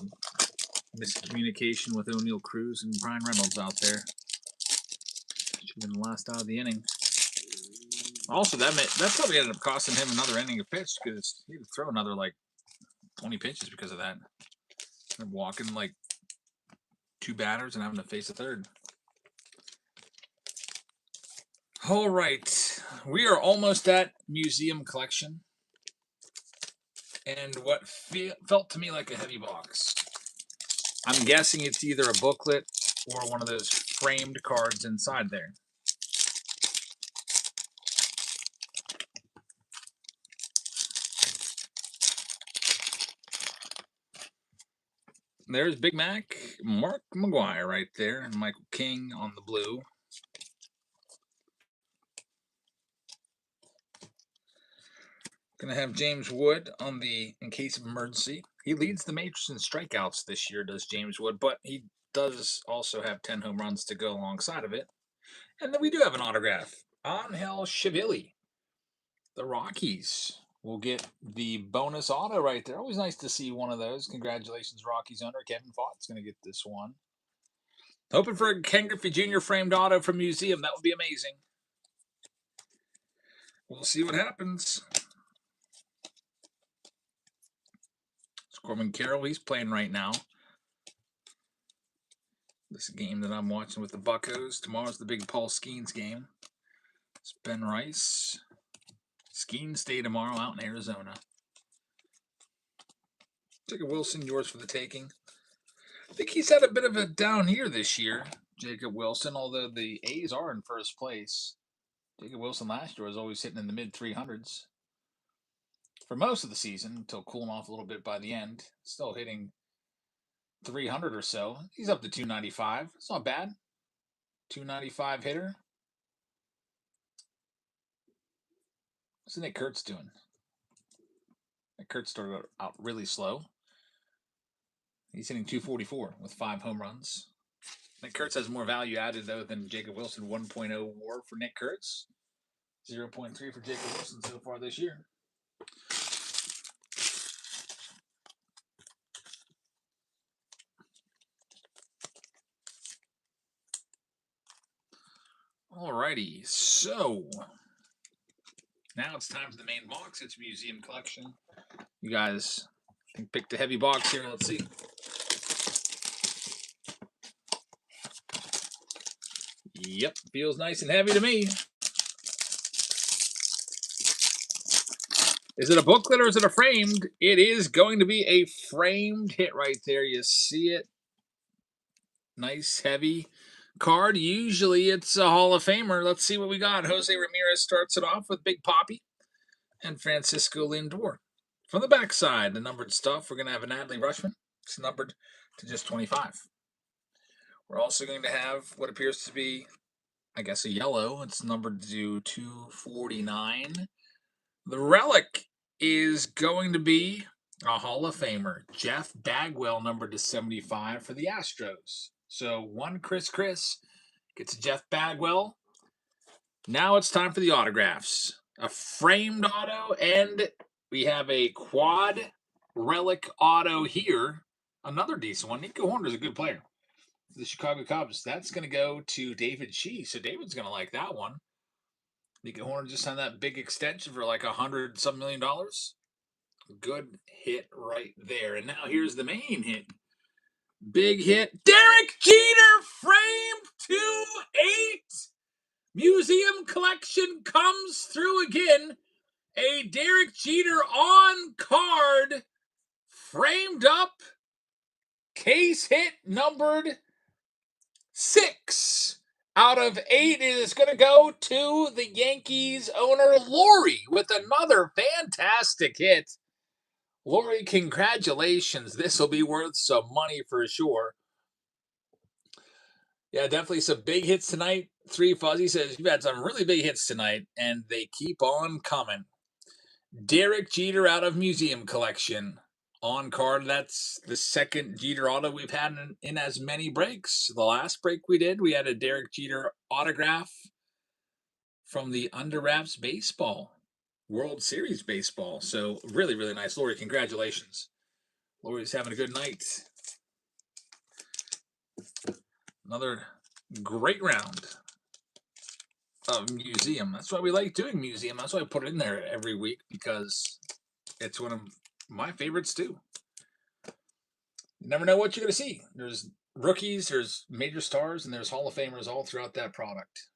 Miscommunication with O'Neal Cruz and Brian Reynolds out there. Should have been the last out of the inning. Also, that probably ended up costing him another inning of pitch because he had to throw another like 20 pitches because of that. They're walking like 2 batters and having to face a 3rd. All right, we are almost at museum collection, and what felt to me like a heavy box. I'm guessing it's either a booklet or one of those framed cards inside there. There's Big Mac, Mark McGwire right there, and Michael King on the blue. Gonna have James Wood on the in case of emergency. He leads the majors in strikeouts this year, does James Wood, but he does also have 10 home runs to go alongside of it. And then we do have an autograph. Angel Chivili. The Rockies will get the bonus auto right there. Always nice to see one of those. Congratulations, Rockies owner. Kevin Fogg's going to get this one. Hoping for a Ken Griffey Jr. framed auto from Museum. That would be amazing. We'll see what happens. Corbin Carroll, he's playing right now. This game that I'm watching with the Buccos. Tomorrow's the big Paul Skeens game. It's Ben Rice. Skeens Day tomorrow out in Arizona. Jacob Wilson, yours for the taking. I think he's had a bit of a down year this year, Jacob Wilson, although the A's are in first place. Jacob Wilson last year was always hitting in the mid-300s. For most of the season, until cooling off a little bit by the end. Still hitting 300 or so. He's up to 295. It's not bad. 295 hitter. What's Nick Kurtz doing? Nick Kurtz started out really slow. He's hitting 244 with 5 home runs. Nick Kurtz has more value added, though, than Jacob Wilson. 1.0 WAR for Nick Kurtz. 0.3 for Jacob Wilson so far this year. Alrighty, so now it's time for the main box. It's Museum Collection. You guys can pick the heavy box here. Let's see. Yep, feels nice and heavy to me. Is it a booklet or is it a framed? It is going to be a framed hit right there. You see it. Nice, heavy. card. Usually it's a Hall of Famer. Let's see what we got. Jose Ramirez starts it off with Big Poppy and Francisco Lindor. From the backside, the numbered stuff, we're going to have an Adley Rutschman. It's numbered to just 25. We're also going to have what appears to be, I guess, a yellow. It's numbered to 249. The relic is going to be a Hall of Famer, Jeff Bagwell, numbered to 75 for the Astros. So one Chris gets a Jeff Bagwell. Now it's time for the autographs. A framed auto, and we have a quad relic auto here. Another decent one. Nico Horner's a good player for the Chicago Cubs. That's going to go to David Shee. So David's going to like that one. Nico Horner just signed that big extension for like $100-some million. Good hit right there. And now here's the main hit. Big hit. Derek Jeter, framed 2-8. Museum collection comes through again. A Derek Jeter on card, framed up, case hit numbered 6 out of 8 is going to go to the Yankees owner, Lori, with another fantastic hit. Lori, congratulations. This will be worth some money for sure. Yeah, definitely some big hits tonight. 3 Fuzzy says, you've had some really big hits tonight, and they keep on coming. Derek Jeter out of Museum Collection. On card, that's the second Jeter auto we've had in as many breaks. The last break we did, we had a Derek Jeter autograph from the Under Wraps Baseball, World Series Baseball. So really, really nice. Lori, congratulations. Lori's having a good night. Another great round of Museum. That's why we like doing Museum. That's why I put it in there every week, because it's one of my favorites too. You never know what you're going to see. There's rookies, there's major stars, and there's Hall of Famers all throughout that product.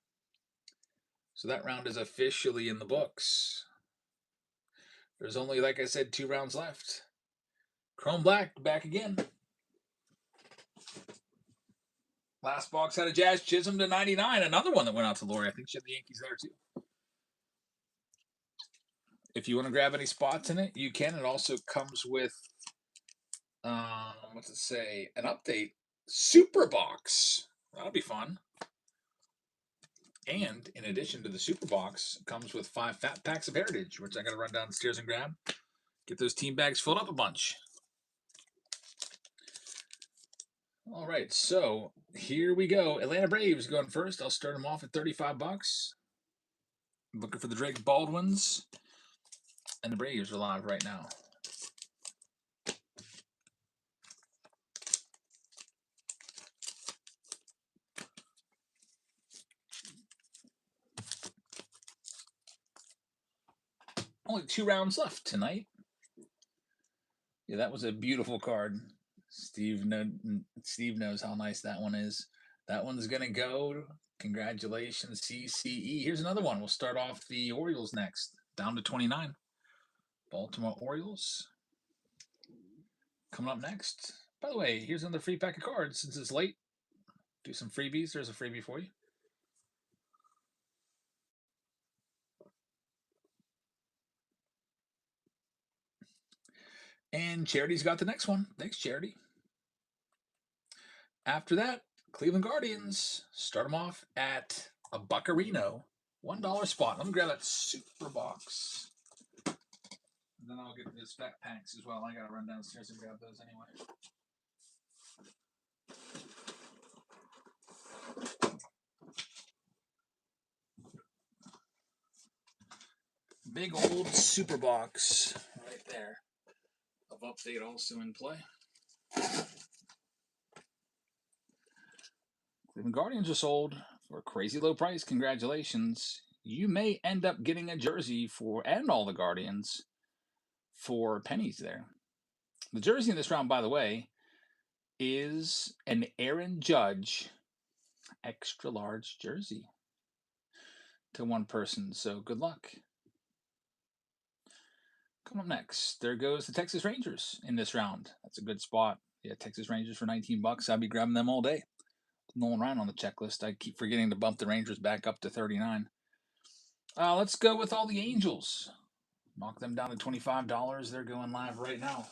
So that round is officially in the books. There's only, like I said, 2 rounds left. Chrome Black back again. Last box had a Jazz Chisholm to 99. Another one that went out to Lori. I think she had the Yankees there too. If you want to grab any spots in it, you can. It also comes with, what's it say? An update super box. That'll be fun. And in addition to the super box, it comes with 5 fat packs of Heritage, which I got to run downstairs and grab. Get those team bags filled up a bunch. All right, so here we go. Atlanta Braves going first. I'll start them off at $35. I'm looking for the Drake Baldwins. And the Braves are live right now. Only 2 rounds left tonight. Yeah, that was a beautiful card. Steve knows how nice that one is. That one's going to go. Congratulations, CCE. Here's another one. We'll start off the Orioles next. Down to 29. Baltimore Orioles. Coming up next. By the way, here's another free pack of cards. Since it's late, do some freebies. There's a freebie for you. And Charity's got the next one. Thanks, Charity. After that, Cleveland Guardians. Start them off at a Buccarino. $1 spot. Let me grab that super box. And then I'll get the spec packs as well. I got to run downstairs and grab those anyway. Big old super box right there. Of update also in play. Cleveland Guardians are sold for a crazy low price. Congratulations. You may end up getting a jersey and all the Guardians for pennies there. The jersey in this round, by the way, is an Aaron Judge extra large jersey to one person. So good luck. Come up next, there goes the Texas Rangers in this round. That's a good spot. Yeah, Texas Rangers for $19. I'd be grabbing them all day. Nolan Ryan on the checklist. I keep forgetting to bump the Rangers back up to 39. Let's go with all the Angels. Knock them down to $25. They're going live right now.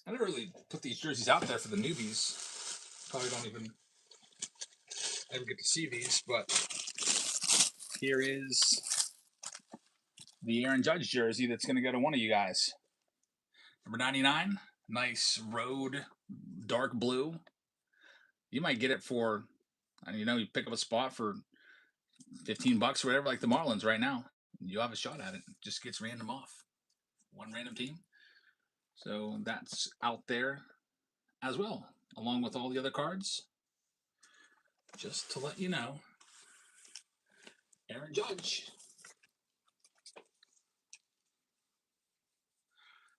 I never really put these jerseys out there for the newbies. Probably don't even ever get to see these, but here is the Aaron Judge jersey that's going to go to one of you guys. Number 99, nice road, dark blue. You might get it for, you pick up a spot for $15 or whatever, like the Marlins right now. You have a shot at it. It just gets random off. One random team. So that's out there as well, along with all the other cards. Just to let you know, Aaron Judge.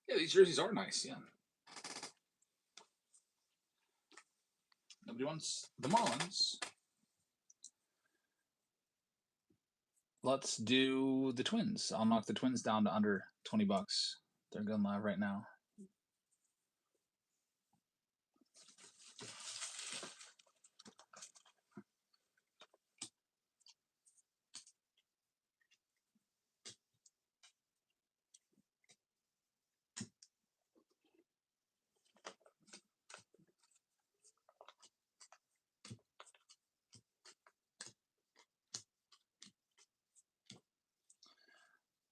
Yeah, these jerseys are nice, yeah. Nobody wants the Marlins. Let's do the Twins. I'll knock the Twins down to under $20. They're going live right now.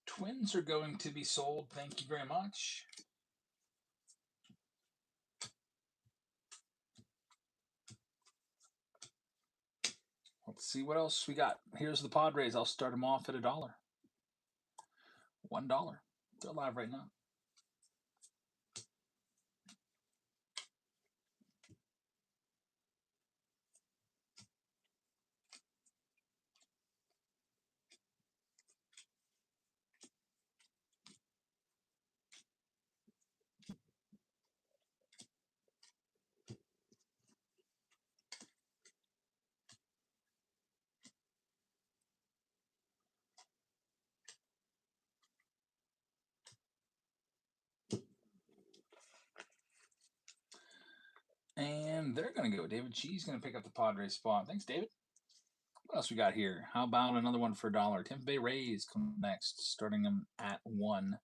Twins are going to be sold. Thank you very much. Let's see what else we got. Here's the Padres. I'll start them off at $1. $1. They're live right now. And they're going to go. David Chee's going to pick up the Padres spot. Thanks, David. What else we got here? How about another one for $1? Tampa Bay Rays come next, starting them at $1.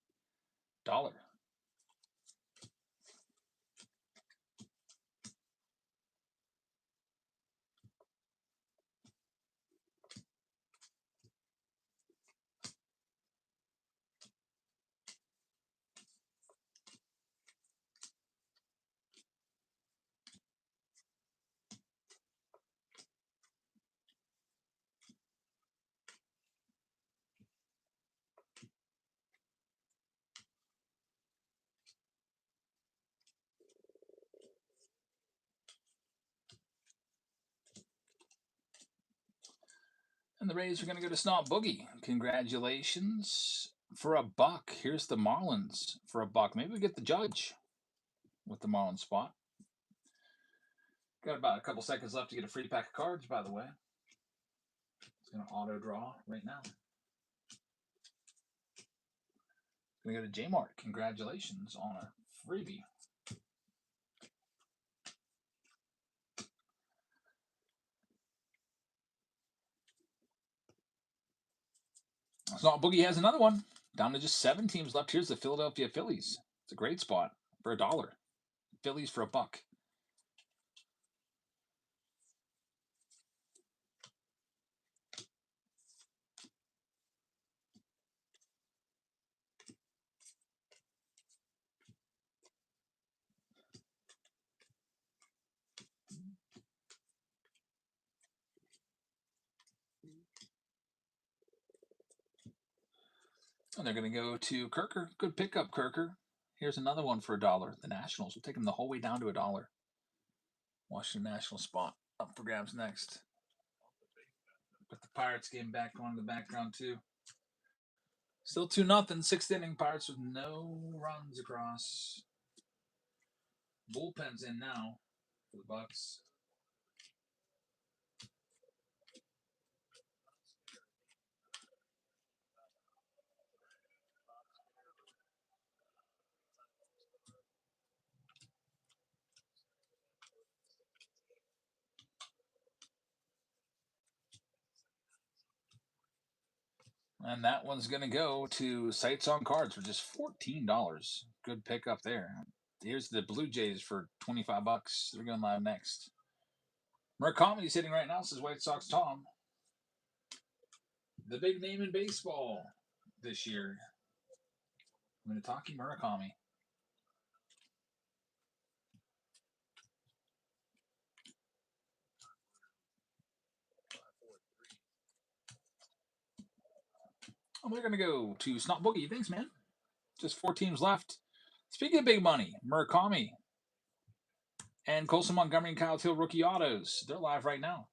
And the Rays are going to go to Snot Boogie. Congratulations. For $1. Here's the Marlins for $1. Maybe we get the Judge with the Marlins spot. Got about a couple seconds left to get a free pack of cards, by the way. It's going to auto draw right now. Going to go to J-Mart. Congratulations on a freebie. Snot Boogie has another one. Down to just 7 teams left. Here's the Philadelphia Phillies. It's a great spot for $1. Phillies for $1. And they're going to go to Kirker. Good pickup, Kirker. Here's another one for $1. The Nationals. We'll take them the whole way down to $1. Washington Nationals spot up for grabs next. Put the Pirates game back on in the background, too. Still 2-0. 6th inning. Pirates with no runs across. Bullpen's in now for the Bucks. And that one's going to go to Sights on Cards for just $14. Good pickup there. Here's the Blue Jays for 25 bucks. They're going live next. Murakami's hitting right now, says White Sox Tom. The big name in baseball this year. Minataki Murakami. And we're going to go to Snot Boogie. Thanks, man. Just 4 teams left. Speaking of big money, Murakami and Colson Montgomery and Kyle Till rookie autos. They're live right now.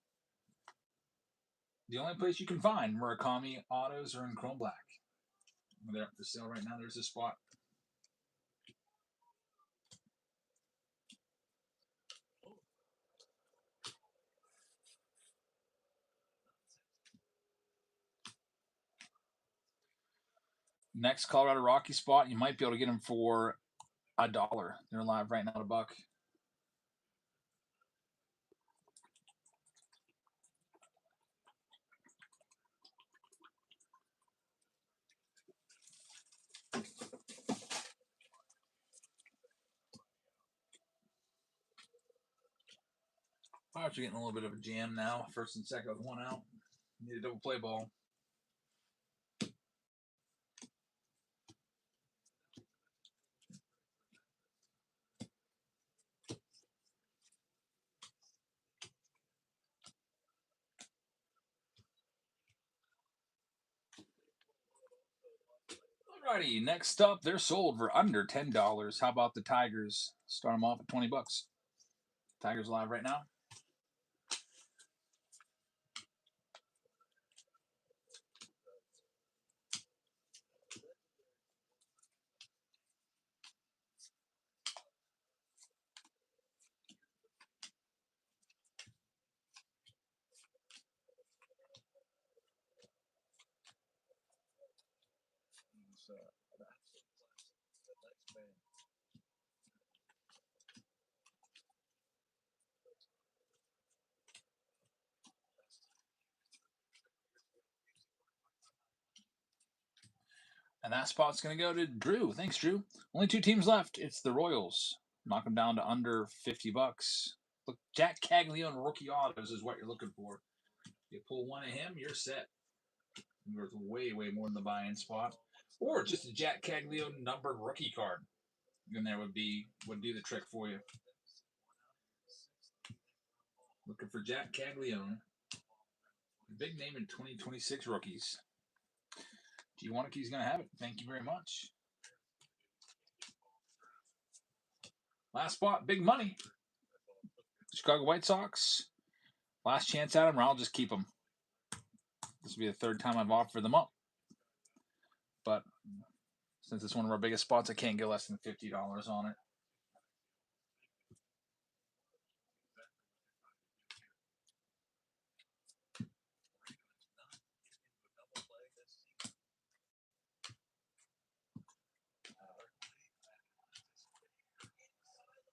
The only place you can find Murakami autos are in Chrome Black. They're up for sale right now. There's a spot. Next Colorado Rocky spot, you might be able to get them for $1. They're live right now at $1. Pirates are getting a little bit of a jam now. First and second with one out. Need a double play ball. Alrighty, next up, they're sold for under $10. How about the Tigers? Start them off at 20 bucks. Tigers live right now. And that spot's going to go to Drew. Thanks, Drew. Only 2 teams left. It's the Royals. Knock them down to under 50 bucks. Look, Jack Caglione rookie autos is what you're looking for. You pull one of him, you're set. Worth way, way more than the buy-in spot. Or just a Jack Caglione numbered rookie card. And there would do the trick for you. Looking for Jack Caglione. Big name in 2026 rookies. Do you want it? He's going to have it. Thank you very much. Last spot, big money. Chicago White Sox. Last chance at them, or I'll just keep them. This will be the 3rd time I've offered them up. But since it's one of our biggest spots, I can't go less than $50 on it.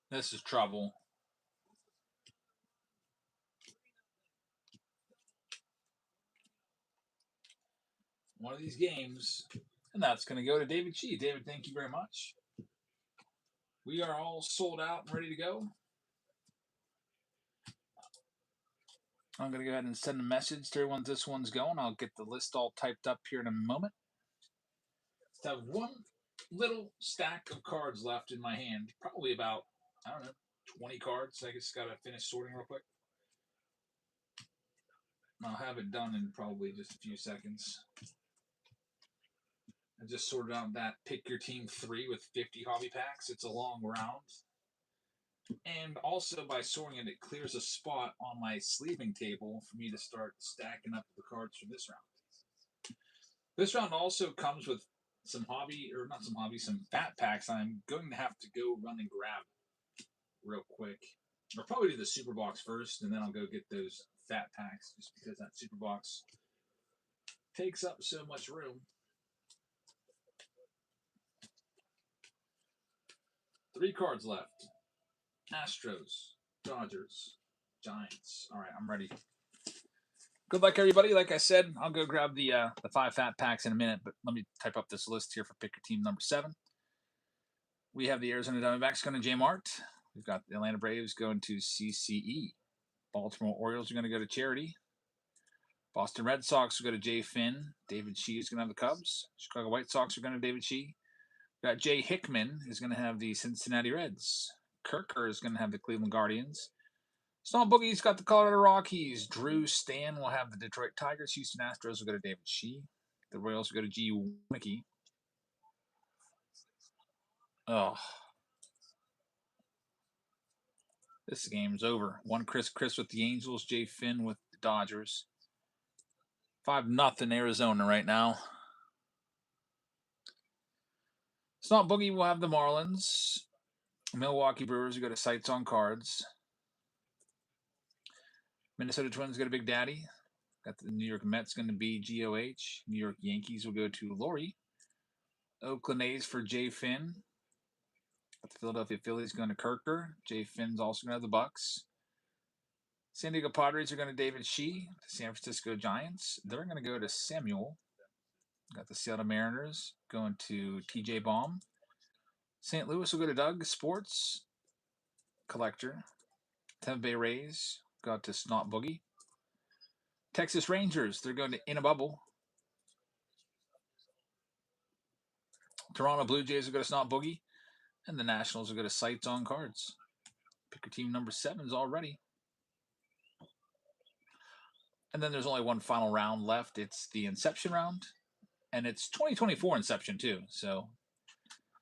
This is trouble. One of these games, and that's going to go to David Chi. David, thank you very much. We are all sold out and ready to go. I'm going to go ahead and send a message to everyone this one's going. I'll get the list all typed up here in a moment. I have one little stack of cards left in my hand. Probably about, 20 cards. I just got to finish sorting real quick. I'll have it done in probably just a few seconds. I just sorted out that Pick Your Team 3 with 50 hobby packs. It's a long round. And also by sorting it, it clears a spot on my sleeving table for me to start stacking up the cards for this round. This round also comes with some fat packs I'm going to have to go run and grab real quick. I'll probably do the super box first, and then I'll go get those fat packs just because that super box takes up so much room. 3 cards left. Astros, Dodgers, Giants. All right, I'm ready. Good luck, everybody. Like I said, I'll go grab the 5 fat packs in a minute, but let me type up this list here for pick your team number 7. We have the Arizona Diamondbacks going to J Mart. We've got the Atlanta Braves going to CCE. Baltimore Orioles are going to go to Charity. Boston Red Sox are going to Jay Finn. David Shee is going to have the Cubs. Chicago White Sox are going to David Shee. We've got Jay Hickman is going to have the Cincinnati Reds. Kirker is going to have the Cleveland Guardians. Snow Boogie's got the Colorado Rockies. Drew Stan will have the Detroit Tigers. Houston Astros will go to David Shee. The Royals will go to G. Winicky. Oh. This game's over. 1 Chris with the Angels. Jay Finn with the Dodgers. 5-0 Arizona right now. Snot Boogie will have the Marlins. Milwaukee Brewers will go to Sights on Cards. Minnesota Twins go to Big Daddy. Got the New York Mets going to be GOH. New York Yankees will go to Lori. Oakland A's for Jay Finn. Got the Philadelphia Phillies going to Kirker. Jay Finn's also going to have the Bucks. San Diego Padres are going to David Shee. The San Francisco Giants, they're going to go to Samuel. Got the Seattle Mariners going to TJ Baum. St. Louis will go to Doug Sports Collector. Tampa Bay Rays got to Snot Boogie. Texas Rangers, they're going to In a Bubble. Toronto Blue Jays will go to Snot Boogie. And the Nationals will go to Sights on Cards. Pick your team number 7s already. And then there's only one final round left. It's the Inception round. And it's 2024 Inception too. So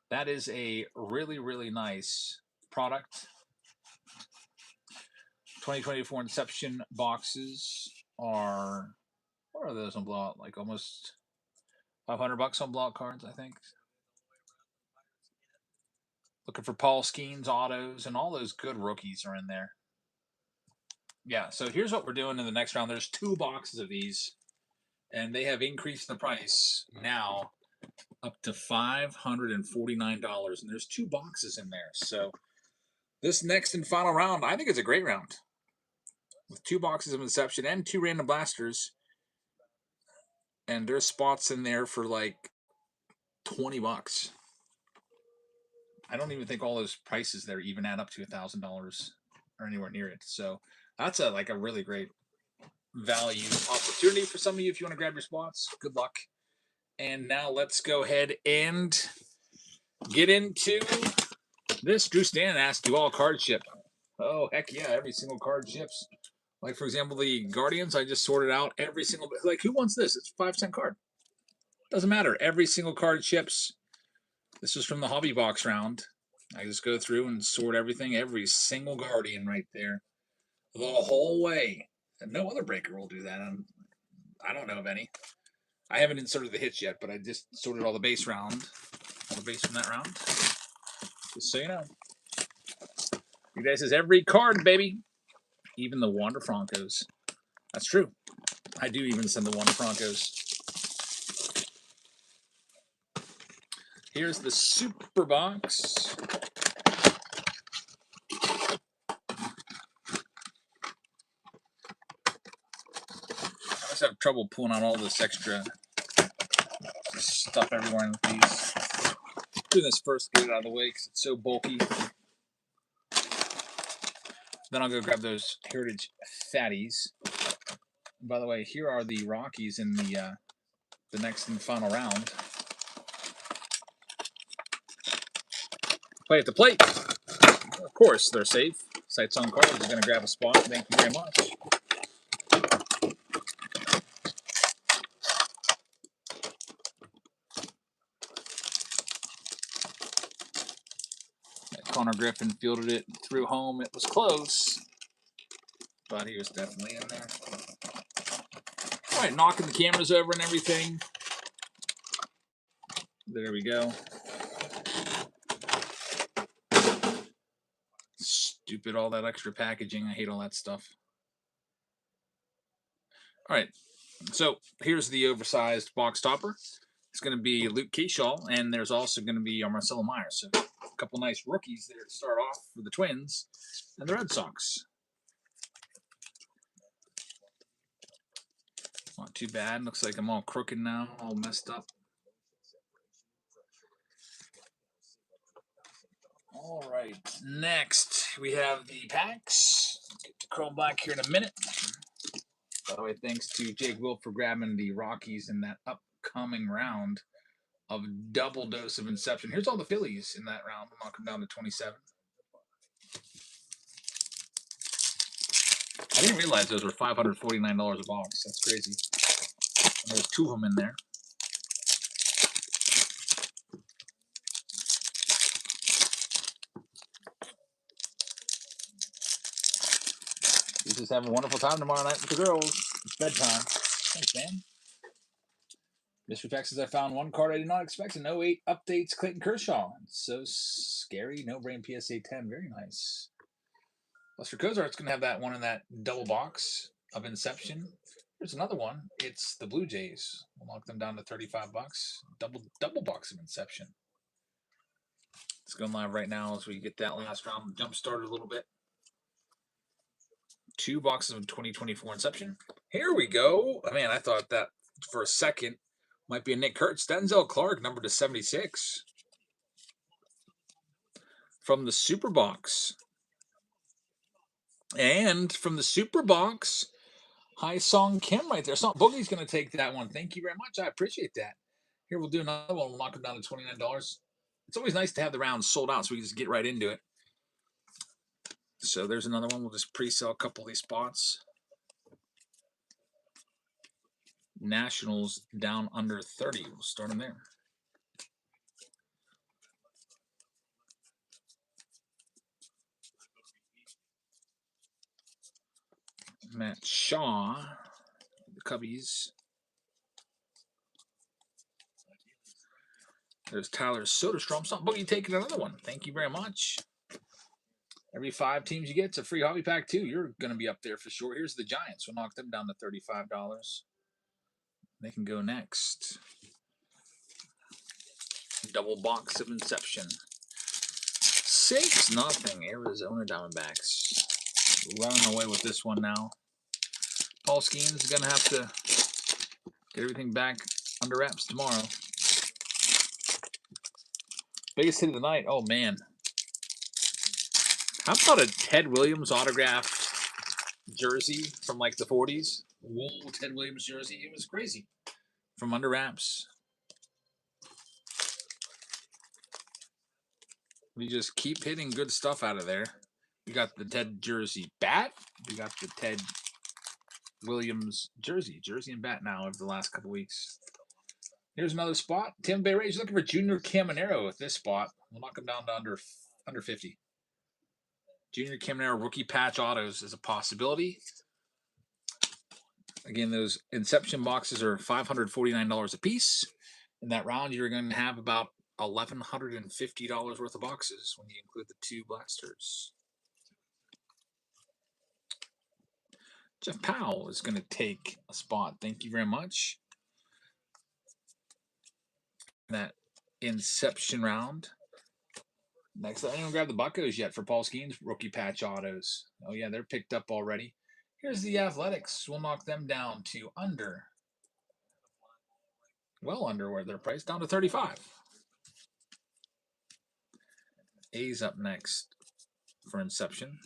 that is a really, really nice product. 2024 Inception boxes are, what are those on blowout? Like almost $500 on blowout cards, I think. Looking for Paul Skeens autos, and all those good rookies are in there. Yeah, so here's what we're doing in the next round. There's 2 boxes of these, and they have increased the price now up to $549, and there's 2 boxes in there. So this next and final round, I think it's a great round with 2 boxes of Inception and 2 random blasters, and there's spots in there for like $20. I don't even think all those prices there even add up to $1,000 or anywhere near it. So that's a really great value opportunity for some of you if you want to grab your spots. Good luck. And now let's go ahead and get into this. Drew Stan asked, do all cards ship? Oh, heck yeah, every single card ships. Like, for example, the Guardians, I just sorted out every single, like, who wants this? It's a 5-cent card. Doesn't matter. Every single card ships. This is from the Hobby Box round. I just go through and sort everything, every single Guardian right there, the whole way. And no other breaker will do that. I don't know of any. I haven't inserted the hits yet, but I just sorted all the base from that round. Just so you know. You guys says every card, baby. Even the Wander Francos. That's true. I do even send the Wander Francos. Here's the Super Box. I always have trouble pulling out all this extra stuff everywhere in these. Do this first, get it out of the way because it's so bulky. Then I'll go grab those Heritage Fatties. And by the way, here are the Rockies in the next and final round. Play at the plate. Of course, they're safe. Sights on Cards is going to grab a spot. Thank you very much. Connor Griffin fielded it through home. It was close, but he was definitely in there. All right, knocking the cameras over and everything. There we go. Stupid, all that extra packaging. I hate all that stuff. All right, so here's the oversized box topper. It's going to be Luke Keyshaw, and there's also going to be Marcelo Myers. So a couple nice rookies there to start off for the Twins and the Red Sox. Not too bad. Looks like I'm all crooked now, all messed up. All right, next we have the packs. Get to Chrome Black here in a minute. By the way, thanks to Jake Wolf for grabbing the Rockies in that upcoming round of double dose of Inception. Here's all the Phillies in that round. We'll knock them down to 27. I didn't realize those were $549 a box. That's crazy. And there's 2 of them in there. You just have a wonderful time tomorrow night with the girls. It's bedtime. Thanks, man. Mystery Packs says I found one card I did not expect. An 08 updates Clayton Kershaw. So scary. No brain PSA 10. Very nice. Lester Cozart's going to have that one in that double box of Inception. There's another one. It's the Blue Jays. We'll knock them down to $35. Double box of Inception. It's going live right now as we get that last round jump started a little bit. 2 boxes of 2024 Inception. Here we go. Oh, man, I thought that for a second might be a Nick Kurtz. Denzel Clark, number to 76. From the Super Box. And from the Super Box, Hi Song Kim right there. Song Boogie's going to take that one. Thank you very much. I appreciate that. Here, we'll do another one. We'll knock it down to $29. It's always nice to have the rounds sold out so we can just get right into it. So there's another one. We'll just pre-sell a couple of these spots. Nationals down under 30. We'll start them there. Matt Shaw, the Cubbies. There's Tyler Soderstrom. Song Boogie taking another one. Thank you very much. Every 5 teams you get, it's a free hobby pack too. You're going to be up there for sure. Here's the Giants. We'll knock them down to $35. They can go next. Double box of Inception. 6-0 Arizona Diamondbacks. Running away with this one now. Paul Skeens is going to have to get everything back under wraps tomorrow. Biggest hit of the night. Oh, man. How about a Ted Williams autograph jersey from like the 40s? Wool Ted Williams jersey. It was crazy. From under wraps. We just keep hitting good stuff out of there. We got the Ted jersey bat. We got the Ted Williams jersey and bat now over the last couple weeks. Here's another spot. Tim Bay Ray's looking for Junior Caminero with this spot. We'll knock him down to under 50. Junior Caminero rookie patch autos is a possibility. Again, those Inception boxes are $549 a piece. In that round, you're going to have about $1,150 worth of boxes when you include the 2 blasters. Jeff Powell is going to take a spot. Thank you very much. That Inception round. Next, I didn't even grab the Buccos yet for Paul Skeens rookie patch autos. Oh, yeah, they're picked up already. Here's the Athletics. We'll knock them down to under. Well under where they're priced, down to 35. A's up next for Inception.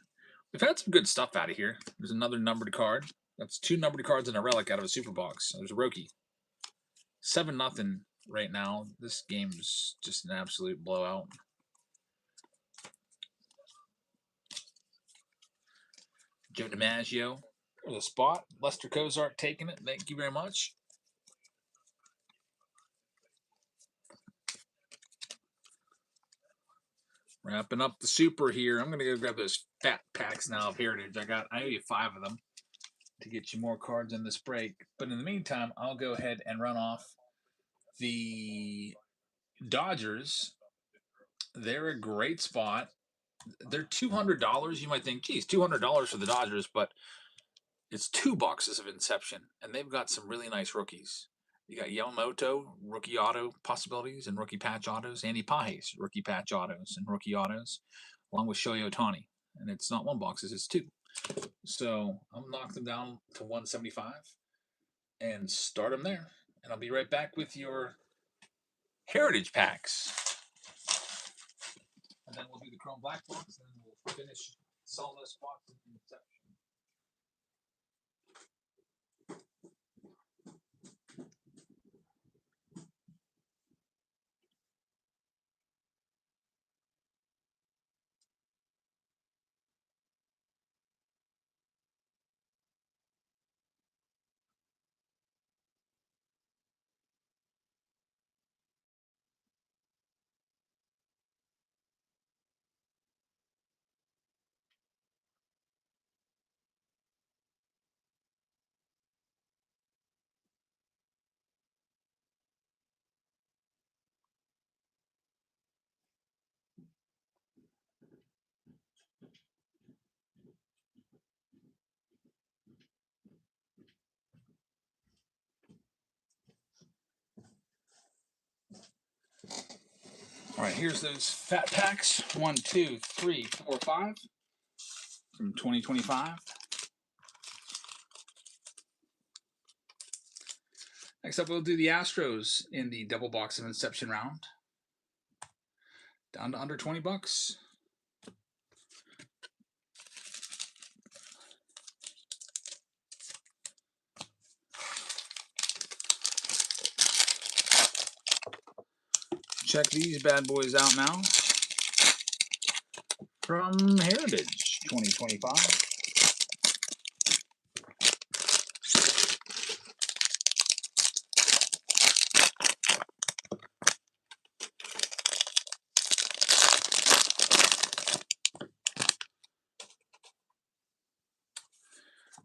We've had some good stuff out of here. There's another numbered card. That's 2 numbered cards and a relic out of a super box. There's a rookie. 7-0 right now. This game's just an absolute blowout. Joe DiMaggio. There's a spot. Lester Cozart taking it. Thank you very much. Wrapping up the super here. I'm going to go grab those fat packs now of Heritage. I owe you 5 of them to get you more cards in this break. But in the meantime, I'll go ahead and run off the Dodgers. They're a great spot. They're $200. You might think, geez, $200 for the Dodgers, but it's 2 boxes of Inception, and they've got some really nice rookies. You got Yamamoto, rookie auto possibilities and rookie patch autos. Andy Pages, rookie patch autos and rookie autos, along with Shohei Ohtani. And it's not 1 box, it's 2. So I'm knocking them down to 175. and start them there. And I'll be right back with your heritage packs. And then we'll do the chrome black box, and then we'll finish sawdust box and Inception. All right, here's those fat packs. 1, 2, 3, 4, 5 from 2025. Next up, we'll do the Astros in the double box of Inception round. Down to under 20 bucks. Check these bad boys out now. From Heritage 2025.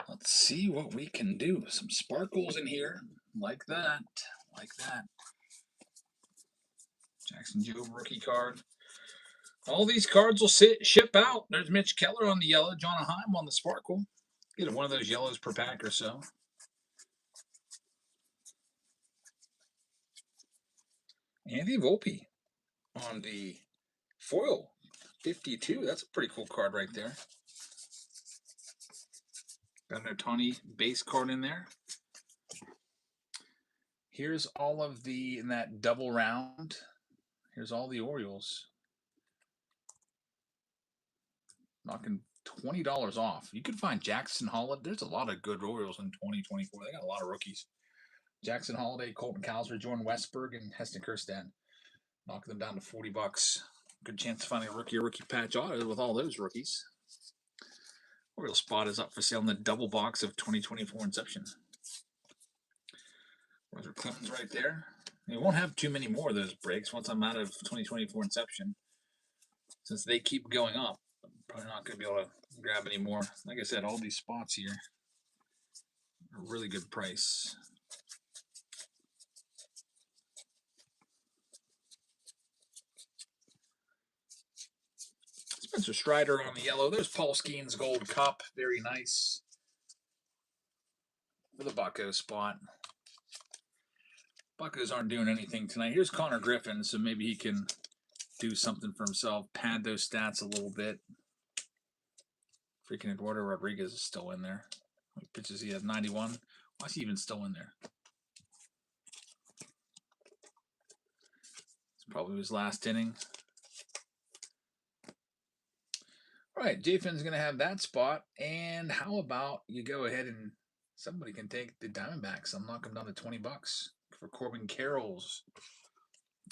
Let's see what we can do. Some sparkles in here. Like that. Like that. Jackson Jobe rookie card. All these cards will ship out. There's Mitch Keller on the yellow. John Heim on the sparkle. Get one of those yellows per pack or so. Andy Volpe on the foil. 52. That's a pretty cool card right there. Got an Ohtani base card in there. Here's all of the, in that double round, here's all the Orioles. Knocking $20 off. You can find Jackson Holiday. There's a lot of good Orioles in 2024. They got a lot of rookies. Jackson Holiday, Colton Cowser, Jordan Westberg, and Heston Kjerstad. Knocking them down to 40 bucks. Good chance to find a rookie patch auto with all those rookies. Oriole spot is up for sale in the double box of 2024 Inception. Roger Clemens right there. We won't have too many more of those breaks once I'm out of 2024 Inception. Since they keep going up, I'm probably not going to be able to grab any more. Like I said, all these spots here are a really good price. Spencer Strider on the yellow. There's Paul Skeens Gold Cup. Very nice. For the Bucco spot. Buccos aren't doing anything tonight. Here's Connor Griffin, so maybe he can do something for himself, pad those stats a little bit. Freaking Eduardo Rodriguez is still in there. How many pitches he has? 91. Why is he even still in there? It's probably his last inning. All right, J-Fin's going to have that spot. And how about you go ahead and somebody can take the Diamondbacks. I'll knock them down to 20 bucks for Corbin Carrolls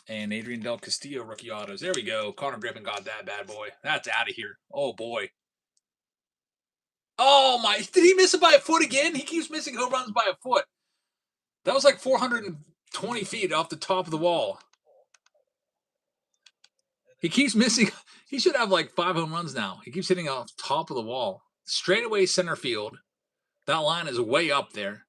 and Adrian Del Castillo rookie autos. There we go. Connor Griffin got that bad boy. That's out of here. Oh, boy. Oh, my. Did he miss it by a foot again? He keeps missing home runs by a foot. That was like 420 feet off the top of the wall. He keeps missing. He should have like 5 home runs now. He keeps hitting off top of the wall. Straightaway center field. That line is way up there.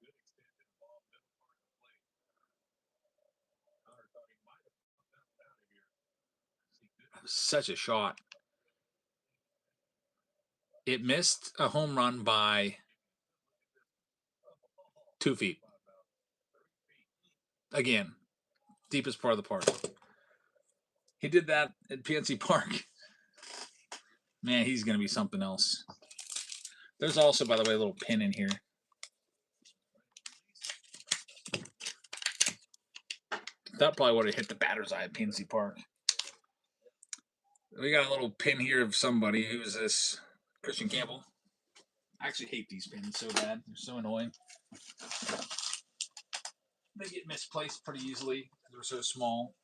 Such a shot. It missed a home run by 2 feet. Again, deepest part of the park. He did that at PNC Park. Man, he's going to be something else. There's also, by the way, a little pin in here. that probably would have hit the batter's eye at PNC Park. We got a little pin here of somebody. Who's this? Christian Campbell. I actually hate these pins so bad. They're so annoying. They get misplaced pretty easily because they're so small.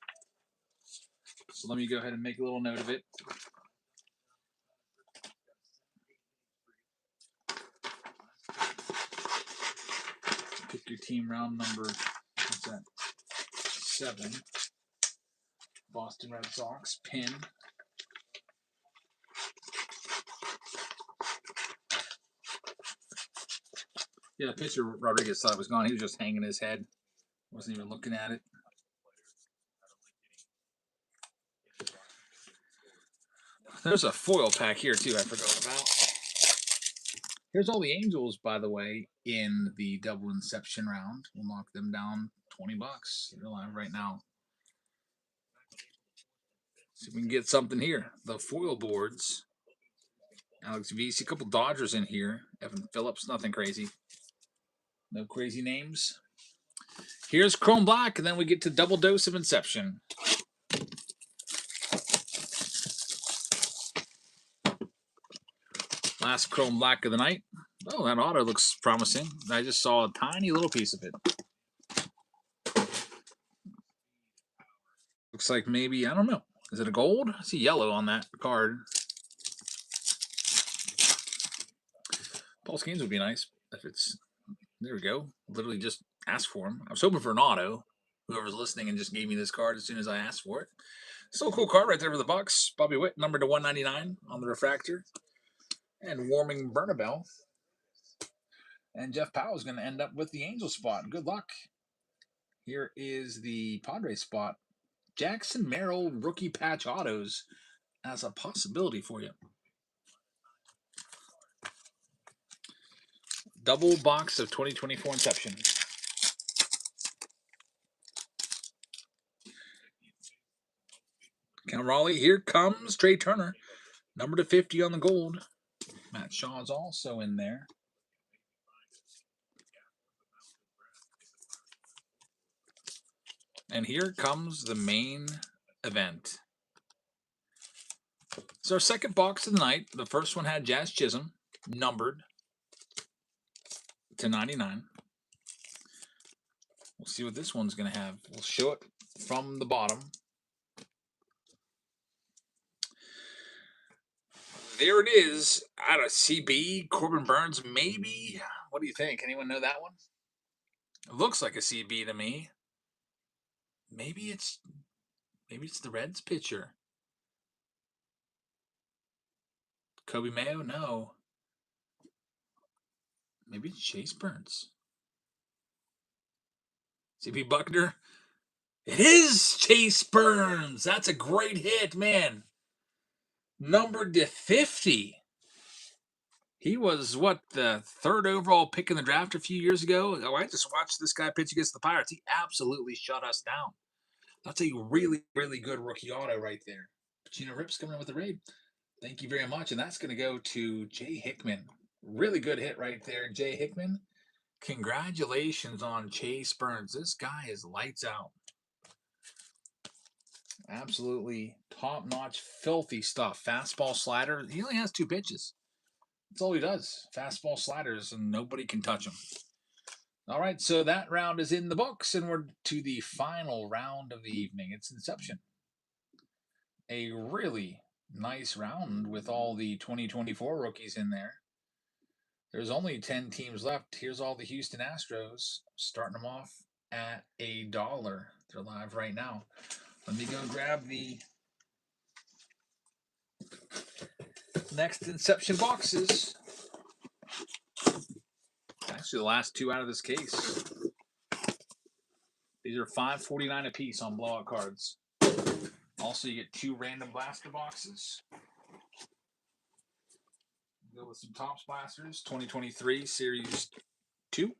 So let me go ahead and make a little note of it. Pick your team round number, what's that? 7. Boston Red Sox, pin. Yeah, the pitcher Rodriguez thought it was gone. He was just hanging his head. Wasn't even looking at it. There's a foil pack here, too, I forgot about. Here's all the Angels, by the way, in the double Inception round. We'll knock them down $20. They're live right now. See if we can get something here. The foil boards. Alex V. See a couple Dodgers in here. Evan Phillips, nothing crazy. No crazy names. Here's Chrome Black, and then we get to double dose of Inception. Last Chrome Black of the night. Oh, that auto looks promising. I just saw a tiny little piece of it. Looks like maybe, I don't know. Is it a gold? I see yellow on that card. Paul Skeens would be nice if it's, there we go. Literally just ask for him. I was hoping for an auto. Whoever's listening and just gave me this card as soon as I asked for it. Still a cool card right there for the Bucks. Bobby Witt, numbered to 199 on the refractor. And Warming Bernabel. And Jeff Powell is going to end up with the Angel spot. Good luck. Here is the Padres spot. Jackson Merrill rookie patch autos as a possibility for you. Double box of 2024 Inception. Count Raleigh. Here comes Trey Turner. Number to 50 on the gold. Matt Shaw's also in there. And here comes the main event. It's our second box of the night. The first one had Jazz Chisholm, numbered to 99. We'll see what this one's going to have. We'll show it from the bottom. There it is. Out of CB, Corbin Burns, maybe. What do you think? Anyone know that one? It looks like a CB to me. Maybe it's the Reds pitcher. Kobe Mayo? No. Maybe it's Chase Burns. CB Buckner? It is Chase Burns. That's a great hit, man. Numbered to 50. He was, what, the 3rd overall pick in the draft a few years ago? Oh, I just watched this guy pitch against the Pirates. He absolutely shut us down. That's a really, really good rookie auto right there. Pacino Rips coming in with the raid. Thank you very much. And that's going to go to Jay Hickman. Really good hit right there, Jay Hickman. Congratulations on Chase Burns. This guy is lights out. Absolutely top-notch, filthy stuff. Fastball, slider. He only has 2 pitches. That's all he does. Fastball, sliders, and nobody can touch him. All right, so that round is in the books, and we're to the final round of the evening. It's Inception. A really nice round with all the 2024 rookies in there. There's only 10 teams left. Here's all the Houston Astros, starting them off at $1. They're live right now. Let me go grab the next Inception boxes. Actually, the last 2 out of this case. These are $5.49 a piece on blowout cards. Also, you get 2 random blaster boxes. Go with some Topps blasters, 2023 Series 2.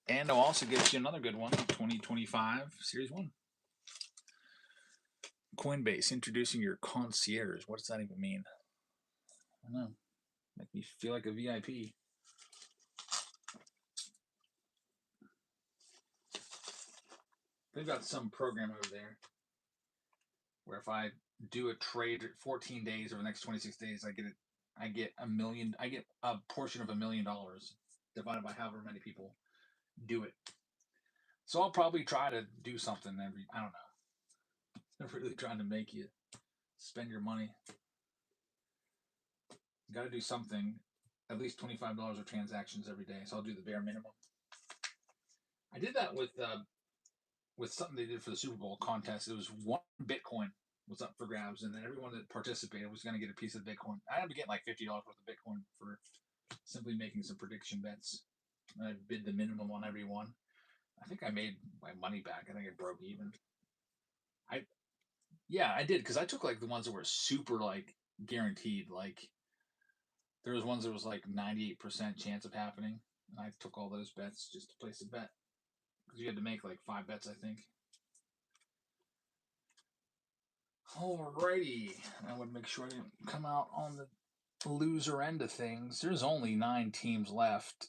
And I'll also get you another good one, 2025 Series 1. Coinbase, introducing your concierge. What does that even mean? I don't know. Make me feel like a VIP. They've got some program over there where if I do a trade 14 days over the next 26 days, I get a portion of $1 million divided by however many people do it. So I'll probably try to do something I don't know. I'm really trying to make you spend your money. You got to do something, at least $25 of transactions every day. So I'll do the bare minimum. I did that with something they did for the Super Bowl contest. It was 1 Bitcoin was up for grabs, and then everyone that participated was going to get a piece of Bitcoin. I ended up getting like $50 worth of Bitcoin for simply making some prediction bets. I bid the minimum on every one. I think I made my money back. I think I broke even. I did, because I took like the ones that were super like guaranteed. Like there was ones that was like 98% chance of happening, and I took all those bets just to place a bet because you had to make like 5 bets, I think. Alrighty, I would make sure I didn't come out on the loser end of things. There's only 9 teams left.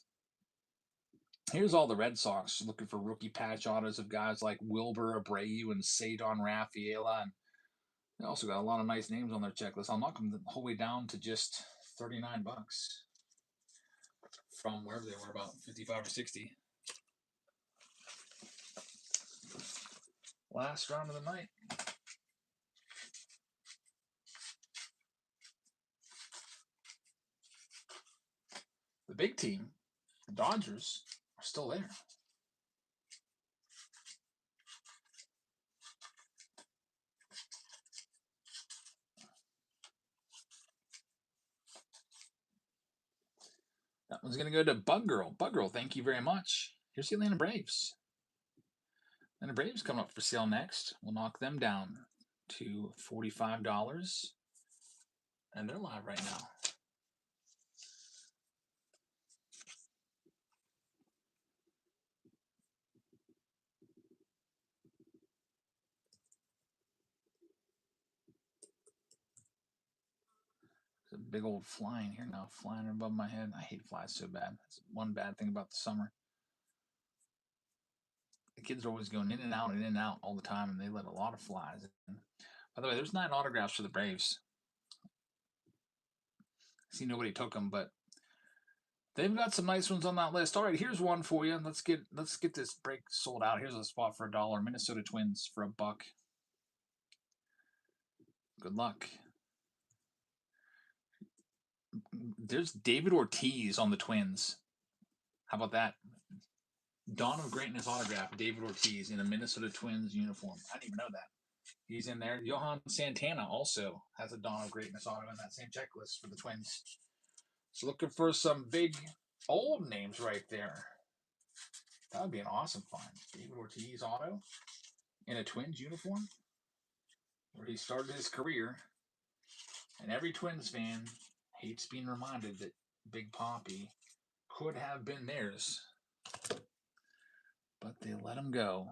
Here's all the Red Sox looking for rookie patch autos of guys like Wilbur Abreu and Cedar Rafaela, and they also got a lot of nice names on their checklist. I'll knock them the whole way down to just $39 from wherever they were, about 55 or 60. Last round of the night. The big team, the Dodgers, are still there. That one's going to go to Bug Girl. Bug Girl, thank you very much. Here's the Atlanta Braves. Atlanta Braves coming up for sale next. We'll knock them down to $45. And they're live right now. There's a big old flying here now, flying above my head. I hate flies so bad. That's one bad thing about the summer. The kids are always going in and out all the time, and they let a lot of flies in. By the way, there's 9 autographs for the Braves. I see nobody took them, but they've got some nice ones on that list. All right, here's one for you. Let's get this break sold out. Here's a spot for $1. Minnesota Twins for $1. Good luck. There's David Ortiz on the Twins. How about that? Dawn of Greatness autograph, David Ortiz in a Minnesota Twins uniform. I didn't even know that. He's in there. Johan Santana also has a Dawn of Greatness auto in that same checklist for the Twins. So looking for some big old names right there. That would be an awesome find. David Ortiz auto in a Twins uniform where he started his career. And every Twins fan hates being reminded that Big Papi could have been theirs. But they let him go.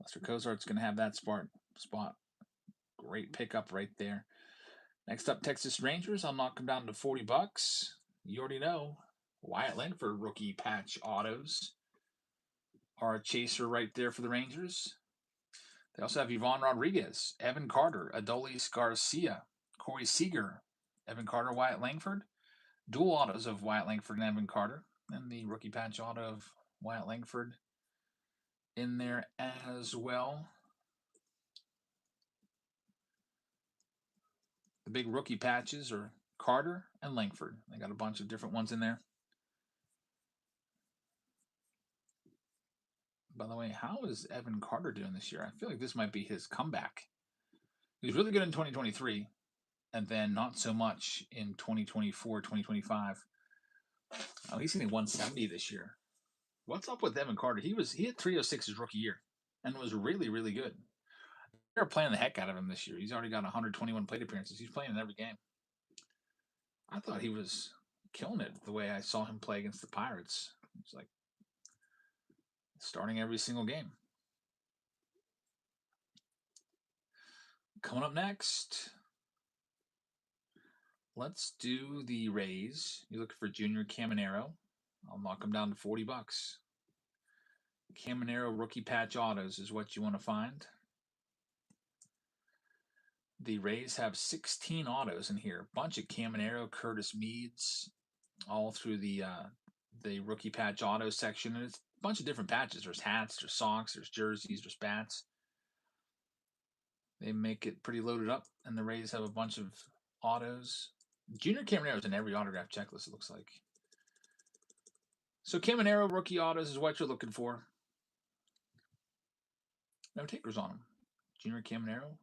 Lester Cozart's going to have that spot. Great pickup right there. Next up, Texas Rangers. I'll knock them down to $40. You already know. Wyatt Langford rookie patch autos are a chaser right there for the Rangers. They also have Yvonne Rodriguez, Evan Carter, Adolis Garcia, Corey Seager, Evan Carter, Wyatt Langford. Dual autos of Wyatt Langford and Evan Carter. And the rookie patch auto of Wyatt Langford in there as well. The big rookie patches are Carter and Langford. They got a bunch of different ones in there. By the way, how is Evan Carter doing this year? I feel like this might be his comeback. He was really good in 2023, and then not so much in 2024, 2025. Oh, he's hitting 170 this year. What's up with Evan Carter? He hit 306 his rookie year and was really, really good. They're playing the heck out of him this year. He's already got 121 plate appearances. He's playing in every game. I thought he was killing it the way I saw him play against the Pirates. It's like starting every single game. Coming up next, let's do the Rays. You're looking for Junior Caminero. I'll knock him down to $40. Caminero rookie patch autos is what you want to find. The Rays have 16 autos in here. A bunch of Caminero, Curtis Meads, all through the rookie patch auto section. And it's a bunch of different patches. There's hats, there's socks, there's jerseys, there's bats. They make it pretty loaded up, and the Rays have a bunch of autos. Junior Caminero is in every autograph checklist, it looks like. So Caminero rookie autos is what you're looking for. No takers on them. Junior Caminero,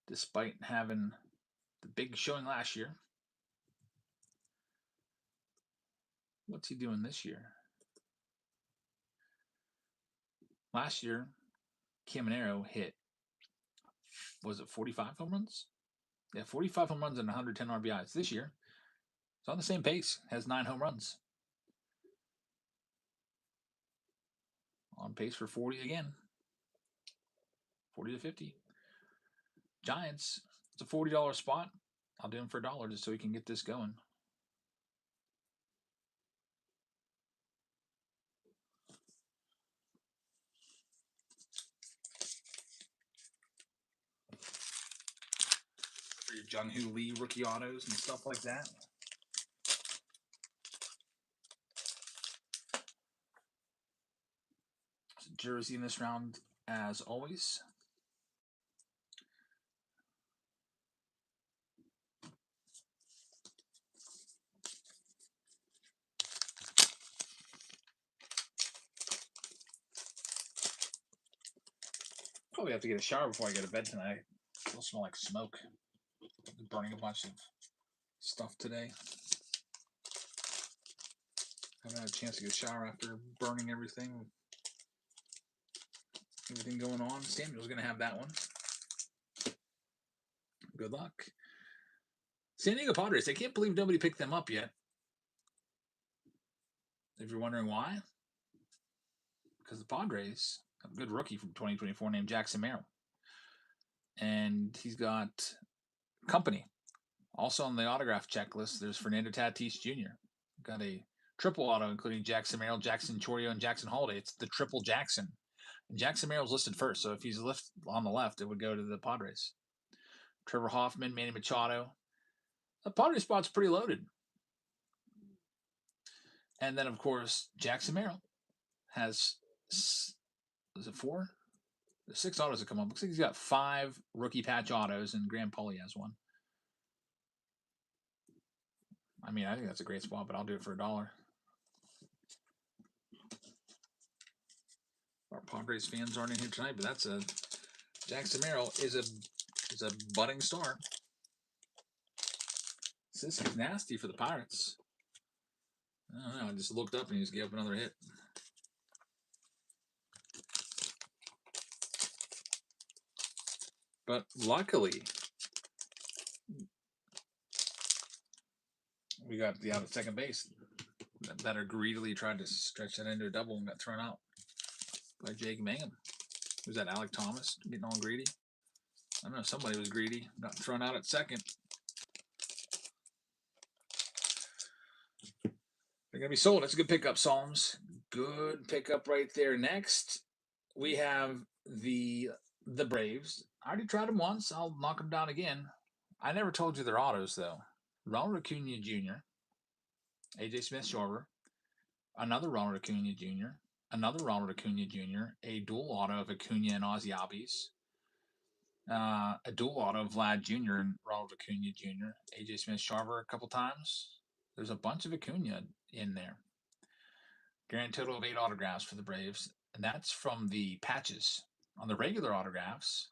despite having the big showing last year. What's he doing this year? Last year, Caminero hit, was it 45 home runs? Yeah, 45 home runs and 110 RBIs. This year, it's on the same pace, has 9 home runs. On pace for 40 again. 40 to 50. Giants, it's a $40 spot. I'll do him for $1 just so we can get this going. For your Jung-Hoo Lee rookie autos and stuff like that. Jersey in this round, as always. Probably have to get a shower before I go to bed tonight. It'll smell like smoke. I'm burning a bunch of stuff today. Haven't had a chance to get a shower after burning everything. Everything going on. Samuel's going to have that one. Good luck. San Diego Padres. I can't believe nobody picked them up yet. If you're wondering why, because the Padres have a good rookie from 2024 named Jackson Merrill. And he's got company. Also on the autograph checklist, there's Fernando Tatis Jr. Got a triple auto, including Jackson Merrill, Jackson Chorio, and Jackson Holiday. It's the triple Jackson. And Jackson Merrill's listed first, so if he's on the left, it would go to the Padres. Trevor Hoffman, Manny Machado. The Padres spot's pretty loaded. And then, of course, Jackson Merrill has, is it 4? There's 6 autos that come up. Looks like he's got 5 rookie patch autos, and Graham Pauly has 1. I mean, I think that's a great spot, but I'll do it for $1. Our Padres fans aren't in here tonight, but that's a Jackson Merrill is a budding star. This is nasty for the Pirates. I don't know. I just looked up and he just gave up another hit. But luckily, we got the out at second base. That batter greedily tried to stretch that into a double and got thrown out by Jake Mangum. Was that Alec Thomas getting all greedy? I don't know. Somebody was greedy. Got thrown out at second. They're going to be sold. That's a good pickup, Psalms. Good pickup right there. Next, we have the Braves. I already tried them once. I'll knock them down again. I never told you their autos, though. Ronald Acuna Jr., A.J. Smith-Shawver, another Ronald Acuna Jr., another Ronald Acuna Jr., a dual auto of Acuna and Ozzie Albies, a dual auto of Vlad Jr. and Ronald Acuna Jr., A.J. Smith-Shawver a couple times. There's a bunch of Acuna in there. Grand total of 8 autographs for the Braves, and that's from the patches. On the regular autographs,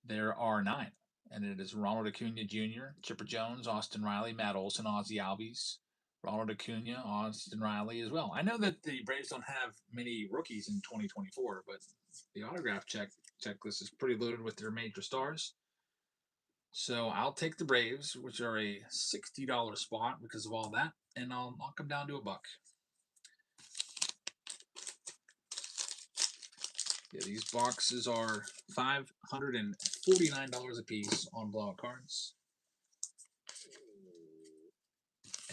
there are 9, and it is Ronald Acuna Jr., Chipper Jones, Austin Riley, Matt Olson, Ozzie Albies, Ronald Acuna, Austin Riley as well. I know that the Braves don't have many rookies in 2024, but the autograph checklist is pretty loaded with their major stars. So I'll take the Braves, which are a $60 spot because of all that, and I'll knock them down to $1. Yeah, these boxes are $549 a piece on blowout cards.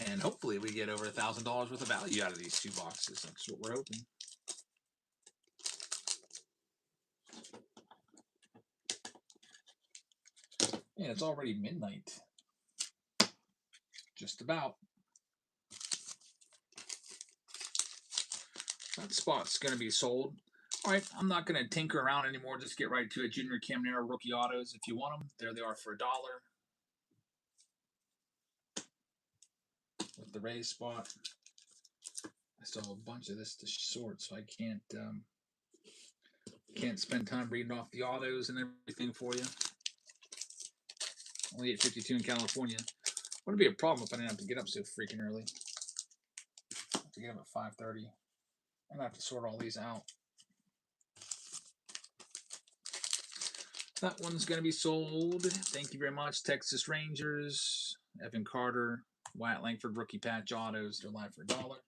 And hopefully we get over $1,000 worth of value out of these 2 boxes. That's what we're hoping. And it's already midnight. Just about. That spot's going to be sold. All right, I'm not going to tinker around anymore. Just get right to it. Junior Caminero rookie autos. If you want them, there they are for $1. With the raise spot. I still have a bunch of this to sort, so I can't spend time reading off the autos and everything for you. Only 8:52 in California. Wouldn't be a problem if I didn't have to get up so freaking early. I have to get up at 5:30. I'm gonna have to sort all these out. That one's gonna be sold. Thank you very much, Texas Rangers, Evan Carter, Wyatt Langford rookie patch autos. They're live for $1.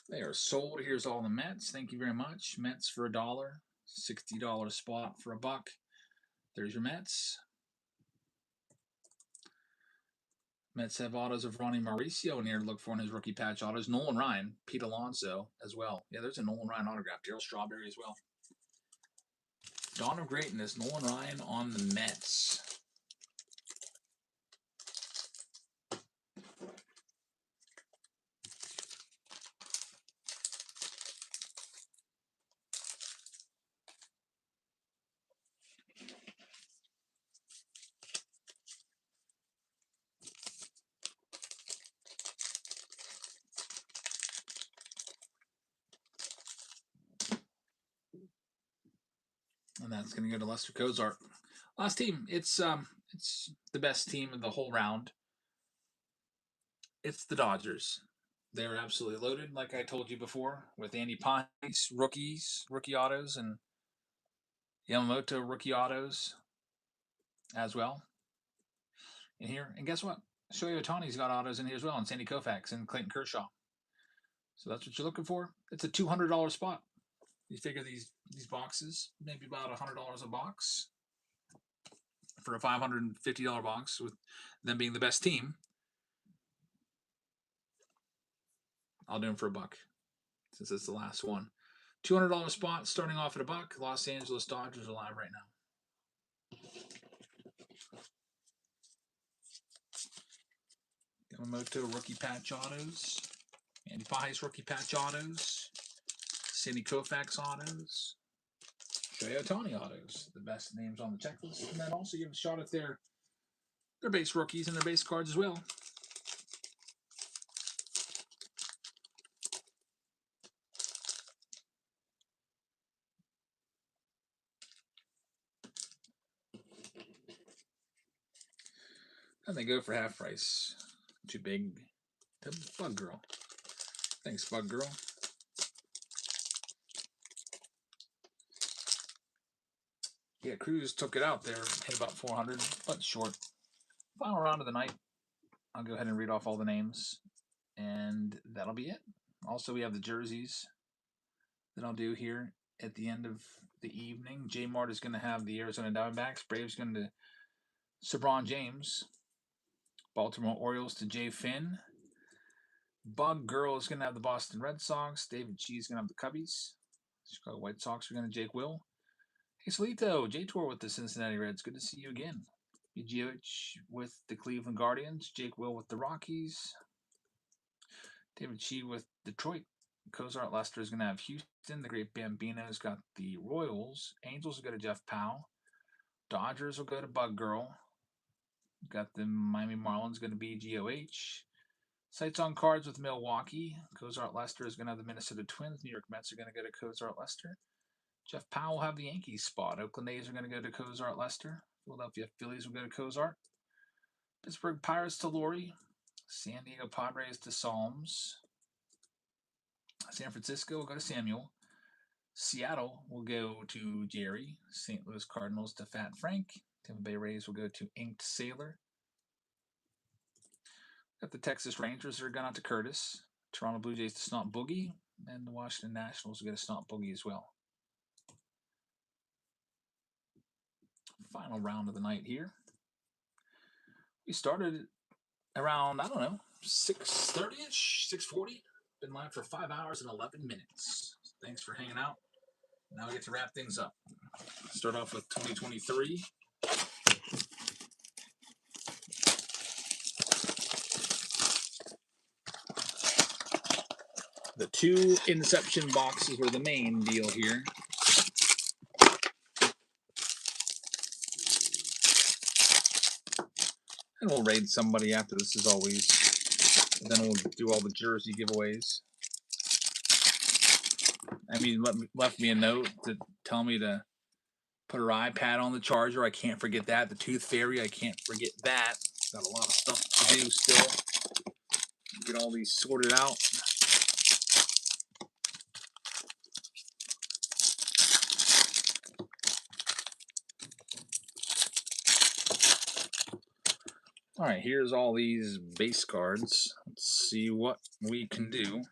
They are sold. Here's all the Mets. Thank you very much. Mets for $1. $60 spot for $1. There's your Mets. Mets have autos of Ronnie Mauricio in here to look for in his rookie patch autos. Nolan Ryan, Pete Alonso as well. Yeah, there's a Nolan Ryan autograph. Darryl Strawberry as well. Dawn of Greatness, Nolan Ryan on the Mets. And that's going to go to Lester Cozart. Last team. It's the best team of the whole round. It's the Dodgers. They're absolutely loaded, like I told you before, with Andy Pines, rookie autos, and Yamamoto rookie autos as well in here. And guess what? Shohei Ohtani's got autos in here as well, and Sandy Koufax and Clayton Kershaw. So that's what you're looking for. It's a $200 spot. You figure these boxes, maybe about $100 a box for a $550 box, with them being the best team. I'll do them for $1 since it's the last one. $200 spot starting off at $1. Los Angeles Dodgers are live right now. Yamamoto rookie patch autos. Andy Pais rookie patch autos. Sandy Koufax autos. Shohei Ohtani autos. The best names on the checklist. And then also you have a shot at their base rookies and their base cards as well. And they go for half price. Too big. Bug Girl. Thanks, Bug Girl. Yeah, Cruz took it out there. Hit about 400, but short. Final round of the night. I'll go ahead and read off all the names. And that'll be it. Also, we have the jerseys that I'll do here at the end of the evening. J Mart is going to have the Arizona Diamondbacks. Braves going to LeBron James. Baltimore Orioles to Jay Finn. Bug Girl is going to have the Boston Red Sox. David Chi is going to have the Cubbies. Chicago White Sox are going to Jake Will. Hey, Solito, J-Tour with the Cincinnati Reds. Good to see you again. BGH with the Cleveland Guardians. Jake Will with the Rockies. David Chi with Detroit. Cozart Lester is going to have Houston. The Great Bambino's got the Royals. Angels will go to Jeff Powell. Dodgers will go to Bug Girl. Got the Miami Marlins going to be GOH. Sights on Cards with Milwaukee. Cozart Lester is going to have the Minnesota Twins. New York Mets are going to go to Cozart Lester. Jeff Powell will have the Yankees spot. Oakland A's are going to go to Cozart Lester. Philadelphia Phillies will go to Cozart. Pittsburgh Pirates to Laurie. San Diego Padres to Psalms. San Francisco will go to Samuel. Seattle will go to Jerry. St. Louis Cardinals to Fat Frank. Tampa Bay Rays will go to Inked Sailor. Got the Texas Rangers that are going out to Curtis. Toronto Blue Jays to Snot Boogie. And the Washington Nationals will get a Snot Boogie as well. Final round of the night here. We started around, I don't know, 6:30ish, 6:40. Been live for 5 hours and 11 minutes. Thanks for hanging out. Now we get to wrap things up. Start off with 2023. The two Inception boxes were the main deal here. And we'll raid somebody after this as always. And then we'll do all the jersey giveaways. I mean, left me a note to tell me to put her iPad on the charger. I can't forget that. The Tooth Fairy, I can't forget that. Got a lot of stuff to do still. Get all these sorted out. All right, here's all these base cards. Let's see what we can do.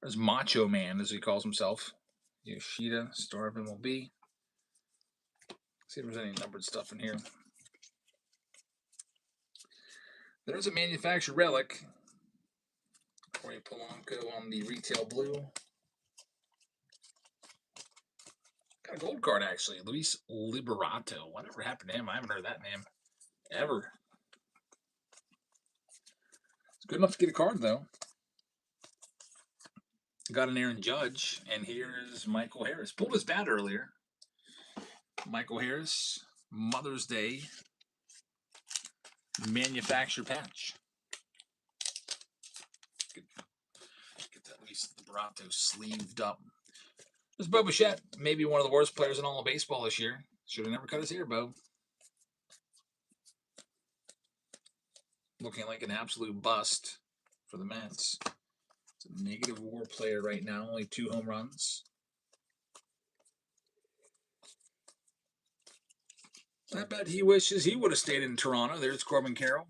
There's Macho Man, as he calls himself. Yoshida, Star of MLB. See if there's any numbered stuff in here. There's a manufactured relic. Corey Polanco on the retail blue. Got a gold card, actually. Luis Liberato. Whatever happened to him? I haven't heard that name ever. It's good enough to get a card, though. Got an Aaron Judge, and here's Michael Harris. Pulled his bat earlier. Michael Harris, Mother's Day manufactured patch. Get that Luis Liberato sleeved up. There's Bo Bichette, maybe one of the worst players in all of baseball this year. Should have never cut his hair, Bo. Looking like an absolute bust for the Mets. It's a negative WAR player right now, only 2 home runs. I bet he wishes he would have stayed in Toronto. There's Corbin Carroll.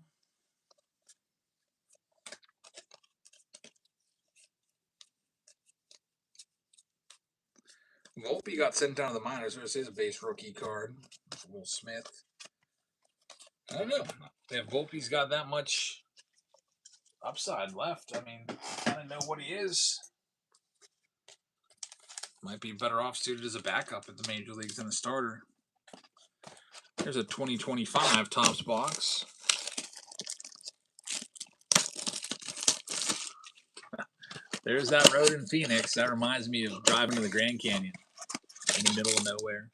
Volpe got sent down to the minors. There's his base rookie card. Will Smith. I don't know if Volpe's got that much upside left. I mean, kind of know what he is. Might be better off suited as a backup at the major leagues than a starter. There's a 2025 Topps box. There's that road in Phoenix. That reminds me of driving to the Grand Canyon in the middle of nowhere.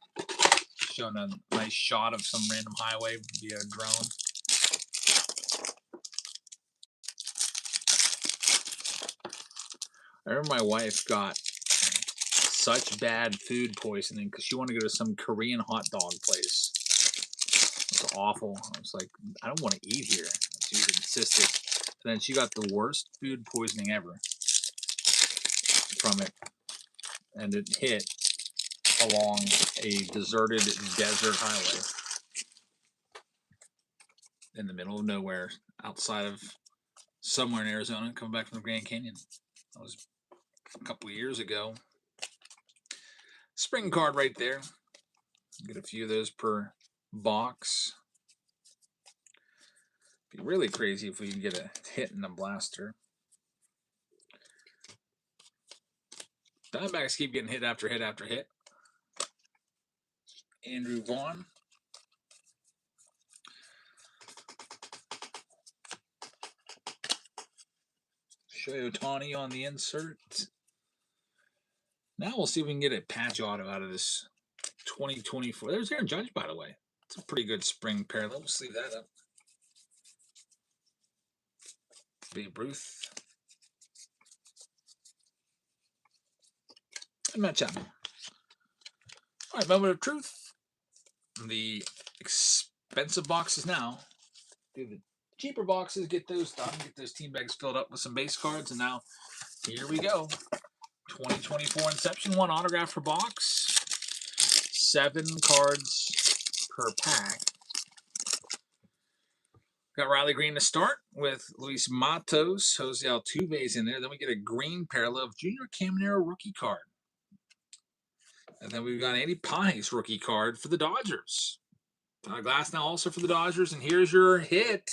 Showing a nice shot of some random highway via a drone. I remember my wife got such bad food poisoning because she wanted to go to some Korean hot dog place. It was awful. I was like, I don't want to eat here. She insisted. And then she got the worst food poisoning ever from it. And it hit along a deserted desert highway in the middle of nowhere, outside of somewhere in Arizona, coming back from the Grand Canyon. That was a couple of years ago. Spring card right there. Get a few of those per box. Be really crazy if we can get a hit in the blaster. Diamondbacks keep getting hit after hit after hit. Andrew Vaughn. Shohei Ohtani on the insert. Now we'll see if we can get a patch auto out of this 2024. There's Aaron Judge, by the way. It's a pretty good spring parallel. We'll sleeve that up. Babe Ruth. And Matt Chapman. All right, moment of truth. The expensive boxes now. Do the cheaper boxes, get those done, get those team bags filled up with some base cards, and now here we go. 2024 Inception, 1 autograph per box, 7 cards per pack. Got Riley Green to start with Luis Matos, Jose Altuve's in there. Then we get a green parallel of Junior Caminero rookie card. And then we've got Andy Pages rookie card for the Dodgers. Glass now also for the Dodgers. And here's your hit.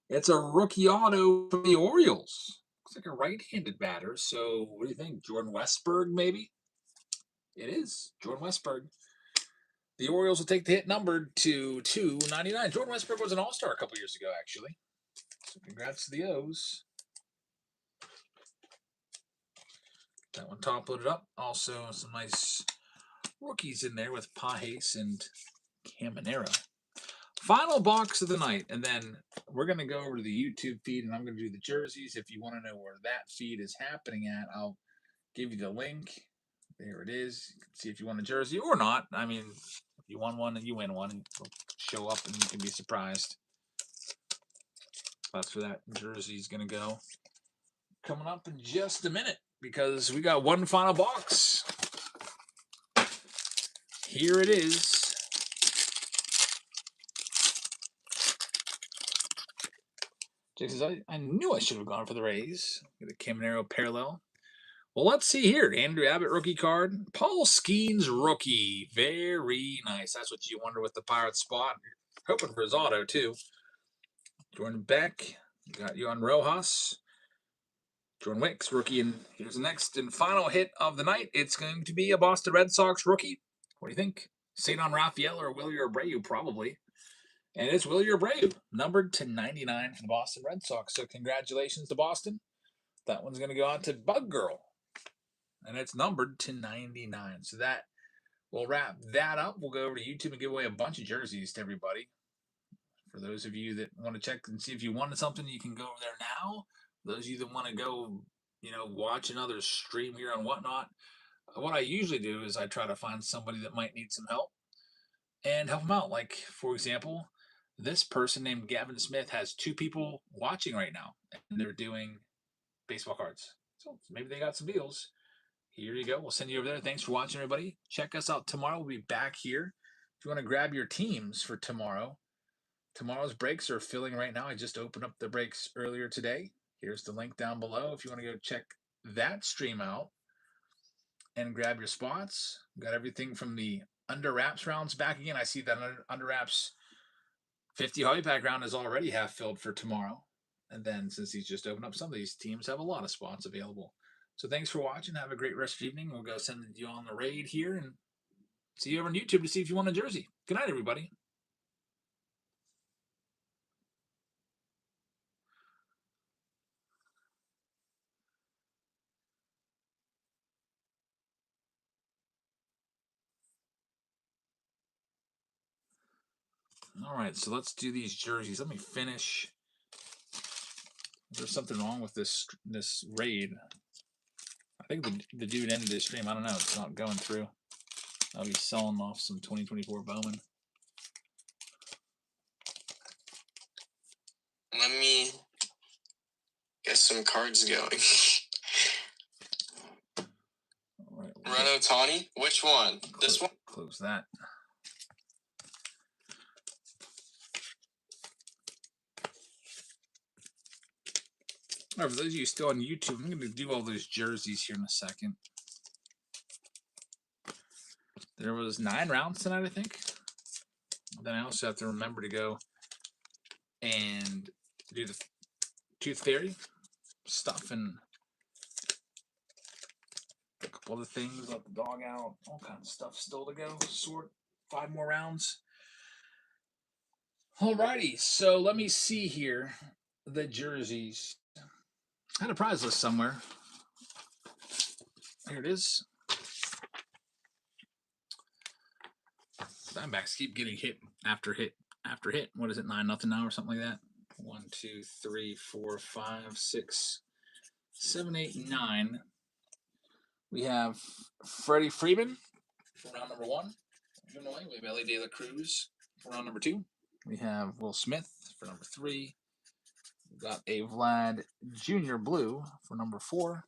It's a rookie auto for the Orioles. Looks like a right-handed batter. So what do you think? Jordan Westburg, maybe? It is. Jordan Westburg. The Orioles will take the hit numbered to 299. Jordan Westburg was an all-star a couple years ago, actually. So congrats to the O's. That one top loaded up. Also some nice rookies in there with Pages and Caminero. Final box of the night, and then we're going to go over to the YouTube feed, and I'm going to do the jerseys. If you want to know where that feed is happening at, I'll give you the link. There it is. You can see if you want a jersey or not. I mean, if you want one and you win one, it'll show up and you can be surprised. That's where that jersey is going to go. Coming up in just a minute, because we got one final box. Here it is. Jake says, I knew I should have gone for the Rays. Get a Caminero parallel. Well, let's see here. Andrew Abbott rookie card. Paul Skeens rookie. Very nice. That's what you wonder with the Pirates spot. Hoping for his auto, too. Jordan Beck. Got you on Rojas. Jordan Wicks rookie. And here's the next and final hit of the night. It's going to be a Boston Red Sox rookie. What do you think? Cedar Rafael or Wilyer Abreu, probably. And it's Wilyer Abreu, numbered to 99 for the Boston Red Sox. So congratulations to Boston. That one's going to go out to Bug Girl. And it's numbered to 99. So that will wrap that up. We'll go over to YouTube and give away a bunch of jerseys to everybody. For those of you that want to check and see if you wanted something, you can go over there now. For those of you that want to go, watch another stream here and whatnot, what I usually do is I try to find somebody that might need some help and help them out. Like, for example, this person named Gavin Smith has 2 people watching right now, and they're doing baseball cards. So maybe they got some deals. Here you go. We'll send you over there. Thanks for watching, everybody. Check us out tomorrow. We'll be back here. If you want to grab your teams for tomorrow, tomorrow's breaks are filling right now. I just opened up the breaks earlier today. Here's the link down below if you want to go check that stream out and grab your spots. We've got everything from the under wraps rounds back again. I see that under wraps 50 hobby pack round is already half filled for tomorrow. And then since he's just opened up, some of these teams have a lot of spots available. So thanks for watching. Have a great rest of the evening. We'll go send you on the raid here and see you over on YouTube to see if you want a jersey. Good night, everybody. All right, so let's do these jerseys. Let me finish. There's something wrong with this raid. I think the dude ended his stream. I don't know. It's not going through. I'll be selling off some 2024 Bowman. Let me get some cards going. All right. Ren Otani? Which one? This one? Close that. All right, for those of you still on YouTube, I'm going to do all those jerseys here in a second. There was 9 rounds tonight, I think. Then I also have to remember to go and do the Tooth Fairy stuff and a couple other things, let the dog out, all kinds of stuff still to go. Sort 5 more rounds. Alrighty, so let me see here the jerseys. I had a prize list somewhere. Here it is. Diamondbacks keep getting hit after hit after hit. What is it, 9-0 now or something like that? 1, 2, 3, 4, 5, 6, 7, 8, 9. We have Freddie Freeman for round number 1. We have Ellie De La Cruz for round number 2. We have Will Smith for number 3. Got a Vlad Jr. blue for number 4.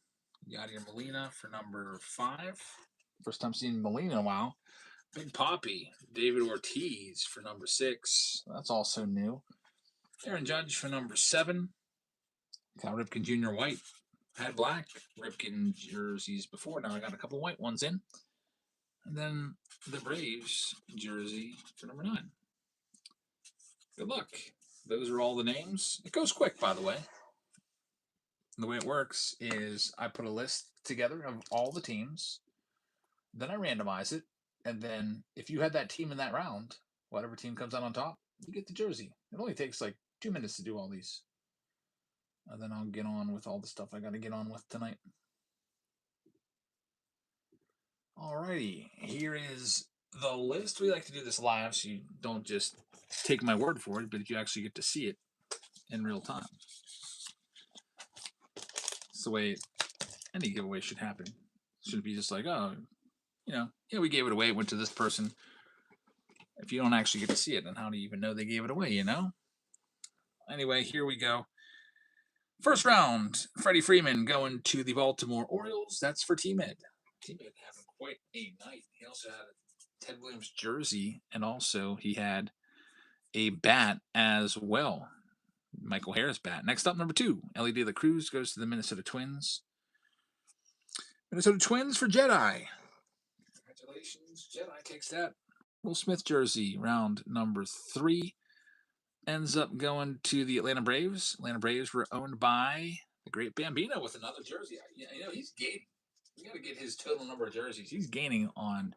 Yadier Molina for number 5. First time seeing Molina in a while. Big Poppy, David Ortiz for number 6. That's also new. Aaron Judge for number 7. Cal Ripken Jr. white. Had black Ripken jerseys before. Now I got a couple white ones in. And then the Braves jersey for number 9. Good luck. Those are all the names. It goes quick, by the way. And the way it works is I put a list together of all the teams. Then I randomize it. And then if you had that team in that round, whatever team comes out on top, you get the jersey. It only takes like 2 minutes to do all these. And then I'll get on with all the stuff I got to get on with tonight. Alrighty, here is the list. We like to do this live so you don't just take my word for it, but you actually get to see it in real time. It's the way any giveaway should happen. It shouldn't be just like, oh, yeah, we gave it away. It went to this person. If you don't actually get to see it, then how do you even know they gave it away, Anyway, here we go. First round, Freddie Freeman going to the Baltimore Orioles. That's for T-Med. T-Med having quite a night. He also had a Ted Williams jersey, and also he had a bat as well. Michael Harris bat. Next up, number 2, Ellie De La Cruz goes to the Minnesota Twins. Minnesota Twins for Jedi. Congratulations. Jedi takes that. Will Smith jersey, round number 3. Ends up going to the Atlanta Braves. Atlanta Braves were owned by the great Bambino with another jersey. He's gaining. We got to get his total number of jerseys. He's gaining on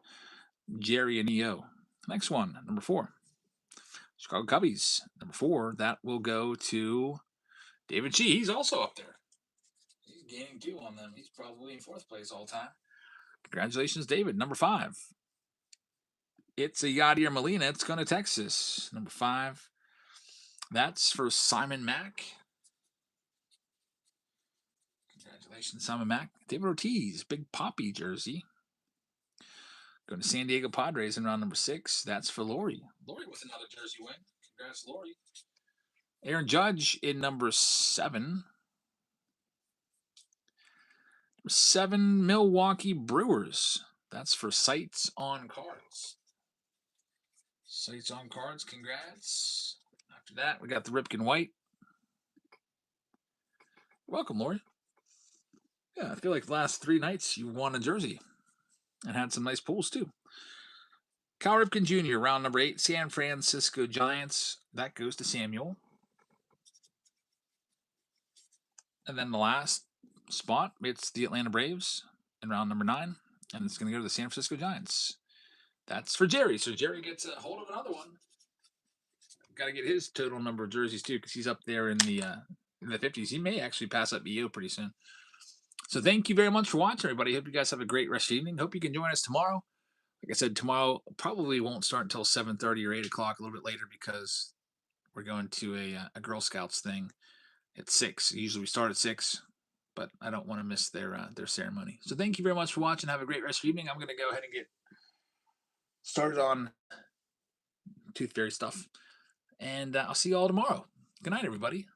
Jerry and EO. Next one, number 4. Chicago Cubbies. Number 4, that will go to David G. He's also up there. He's gaining 2 on them. He's probably in 4th place all time. Congratulations, David. Number 5. It's a Yadier Molina. It's going to Texas. Number 5. That's for Simon Mack. Congratulations, Simon Mack. David Ortiz, Big Poppy jersey. Going to San Diego Padres in round number 6. That's for Lori. Lori with another jersey win. Congrats, Lori. Aaron Judge in number 7. Number 7, Milwaukee Brewers. That's for Sights on Cards. Sights on Cards, congrats. After that, we got the Ripken White. Welcome, Lori. Yeah, I feel like the last 3 nights you won a jersey and had some nice pulls too. Cal Ripken Jr., round number 8, San Francisco Giants. That goes to Samuel. And then the last spot, it's the Atlanta Braves in round number 9, and it's going to go to the San Francisco Giants. That's for Jerry. So Jerry gets a hold of another one. Got to get his total number of jerseys too, because he's up there in the 50s. He may actually pass up EO pretty soon. So thank you very much for watching, everybody. Hope you guys have a great rest of the evening. Hope you can join us tomorrow. Like I said, tomorrow probably won't start until 7:30 or 8 o'clock, a little bit later, because we're going to a Girl Scouts thing at 6. Usually we start at 6, but I don't want to miss their ceremony. So thank you very much for watching. Have a great rest of the evening. I'm going to go ahead and get started on Tooth Fairy stuff. And I'll see you all tomorrow. Good night, everybody.